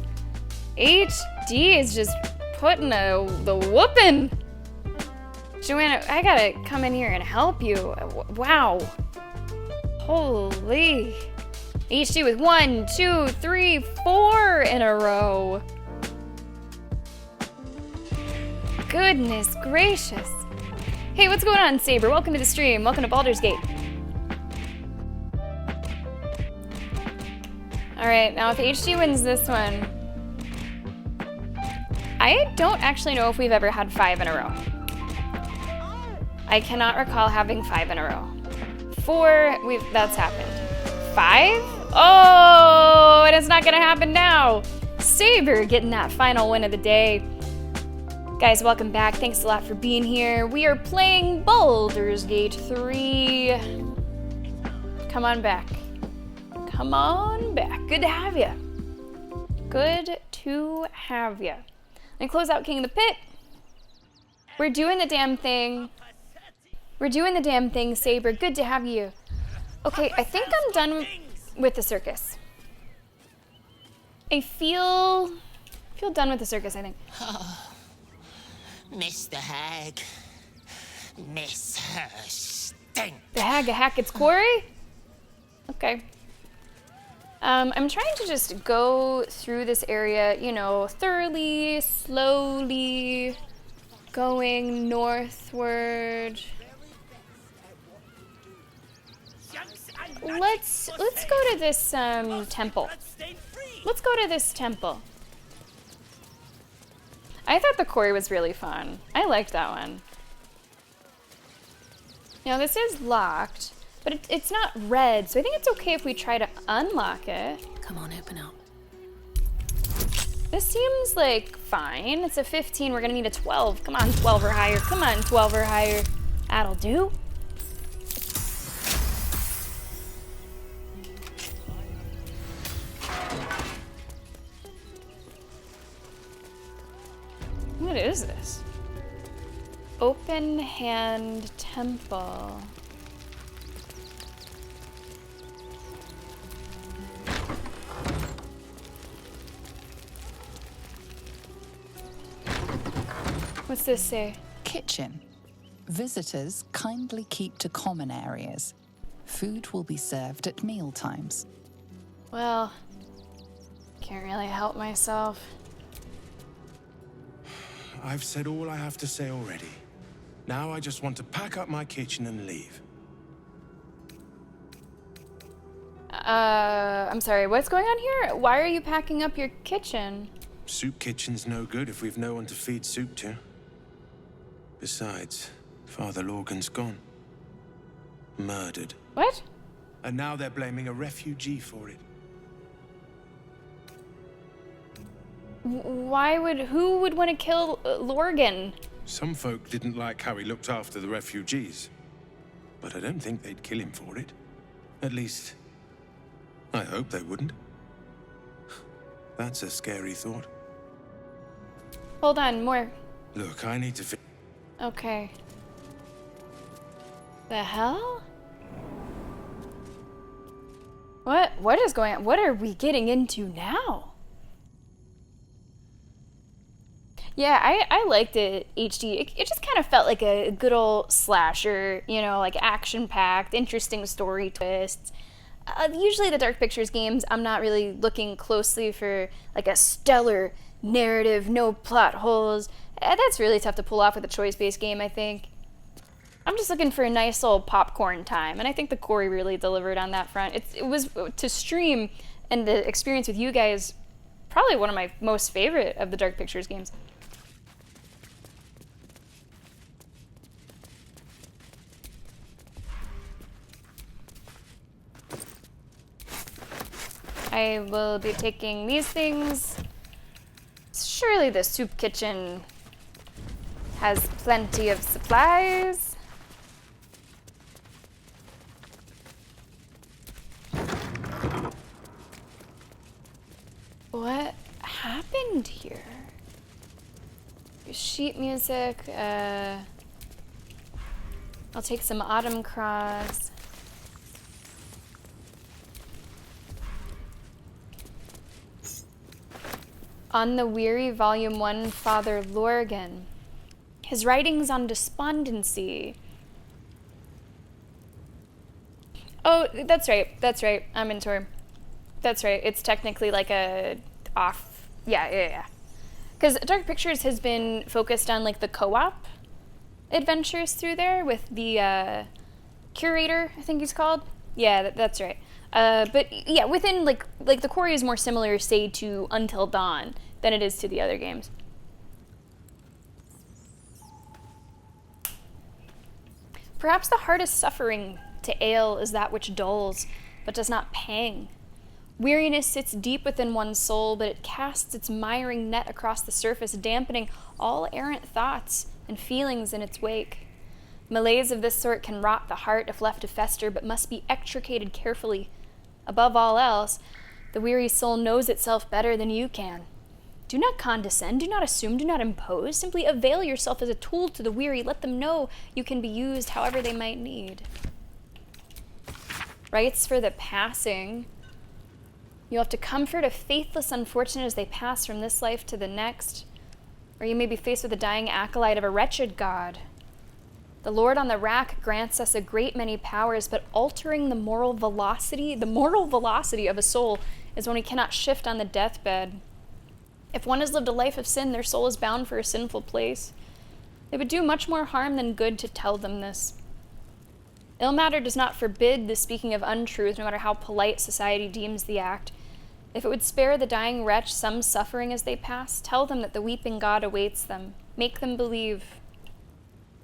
HD is just putting the whooping. Joanna, I gotta come in here and help you. Wow. Holy. HD with 1, 2, 3, 4 in a row. Goodness gracious. Hey, what's going on, Saber? Welcome to the stream. Welcome to Baldur's Gate. Alright, now if HD wins this one, I don't actually know if we've ever had 5 in a row. I cannot recall having 5 in a row. 4, that's happened. 5? Oh, and it's not gonna happen now. Saber getting that final win of the day. Guys, welcome back. Thanks a lot for being here. We are playing Baldur's Gate 3. Come on back. Come on back. Good to have you. Good to have you. And close out King of the Pit. We're doing the damn thing. We're doing the damn thing, Saber. Good to have you. Okay, I think I'm done with the circus. I feel done with the circus, I think. Mr. Hag. Miss her stink. The Hag a hack, it's Quarry? Okay. I'm trying to just go through this area, you know, thoroughly, slowly, going northward. Let's go to this temple. Let's go to this temple. I thought the quarry was really fun. I liked that one. Now this is locked, but it's not red, so I think it's okay if we try to unlock it. Come on, open up. This seems like fine. It's a 15, we're gonna need a 12. Come on, 12 or higher. Come on, 12 or higher. That'll do. What is this? Open Hand Temple. What's this say? Kitchen. Visitors kindly keep to common areas. Food will be served at meal times. Well, can't really help myself. I've said all I have to say already. Now I just want to pack up my kitchen and leave. I'm sorry, what's going on here? Why are you packing up your kitchen? Soup kitchen's no good if we've no one to feed soup to. Besides, Father Lorgan's gone. Murdered. What? And now they're blaming a refugee for it. Who would want to kill Lorgan? Some folk didn't like how he looked after the refugees. But I don't think they'd kill him for it. At least, I hope they wouldn't. That's a scary thought. Hold on, more. Look, I need to Okay. The hell? What is going on? What are we getting into now? Yeah, I liked it, HD. It just kind of felt like a good old slasher, you know, like action-packed, interesting story twists. Usually the Dark Pictures games, I'm not really looking closely for like a stellar narrative, no plot holes. That's really tough to pull off with a choice-based game, I think. I'm just looking for a nice little popcorn time, and I think the Quarry really delivered on that front. It was, to stream and the experience with you guys, probably one of my most favorite of the Dark Pictures games. I will be taking these things. Surely the soup kitchen has plenty of supplies. What happened here? Sheet music, I'll take some Autumn Cross. On the Weary, Volume 1, Father Lorgan. His writings on despondency. Oh, that's right. I'm in Tor. That's right. It's technically like a off. Yeah. Because Dark Pictures has been focused on like the co-op adventures through there with the curator, I think he's called. Yeah, that's right. But yeah, within like the quarry is more similar, say, to Until Dawn than it is to the other games. Perhaps the hardest suffering to ale is that which dulls, but does not pang. Weariness sits deep within one's soul, but it casts its miring net across the surface, dampening all errant thoughts and feelings in its wake. Malaise of this sort can rot the heart if left to fester, but must be extricated carefully. Above all else, the weary soul knows itself better than you can. Do not condescend, do not assume, do not impose. Simply avail yourself as a tool to the weary. Let them know you can be used however they might need. Rites for the passing. You'll have to comfort a faithless unfortunate as they pass from this life to the next. Or you may be faced with the dying acolyte of a wretched god. The Lord on the rack grants us a great many powers, but altering the moral velocity of a soul is when we cannot shift on the deathbed. If one has lived a life of sin, their soul is bound for a sinful place. It would do much more harm than good to tell them this. Ill matter does not forbid the speaking of untruth, no matter how polite society deems the act. If it would spare the dying wretch some suffering as they pass, tell them that the weeping God awaits them. Make them believe.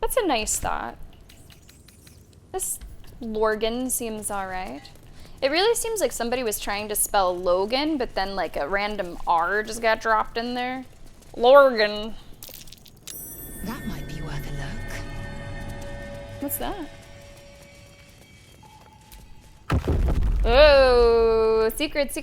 That's a nice thought. This Lorgan seems alright. It really seems like somebody was trying to spell Logan, but then like a random R just got dropped in there. Lorgan. That might be worth a look. What's that? Oh, secrets.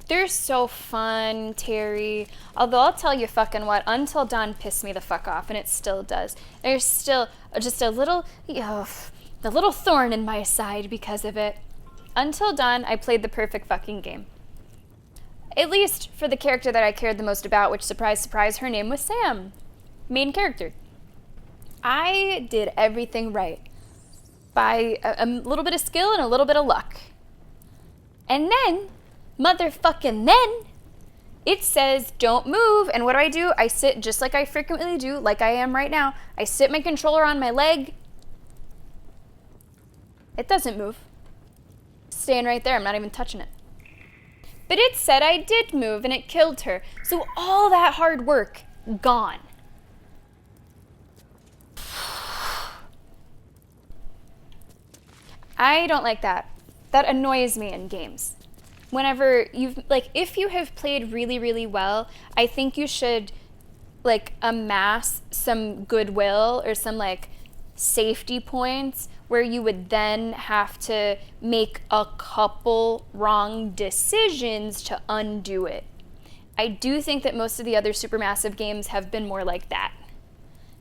They're so fun, Terry. Although I'll tell you fucking what, Until Dawn pissed me the fuck off, and it still does. There's still just a little thorn in my side because of it. Until Dawn, I played the perfect fucking game. At least for the character that I cared the most about, which, surprise, surprise, her name was Sam. Main character. I did everything right. By a little bit of skill and a little bit of luck. And then, motherfucking then, it says don't move. And what do? I sit just like I frequently do, like I am right now. I sit my controller on my leg. It doesn't move. Staying right there, I'm not even touching it. But it said I did move and it killed her. So all that hard work, gone. I don't like that. That annoys me in games. Whenever if you have played really, really well, I think you should, amass some goodwill or some, safety points where you would then have to make a couple wrong decisions to undo it. I do think that most of the other Supermassive games have been more like that.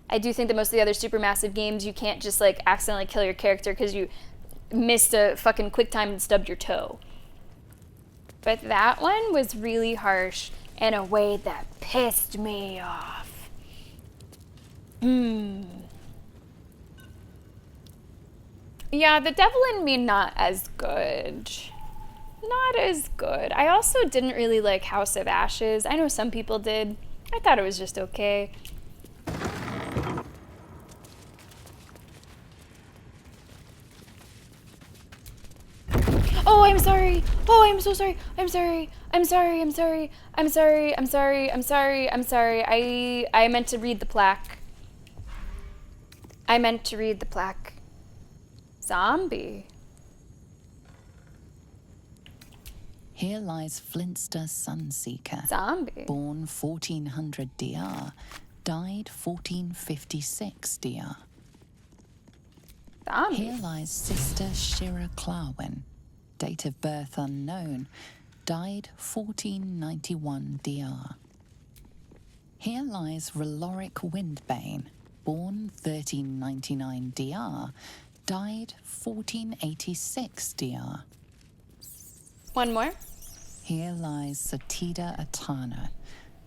I do think that most of the other Supermassive games, you can't just, accidentally kill your character because you missed a fucking quick time and stubbed your toe. But that one was really harsh in a way that pissed me off. Yeah, The Devil in Me, not as good. Not as good. I also didn't really like House of Ashes. I know some people did. I thought it was just okay. Oh, I'm sorry. Oh, I'm so sorry. I'm sorry. I meant to read the plaque. Zombie. Here lies Flintster Sunseeker. Zombie. Born 1400 DR, died 1456 DR. Zombie. Here lies Sister Shira Clarwin. Date of birth unknown. Died 1491 DR. Here lies Reloric Windbane. Born 1399 DR. Died 1486 DR. One more. Here lies Satida Atana,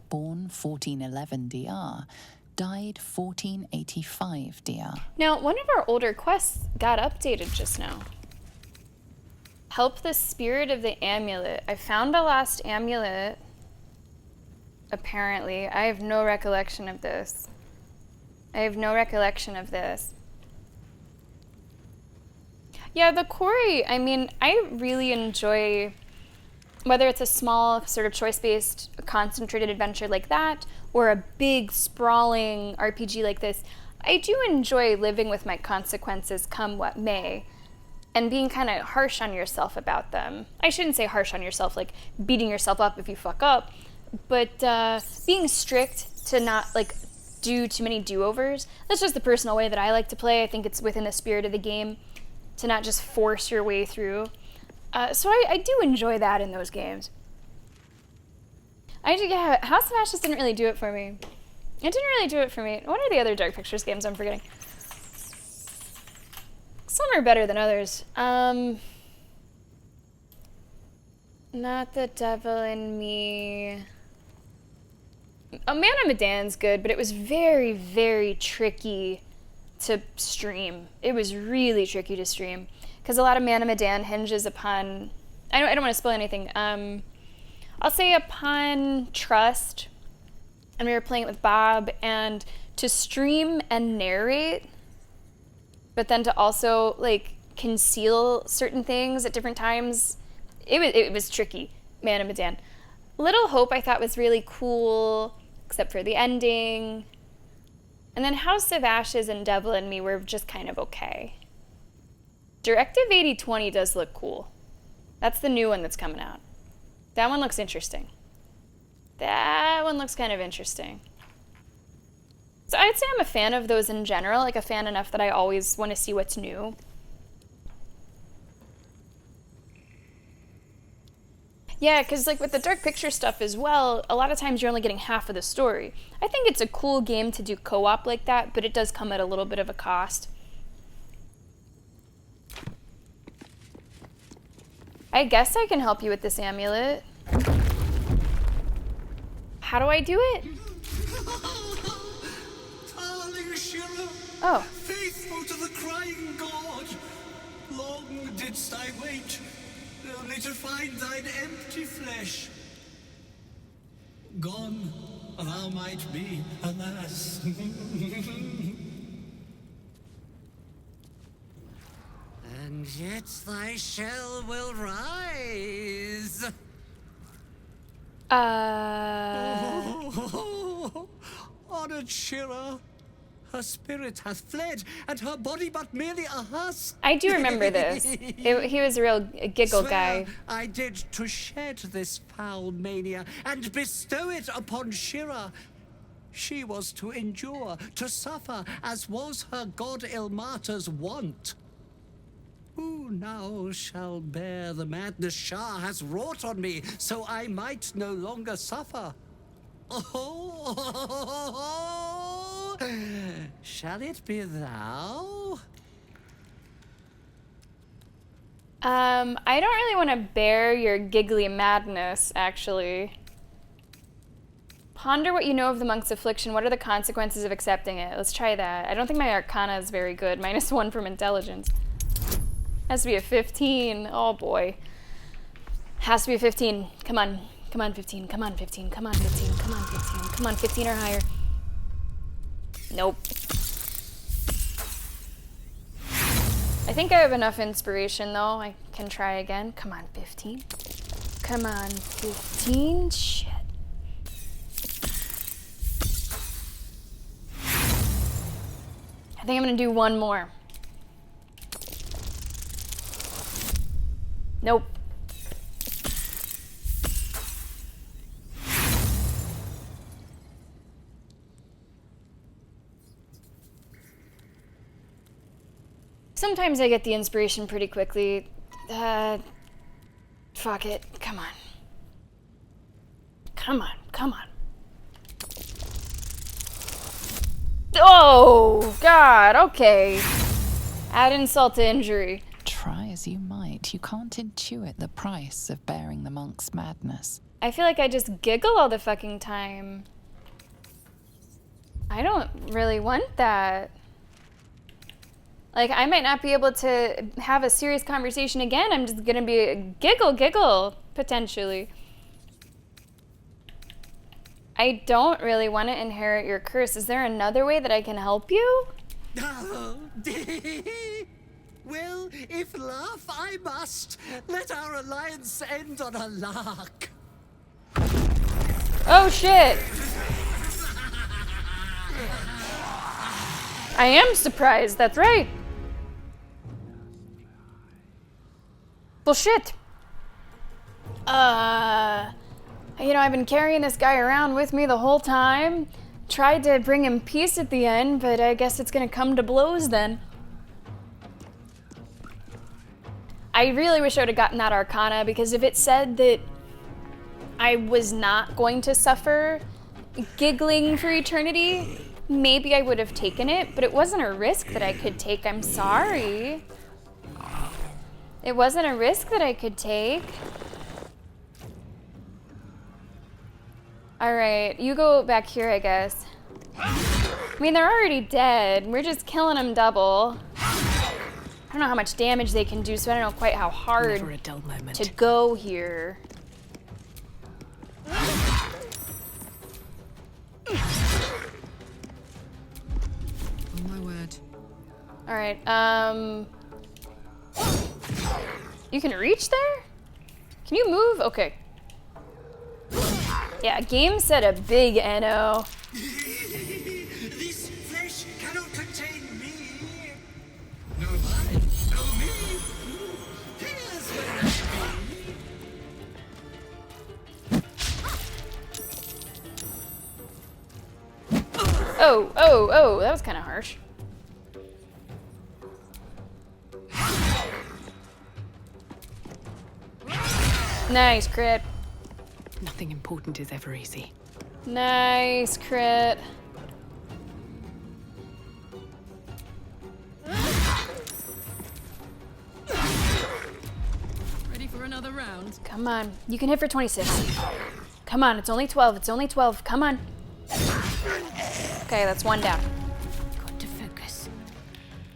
born 1411 DR, died 1485 DR. Now, one of our older quests got updated just now. Help the spirit of the amulet. I found a lost amulet, apparently. I have no recollection of this. Yeah, the quarry, I mean, I really enjoy, whether it's a small sort of choice-based concentrated adventure like that, or a big sprawling RPG like this, I do enjoy living with my consequences come what may, and being kind of harsh on yourself about them. I shouldn't say harsh on yourself, like beating yourself up if you fuck up, but being strict to not like do too many do-overs. That's just the personal way that I like to play. I think it's within the spirit of the game to not just force your way through. So I do enjoy that in those games. Yeah, House of Ashes didn't really do it for me. It didn't really do it for me. What are the other Dark Pictures games I'm forgetting? Some are better than others. Not the Devil in Me. Oh, Man of Medan's good, but it was very, very tricky to stream. It was really tricky to stream because a lot of Man of Medan hinges upon, I don't want to spoil anything. I'll say upon trust. And we were playing it with Bob, and to stream and narrate, but then to also like conceal certain things at different times, it was tricky. Man of Medan. Little Hope I thought was really cool, except for the ending. And then House of Ashes and Devil in Me were just kind of okay. Directive 8020 does look cool. That's the new one that's coming out. That one looks interesting. That one looks kind of interesting. So I'd say I'm a fan of those in general, like a fan enough that I always want to see what's new. Yeah, because like with the Dark Picture stuff as well, a lot of times you're only getting half of the story. I think it's a cool game to do co-op like that, but it does come at a little bit of a cost. I guess I can help you with this amulet. How do I do it? Darling Shira, oh. Faithful to the crying god, long didst I wait, only to find thine empty flesh. Gone thou might be, alas. And yet thy shell will rise. Honored Shira, her spirit hath fled, and her body but merely a husk. I do remember this. He was a real giggle guy. I did to shed this foul mania and bestow it upon Shira. She was to endure, to suffer, as was her god Ilmata's wont. Who now shall bear the madness Shah has wrought on me, so I might no longer suffer? Oh, shall it be thou? I don't really want to bear your giggly madness, actually. Ponder what you know of the monk's affliction. What are the consequences of accepting it? Let's try that. I don't think my Arcana is very good. -1 from intelligence. Has to be a 15. Oh boy. Has to be a 15. Come on. Come on, 15. Come on, 15. Come on, 15. Come on, 15. Come on, 15 or higher. Nope. I think I have enough inspiration though. I can try again. Come on, 15. Come on, 15. Shit. I think I'm gonna do one more. Nope. Sometimes I get the inspiration pretty quickly. Fuck it. Come on. Come on. Come on. Oh, God. Okay. Add insult to injury. Try as you might, you can't intuit the price of bearing the monk's madness. I feel like I just giggle all the fucking time. I don't really want that. Like, I might not be able to have a serious conversation again. I'm just gonna be a giggle, potentially. I don't really want to inherit your curse. Is there another way that I can help you? Oh, well, if laugh I must, let our alliance end on a lark. Oh shit! I am surprised, that's right. Bullshit. You know, I've been carrying this guy around with me the whole time. Tried to bring him peace at the end, but I guess it's gonna come to blows then. I really wish I would have gotten that Arcana, because if it said that I was not going to suffer giggling for eternity, maybe I would have taken it, but it wasn't a risk that I could take. I'm sorry. It wasn't a risk that I could take. All right, you go back here, I guess. I mean, they're already dead. We're just killing them double. I don't know how much damage they can do, so I don't know quite how hard Never a dull moment. to go here. Oh my word. All right, you can reach there? Can you move? Okay. Yeah, game said a big NO. This flesh cannot contain me. No mind, no me. Here's where I Oh, that was kind of harsh. Nice crit. Nothing important is ever easy. Nice crit. Ready for another round? Come on, you can hit for 26. Come on, it's only 12, it's only 12, come on. Okay, that's one down. Got to focus.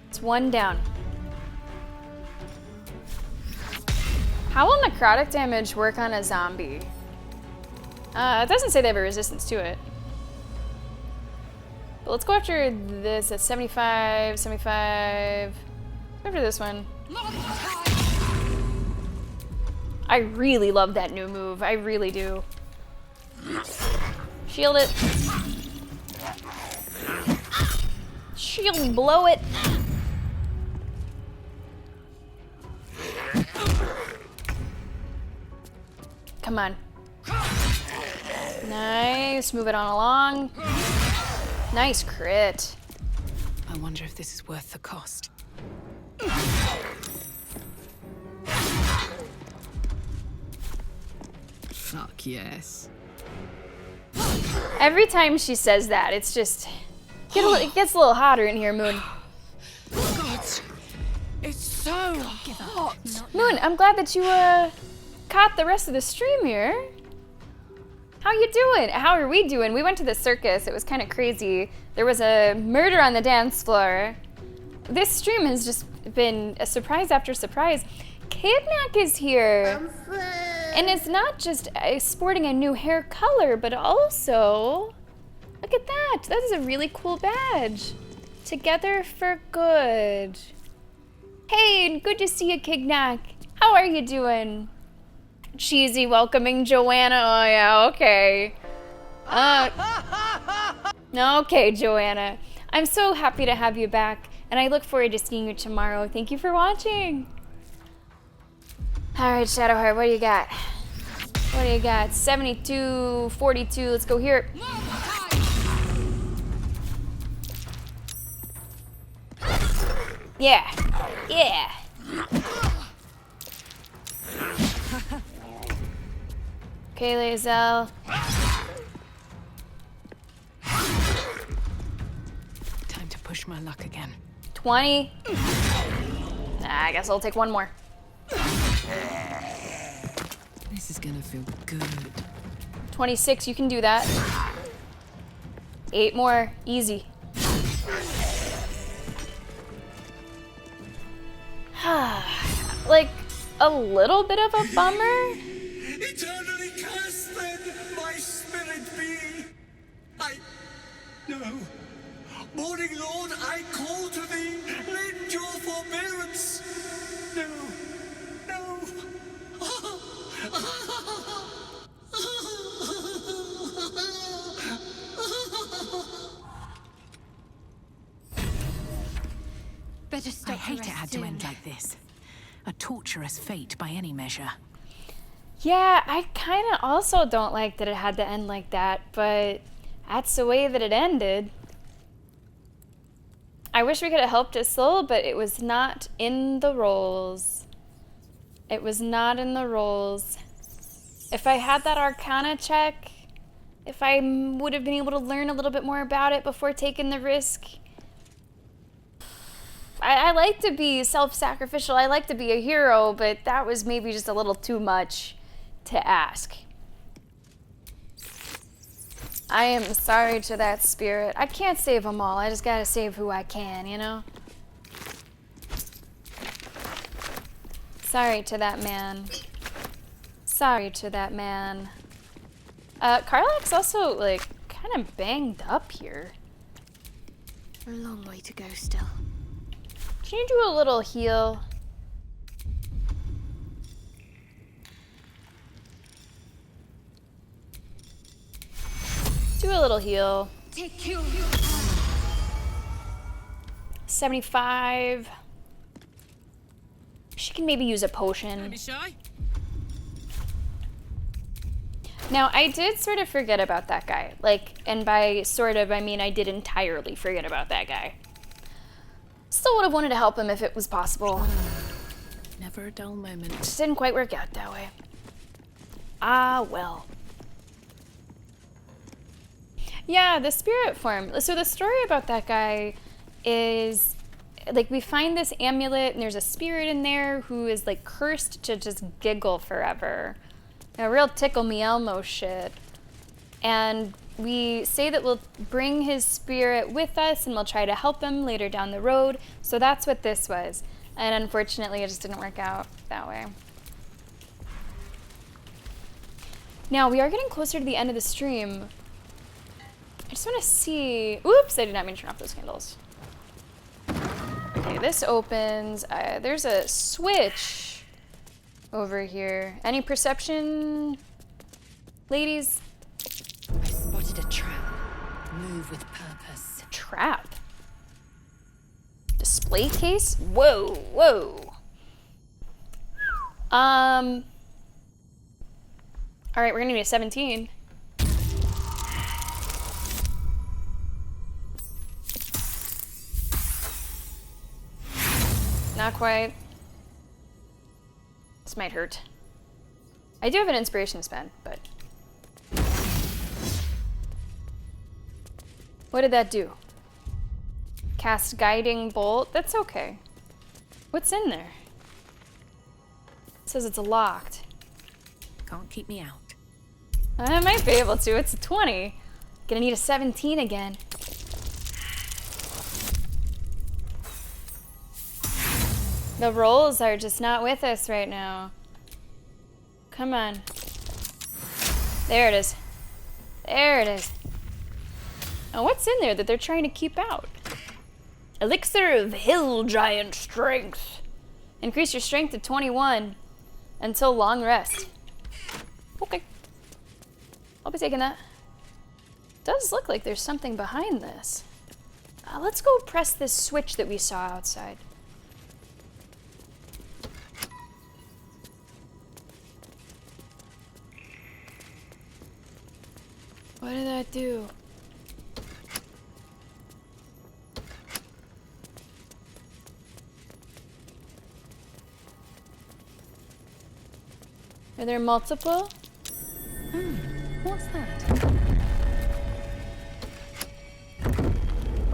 It's one down. How will necrotic damage work on a zombie? It doesn't say they have a resistance to it. But let's go after this at 75, 75. Go after this one. I really love that new move. I really do. Shield it. Shield, blow it. Come on. Nice, move it on along. Nice crit. I wonder if this is worth the cost. Fuck yes. Every time she says that, it's just... it gets a little hotter in here, Moon. God, it's so hot. Moon, I'm glad that you caught the rest of the stream here. How you doing? How are we doing? We went to the circus. It was kind of crazy. There was a murder on the dance floor. This stream has just been a surprise after surprise. Kidnack is here. And it's not just sporting a new hair color, but also, look at that. That is a really cool badge. Together for good. Hey, good to see you, Kidnack. How are you doing? Cheesy welcoming Joanna. Oh yeah, okay. Okay, Joanna. I'm so happy to have you back, and I look forward to seeing you tomorrow. Thank you for watching. All right, Shadowheart, what do you got? What do you got? 72, 42. Let's go here. Yeah. Yeah. Okay, Lae'zel. Time to push my luck again. 20. I guess I'll take one more. This is gonna feel good. 26, you can do that. 8 more, easy. Like, a little bit of a bummer? Eternally cast then, my spirit be. No. Morning Lord, I call to thee, lend your forbearance. No. Better stop. I hate it had to end like this. A torturous fate by any measure. Yeah, I kind of also don't like that it had to end like that, but that's the way that it ended. I wish we could have helped Isil, but it was not in the roles. It was not in the roles. If I had that Arcana check, if I would have been able to learn a little bit more about it before taking the risk. I like to be self-sacrificial. I like to be a hero, but that was maybe just a little too much to ask. I am sorry to that spirit. I can't save them all. I just gotta save who I can, you know? Sorry to that man. Sorry to that man. Karlach's also, like, kind of banged up here. A long way to go still. Can you do a little heal? Do a little heal. 75. She can maybe use a potion. Don't be shy. Now, I did sort of forget about that guy. Like, and by sort of, I mean I did entirely forget about that guy. Still would have wanted to help him if it was possible. Never a dull moment. Just didn't quite work out that way. Ah, well. Yeah, the spirit form. So the story about that guy is, like, we find this amulet and there's a spirit in there who is, like, cursed to just giggle forever. A real tickle me Elmo shit. And we say that we'll bring his spirit with us and we'll try to help him later down the road. So that's what this was. And unfortunately, it just didn't work out that way. Now, we are getting closer to the end of the stream. I just want to see... Oops, I did not mean to turn off those candles. Okay, this opens. There's a switch over here. Any perception, ladies? I spotted a trap. Move with purpose. Trap? Display case? Whoa, whoa. All right, we're gonna need a 17. Not quite. This might hurt. I do have an inspiration spend, but... What did that do? Cast Guiding Bolt? That's okay. What's in there? It says it's locked. Can't keep me out. I might be able to. It's a 20. Gonna need a 17 again. The rolls are just not with us right now. Come on. There it is. There it is. Now what's in there that they're trying to keep out? Elixir of Hill Giant Strength. Increase your strength to 21 until long rest. Okay. I'll be taking that. Does look like there's something behind this. Let's go press this switch that we saw outside. What did that do? Are there multiple? What's that?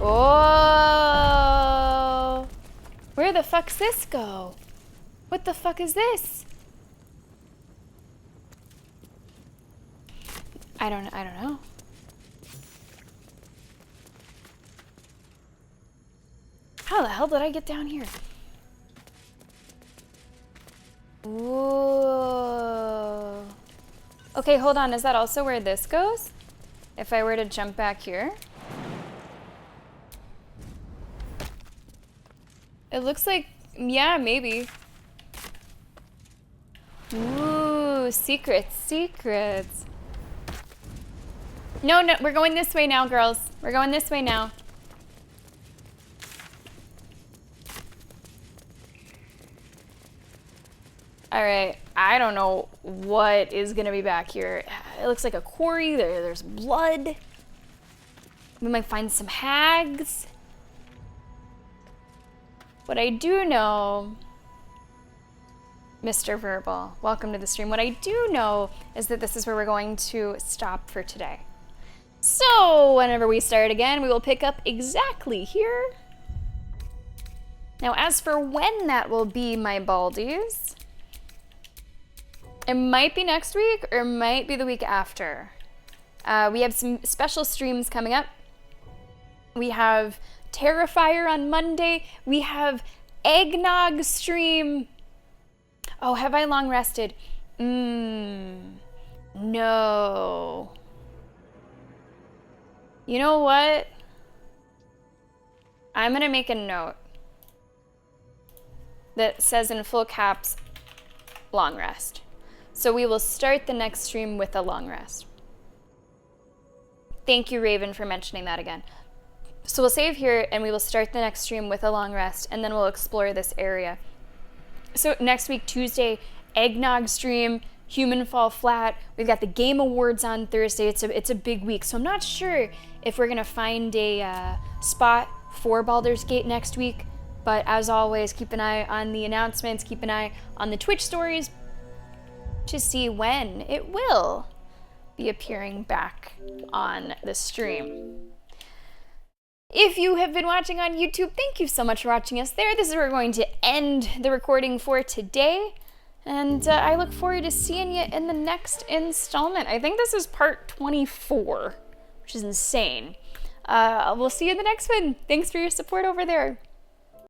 Oh! Where the the fuck's this go? What the fuck is this? I don't know. How the hell did I get down here? Whoa. Okay, hold on. Is that also where this goes? If I were to jump back here? It looks like, yeah, maybe. Ooh, secrets, secrets. No, no, we're going this way now, girls. We're going this way now. All right, I don't know what is gonna be back here. It looks like a quarry. There's blood. We might find some hags. What I do know, Mr. Verbal, welcome to the stream. What I do know is that this is where we're going to stop for today. So whenever we start again, we will pick up exactly here. Now, as for when that will be, my baldies, it might be next week or it might be the week after. We have some special streams coming up. We have Terrifier on Monday. We have Eggnog stream. Oh, have I long rested? No. You know what? I'm gonna make a note that says in full caps, long rest. So we will start the next stream with a long rest. Thank you, Raven, for mentioning that again. So we'll save here and we will start the next stream with a long rest and then we'll explore this area. So next week, Tuesday, Eggnog stream, Human Fall Flat. We've got the Game Awards on Thursday. It's a big week. So I'm not sure if we're gonna find a spot for Baldur's Gate next week. But as always, keep an eye on the announcements, keep an eye on the Twitch stories to see when it will be appearing back on the stream. If you have been watching on YouTube, thank you so much for watching us there. This is where we're going to end the recording for today. And I look forward to seeing you in the next installment. I think this is part 24, which is insane. We'll see you in the next one. Thanks for your support over there.